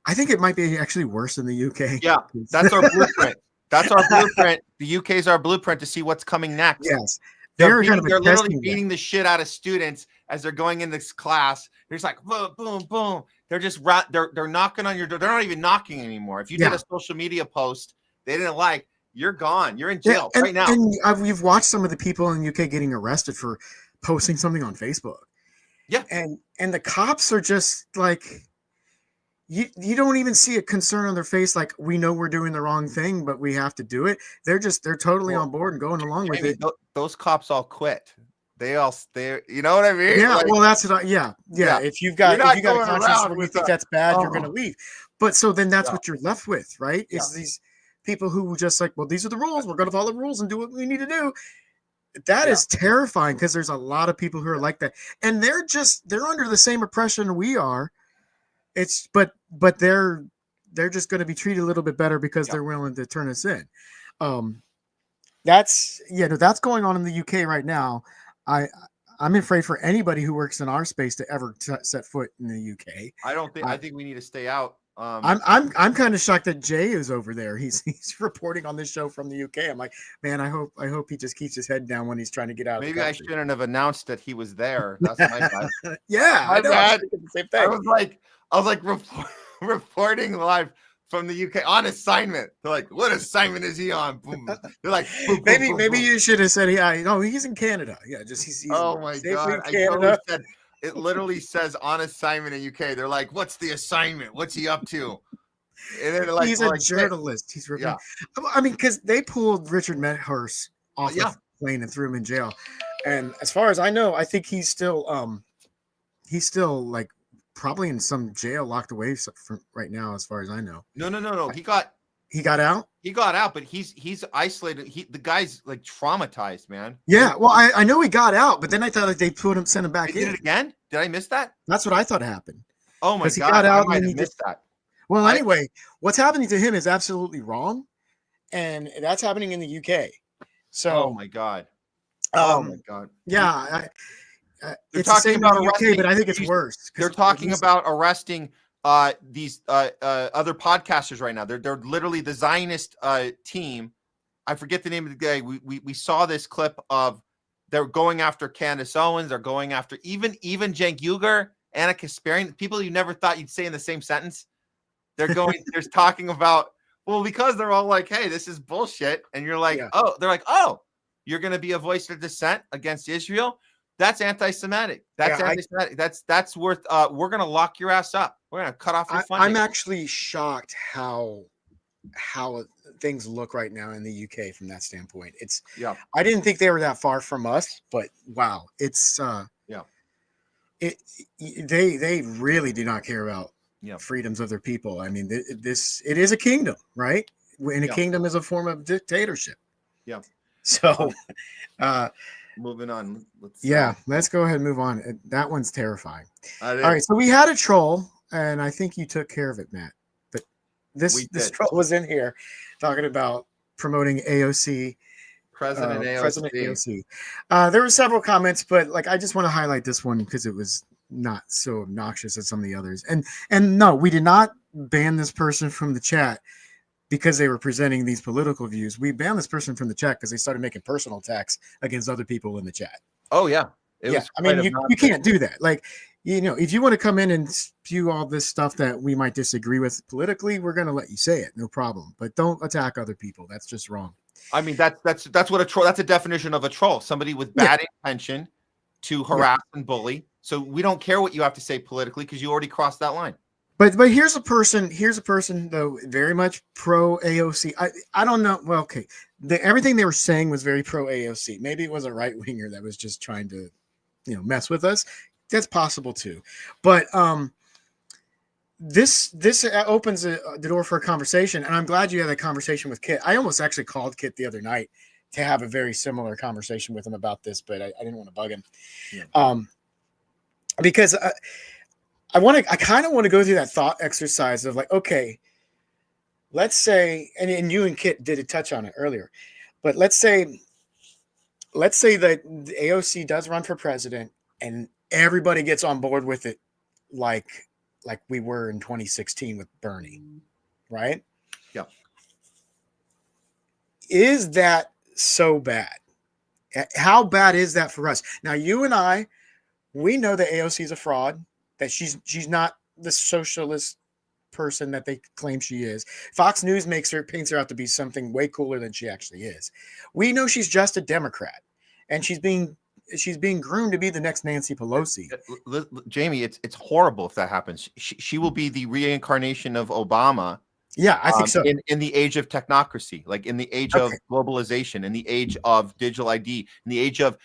I think it might be actually worse in the UK. Yeah, that's our blueprint. That's our blueprint. The UK is our blueprint to see what's coming next. Yes. They're literally beating the shit out of students as they're going in this class. They're just like boom, boom, boom. They're just they're knocking on your door. They're not even knocking anymore. If you did a social media post they didn't like, you're gone. You're in jail right now. And we've watched some of the people in the UK getting arrested for posting something on Facebook. Yeah. And the cops are just like, you don't even see a concern on their face, like, we know we're doing the wrong thing, but we have to do it. They're totally on board and going along with it. Those cops all quit. They're, you know what I mean? Yeah, Like, well, that's what yeah. If you've got a conscience where you think that's bad, you're going to leave. But so then that's what you're left with, right? Is these people who just like, well, these are the rules. We're going to follow the rules and do what we need to do. That is terrifying, because there's a lot of people who are like that, and they're under the same oppression we are. It's but they're just going to be treated a little bit better because they're willing to turn us in. That's going on in the UK right now. I'm afraid for anybody who works in our space to ever set foot in the UK. I think we need to stay out. I'm kind of shocked that Jay is over there. He's reporting on this show from the UK. I'm like, man, I hope he just keeps his head down when he's trying to get out. Maybe I shouldn't have announced that he was there. That's my bad. Yeah, my bad. The same thing. I was like reporting live from the UK on assignment. They're like, what assignment is he on? Boom. They're like, boom, maybe boom, boom, boom. You should have said, yeah, no, he's in Canada. Yeah, he's oh my god, I totally said, it literally says on assignment in UK. They're like, what's the assignment? What's he up to? And they're like, he's a journalist. He's I mean, because they pulled Richard Medhurst off the plane and threw him in jail. And as far as I know, I think he's still like probably in some jail, locked away from right now, as far as I know. No. He got out. He got out, but he's isolated. The guy's like traumatized, man. Yeah, well, I know he got out, but then I thought like they sent him back in. Did it again? Did I miss that? That's what I thought happened. Oh my god, he got out I and might he have missed that. Well, anyway, what's happening to him is absolutely wrong, and that's happening in the UK. So, oh my god, yeah. They're it's talking about arresting, but I think it's worse. They're talking about arresting these other podcasters right now. They're literally the Zionist team. I forget the name of the guy. We saw this clip of they're going after Candace Owens. They're going after even Cenk Uygur, Anna Kasparian, people you never thought you'd say in the same sentence. They're talking about, well, because they're all like, hey, this is bullshit. And you're like, they're like, oh, you're going to be a voice of dissent against Israel. That's anti-Semitic. That's anti-Semitic. That's worth. We're gonna lock your ass up. We're gonna cut off your funding. I'm actually shocked how things look right now in the UK from that standpoint. I didn't think they were that far from us, but wow, it's they really do not care about freedoms of their people. I mean, it is a kingdom, right? And a kingdom is a form of dictatorship. Yeah. So. Moving on. Let's go ahead and move on. That one's terrifying. All right, so we had a troll, and I think you took care of it, Matt. But this troll was in here talking about promoting AOC. President AOC. There were several comments, but like I just want to highlight this one because it was not so obnoxious as some of the others. And no, we did not ban this person from the chat because they were presenting these political views. We banned this person from the chat because they started making personal attacks against other people in the chat. Oh yeah. I mean, you can't do that. Like, if you want to come in and spew all this stuff that we might disagree with politically, we're going to let you say it. No problem. But don't attack other people. That's just wrong. I mean, that's what a troll, that's a definition of a troll. Somebody with bad intention to harass and bully. So we don't care what you have to say politically because you already crossed that line. But here's a person though very much pro AOC. I don't know. Well, okay, everything they were saying was very pro AOC. Maybe it was a right winger that was just trying to, mess with us. That's possible too. But this opens the door for a conversation, and I'm glad you had that conversation with Kit. I almost actually called Kit the other night to have a very similar conversation with him about this, but I didn't want to bug him. Yeah. Because. I kind of want to go through that thought exercise of like, okay, let's say, and you and Kit did a touch on it earlier, but let's say that the AOC does run for president and everybody gets on board with it, like we were in 2016 with Bernie, right? Yeah. Is that so bad? How bad is that for us? Now, you and I, we know that AOC is a fraud. That she's not the socialist person that they claim she is. Fox News paints her out to be something way cooler than she actually is. We know she's just a Democrat, and she's being she's being groomed to be the next Nancy Pelosi. Jamie, it's horrible if that happens. She will be the reincarnation of Obama. Yeah, I think so. In the age of technocracy, like in the age of globalization, in the age of digital ID, in the age of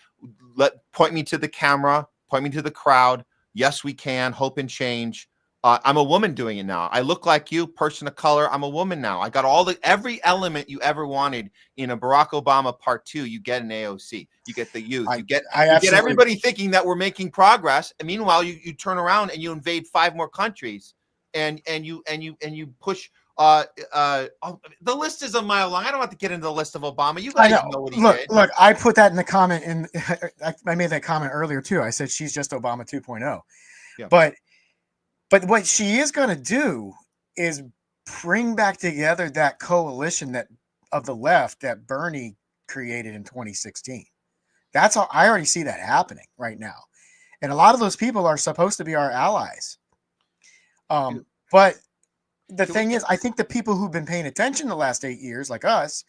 point me to the camera, point me to the crowd. Yes, we can. Hope and change. I'm a woman doing it now. I look like you, person of color. I'm a woman now. I got every element you ever wanted in a Barack Obama Part 2. You get an AOC. You get the youth. You get everybody thinking that we're making progress. And meanwhile, you turn around and you invade 5 more countries, and you push. The list is a mile long. I don't have to get into the list of Obama. You guys know what he did. Look, I put that in the comment, and I made that comment earlier too. I said she's just Obama 2.0. Yeah. But what she is going to do is bring back together that coalition of the left that Bernie created in 2016. That's all. I already see that happening right now, and a lot of those people are supposed to be our allies. But the thing is, I think the people who've been paying attention the last 8 years, like us,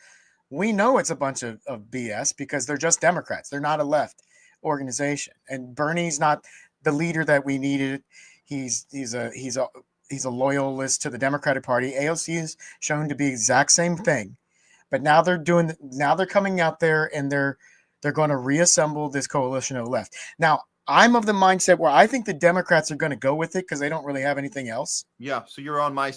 we know it's a bunch of BS because they're just Democrats. They're not a left organization, and Bernie's not the leader that we needed. He's a loyalist to the Democratic Party. AOC is shown to be the exact same thing, but now they're coming out there and they're going to reassemble this coalition of the left. Now, I'm of the mindset where I think the Democrats are going to go with it because they don't really have anything else. Yeah, so you're on my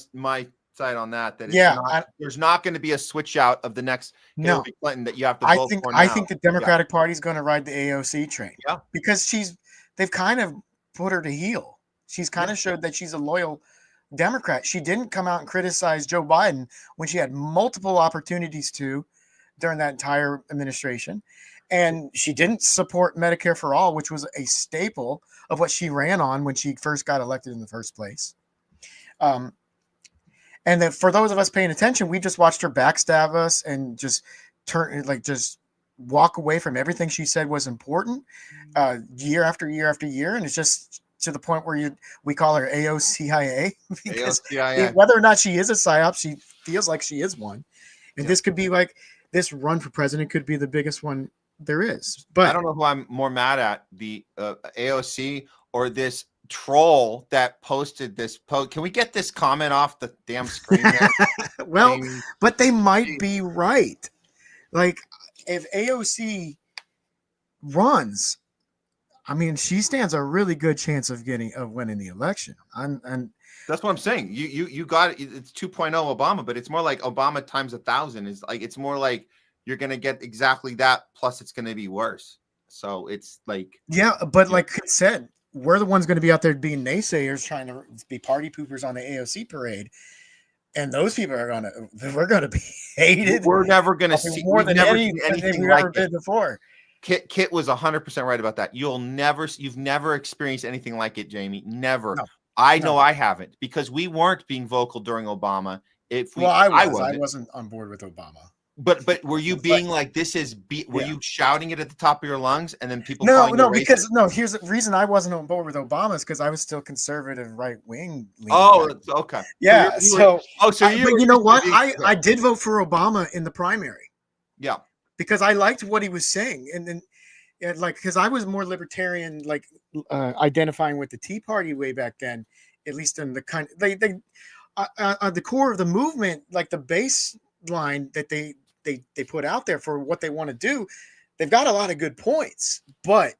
side on that. There's not going to be a switch out of the next Hillary Clinton that you have to vote for now. I think the Democratic Party is going to ride the AOC train. Yeah, because they've kind of put her to heel. She's kind of showed that she's a loyal Democrat. She didn't come out and criticize Joe Biden when she had multiple opportunities to during that entire administration. And she didn't support Medicare for all, which was a staple of what she ran on when she first got elected in the first place. And then for those of us paying attention, we just watched her backstab us and just walk away from everything she said was important year after year after year. And it's just to the point where we call her AOCIA because whether or not she is a PSYOP, she feels like she is one. And this could be like this run for president could be the biggest one there is. But I don't know who I'm more mad at, the AOC or this troll that posted this post. Can we get this comment off the damn screen there? Well, but they might be right. Like if AOC runs, I mean, she stands a really good chance of winning the election. And that's what I'm saying. You got it. It's 2.0 Obama, but it's more like Obama times 1,000. Is like it's more like you're gonna get exactly that. Plus, it's gonna be worse. So it's like but like it said, we're the ones going to be out there being naysayers, trying to be party poopers on the AOC parade. And those people we're going to be hated. We're never going to see more than anything we've ever been before. Kit was 100% right about that. You've never experienced anything like it, Jamie. Never. No. I know I haven't because we weren't being vocal during Obama. I wasn't on board with Obama. But were you being like this is were you shouting it at the top of your lungs and then people here's the reason I wasn't on board with Obama is because I was still conservative right wing. Okay. Yeah. But you know what? I did vote for Obama in the primary. Yeah. Because I liked what he was saying, and then because I was more libertarian, identifying with the Tea Party way back then, at least in the kind the core of the movement, like the baseline that they put out there for what they want to do, they've got a lot of good points, but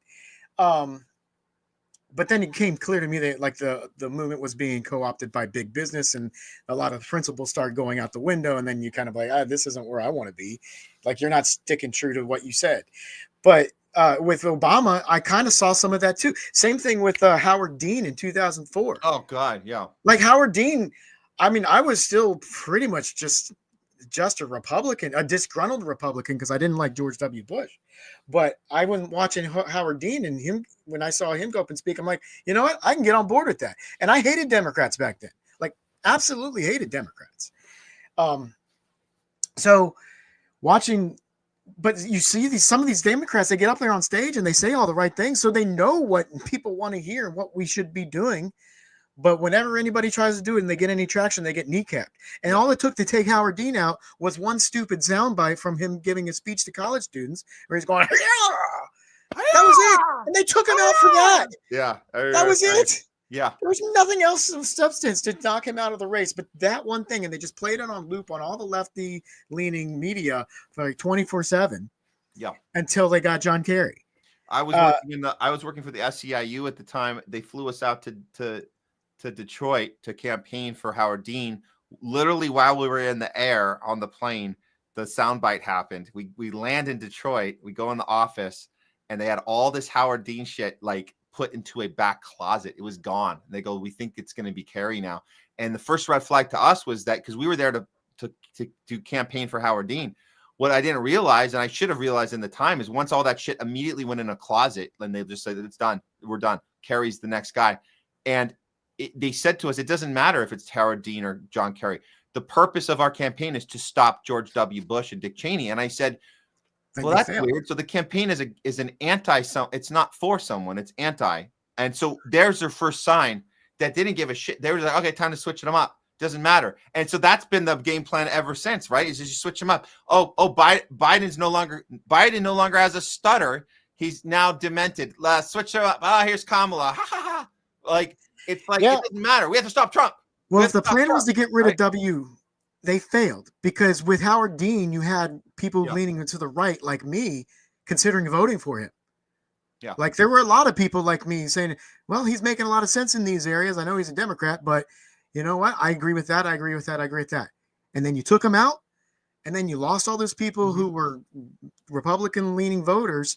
then it came clear to me that the movement was being co-opted by big business, and a lot of principles started going out the window, and then you kind of this isn't where I want to be. Like you're not sticking true to what you said. But with Obama, I kind of saw some of that too. Same thing with Howard Dean in 2004. Oh God, yeah. Like Howard Dean, I mean, I was still pretty much just a Republican, a disgruntled Republican, because I didn't like George W. Bush. But I was watching Howard Dean, and him when I saw him go up and speak, I'm like, you know what? I can get on board with that. And I hated Democrats back then, like absolutely hated Democrats. So watching, but you see some of these Democrats, they get up there on stage and they say all the right things, so they know what people want to hear and what we should be doing. But whenever anybody tries to do it and they get any traction, they get kneecapped. And all it took to take Howard Dean out was one stupid soundbite from him giving a speech to college students where he's going, yeah! That was it. And they took him out for that. Yeah. That was it. Yeah. There was nothing else of substance to knock him out of the race, but that one thing, and they just played it on loop on all the lefty-leaning media for like 24/7. Yeah. Until they got John Kerry. I was working for the SEIU at the time. They flew us out to Detroit to campaign for Howard Dean. Literally, while we were in the air on the plane, the soundbite happened. We land in Detroit. We go in the office, and they had all this Howard Dean shit like put into a back closet. It was gone. And they go, "We think it's going to be Kerry now." And the first red flag to us was that because we were there to campaign for Howard Dean. What I didn't realize, and I should have realized in the time, is once all that shit immediately went in a closet, and they just said, "It's done. We're done. Kerry's the next guy." And they said to us, "It doesn't matter if it's Howard Dean or John Kerry. The purpose of our campaign is to stop George W. Bush and Dick Cheney." And I said, "Well, that's weird. So the campaign is an anti. It's not for someone. It's anti." And so there's their first sign that they didn't give a shit. They were like, "Okay, time to switch them up. Doesn't matter." And so that's been the game plan ever since, right? Is just you switch them up. Biden no longer has a stutter. He's now demented. Switch her up. Here's Kamala. Ha ha ha. Like it's like it doesn't matter. We have to stop Trump. Well, if the plan was to get rid of W, they failed because with Howard Dean, you had people leaning to the right, like me, considering voting for him. Yeah, like there were a lot of people like me saying, "Well, he's making a lot of sense in these areas. I know he's a Democrat, but." You know what? I agree with that. I agree with that. I agree with that. And then you took him out, and then you lost all those people who were Republican-leaning voters.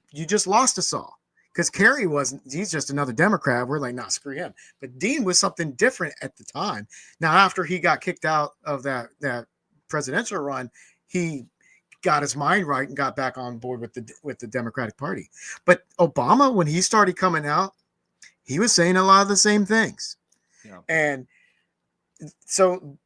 You just lost us all because Kerry he's just another Democrat. We're like, nah, screw him. But Dean was something different at the time. Now, after he got kicked out of that presidential run, he got his mind right and got back on board with the Democratic Party. But Obama, when he started coming out, he was saying a lot of the same things. Yeah. And so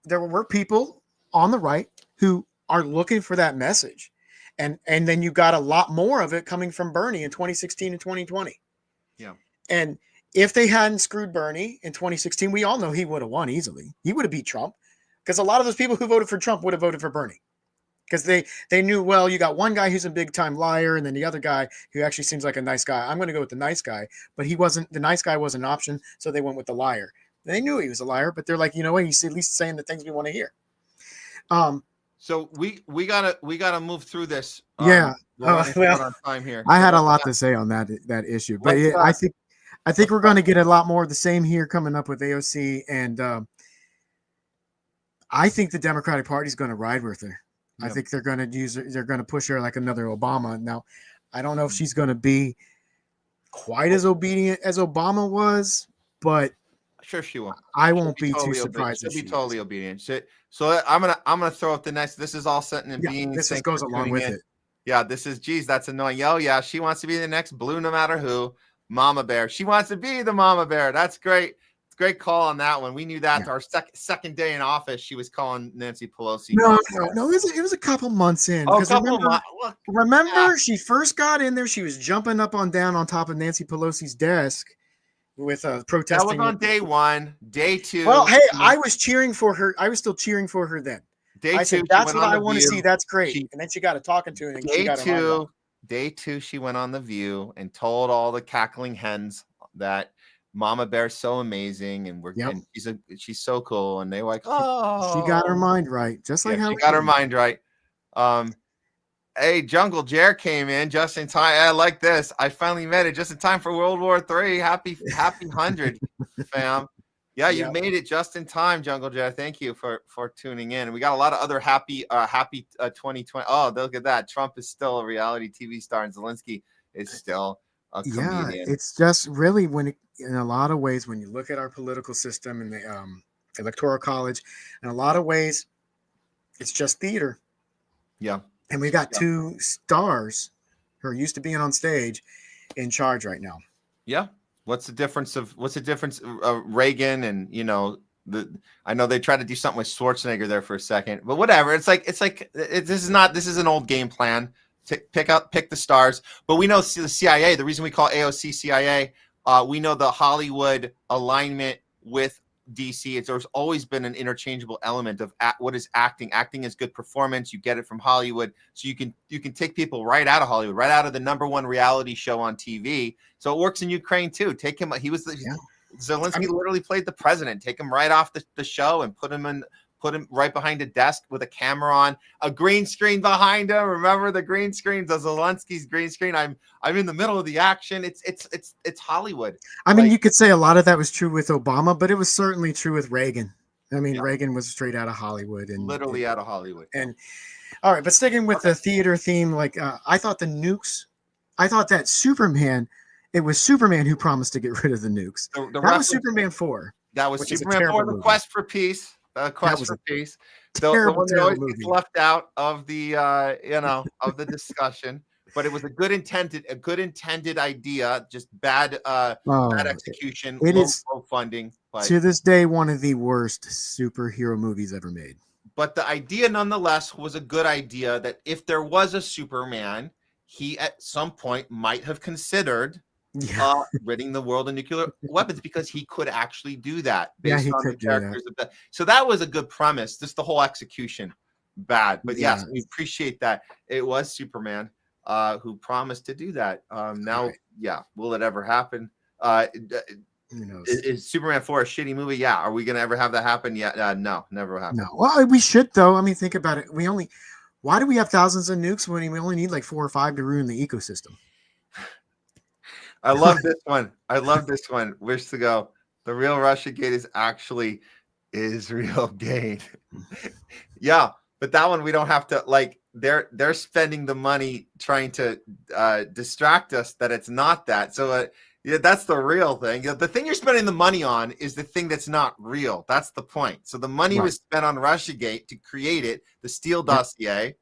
there were people on the right who are looking for that message. And then you got a lot more of it coming from Bernie in 2016 and 2020. Yeah. And if they hadn't screwed Bernie in 2016, we all know he would have won easily. He would have beat Trump because a lot of those people who voted for Trump would have voted for Bernie because they knew, well, you got one guy who's a big time liar and then the other guy who actually seems like a nice guy. I'm going to go with the nice guy, but the nice guy wasn't an option. So they went with the liar. They knew he was a liar, but they're like, you know what? He's at least saying the things we want to hear. So we gotta move through this. Yeah. On time here. I had a lot to say on that issue, but I think we're going to get a lot more of the same here coming up with AOC. And I think the Democratic Party is going to ride with her. Yep. I think they're going to push her like another Obama. Now, I don't know if she's going to be quite as obedient as Obama was, but sure she will. I won't be too surprised. She'll be totally obedient. So I'm gonna throw up the next. This is all sitting in being. This just goes along with it. Yeah, this is. Geez, that's annoying. Oh yeah, she wants to be the next blue, no matter who. Mama Bear. She wants to be the Mama Bear. That's great. Great call on that one. We knew that our second day in office, she was calling Nancy Pelosi. No. It was a couple months in. Remember, she first got in there. She was jumping up and down on top of Nancy Pelosi's desk with protesting. That was on day one. Day two. Well, hey, I was cheering for her. I was still cheering for her then. I said, that's what I want to see. That's great. And then she got a talking to, and she got Day two, she went on The View and told all the cackling hens that Mama Bear's so amazing, and and she's so cool, and they were like, oh, she got her mind right, just like how she got her mind right. Hey, Jungle Jer came in just in time. I like this. I finally made it just in time for World War III. Happy 100, fam. Yeah, you made it just in time, Jungle Jer. Thank you for tuning in. And we got a lot of other happy 2020. Oh, look at that. Trump is still a reality TV star, and Zelensky is still a comedian. It's just really in a lot of ways, when you look at our political system and the electoral college, in a lot of ways, it's just theater. Yeah. And we got two stars who are used to being on stage in charge right now. Yeah. What's the difference of Reagan and, I know they tried to do something with Schwarzenegger there for a second, but whatever. This is an old game plan to pick the stars, but we know the CIA, the reason we call AOC CIA, we know the Hollywood alignment with DC. There's always been an interchangeable element of what is acting. Acting is good performance. You get it from Hollywood, so you can take people right out of Hollywood, right out of the #1 reality show on TV. So it works in Ukraine too. Take him. He was Zelensky literally played the president. Take him right off the show and put him right behind a desk with a camera on, a green screen behind him. Remember the green screen, the Zelensky's green screen. I'm in the middle of the action. It's Hollywood. I mean, you could say a lot of that was true with Obama, but it was certainly true with Reagan. I mean, Reagan was straight out of Hollywood and literally out of Hollywood. And all right, but sticking with the theater theme, like I thought the nukes, I thought that Superman, it was Superman who promised to get rid of the nukes. That was Superman 4. That was Superman 4, The Quest for Peace. Quest for Peace. The one that always gets left out of the of the discussion. But it was a good intended idea, just bad execution, low funding. But, to this day, one of the worst superhero movies ever made. But the idea, nonetheless, was a good idea. That if there was a Superman, he at some point might have considered ridding the world of nuclear weapons, because he could actually do that based on the characters of that. So that was a good premise. Just the whole execution, bad. But yes, we appreciate that. It was Superman who promised to do that. Now, will it ever happen? Who knows? Is Superman 4 a shitty movie? Yeah. Are we gonna ever have that happen? Yeah. No, never happen. No. Well, we should though. I mean, think about it. Why do we have thousands of nukes when we only need like 4 or 5 to ruin the ecosystem? I love this one. Wish to go. The real Russiagate is actually Israel Gate. Yeah, but that one we don't have to they're spending the money trying to distract us that it's not that. So that's the real thing. The thing you're spending the money on is the thing that's not real. That's the point. So the money was spent on Russiagate to create it. The Steele dossier.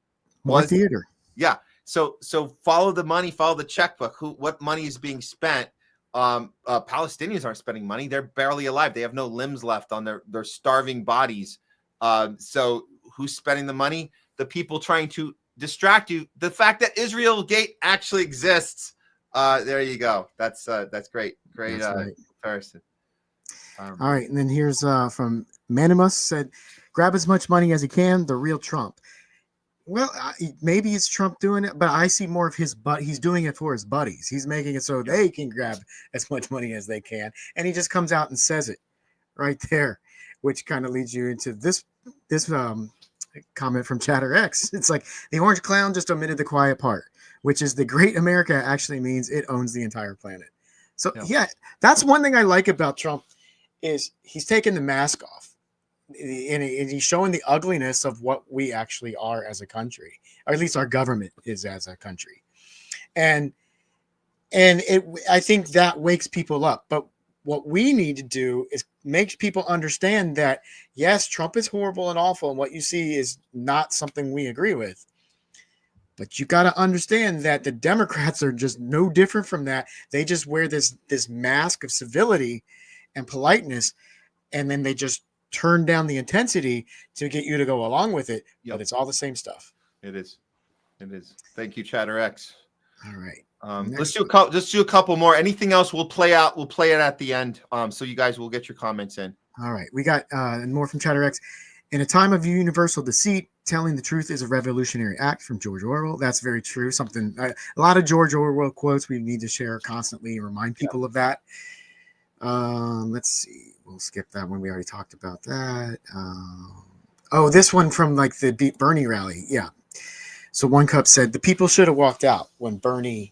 More theater. Yeah. So follow the money, follow the checkbook. What money is being spent? Palestinians aren't spending money. They're barely alive. They have no limbs left on their starving bodies. So who's spending the money? The people trying to distract you. The fact that Israel Gate actually exists. There you go. That's great. Great comparison. All right, and then here's from Manimus said, grab as much money as he can. The real Trump. Well, maybe it's Trump doing it, but I see more of he's doing it for his buddies. He's making it so they can grab as much money as they can. And he just comes out and says it right there, which kind of leads you into this comment from Chatter X. It's like the orange clown just omitted the quiet part, which is the great America actually means it owns the entire planet. So that's one thing I like about Trump is he's taking the mask off. And he's showing the ugliness of what we actually are as a country, or at least our government is as a country. And I think that wakes people up. But what we need to do is make people understand that, yes, Trump is horrible and awful, and what you see is not something we agree with. But you got to understand that the Democrats are just no different from that. They just wear this mask of civility and politeness, and then they just turn down the intensity to get you to go along with it. But it's all the same stuff. It is. Thank you, Chatter X. All right. Let's do a couple more. Anything else we'll play out. We'll play it at the end. So you guys will get your comments in. All right. We got more from Chatter X. In a time of universal deceit, telling the truth is a revolutionary act, from George Orwell. That's very true. A lot of George Orwell quotes we need to share constantly and remind people of that. Let's see. We'll skip that one. We already talked about that. This one from the Bernie rally. Yeah. So One Cup said the people should have walked out when Bernie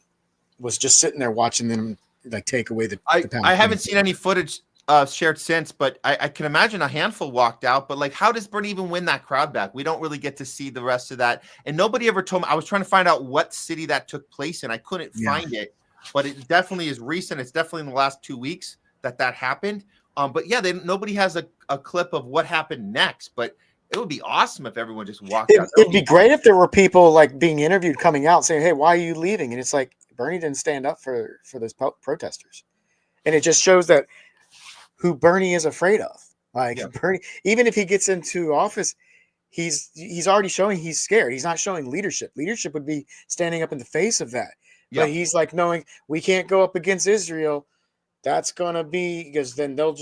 was just sitting there watching them take away the I haven't seen any footage shared since, but I can imagine a handful walked out. But how does Bernie even win that crowd back? We don't really get to see the rest of that. And nobody ever told me. I was trying to find out what city that took place in. I couldn't find it, but it definitely is recent. It's definitely in the last 2 weeks that happened. But yeah, nobody has a clip of what happened next, but it would be awesome if everyone just walked out. It'd be great if there were people being interviewed coming out saying, hey, why are you leaving? And it's like, Bernie didn't stand up for those protesters. And it just shows that who Bernie is afraid of. Bernie, even if he gets into office, he's already showing he's scared. He's not showing leadership. Leadership would be standing up in the face of that. But he's knowing we can't go up against Israel. that's gonna be because then they'll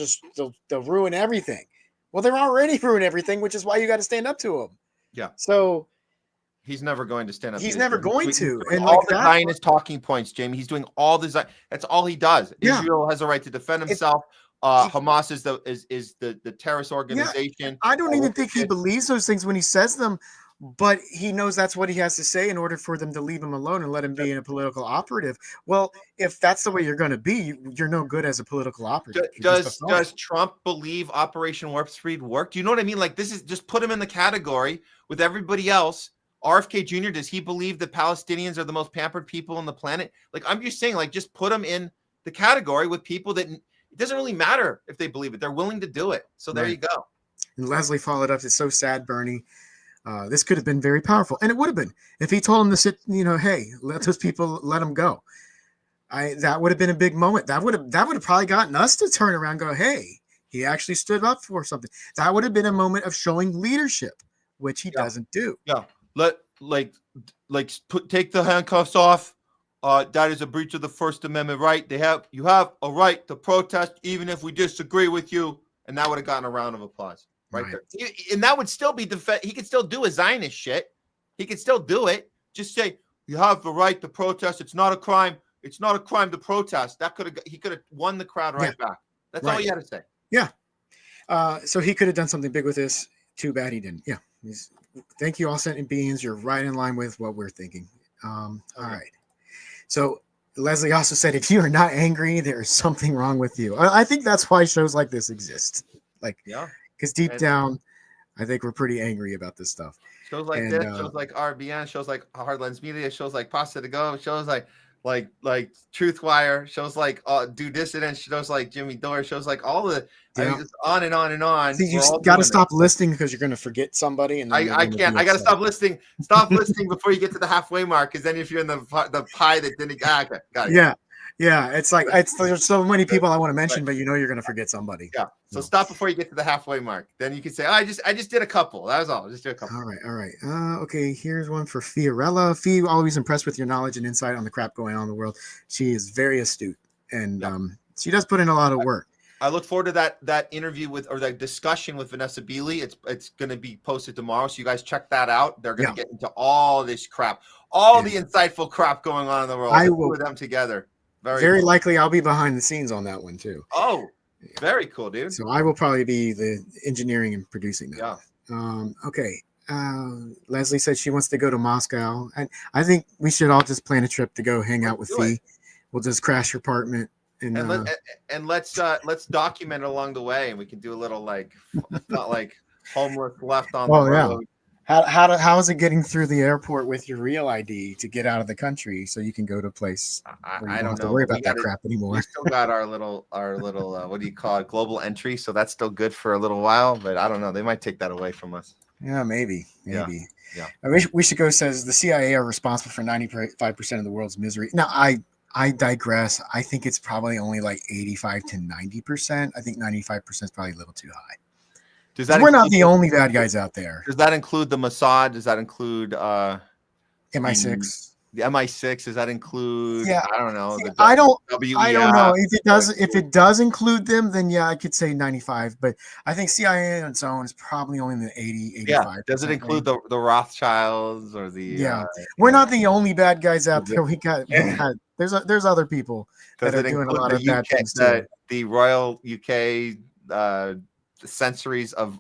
ruin everything. Well, they're already ruining everything, which is why you got to stand up to them. Yeah. So he's never going to stand up. He's never going He's to. doing And all like the Zionist talking points, Jamie. He's doing all the that's all he does. Yeah. Israel has a right to defend himself. Hamas is the terrorist organization. Yeah, I don't even think he believes those things when he says them, but he knows that's what he has to say in order for them to leave him alone and let him be a political operative. Well, if that's the way you're going to be, you're no good as a political operative. Does Trump believe Operation Warp Speed worked? Do you know what I mean? Like, this is just put him in the category with everybody else. RFK Jr., does he believe that Palestinians are the most pampered people on the planet? Like, I'm just saying, like, just put him in the category with people that it doesn't really matter if they believe it. They're willing to do it. So there you go. And Leslie followed up. It's so sad, Bernie. This could have been very powerful. And it would have been if he told him to sit, hey, let those people, let them go. That would have been a big moment. That would have probably gotten us to turn around and go, hey, he actually stood up for something. That would have been a moment of showing leadership, which he doesn't do. Yeah. Take the handcuffs off. That is a breach of the First Amendment right. You have a right to protest, even if we disagree with you. And that would have gotten a round of applause right there. And that would still be he could still do a Zionist shit. He could still do it. Just say, you have the right to protest. It's not a crime. It's not a crime to protest. He could have won the crowd back. That's all you had to say. Yeah. So he could have done something big with this. Too bad he didn't. Yeah. Thank you, all sentient beings. You're right in line with what we're thinking. All right. So Leslie also said, if you are not angry, there is something wrong with you. I think that's why shows like this exist. Because deep down, I think we're pretty angry about this stuff. Shows like this, shows like RBN, shows like Hardlines Media, shows like Pasta to Go, shows like Truthwire, shows like Do Dissident, shows like Jimmy Dore, shows like all the I mean, just on and on and on. See, you got to stop listening because you're going to forget somebody. And I can't. I got to stop listening. Stop listening before you get to the halfway mark, because then if you're in the pie that didn't, okay, got it. Yeah. It's like there's so many people I want to mention, but you're going to forget somebody. Yeah. So stop before you get to the halfway mark. Then you can say, I just did a couple. That was all. Just do a couple. All right. Okay. Here's one for Fiorella. Fee, always impressed with your knowledge and insight on the crap going on in the world. She is very astute, and she does put in a lot of work. I look forward to that interview that discussion with Vanessa Beeley. It's going to be posted tomorrow, so you guys check that out. They're going to get into all this crap, the insightful crap going on in the world. I will put them together. Very likely, I'll be behind the scenes on that one too. Oh, very cool, dude. So I will probably be the engineering and producing that. Yeah. Okay. Leslie said she wants to go to Moscow, and I think we should all just plan a trip to go hang out with Fee. We'll just crash her apartment. And let's document it along the way, and we can do a little not like homeless left on the road. How is it getting through the airport with your real ID to get out of the country so you can go to a place where you don't have to worry about that crap anymore? We still got our little what do you call it, global entry, so that's still good for a little while, but I don't know, they might take that away from us. Yeah, maybe. Yeah. I wish we should go. Says the CIA are responsible for 95% of the world's misery. Now I digress. I think it's probably only like 85 to 90%. I think 95% is probably a little too high. We're not the only bad guys out there. Does that include the Mossad? Does that include MI6? The MI6, does that include? Yeah, I don't know. I don't know if it does. If it does include them, then yeah, I could say 95. But I think CIA on its own is probably only in the 80, 85. Yeah. Does it include the Rothschilds or the? Yeah, we're not the only bad guys out there. We got there's other people that are doing a lot of bad things too. The Royal UK centuries of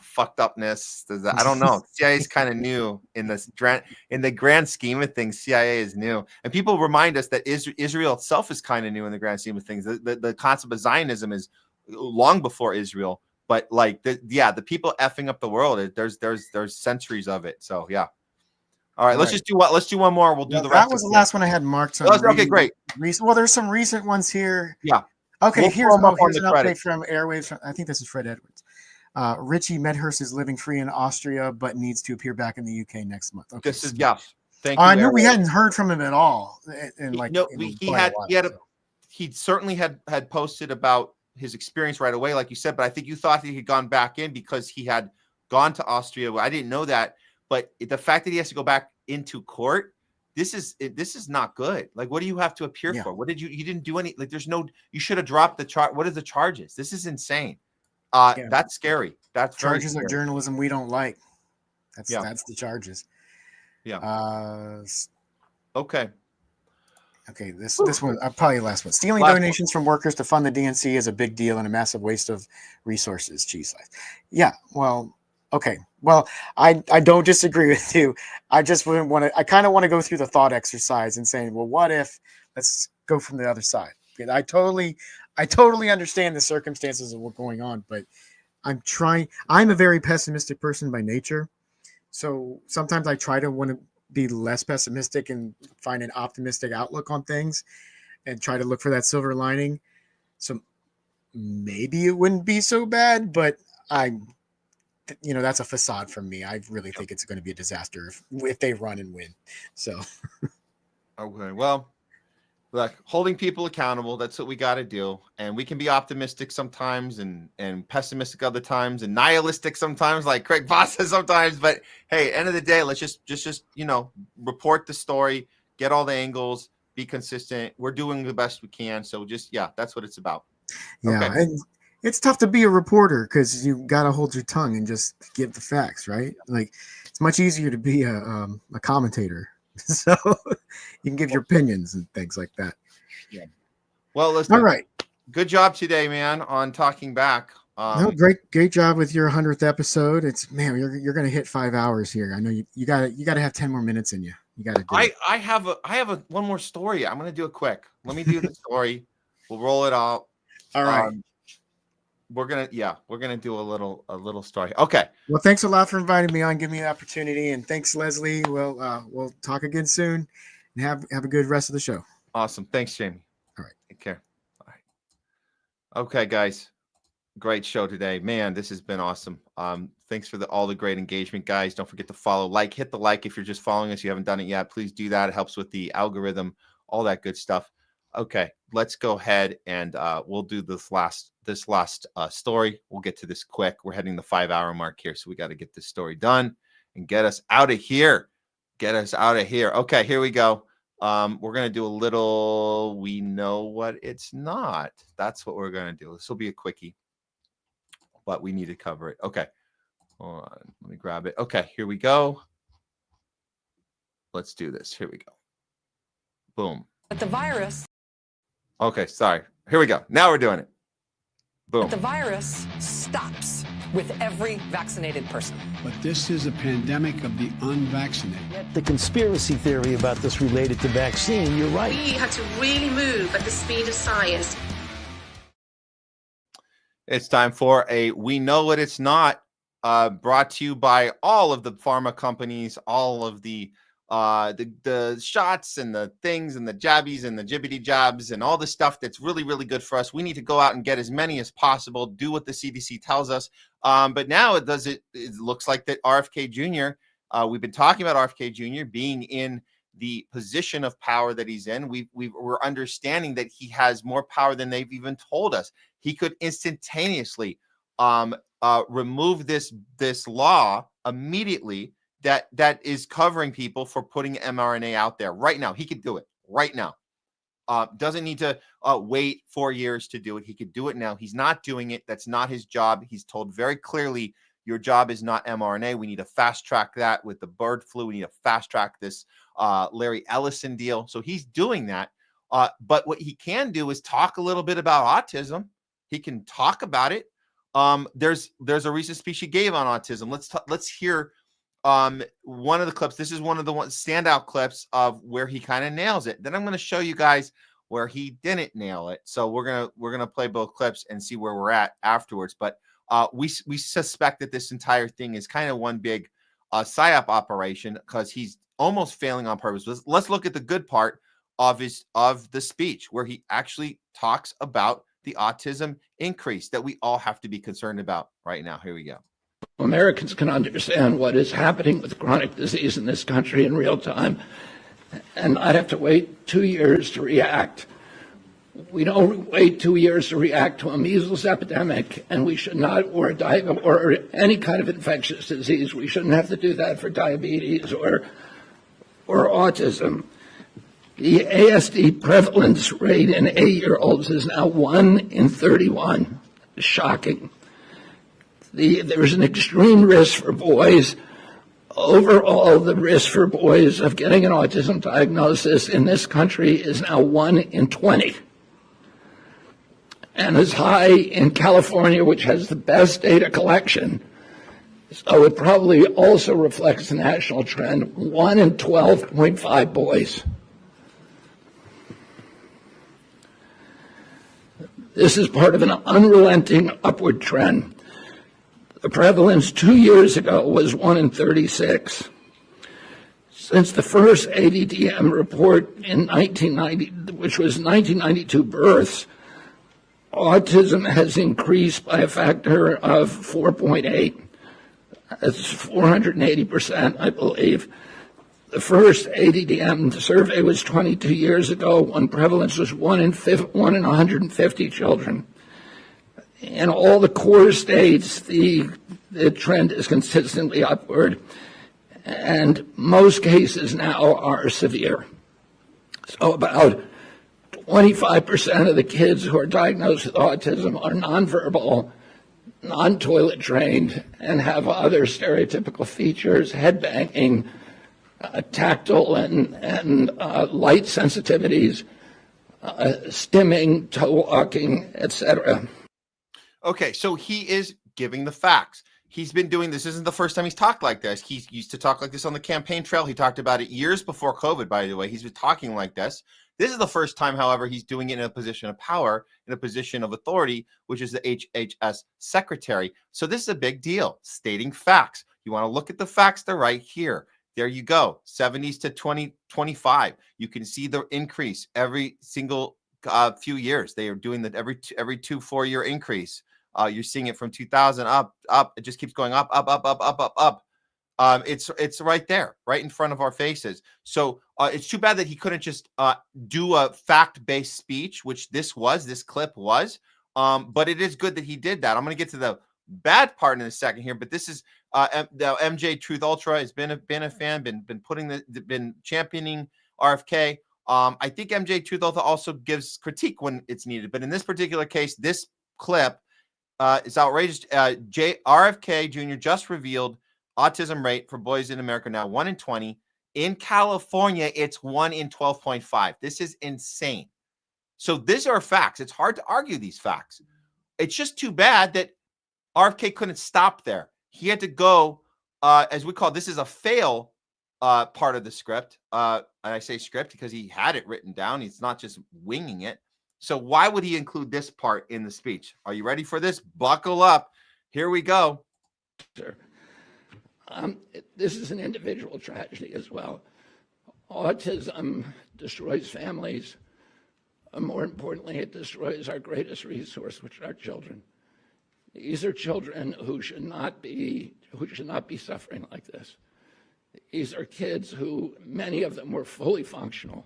fucked upness. I don't know. CIA is kind of new in the grand scheme of things. CIA is new, and people remind us that Israel itself is kind of new in the grand scheme of things. The concept of Zionism is long before Israel, but the people effing up the world. There's centuries of it. So yeah. All right, let's do one more. We'll do the rest. That was the last one I had marked. Okay, great. Well, there's some recent ones here. Yeah. Okay, here's an update from Airwaves. I think this is Fred Edwards. Richie Medhurst is living free in Austria, but needs to appear back in the UK next month. Okay, this is Thank you. I knew we hadn't heard from him at all. He certainly had posted about his experience right away, like you said. But I think you thought that he had gone back in because he had gone to Austria. I didn't know that, but the fact that he has to go back into court, this is not good. Like, what do you have to appear for? What did you didn't do any, like, there's no, you should have dropped the chart. What are the charges? This is insane. That's scary. That's charges very of scary. journalism we don't like. That's the charges. Yeah. Okay. Okay, this one, probably the last one. Stealing Last donations from workers to fund the DNC is a big deal and a massive waste of resources. Cheese life. Yeah, well, okay. Well, I don't disagree with you. I just wouldn't want to. I kind of want to go through the thought exercise and saying, well, what if? Let's go from the other side. I totally understand the circumstances of what's going on, but I'm a very pessimistic person by nature, so sometimes I try to want to be less pessimistic and find an optimistic outlook on things and try to look for that silver lining. So maybe it wouldn't be so bad, but that's a facade from me. I really think it's going to be a disaster if they run and win. So, okay. Well, look, holding people accountable, that's what we got to do. And we can be optimistic sometimes and pessimistic other times and nihilistic sometimes, like Craig Voss says sometimes. But hey, end of the day, let's just report the story, get all the angles, be consistent. We're doing the best we can. So that's what it's about. Yeah. Okay. And it's tough to be a reporter because you got to hold your tongue and just give the facts, right? Like, it's much easier to be a commentator. So you can give your opinions and things like that. Yeah. Well, listen. All right. Good job today, man, on talking back. No, great job with your 100th episode. It's you're gonna hit 5 hours here. I know you gotta have 10 more minutes in you. You gotta do it. I have one more story. I'm gonna do it quick. Let me do the story. We'll roll it out. All right. We're gonna do a little story. Okay. Well, thanks a lot for inviting me on, giving me the opportunity, and thanks, Leslie. We'll talk again soon, and have a good rest of the show. Awesome. Thanks, Jamie. All right. Take care. All right. Okay, guys. Great show today, man. This has been awesome. Thanks for all the great engagement, guys. Don't forget to hit the like if you're just following us. You haven't done it yet. Please do that. It helps with the algorithm, all that good stuff. Okay, let's go ahead and we'll do this last story. We'll get to this quick. We're heading the 5 hour mark here, so we got to get this story done and get us out of here. Okay, here we go. We're gonna do a little. We know what it's not. That's what we're gonna do. This will be a quickie, but we need to cover it. Okay, hold on. Let me grab it. Okay, here we go. Let's do this. Here we go. Boom. But the virus. Okay, sorry. Here we go. Now we're doing it. Boom. But the virus stops with every vaccinated person. But this is a pandemic of the unvaccinated. The conspiracy theory about this related to vaccine, you're right. We have to really move at the speed of science. It's time for a We Know What It's Not, brought to you by all of the pharma companies, all of the shots and the things and the jabbies and the jibbity jabs and all the stuff that's really, really good for us. We need to go out and get as many as possible, do what the CDC tells us. But now it looks like that RFK Jr., we've been talking about RFK Jr. being in the position of power that he's in. We're understanding that he has more power than they've even told us. He could instantaneously remove this law immediately that is covering people for putting mRNA out there right now. He could do it right now. Doesn't need to wait 4 years to do it. He could do it now. He's not doing it. That's not his job. He's told very clearly, your job is not mRNA. We need to fast track that with the bird flu. We need to fast track this Larry Ellison deal. So he's doing that. But what he can do is talk a little bit about autism. He can talk about it. There's a recent speech he gave on autism. Let's hear one of the clips. This is one of the standout clips of where he kind of nails it. Then I'm going to show you guys where he didn't nail it. So we're gonna play both clips and see where we're at afterwards. But we suspect that this entire thing is kind of one big psyop operation because he's almost failing on purpose. Let's look at the good part of the speech where he actually talks about the autism increase that we all have to be concerned about right now. Here we go. Americans can understand what is happening with chronic disease in this country in real time and not have to wait 2 years to react. We don't wait 2 years to react to a measles epidemic, and we should not, or any kind of infectious disease. We shouldn't have to do that for diabetes or for autism. The ASD prevalence rate in 8-year-olds is now 1 in 31. Shocking. There's an extreme risk for boys. Overall, the risk for boys of getting an autism diagnosis in this country is now 1 in 20. And as high in California, which has the best data collection. So it probably also reflects the national trend, 1 in 12.5 boys. This is part of an unrelenting upward trend. The prevalence 2 years ago was 1 in 36. Since the first ADDM report in 1990, which was 1992 births, autism has increased by a factor of 4.8. That's 480%, I believe. The first ADDM survey was 22 years ago when prevalence was 1 in 150 children. In all the core states, the trend is consistently upward, and most cases now are severe. So about 25% of the kids who are diagnosed with autism are nonverbal, non-toilet trained, and have other stereotypical features, head banging, tactile and light sensitivities, stimming, toe walking, etc. Okay, so he is giving the facts. He's been doing this. This isn't the first time he's talked like this. He used to talk like this on the campaign trail. He talked about it years before COVID, by the way. He's been talking like this. This is the first time, however, he's doing it in a position of power, in a position of authority, which is the HHS secretary. So this is a big deal, stating facts. You want to look at the facts, they're right here. There you go, 70s to 2025. You can see the increase every single few years. They are doing that every 2-4 year increase. You're seeing it from 2000 up. It just keeps going up. It's right there, right in front of our faces. So it's too bad that he couldn't just do a fact-based speech, which this clip was. But it is good that he did that. I'm going to get to the bad part in a second here, but this is the MJ Truth Ultra has been a fan, been championing RFK. I think MJ Truth Ultra also gives critique when it's needed, but in this particular case, this clip is outrageous. RFK Jr. just revealed autism rate for boys in America now 1 in 20. In California, it's 1 in 12.5. This is insane. So these are facts. It's hard to argue these facts. It's just too bad that RFK couldn't stop there. He had to go, as we call this is a fail part of the script. And I say script because he had it written down. He's not just winging it. So why would he include this part in the speech? Are you ready for this? Buckle up. Here we go. Sure. This is an individual tragedy as well. Autism destroys families. More importantly, it destroys our greatest resource, which are our children. These are children who should not be suffering like this. These are kids who, many of them were fully functional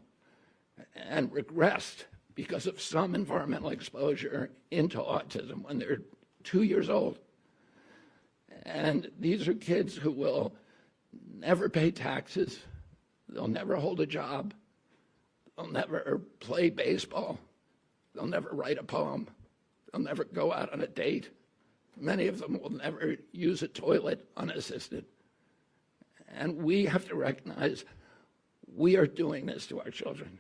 and regressed because of some environmental exposure into autism when they're 2 years old. And these are kids who will never pay taxes. They'll never hold a job. They'll never play baseball. They'll never write a poem. They'll never go out on a date. Many of them will never use a toilet unassisted. And we have to recognize we are doing this to our children.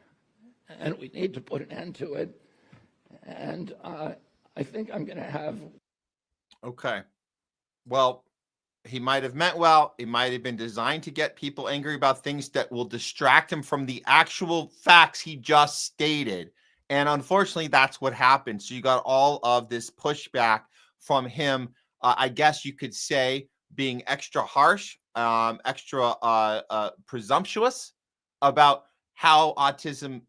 And we need to put an end to it. And I think I'm going to have... Okay. Well, he might have meant well. It might have been designed to get people angry about things that will distract him from the actual facts he just stated. And unfortunately, that's what happened. So you got all of this pushback from him, I guess you could say, being extra harsh, extra presumptuous about how autism,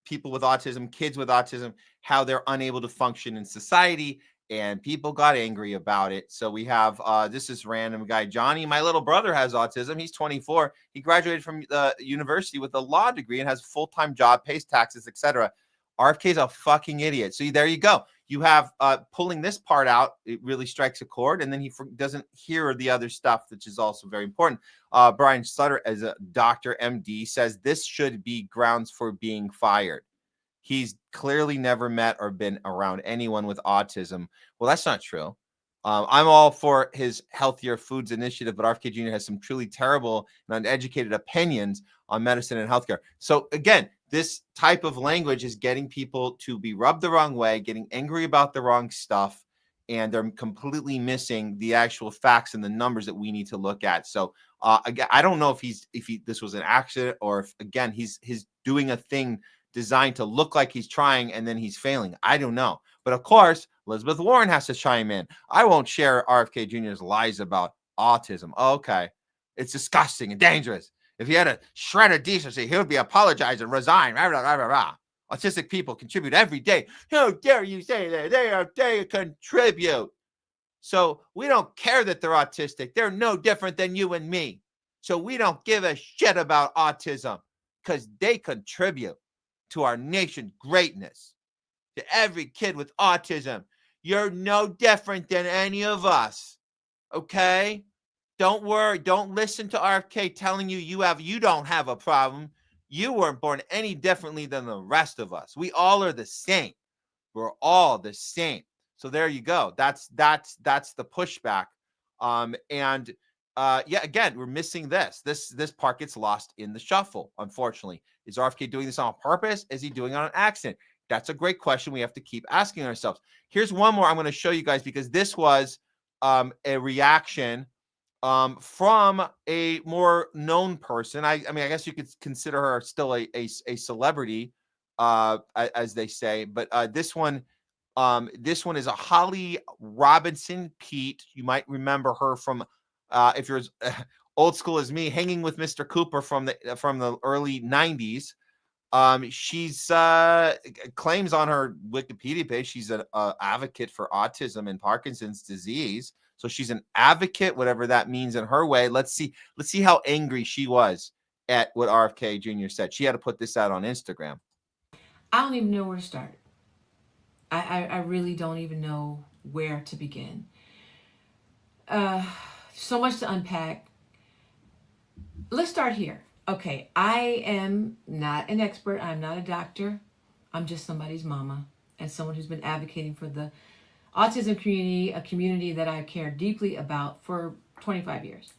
people with autism, kids with autism, how they're unable to function in society. And people got angry about it. So we have, this is random guy, Johnny. My little brother has autism. He's 24. He graduated from the university with a law degree and has a full-time job, pays taxes, etc. RFK is a fucking idiot. So there you go. you have pulling this part out, it really strikes a chord, and then he doesn't hear the other stuff, which is also very important. Brian Sutter, as a doctor, MD, says this should be grounds for being fired. He's clearly never met or been around anyone with autism. Well, that's not true. I'm all for his healthier foods initiative, but RFK Jr. has some truly terrible and uneducated opinions on medicine and healthcare. So again, this type of language is getting people to be rubbed the wrong way, getting angry about the wrong stuff, and they're completely missing the actual facts and the numbers that we need to look at. So again, I don't know if this was an accident, or if again he's doing a thing designed to look like he's trying and then he's failing. I don't know. But of course, Elizabeth Warren has to chime in. I won't share RFK Jr.'s lies about autism. Okay. It's disgusting and dangerous. If he had a shred of decency, he would be apologize and resign. Rah, rah, rah, rah, rah. Autistic people contribute every day. How dare you say that? They contribute. So we don't care that they're autistic. They're no different than you and me. So we don't give a shit about autism because they contribute to our nation's greatness. To every kid with autism, you're no different than any of us. Okay? Don't worry. Don't listen to RFK telling you you don't have a problem. You weren't born any differently than the rest of us. We all are the same. We're all the same. So there you go. That's the pushback. Yeah, again, we're missing this. This part gets lost in the shuffle, unfortunately. Is RFK doing this on purpose? Is he doing it on an accident? That's a great question we have to keep asking ourselves. Here's one more I'm going to show you guys, because this was a reaction from a more known person. I mean, I guess you could consider her still a celebrity, as they say. But this one is a Holly Robinson Pete. You might remember her from, if you're as old school as me, Hanging with Mr. Cooper from the early 90s. She's claims on her Wikipedia page she's an advocate for autism and Parkinson's disease. So she's an advocate, whatever that means in her way. Let's see how angry she was at what RFK Jr. said. She had to put this out on Instagram. I don't even know where to start. I really don't even know where to begin. So much to unpack. Let's start here. Okay, I am not an expert. I'm not a doctor. I'm just somebody's mama and someone who's been advocating for the autism community, a community that I care deeply about for 25 years.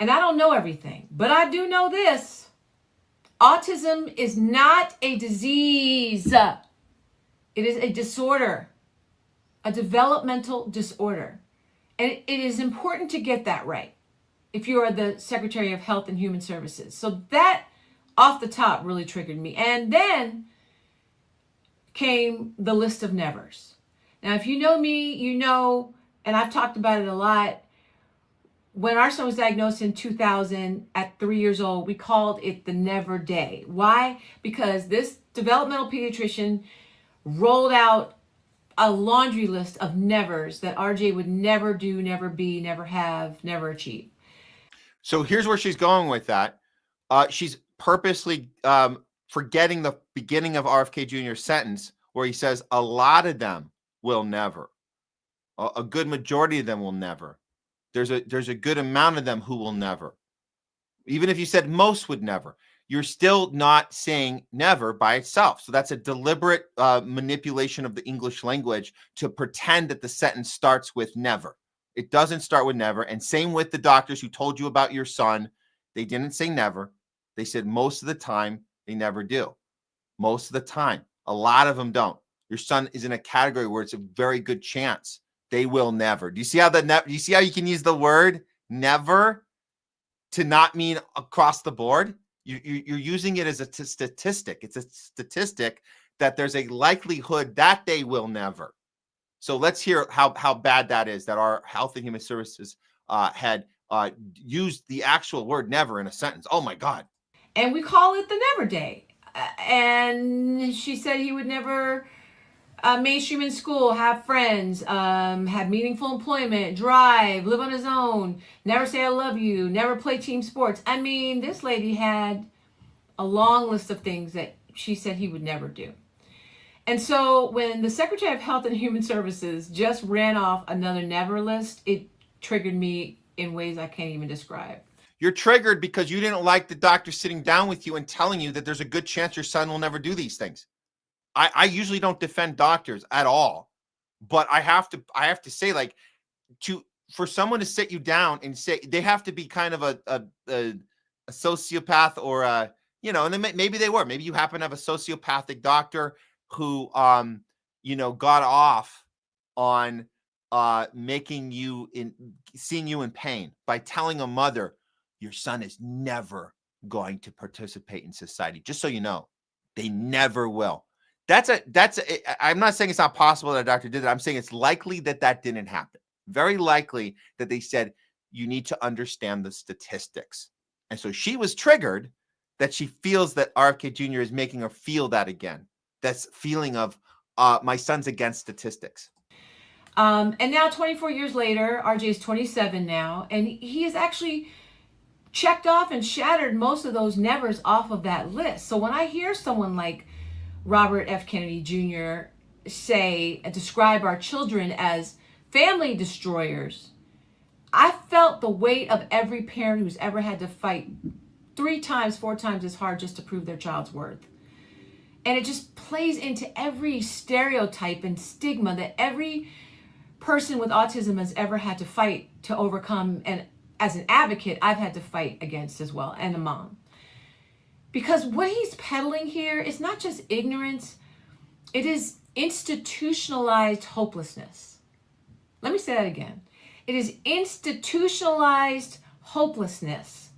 And I don't know everything, but I do know this. Autism is not a disease. It is a disorder, a developmental disorder. And it is important to get that right if you are the Secretary of Health and Human Services. So that off the top really triggered me. And then came the list of nevers. Now, if you know me, you know, and I've talked about it a lot, when our son was diagnosed in 2000 at 3 years old, we called it the never day. Why? Because this developmental pediatrician rolled out a laundry list of nevers that RJ would never do, never be, never have, never achieve. So here's where she's going with that. She's purposely forgetting the beginning of RFK Jr.'s sentence where he says a lot of them will never. A good majority of them will never. There's a good amount of them who will never. Even if you said most would never, you're still not saying never by itself. So that's a deliberate manipulation of the English language to pretend that the sentence starts with never. It doesn't start with never. And same with the doctors who told you about your son. They didn't say never. They said most of the time they never do. Most of the time. A lot of them don't. Your son is in a category where it's a very good chance they will never. Do you see how you see how you can use the word never to not mean across the board? You're using it as a statistic. It's a statistic that there's a likelihood that they will never. So let's hear how bad that is, that our Health and Human Services had used the actual word never in a sentence. Oh, my God. And we call it the never day. And she said he would never mainstream in school, have friends, have meaningful employment, drive, live on his own, never say I love you, never play team sports. I mean, this lady had a long list of things that she said he would never do. And so when the Secretary of Health and Human Services just ran off another never list, it triggered me in ways I can't even describe. You're triggered because you didn't like the doctor sitting down with you and telling you that there's a good chance your son will never do these things. I usually don't defend doctors at all, but I have to say, like, for someone to sit you down and say, they have to be kind of a sociopath or a, you know, and then maybe they were, maybe you happen to have a sociopathic doctor who, you know, got off on seeing you in pain by telling a mother, your son is never going to participate in society. Just so you know, they never will. I'm not saying it's not possible that a doctor did it. I'm saying it's likely that didn't happen. Very likely that they said, you need to understand the statistics. And so she was triggered that she feels that RFK Jr. is making her feel that again. That's feeling of my son's against statistics. And now 24 years later, RJ is 27 now, and he has actually checked off and shattered most of those nevers off of that list. So when I hear someone like Robert F. Kennedy Jr. describe our children as family destroyers, I felt the weight of every parent who's ever had to fight 3 times, 4 times as hard just to prove their child's worth. And it just plays into every stereotype and stigma that every person with autism has ever had to fight to overcome. And as an advocate, I've had to fight against as well, and a mom. Because what he's peddling here is not just ignorance, it is institutionalized hopelessness. Let me say that again. It is institutionalized hopelessness.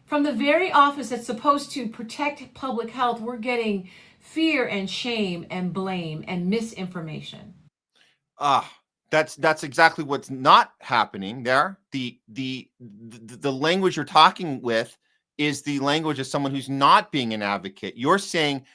From the very office that's supposed to protect public health, we're getting fear and shame and blame and misinformation. That's exactly what's not happening there. The language you're talking with is the language of someone who's not being an advocate. You're saying,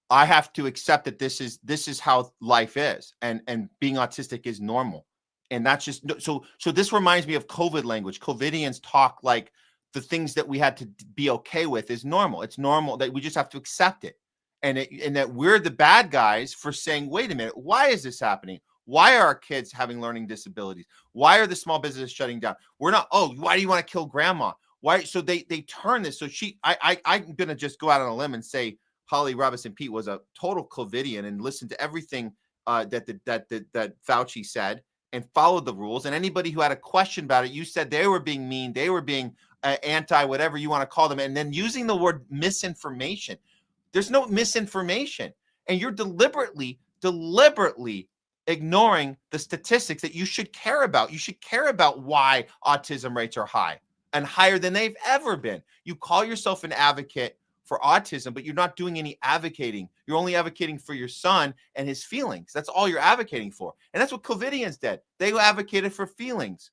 I have to accept that this is how life is, and being autistic is normal. And that's just so this reminds me of COVID language. COVIDians talk like the things that we had to be okay with is normal. It's normal that we just have to accept it. And that we're the bad guys for saying, wait a minute, why is this happening? Why are our kids having learning disabilities? Why are the small businesses shutting down? We're not, why do you want to kill grandma? Why? So they turn this. So I'm going to just go out on a limb and say Holly Robinson Peete was a total COVIDian and listened to everything that Fauci said and followed the rules. And anybody who had a question about it, you said they were being mean, they were being anti, whatever you want to call them. And then using the word misinformation. There's no misinformation. And you're deliberately ignoring the statistics that you should care about. You should care about why autism rates are high and higher than they've ever been. You call yourself an advocate for autism, but you're not doing any advocating. You're only advocating for your son and his feelings. That's all you're advocating for. And that's what COVIDians did. They advocated for feelings.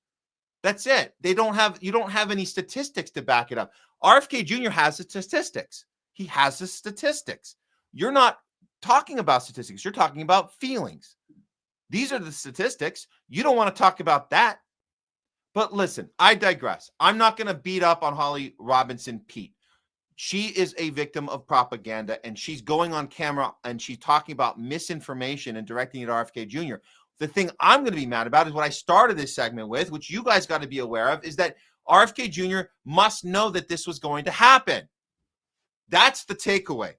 That's it. You don't have any statistics to back it up. RFK Jr. has the statistics. He has the statistics. You're not talking about statistics. You're talking about feelings. These are the statistics. You don't want to talk about that. But listen, I digress. I'm not going to beat up on Holly Robinson Peete. She is a victim of propaganda, and she's going on camera and she's talking about misinformation and directing it at RFK Jr. The thing I'm going to be mad about is what I started this segment with, which you guys got to be aware of, is that RFK Jr. must know that this was going to happen. That's the takeaway.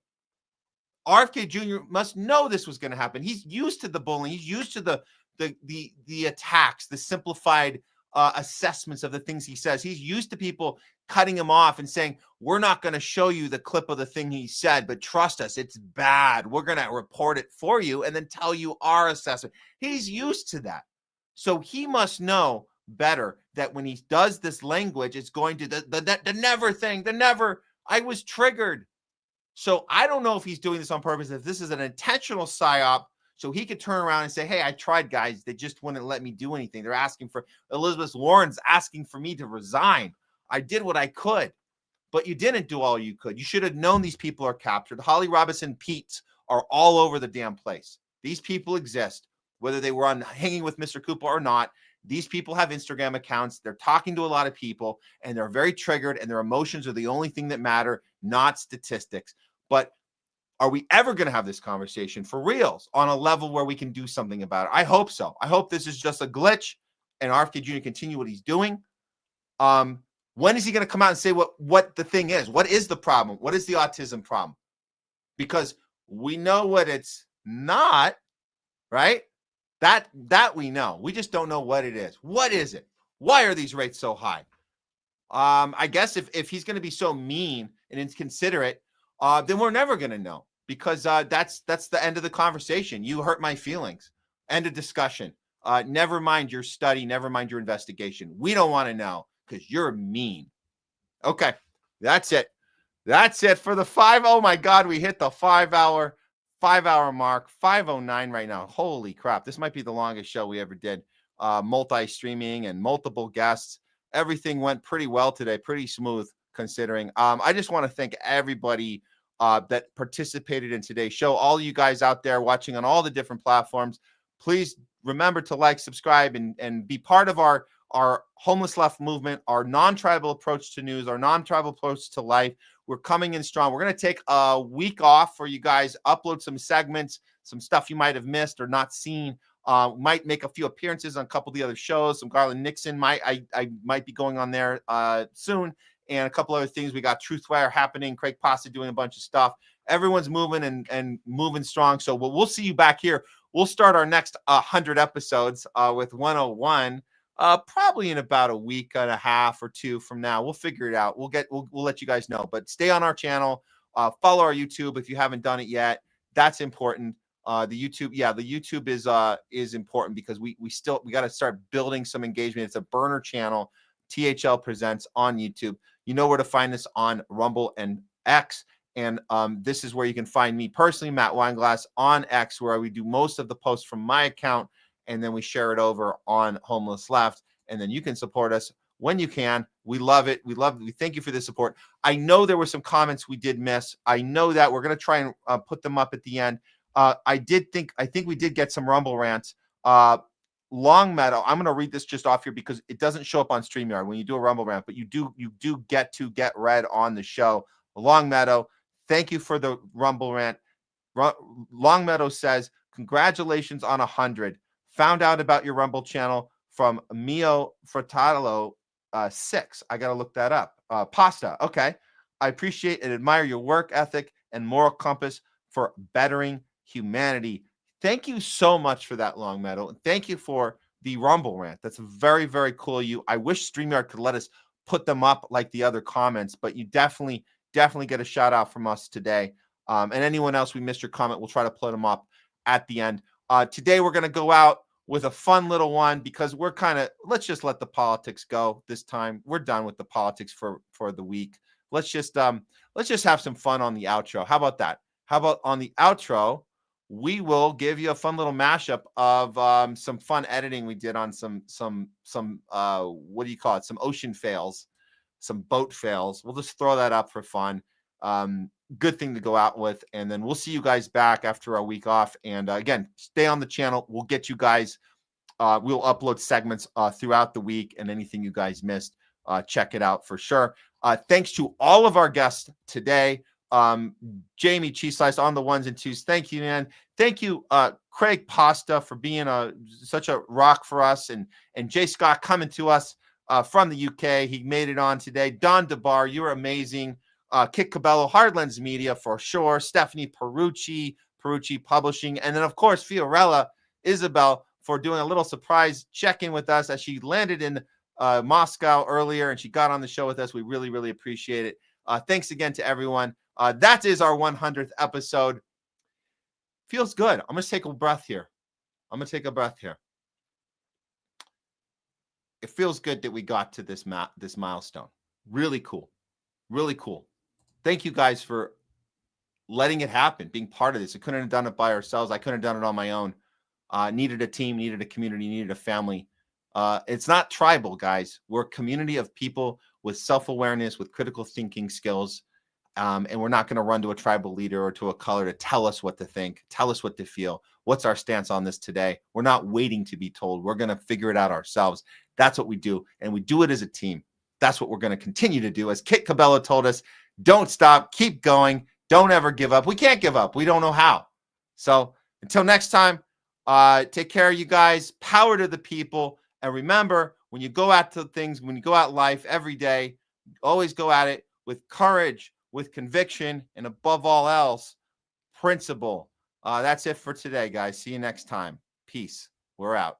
RFK Jr. must know this was going to happen. He's used to the bullying. He's used to the attacks, the simplified assessments of the things he says. He's used to people cutting him off and saying, we're not going to show you the clip of the thing he said, but trust us, it's bad. We're going to report it for you and then tell you our assessment. He's used to that. So he must know better that when he does this language, it's going to the never thing, the never. I was triggered. So I don't know if he's doing this on purpose, if this is an intentional psyop, so he could turn around and say, hey, I tried, guys. They just wouldn't let me do anything. They're asking for, Elizabeth Warren's asking for me to resign. I did what I could, but you didn't do all you could. You should have known these people are captured. Holly Robinson Peete are all over the damn place. These people exist, whether they were on Hanging with Mr. Cooper or not. These people have Instagram accounts. They're talking to a lot of people, and they're very triggered, and their emotions are the only thing that matter, not statistics. But Are we ever going to have this conversation for reals on a level where we can do something about it? I hope so. I hope this is just a glitch and RFK Jr. continue what he's doing. When is he going to come out and say what the thing is? What is the problem? What is the autism problem? Because we know what it's not, right? That we know. We just don't know what it is. What is it? Why are these rates so high? I guess if he's going to be so mean and inconsiderate, then we're never going to know, because that's the end of the conversation. You hurt my feelings. End of discussion. Never mind your study. Never mind your investigation. We don't want to know because you're mean. Okay, that's it. That's it for the 5. Oh my God, we hit the 5 hour mark. 5:09 right now. Holy crap! This might be the longest show we ever did. Multi-streaming and multiple guests. Everything went pretty well today. Pretty smooth considering. I just want to thank everybody that participated in today's show. All you guys out there watching on all the different platforms, please remember to like, subscribe, and be part of our homeless left movement, our non-tribal approach to news, our non-tribal approach to life. We're coming in strong. We're going to take a week off for you guys, upload some segments, some stuff you might have missed or not seen. Might make a few appearances on a couple of the other shows. Some Garland Nixon I might be going on there soon, and a couple other things. We got Truthwire happening, Craig Pasta doing a bunch of stuff. Everyone's moving and moving strong. So we'll see you back here. We'll start our next 100 episodes with 101. Probably in about a week and a half or 2 from now. We'll figure it out. We'll let you guys know. But stay on our channel. Follow our YouTube if you haven't done it yet. That's important. The YouTube is important because we got to start building some engagement. It's a burner channel. THL presents on YouTube. You know where to find this on Rumble and X. And this is where you can find me personally, Matt Weinglass, on X, where we do most of the posts from my account. And then we share it over on Homeless Left. And then you can support us when you can. We love it. We thank you for the support. I know there were some comments we did miss. I know that. We're going to try and put them up at the end. I think we did get some Rumble rants. Longmeadow, I'm going to read this just off here because it doesn't show up on StreamYard when you do a Rumble rant, but you do get read on the show. Longmeadow, thank you for the Rumble rant. Longmeadow says, congratulations on 100. Found out about your Rumble channel from Mio Fratalo 6. I got to look that up. Pasta. Okay. I appreciate and admire your work ethic and moral compass for bettering humanity. Thank you so much for that, Longmeadow. And thank you for the Rumble rant. That's very, very cool of you. I wish StreamYard could let us put them up like the other comments, but you definitely get a shout out from us today. And anyone else we missed your comment, we'll try to put them up at the end. Today, we're going to go out with a fun little one because we're let's just let the politics go this time. We're done with the politics for the week. Let's just have some fun on the outro. How about that? How about on the outro, we will give you a fun little mashup of some fun editing we did on some what do you call it? Some ocean fails, some boat fails. We'll just throw that up for fun. Good thing to go out with, and then we'll see you guys back after our week off. And again, stay on the channel. We'll get you guys. We'll upload segments throughout the week, and anything you guys missed, check it out for sure. Thanks to all of our guests today. Jamie Cheese Slice on the 1s and 2s. Thank you, man. Thank you, Craig Pasta, for being such a rock for us, and Jay Scott coming to us from the UK. He made it on today. Don DeBAR, you're amazing. Kit Cabello, Hardlens Media for sure. Stephanie Pierucci Publishing. And then, of course, Fiorella Isabel for doing a little surprise check-in with us as she landed in Moscow earlier and she got on the show with us. We really, really appreciate it. Thanks again to everyone. That is our 100th episode. Feels good. I'm going to take a breath here. It feels good that we got to this milestone. Really cool. Really cool. Thank you guys for letting it happen, being part of this. I couldn't have done it by ourselves. I couldn't have done it on my own. Needed a team, needed a community, needed a family. It's not tribal, guys. We're a community of people with self-awareness, with critical thinking skills. And we're not going to run to a tribal leader or to a color to tell us what to think, tell us what to feel. What's our stance on this today? We're not waiting to be told. We're going to figure it out ourselves. That's what we do. And we do it as a team. That's what we're going to continue to do. As Kit Cabello told us, don't stop, keep going. Don't ever give up. We can't give up. We don't know how. So until next time, take care of you guys. Power to the people. And remember, when you go out to things, when you go out life every day, always go at it with courage, with conviction, and above all else, principle. That's it for today, guys. See you next time. Peace. We're out.